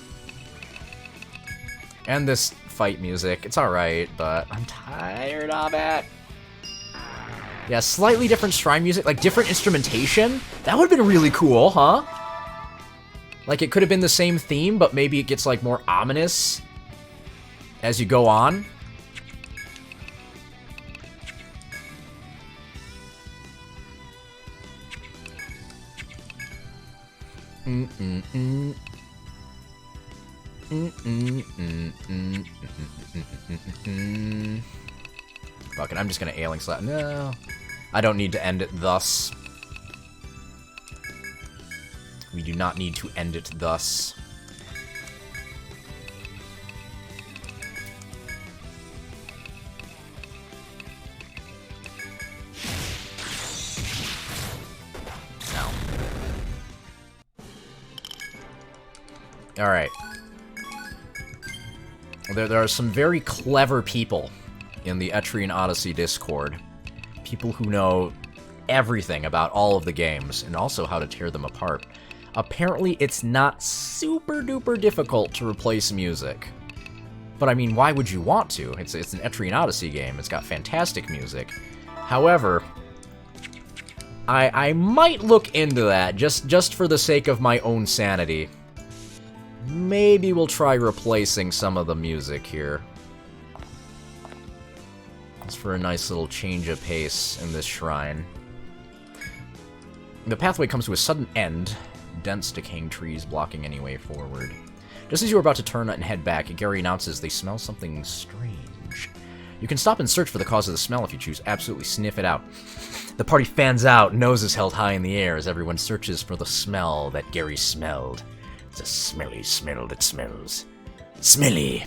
And this fight music, it's alright, but I'm tired of it. Yeah, slightly different shrine music, like different instrumentation. That would have been really cool, huh? Like it could have been the same theme, but maybe it gets like more ominous as you go on. Fuck it, I'm just gonna ailing slap. No, I don't need to end it thus. We do not need to end it thus. Alright. There are some very clever people in the Etrian Odyssey Discord. People who know everything about all of the games, and also how to tear them apart. Apparently, it's not super duper difficult to replace music. But I mean, why would you want to? It's an Etrian Odyssey game. It's got fantastic music. However, I might look into that, just for the sake of my own sanity. Maybe we'll try replacing some of the music here. It's for a nice little change of pace in this shrine. The pathway comes to a sudden end. Dense, decaying trees blocking any way forward. Just as you are about to turn and head back, Gary announces they smell something strange. You can stop and search for the cause of the smell if you choose. Absolutely sniff it out. The party fans out, noses held high in the air as everyone searches for the smell that Gary smelled. It's a smelly smell that smells. Smelly!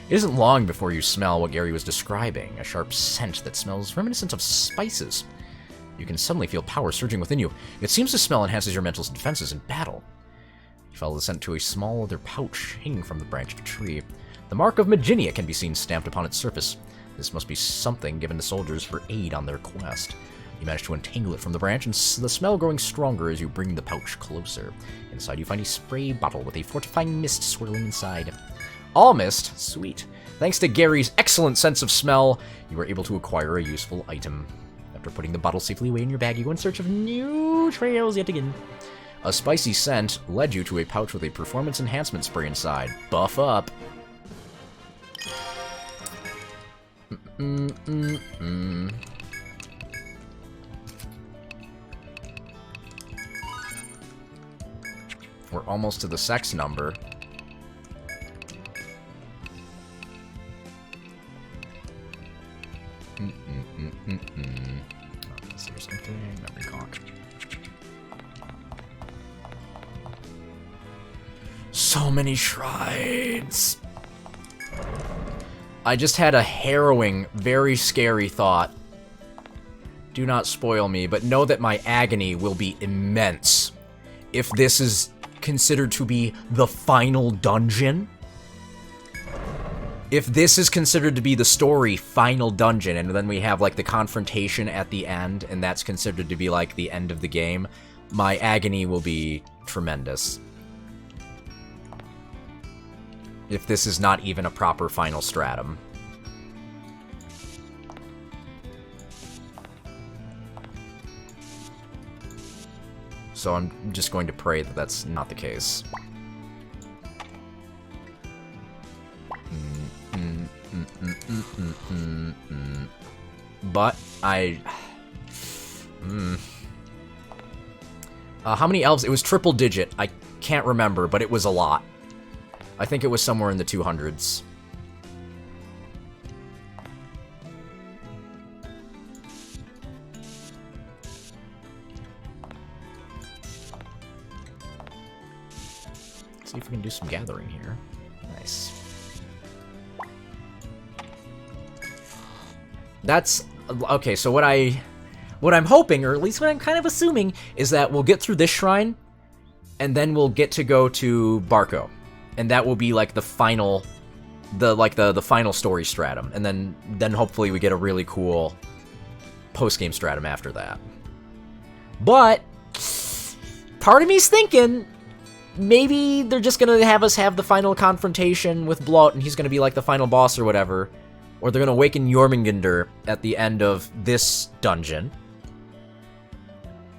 It isn't long before you smell what Gary was describing, a sharp scent that smells reminiscent of spices. You can suddenly feel power surging within you. It seems the smell enhances your mental defenses in battle. You follow the scent to a small leather pouch hanging from the branch of a tree. The mark of Myrmicinae can be seen stamped upon its surface. This must be something given to soldiers for aid on their quest. You manage to untangle it from the branch, and the smell growing stronger as you bring the pouch closer. Inside you find a spray bottle with a fortifying mist swirling inside. All mist? Sweet. Thanks to Gary's excellent sense of smell, you were able to acquire a useful item. After putting the bottle safely away in your bag, you go in search of new trails yet again. A spicy scent led you to a pouch with a performance enhancement spray inside. Buff up. We're almost to the sex number. Let's see something. Memory cock. So many shrines. I just had a harrowing, very scary thought. Do not spoil me, but know that my agony will be immense if this is considered to be the final dungeon. If this is considered to be the story final dungeon, and then we have like the confrontation at the end, and that's considered to be like the end of the game, my agony will be tremendous. If this is not even a proper final stratum. So I'm just going to pray that that's not the case. But I... how many elves? It was triple digit. I can't remember, but it was a lot. I think it was somewhere in the 200s. See if we can do some gathering here. Nice. That's okay. So what I'm hoping, or at least what I'm kind of assuming, is that we'll get through this shrine, and then we'll get to go to Barco, and that will be like the final, the final story stratum, and then hopefully we get a really cool post game stratum after that. But part of me's thinking, maybe they're just gonna have us have the final confrontation with Bloat, and he's gonna be like the final boss or whatever. Or they're gonna awaken Jormungandr at the end of this dungeon.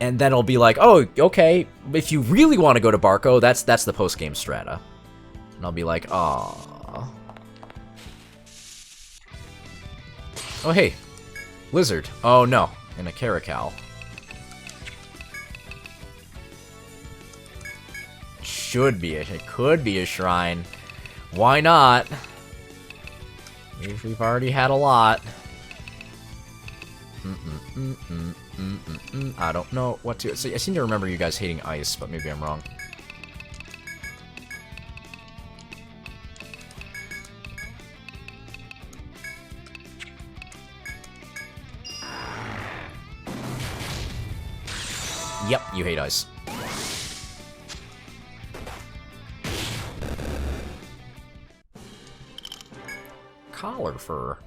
And then it'll be like, oh, okay, if you really want to go to Barco, that's the post-game strata. And I'll be like, aww. Oh, hey. Lizard. Oh, no. And a Caracal. It could be a shrine. Why not? We've already had a lot. I don't know what to... So I seem to remember you guys hating ice, but maybe I'm wrong. Yep, you hate ice. Collar fur.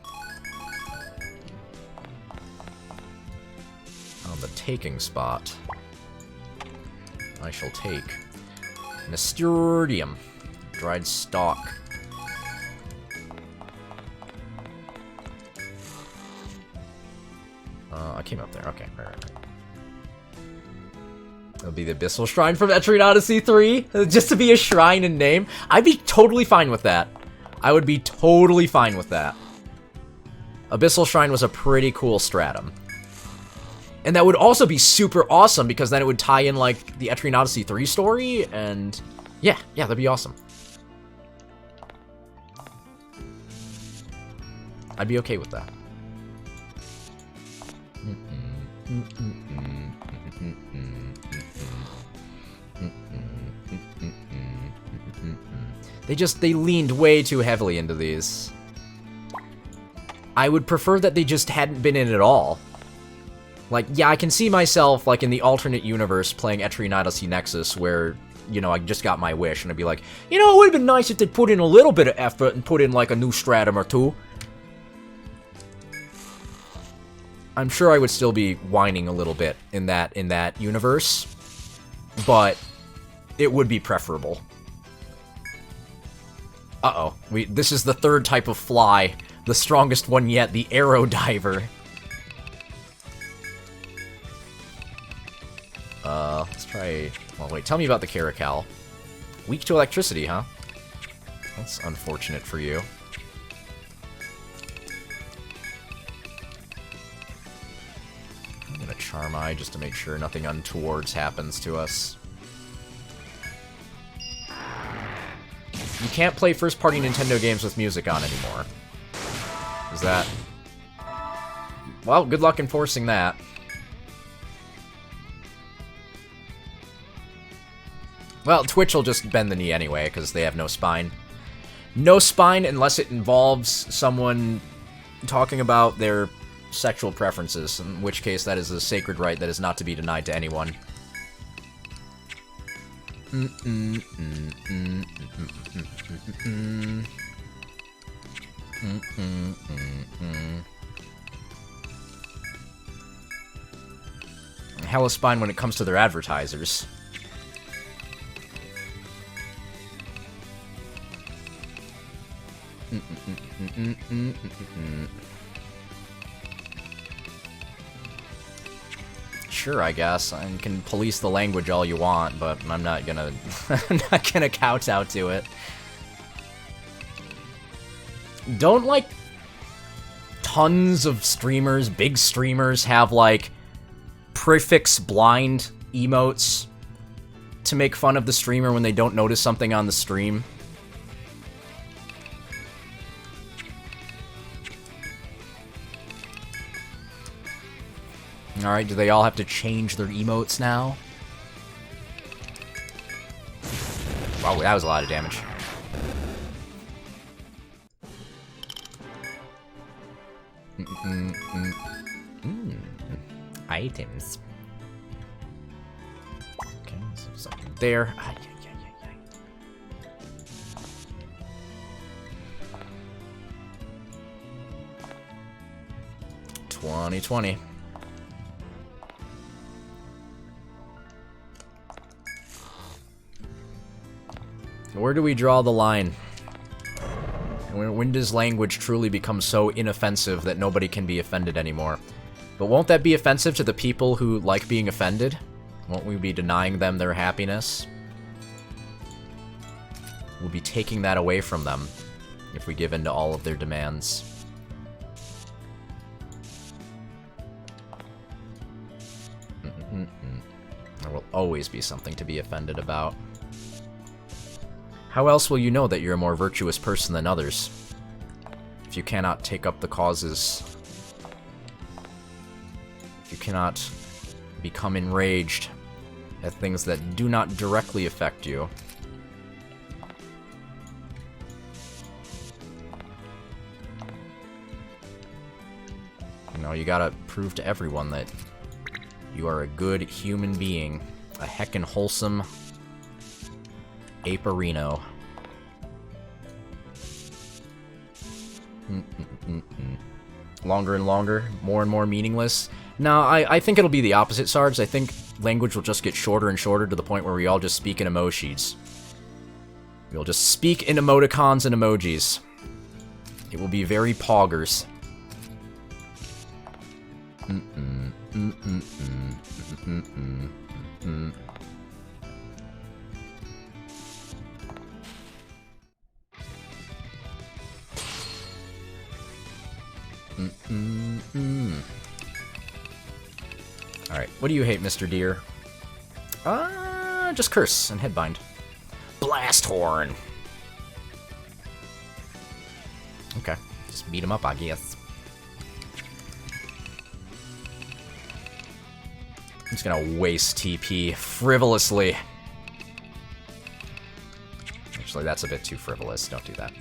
On the taking spot. I shall take Nasturtium. Dried stalk. I came up there. Okay, right. It'll be the Abyssal Shrine from Etrian Odyssey 3. Just to be a shrine in name. I'd be totally fine with that. I would be totally fine with that. Abyssal Shrine was a pretty cool stratum. And that would also be super awesome, because then it would tie in, like, the Etrian Odyssey 3 story, and... Yeah, that'd be awesome. I'd be okay with that. They leaned way too heavily into these. I would prefer that they just hadn't been in at all. Like, yeah, I can see myself, like, in the alternate universe playing Etrian Odyssey Nexus, where, you know, I just got my wish, and I'd be like, you know, it would have been nice if they'd put in a little bit of effort and put in, like, a new stratum or two. I'm sure I would still be whining a little bit in that universe, but it would be preferable. Uh-oh. This is the third type of fly. The strongest one yet, the Arrow Diver. Let's try... Well, wait, tell me about the Caracal. Weak to electricity, huh? That's unfortunate for you. Charm Eye just to make sure nothing untowards happens to us. You can't play first-party Nintendo games with music on anymore. Is that... Well, good luck enforcing that. Well, Twitch will just bend the knee anyway, because they have no spine. No spine unless it involves someone talking about their sexual preferences, in which case that is a sacred right that is not to be denied to anyone. Hella spine when it comes to their advertisers. Sure, I guess. I can police the language all you want, but I'm not gonna I'm not gonna kowtow to it. Don't, like, tons of streamers, big streamers, have, like, prefix blind emotes to make fun of the streamer when they don't notice something on the stream? Alright, do they all have to change their emotes now? Wow, that was a lot of damage. Items. Okay, so something there. 2020. Where do we draw the line? When does language truly become so inoffensive that nobody can be offended anymore? But won't that be offensive to the people who like being offended? Won't we be denying them their happiness? We'll be taking that away from them if we give in to all of their demands. There will always be something to be offended about. How else will you know that you're a more virtuous person than others? If you cannot take up the causes. If you cannot become enraged at things that do not directly affect you. You know, you gotta prove to everyone that you are a good human being. A heckin' wholesome Aperino. Longer and longer, more and more meaningless. No, I think it'll be the opposite, Sarge. I think language will just get shorter and shorter to the point where we all just speak in emojis. We'll just speak in emoticons and emojis. It will be very poggers. Alright, what do you hate, Mr. Deer? Just curse and headbind. Blast Horn! Okay, just beat him up, I guess. I'm just gonna waste TP frivolously. Actually, that's a bit too frivolous. Don't do that.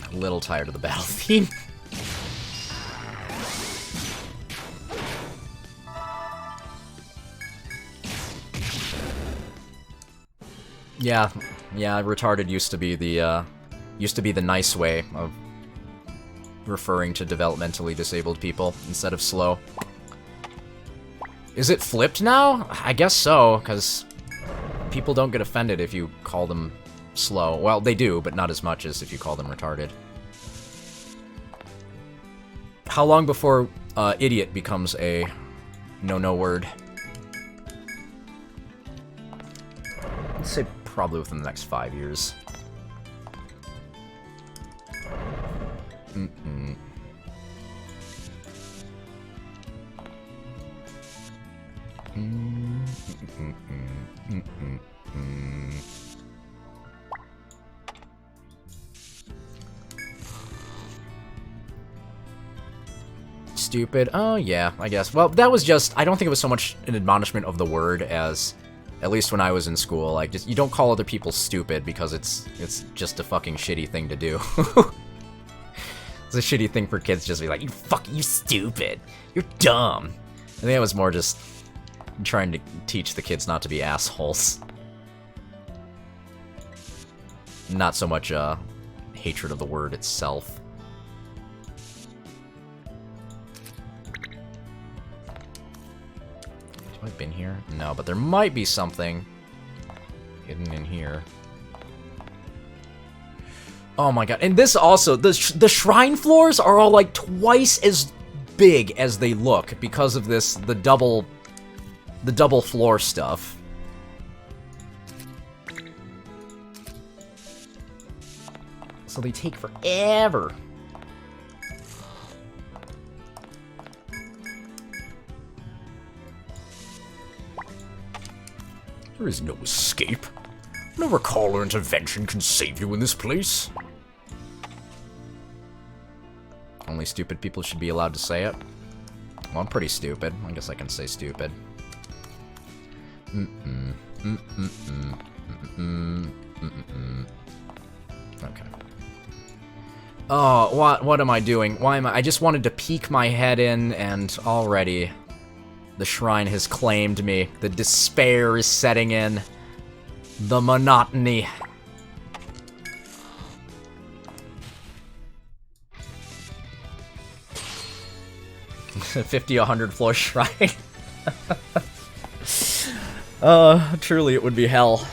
A little tired of the battle theme. Yeah, retarded used to be the nice way of referring to developmentally disabled people instead of slow. Is it flipped now? I guess so, because people don't get offended if you call them slow. Well, they do, but not as much as if you call them retarded. How long before idiot becomes a no word. I'd say probably within the next 5 years. Mm-mm. Stupid. Oh, yeah, I guess. Well, that was just... I don't think it was so much an admonishment of the word as... At least when I was in school, like, just... You don't call other people stupid because it's just a fucking shitty thing to do. It's a shitty thing for kids to just be like, you stupid. You're dumb. I think it was more just trying to teach the kids not to be assholes. Not so much, hatred of the word itself. Have I been here? No, but there might be something hidden in here. Oh my god. And this also, the shrine floors are all like twice as big as they look because of this, the double floor stuff. So they take forever. There is no escape. No recall or intervention can save you in this place. Only stupid people should be allowed to say it. Well, I'm pretty stupid. I guess I can say stupid. Okay. Oh, what am I doing? Why am I just wanted to peek my head in, and already the shrine has claimed me. The despair is setting in. The monotony. $50, $100 floor shrine. Truly it would be hell.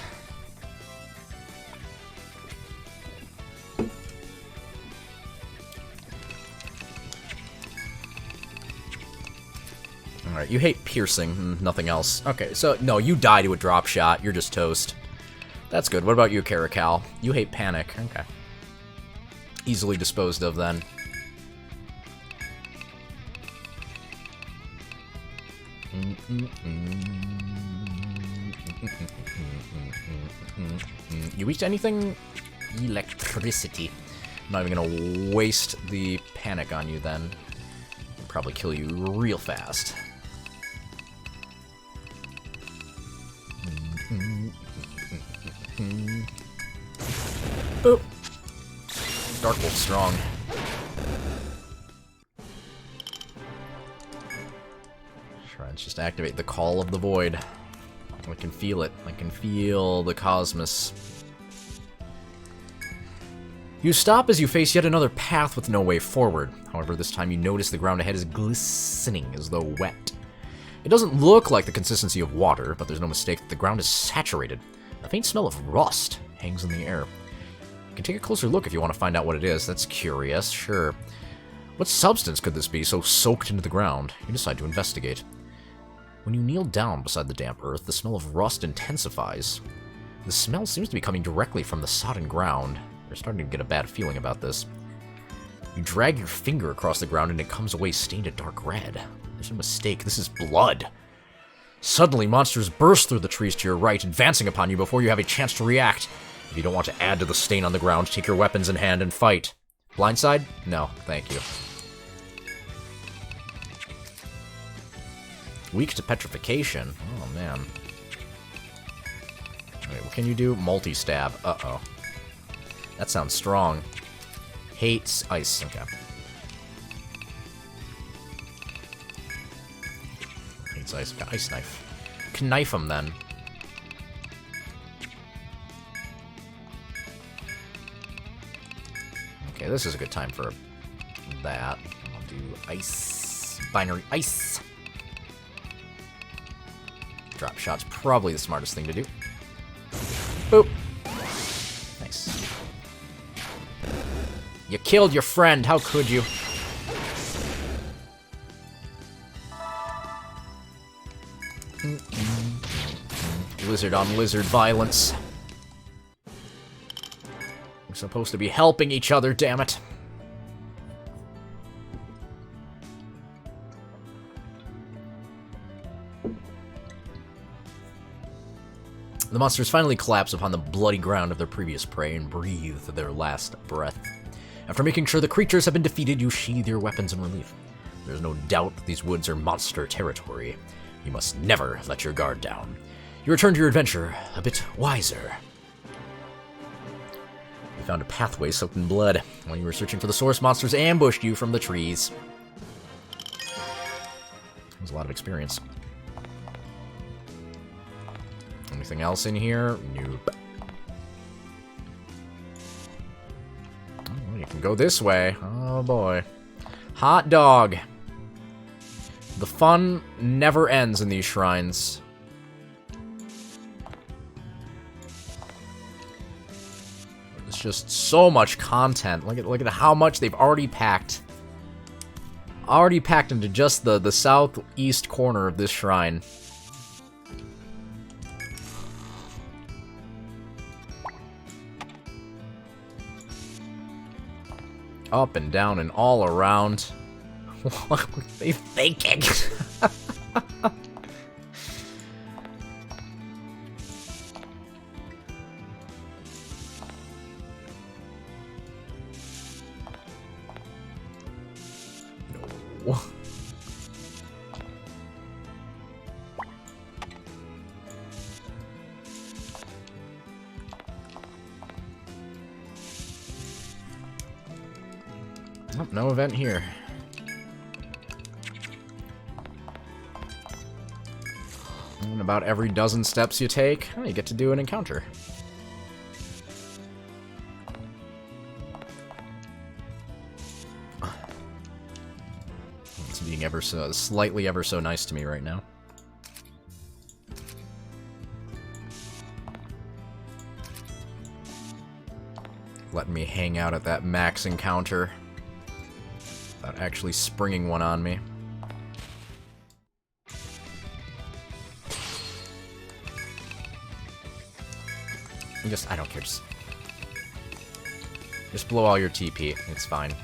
Alright, you hate piercing, nothing else. Okay, so, no, you die to a drop shot, you're just toast. That's good. What about you, Caracal? You hate panic. Okay. Easily disposed of, then. You weak to anything? Electricity. I'm not even gonna waste the panic on you, then. I'll probably kill you real fast. Boop. Dark Wolf strong. Shrines just activate the call of the void. I can feel it. I can feel the cosmos. You stop as you face yet another path with no way forward. However, this time you notice the ground ahead is glistening as though wet. It doesn't look like the consistency of water, but there's no mistake that the ground is saturated. A faint smell of rust hangs in the air. You can take a closer look if you want to find out what it is. That's curious, sure. What substance could this be so soaked into the ground? You decide to investigate. When you kneel down beside the damp earth, the smell of rust intensifies. The smell seems to be coming directly from the sodden ground. You're starting to get a bad feeling about this. You drag your finger across the ground and it comes away stained a dark red. There's no mistake, this is blood. Suddenly, monsters burst through the trees to your right, advancing upon you before you have a chance to react. If you don't want to add to the stain on the ground, take your weapons in hand and fight. Blindside? No, thank you. Weak to petrification. Oh, man. Wait, what can you do? Multi-stab. Uh-oh. That sounds strong. Hates ice. Okay. Hates ice. Got ice knife. Knife him, then. Okay, this is a good time for that. I'll do ice. Binary ice. Drop shot's probably the smartest thing to do. Boop. Nice. You killed your friend, how could you? lizard on lizard violence. We're supposed to be helping each other, damn it. The monsters finally collapse upon the bloody ground of their previous prey and breathe their last breath. After making sure the creatures have been defeated, you sheathe your weapons in relief. There's no doubt that these woods are monster territory. You must never let your guard down. You return to your adventure a bit wiser. You found a pathway soaked in blood. While you were searching for the source, monsters ambushed you from the trees. That was a lot of experience. Anything else in here? Nope. Oh, you can go this way. Oh boy. Hot dog. The fun never ends in these shrines. There's just so much content. Look at how much they've already packed. Already packed into just the southeast corner of this shrine. Up and down and all around. What were they thinking? No. Oh, no event here. And about every dozen steps you take, you get to do an encounter. It's being slightly ever so nice to me right now. Letting me hang out at that max encounter without actually springing one on me. I don't care, just blow all your TP, it's fine.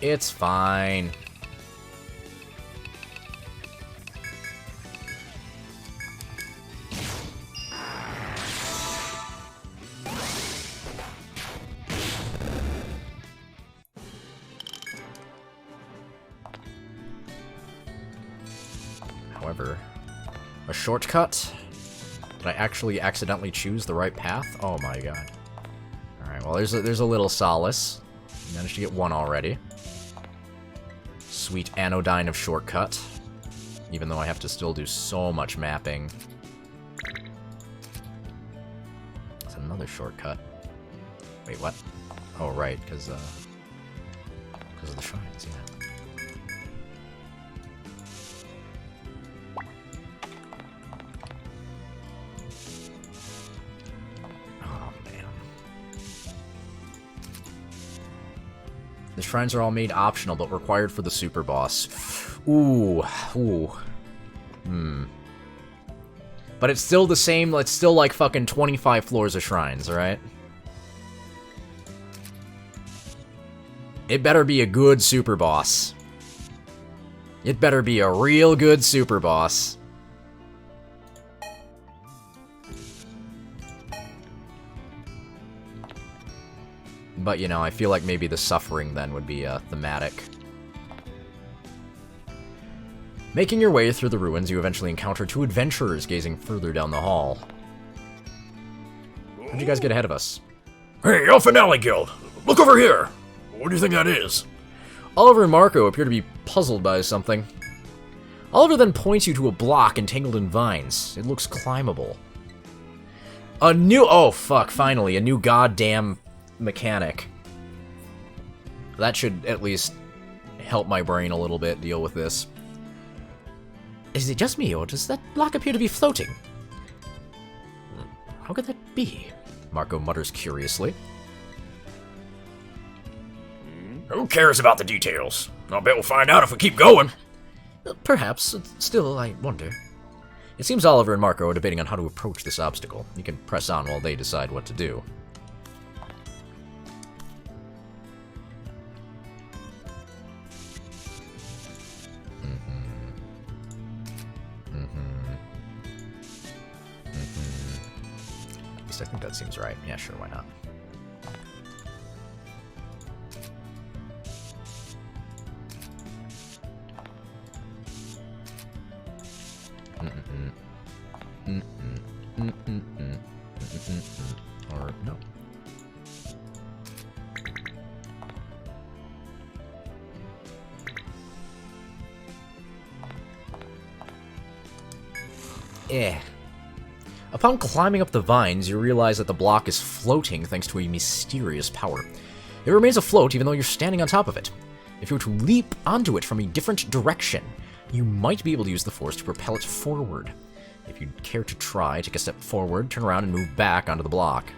It's fine. However, a shortcut? Did I actually accidentally choose the right path? Oh my god. Alright, well there's a little solace. Managed to get one already. Sweet anodyne of shortcut. Even though I have to still do so much mapping. That's another shortcut. Wait, what? Oh right, because of the shrines, yeah. The shrines are all made optional, but required for the super boss. Ooh. But it's still the same, it's still like fucking 25 floors of shrines, alright? It better be a good super boss. It better be a real good super boss. But, you know, I feel like maybe the suffering then would be thematic. Making your way through the ruins, you eventually encounter two adventurers gazing further down the hall. How'd you guys get ahead of us? Hey, Elfin Alley Guild! Look over here! What do you think that is? Oliver and Marco appear to be puzzled by something. Oliver then points you to a block entangled in vines. It looks climbable. Oh fuck, finally, a new goddamn mechanic. That should at least help my brain a little bit deal with this. Is it just me, or does that block appear to be floating? How could that be? Marco mutters curiously. Who cares about the details? I'll bet we'll find out if we keep going. Perhaps. Still, I wonder. It seems Oliver and Marco are debating on how to approach this obstacle. You can press on while they decide what to do. At least I think that seems right. Yeah, sure, why not? Or no. Upon climbing up the vines, you realize that the block is floating thanks to a mysterious power. It remains afloat even though you're standing on top of it. If you were to leap onto it from a different direction, you might be able to use the force to propel it forward. If you'd care to try, take a step forward, turn around, and move back onto the block.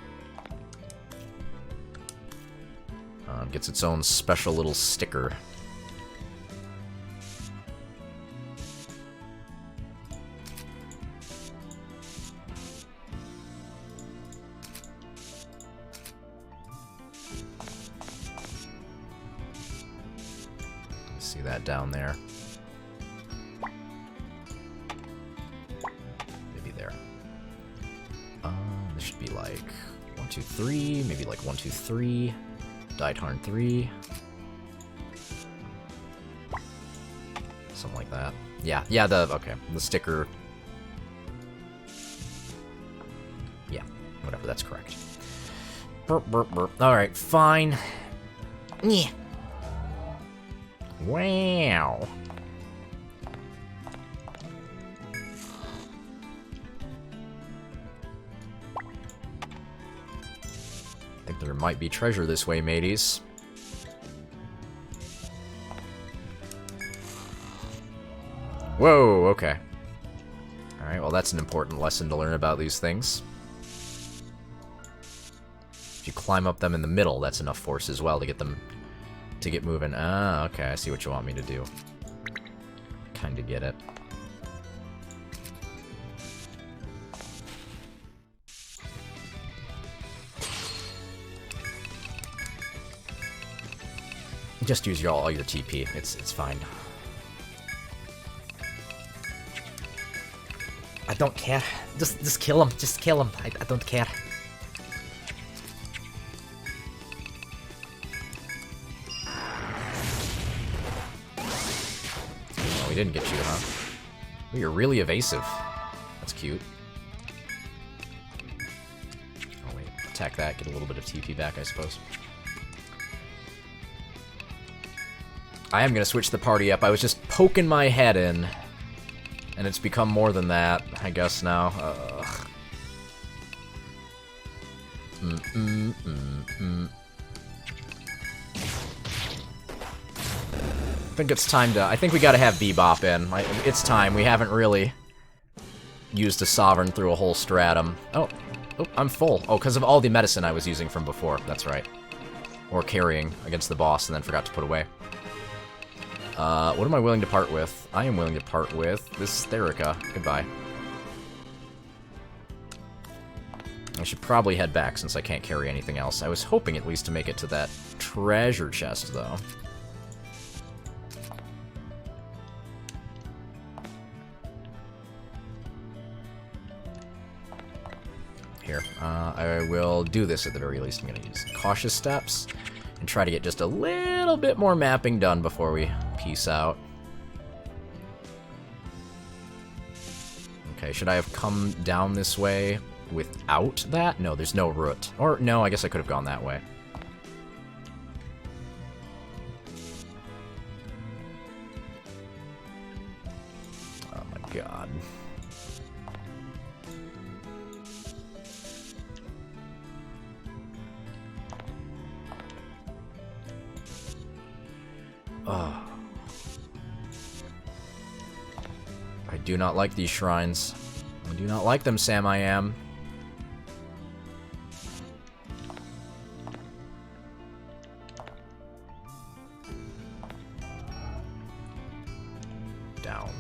It gets its own special little sticker. See that down there. Maybe there. This should be like 1, 2, 3. Maybe like 1, 2, 3. Die turn 3. Something like that. Yeah, okay. The sticker. Yeah, whatever, that's correct. Burp, burp, burp. Alright, fine. Yeah. Wow. I think there might be treasure this way, mateys. Whoa, okay. Alright, well that's an important lesson to learn about these things. If you climb up them in the middle, that's enough force as well to get them to get moving. Ah, okay, I see what you want me to do. Kinda get it. Just use all your TP. It's fine. I don't care. Just kill him. Just kill him. I don't care. Oh, we didn't get you, huh? Oh, you're really evasive. That's cute. Oh wait, attack that. Get a little bit of TP back, I suppose. I am gonna switch the party up. I was just poking my head in, and it's become more than that, I guess now. I think it's time to. I think we gotta have Bebop in. It's time. We haven't really used a Sovereign through a whole stratum. Oh, I'm full. Oh, because of all the medicine I was using from before. That's right. Or carrying against the boss and then forgot to put away. What am I willing to part with? I am willing to part with this Therica. Goodbye. I should probably head back since I can't carry anything else. I was hoping at least to make it to that treasure chest, though. Here, I will do this at the very least. I'm going to use cautious steps and try to get just a little bit more mapping done before we peace out. Okay, should I have come down this way without that? No, there's no route. Or, no, I guess I could have gone that way. Oh my god. Oh. I do not like these shrines. I do not like them, Sam I am. Down.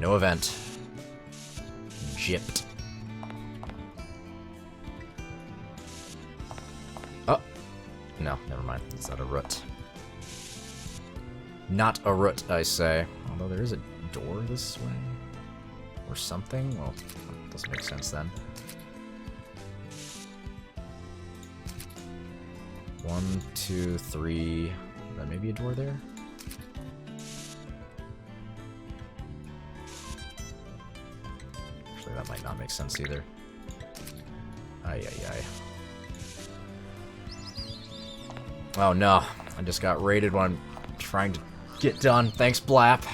No event. Gypped. Oh. No, never mind. It's not a root. Not a root, I say. Although there is a door this way. Or something. Well, that doesn't make sense then. 1, 2, 3. Then maybe a door there? Actually, that might not make sense either. Ay, ay, ay. Oh no, I just got raided when I'm trying to get done. Thanks, Blap.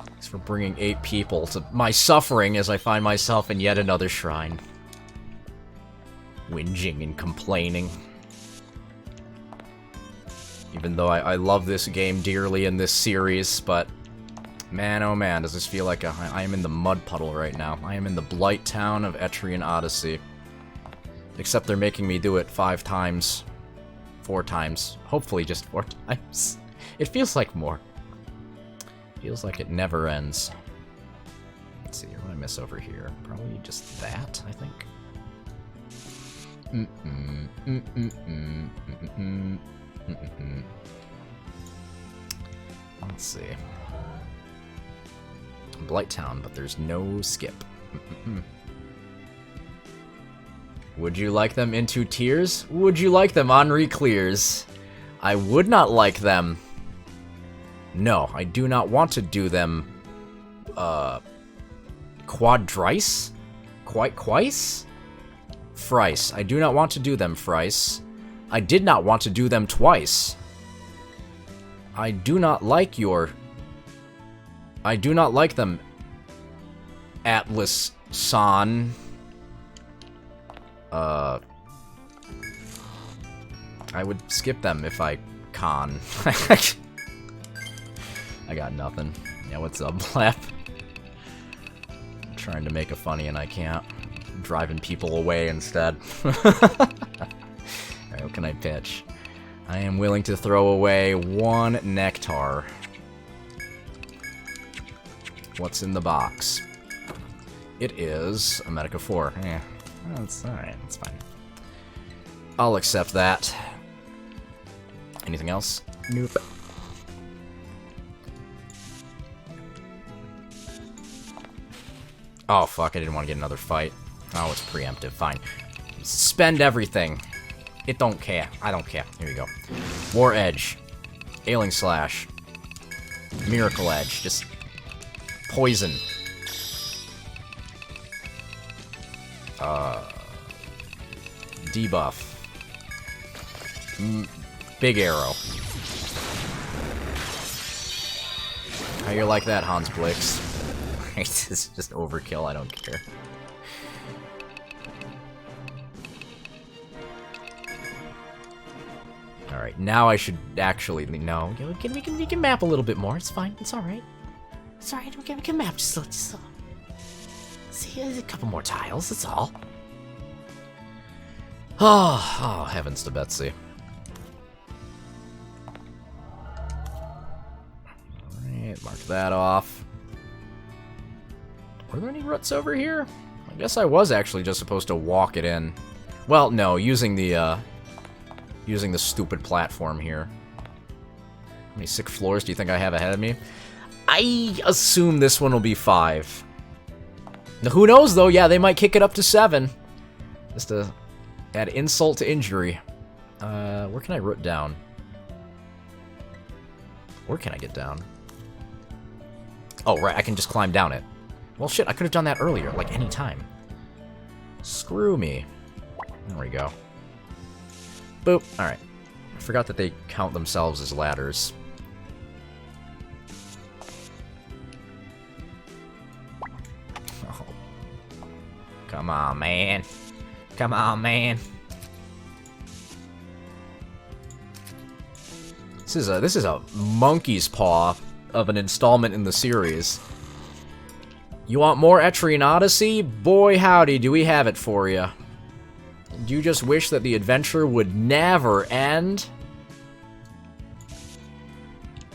Thanks for bringing 8 people to my suffering as I find myself in yet another shrine. Whinging and complaining. Even though I love this game dearly in this series, but man, oh man, does this feel like I am in the mud puddle right now. I am in the blight town of Etrian Odyssey. Except they're making me do it 5 times. 4 times. Hopefully just 4 times. It feels like more. Feels like it never ends. Let's see, what did I miss over here? Probably just that, I think. Let's see. Blight Town, but there's no skip. Would you like them in 2 tiers? Would you like them Henri clears? I would not like them. No, I do not want to do them. Quadrice? Quice? Frice. I do not want to do them, Frice. I did not want to do them twice. I do not like your... I do not like them, Atlas-san. I would skip them if I con. I got nothing. Yeah, what's up, Blap? I'm trying to make a funny and I can't. I'm driving people away instead. Alright, what can I pitch? I am willing to throw away 1 nectar. What's in the box? It is a Medica 4. Yeah, that's alright, that's fine. I'll accept that. Anything else? Nope. Oh, fuck, I didn't want to get another fight. Oh, it's preemptive, fine. Spend everything. It don't care. I don't care. Here we go. War Edge. Ailing Slash. Miracle Edge. Just... poison. Debuff. Big Arrow. How you like that, Hans Blix? It's just overkill, I don't care. Alright, now I should actually... No, we can map a little bit more. It's fine. It's alright. It's alright. We can map just a little. See, a couple more tiles. That's all. Oh, heavens to Betsy. Alright, mark that off. Were there any roots over here? I guess I was actually just supposed to walk it in. Well, no, using the stupid platform here. How many sick floors do you think I have ahead of me? I assume this one will be 5. Now, who knows, though? Yeah, they might kick it up to 7. Just to add insult to injury. Where can I root down? Where can I get down? Oh, right, I can just climb down it. Well, shit, I could have done that earlier, like any time. Screw me. There we go. Boop. Alright. I forgot that they count themselves as ladders. Oh. Come on, man. Come on, man. This is a monkey's paw of an installment in the series. You want more Etrian Odyssey? Boy howdy, do we have it for you. Do you just wish that the adventure would never end?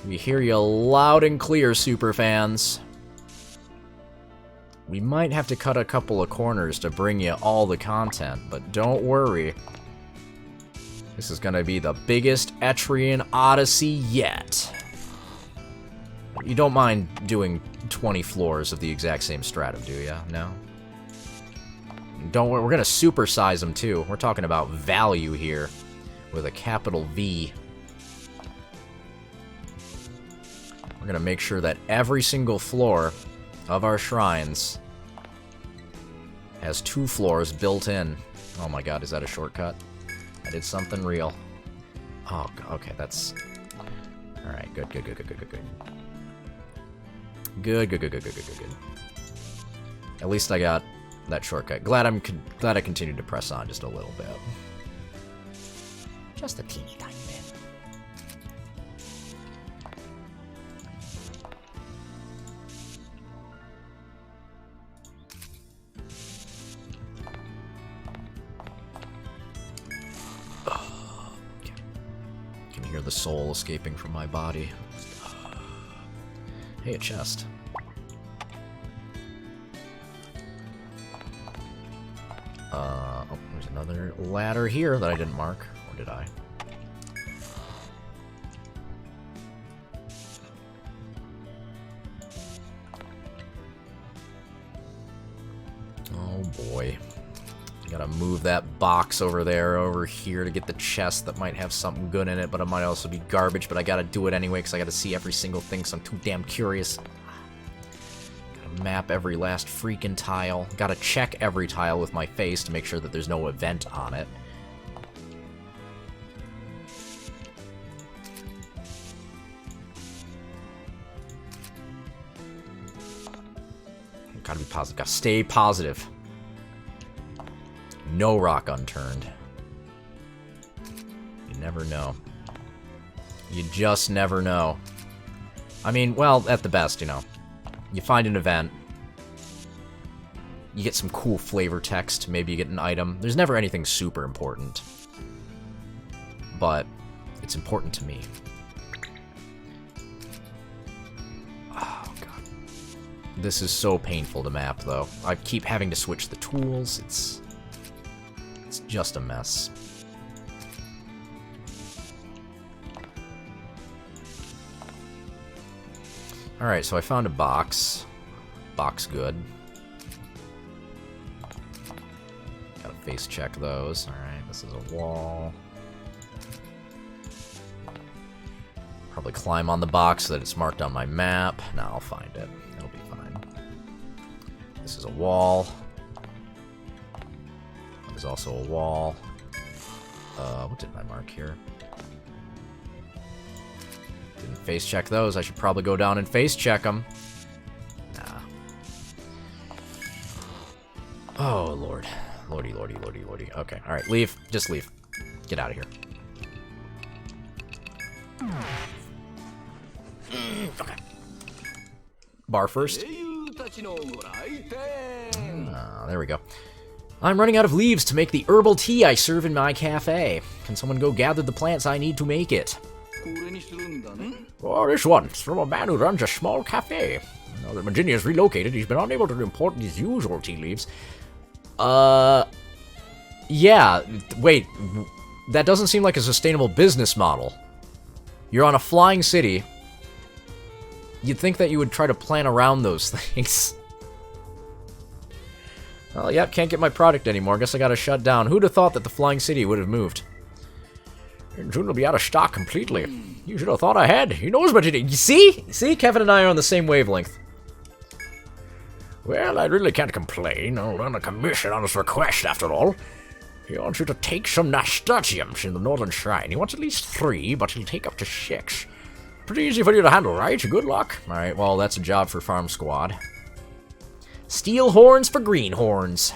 We hear you loud and clear, superfans. We might have to cut a couple of corners to bring you all the content, but don't worry. This is gonna be the biggest Etrian Odyssey yet. You don't mind doing 20 floors of the exact same stratum, do ya? No? Don't worry, we're gonna supersize them too. We're talking about value here with a capital V. We're gonna make sure that every single floor of our shrines has 2 floors built in. Oh my god, is that a shortcut? I did something real. Oh, okay, that's... Alright, good. Good. At least I got that shortcut. Glad I continued to press on just a little bit. Just a teeny tiny bit. Can hear the soul escaping from my body. Hey, a chest. Oh, there's another ladder here that I didn't mark. Or did I? Oh boy. Gotta move that box over here to get the chest that might have something good in it, but it might also be garbage, but I gotta do it anyway because I gotta see every single thing, so I'm too damn curious. Gotta map every last freaking tile. Gotta check every tile with my face to make sure that there's no event on it. Gotta be positive. Gotta stay positive. No rock unturned. You never know. You just never know. I mean, well, at the best, you know. You find an event. You get some cool flavor text. Maybe you get an item. There's never anything super important. But it's important to me. Oh, God. This is so painful to map, though. I keep having to switch the tools. It's just a mess. Alright, so I found a box. Box good. Gotta face check those. Alright, this is a wall. Probably climb on the box so that it's marked on my map. Now I'll find it. It'll be fine. This is a wall. There's also a wall. What did I mark here? Didn't face check those. I should probably go down and face check them. Nah. Oh, Lord. Lordy. Okay, alright, leave. Just leave. Get out of here. Okay. Bar first. There we go. I'm running out of leaves to make the herbal tea I serve in my cafe. Can someone go gather the plants I need to make it? Oh, this one's from a man who runs a small cafe. Now that Virginia's relocated, he's been unable to import his usual tea leaves. Yeah, wait. That doesn't seem like a sustainable business model. You're on a flying city. You'd think that you would try to plan around those things. Well, yep, can't get my product anymore. Guess I gotta shut down. Who'd have thought that the Flying City would have moved? June will be out of stock completely. You should have thought ahead. He knows what he did. You see? See, Kevin and I are on the same wavelength. Well, I really can't complain. I'll run a commission on his request, after all. He wants you to take some nasturtiums in the Northern Shrine. He wants at least 3, but he'll take up to 6. Pretty easy for you to handle, right? Good luck. Alright, well, that's a job for Farm Squad. Steel horns for green horns.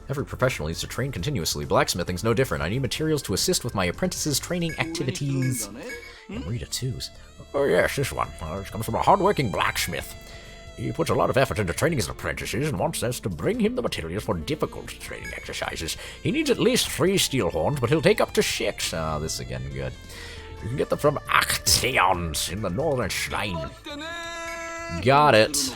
Every professional needs to train continuously. Blacksmithing's no different. I need materials to assist with my apprentices' training activities. And Rita two's. Oh yes, this one. This comes from a hard-working blacksmith. He puts a lot of effort into training his apprentices and wants us to bring him the materials for difficult training exercises. He needs at least 3 steel horns, but he'll take up to 6. Ah, this is again good. You can get them from Acteons in the Northern Shrine. Got it.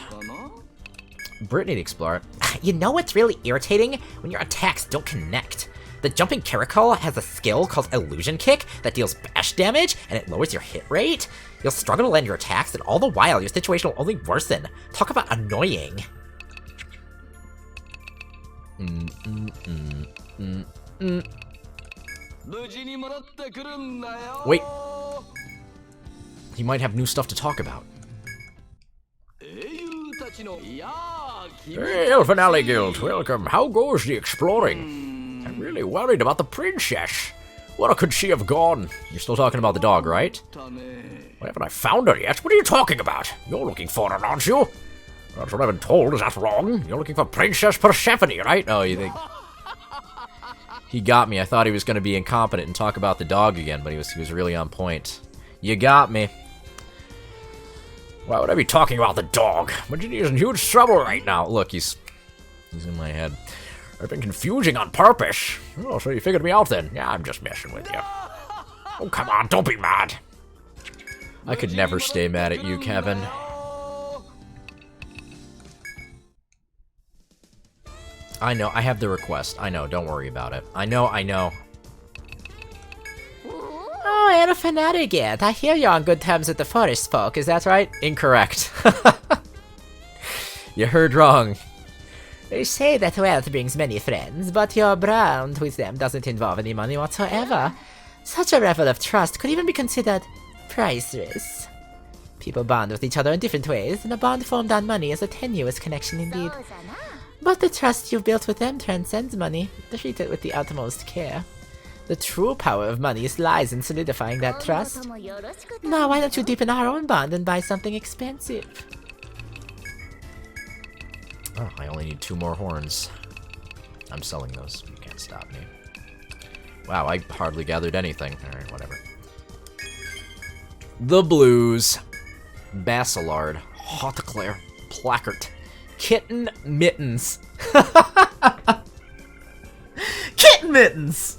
Brittany to explore. You know what's really irritating? When your attacks don't connect. The jumping caracal has a skill called Illusion Kick that deals bash damage, and it lowers your hit rate. You'll struggle to land your attacks, and all the while, your situation will only worsen. Talk about annoying. Wait. He might have new stuff to talk about. Hey, Elfin Alley Guild, welcome. How goes the exploring? I'm really worried about the princess. Where could she have gone? You're still talking about the dog, right? Well, haven't I found her yet? What are you talking about? You're looking for her, aren't you? That's what I've been told. Is that wrong? You're looking for Princess Persephone, right? Oh, you think... He got me. I thought he was going to be incompetent and talk about the dog again, but he was really on point. You got me. Why would I be talking about the dog? Virginia's in huge trouble right now. Look, he's in my head. I've been confusing on purpose. Oh, so you figured me out then? Yeah, I'm just messing with you. Oh, come on, don't be mad. I could never stay mad at you, Kevin. I know, I have the request. I know, don't worry about it. I know. Oh, and a fanatic yet. I hear you're on good terms with the forest folk, is that right? Incorrect. You heard wrong. They say that wealth brings many friends, but your bond with them doesn't involve any money whatsoever. Such a level of trust could even be considered priceless. People bond with each other in different ways, and a bond formed on money is a tenuous connection indeed. But the trust you've built with them transcends money. Treat it with the utmost care. The true power of money lies in solidifying that trust. Now, why don't you deepen our own bond and buy something expensive? Oh, I only need 2 more horns. I'm selling those. You can't stop me. Wow, I hardly gathered anything. Alright, whatever. The Blues. Basilard. Hauteclair. Placard. Kitten Mittens. Kitten Mittens!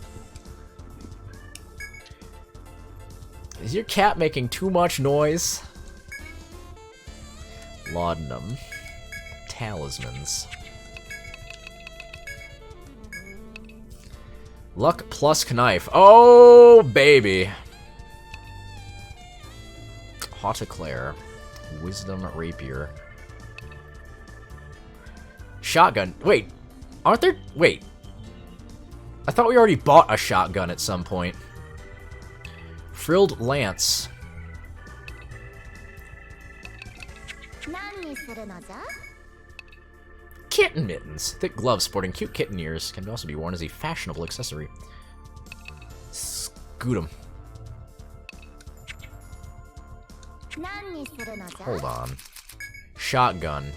Is your cat making too much noise? Laudanum. Talismans. Luck plus knife. Oh, baby. Hauteclair. Wisdom rapier. Shotgun. Wait. Aren't there... Wait. I thought we already bought a shotgun at some point. Frilled lance. Kitten mittens. Thick gloves sporting cute kitten ears can also be worn as a fashionable accessory. Scoot 'em. Hold on. Shotgun.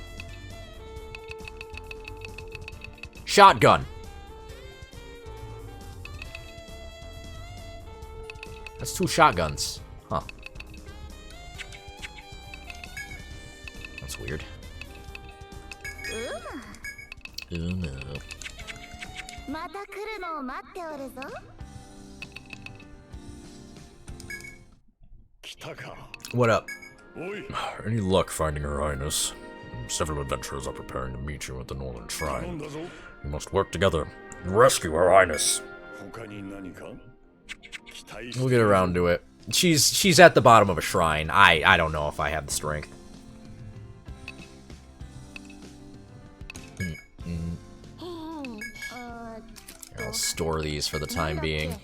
Shotgun! That's 2 shotguns. Huh. That's weird. No. What up? Any luck finding Her Highness? Several adventurers are preparing to meet you at the Northern Shrine. We must work together and rescue Her Highness. We'll get around to it. She's at the bottom of a shrine. I don't know if I have the strength. I'll store these for the time being.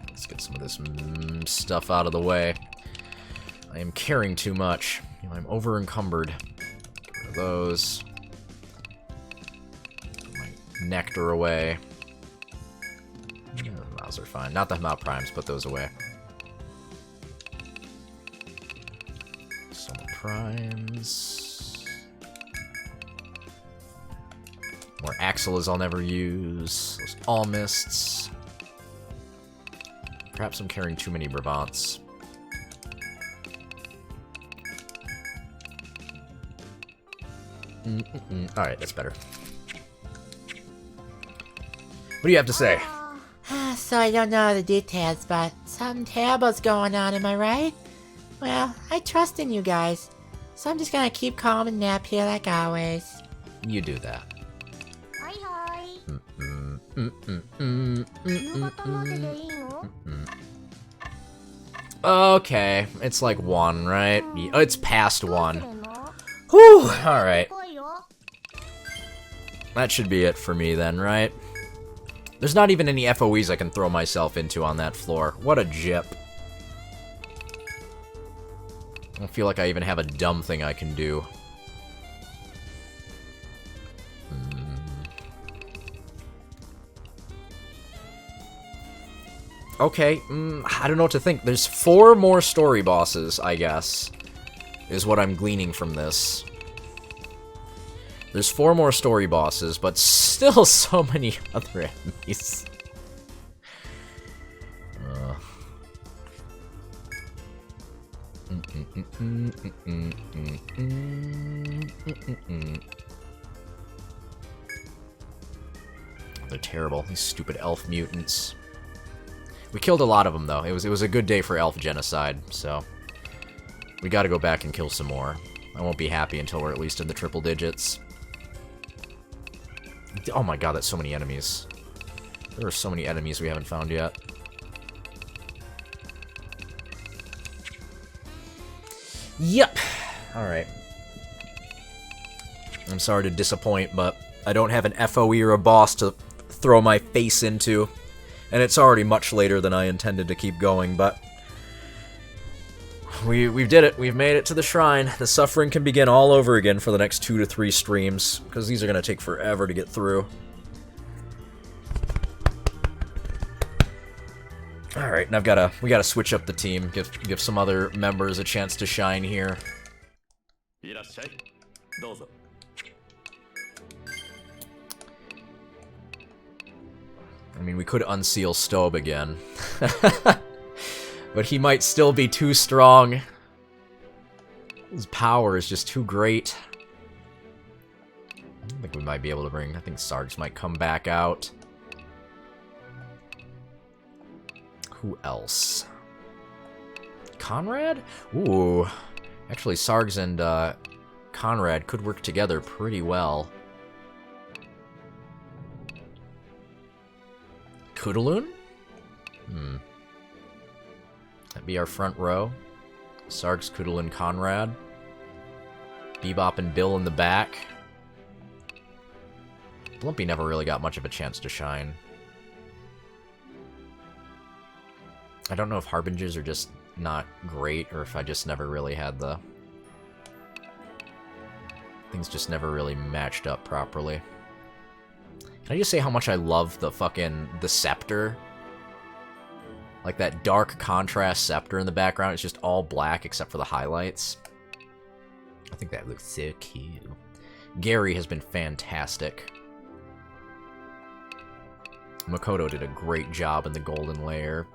Let's get some of this stuff out of the way. I am carrying too much. I'm over encumbered. Get rid of those. Put my nectar away. Yeah, those are fine. Not the mount primes, put those away. Some primes. More axles I'll never use. Those almists. Perhaps I'm carrying too many Bravants. Alright, that's better. What do you have to say? So I don't know the details, but Something terrible's going on, am I right? Well, I trust in you guys, so I'm just gonna keep calm and nap here like always. You do that. はいはい Mm-mm. 夕方まででいいの Okay, it's like 1, right? Oh, it's past どうす 1. るの Whew, alright. 来いよ That should be it for me then, right? There's not even any FOEs I can throw myself into on that floor. What a jip. I don't feel like I even have a dumb thing I can do. Okay, I don't know what to think. There's 4 more story bosses, I guess, is what I'm gleaning from this. There's 4 more story bosses, but still so many other enemies. They're terrible, these stupid elf mutants. We killed a lot of them, though. It was a good day for elf genocide, so we gotta go back and kill some more. I won't be happy until we're at least in the triple digits. Oh my god, that's so many enemies. There are so many enemies we haven't found yet. Yep. Alright. I'm sorry to disappoint, but I don't have an FOE or a boss to throw my face into. And it's already much later than I intended to keep going, but we did it. We've made it to the shrine. The suffering can begin all over again for the next 2 to 3 streams, because these are going to take forever to get through. Alright, and we gotta switch up the team, give some other members a chance to shine here. いらっしゃいどうぞ I mean, we could unseal Stobe again. But he might still be too strong. His power is just too great. I think we might be able to bring... I think Sargs might come back out. Who else? Conrad? Ooh. Actually, Sargs and Conrad could work together pretty well. Kudaloon? That'd be our front row. Sargs, Kudaloon, Conrad. Bebop and Bill in the back. Blumpy never really got much of a chance to shine. I don't know if Harbingers are just not great, or if I just never really had the... Things just never really matched up properly. Can I just say how much I love the scepter? Like that dark contrast scepter in the background, it's just all black except for the highlights. I think that looks so cute. Gary has been fantastic. Makoto did a great job in the golden layer.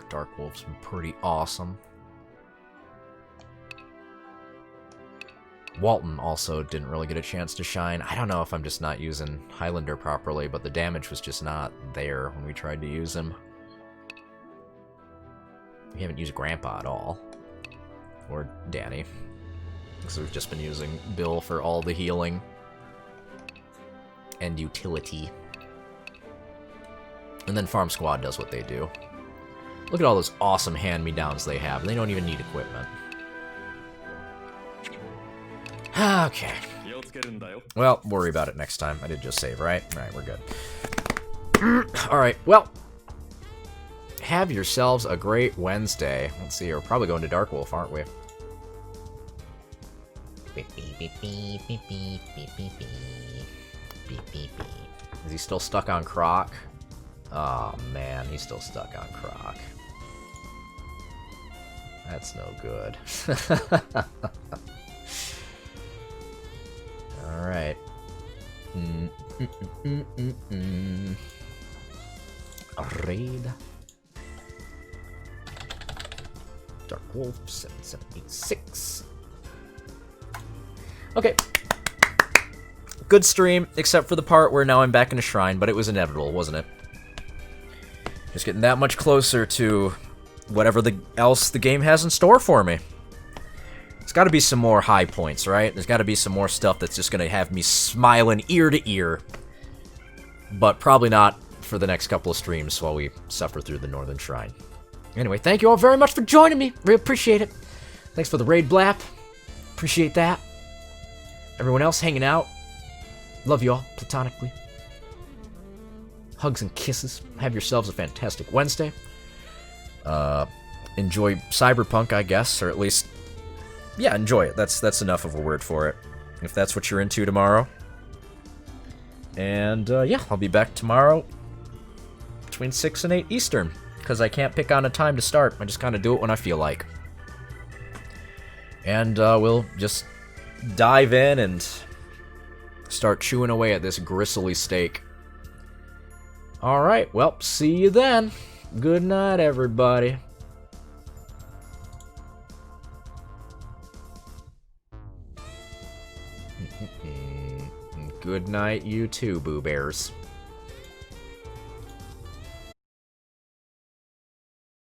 Dark Wolf's been pretty awesome. Walton also didn't really get a chance to shine. I don't know if I'm just not using Highlander properly, but the damage was just not there when we tried to use him. We haven't used Grandpa at all. Or Danny. Because we've just been using Bill for all the healing. And utility. And then Farm Squad does what they do. Look at all those awesome hand-me-downs they have. They don't even need equipment. Okay. Well, worry about it next time. I did just save, right? Alright, we're good. Alright, well. Have yourselves a great Wednesday. Let's see, we're probably going to Dark Wolf, aren't we? Is he still stuck on Croc? Oh man, he's still stuck on Croc. That's no good. Alright. A raid. Dark Wolf 7786. Okay. Good stream, except for the part where now I'm back in a shrine, but it was inevitable, wasn't it? Just getting that much closer to whatever else the game has in store for me. There's got to be some more high points, right? There's got to be some more stuff that's just going to have me smiling ear to ear. But probably not for the next couple of streams while we suffer through the Northern Shrine. Anyway, thank you all very much for joining me. Really appreciate it. Thanks for the raid blap. Appreciate that. Everyone else hanging out. Love you all, platonically. Hugs and kisses. Have yourselves a fantastic Wednesday. Enjoy Cyberpunk, I guess, or at least, yeah, enjoy it. That's enough of a word for it. If that's what you're into tomorrow. And yeah, I'll be back tomorrow between 6 and 8 Eastern, because I can't pick on a time to start. I just kind of do it when I feel like. And we'll just dive in and start chewing away at this gristly steak. Alright, well, see you then. Good night, everybody. Good night, you too, Boo Bears.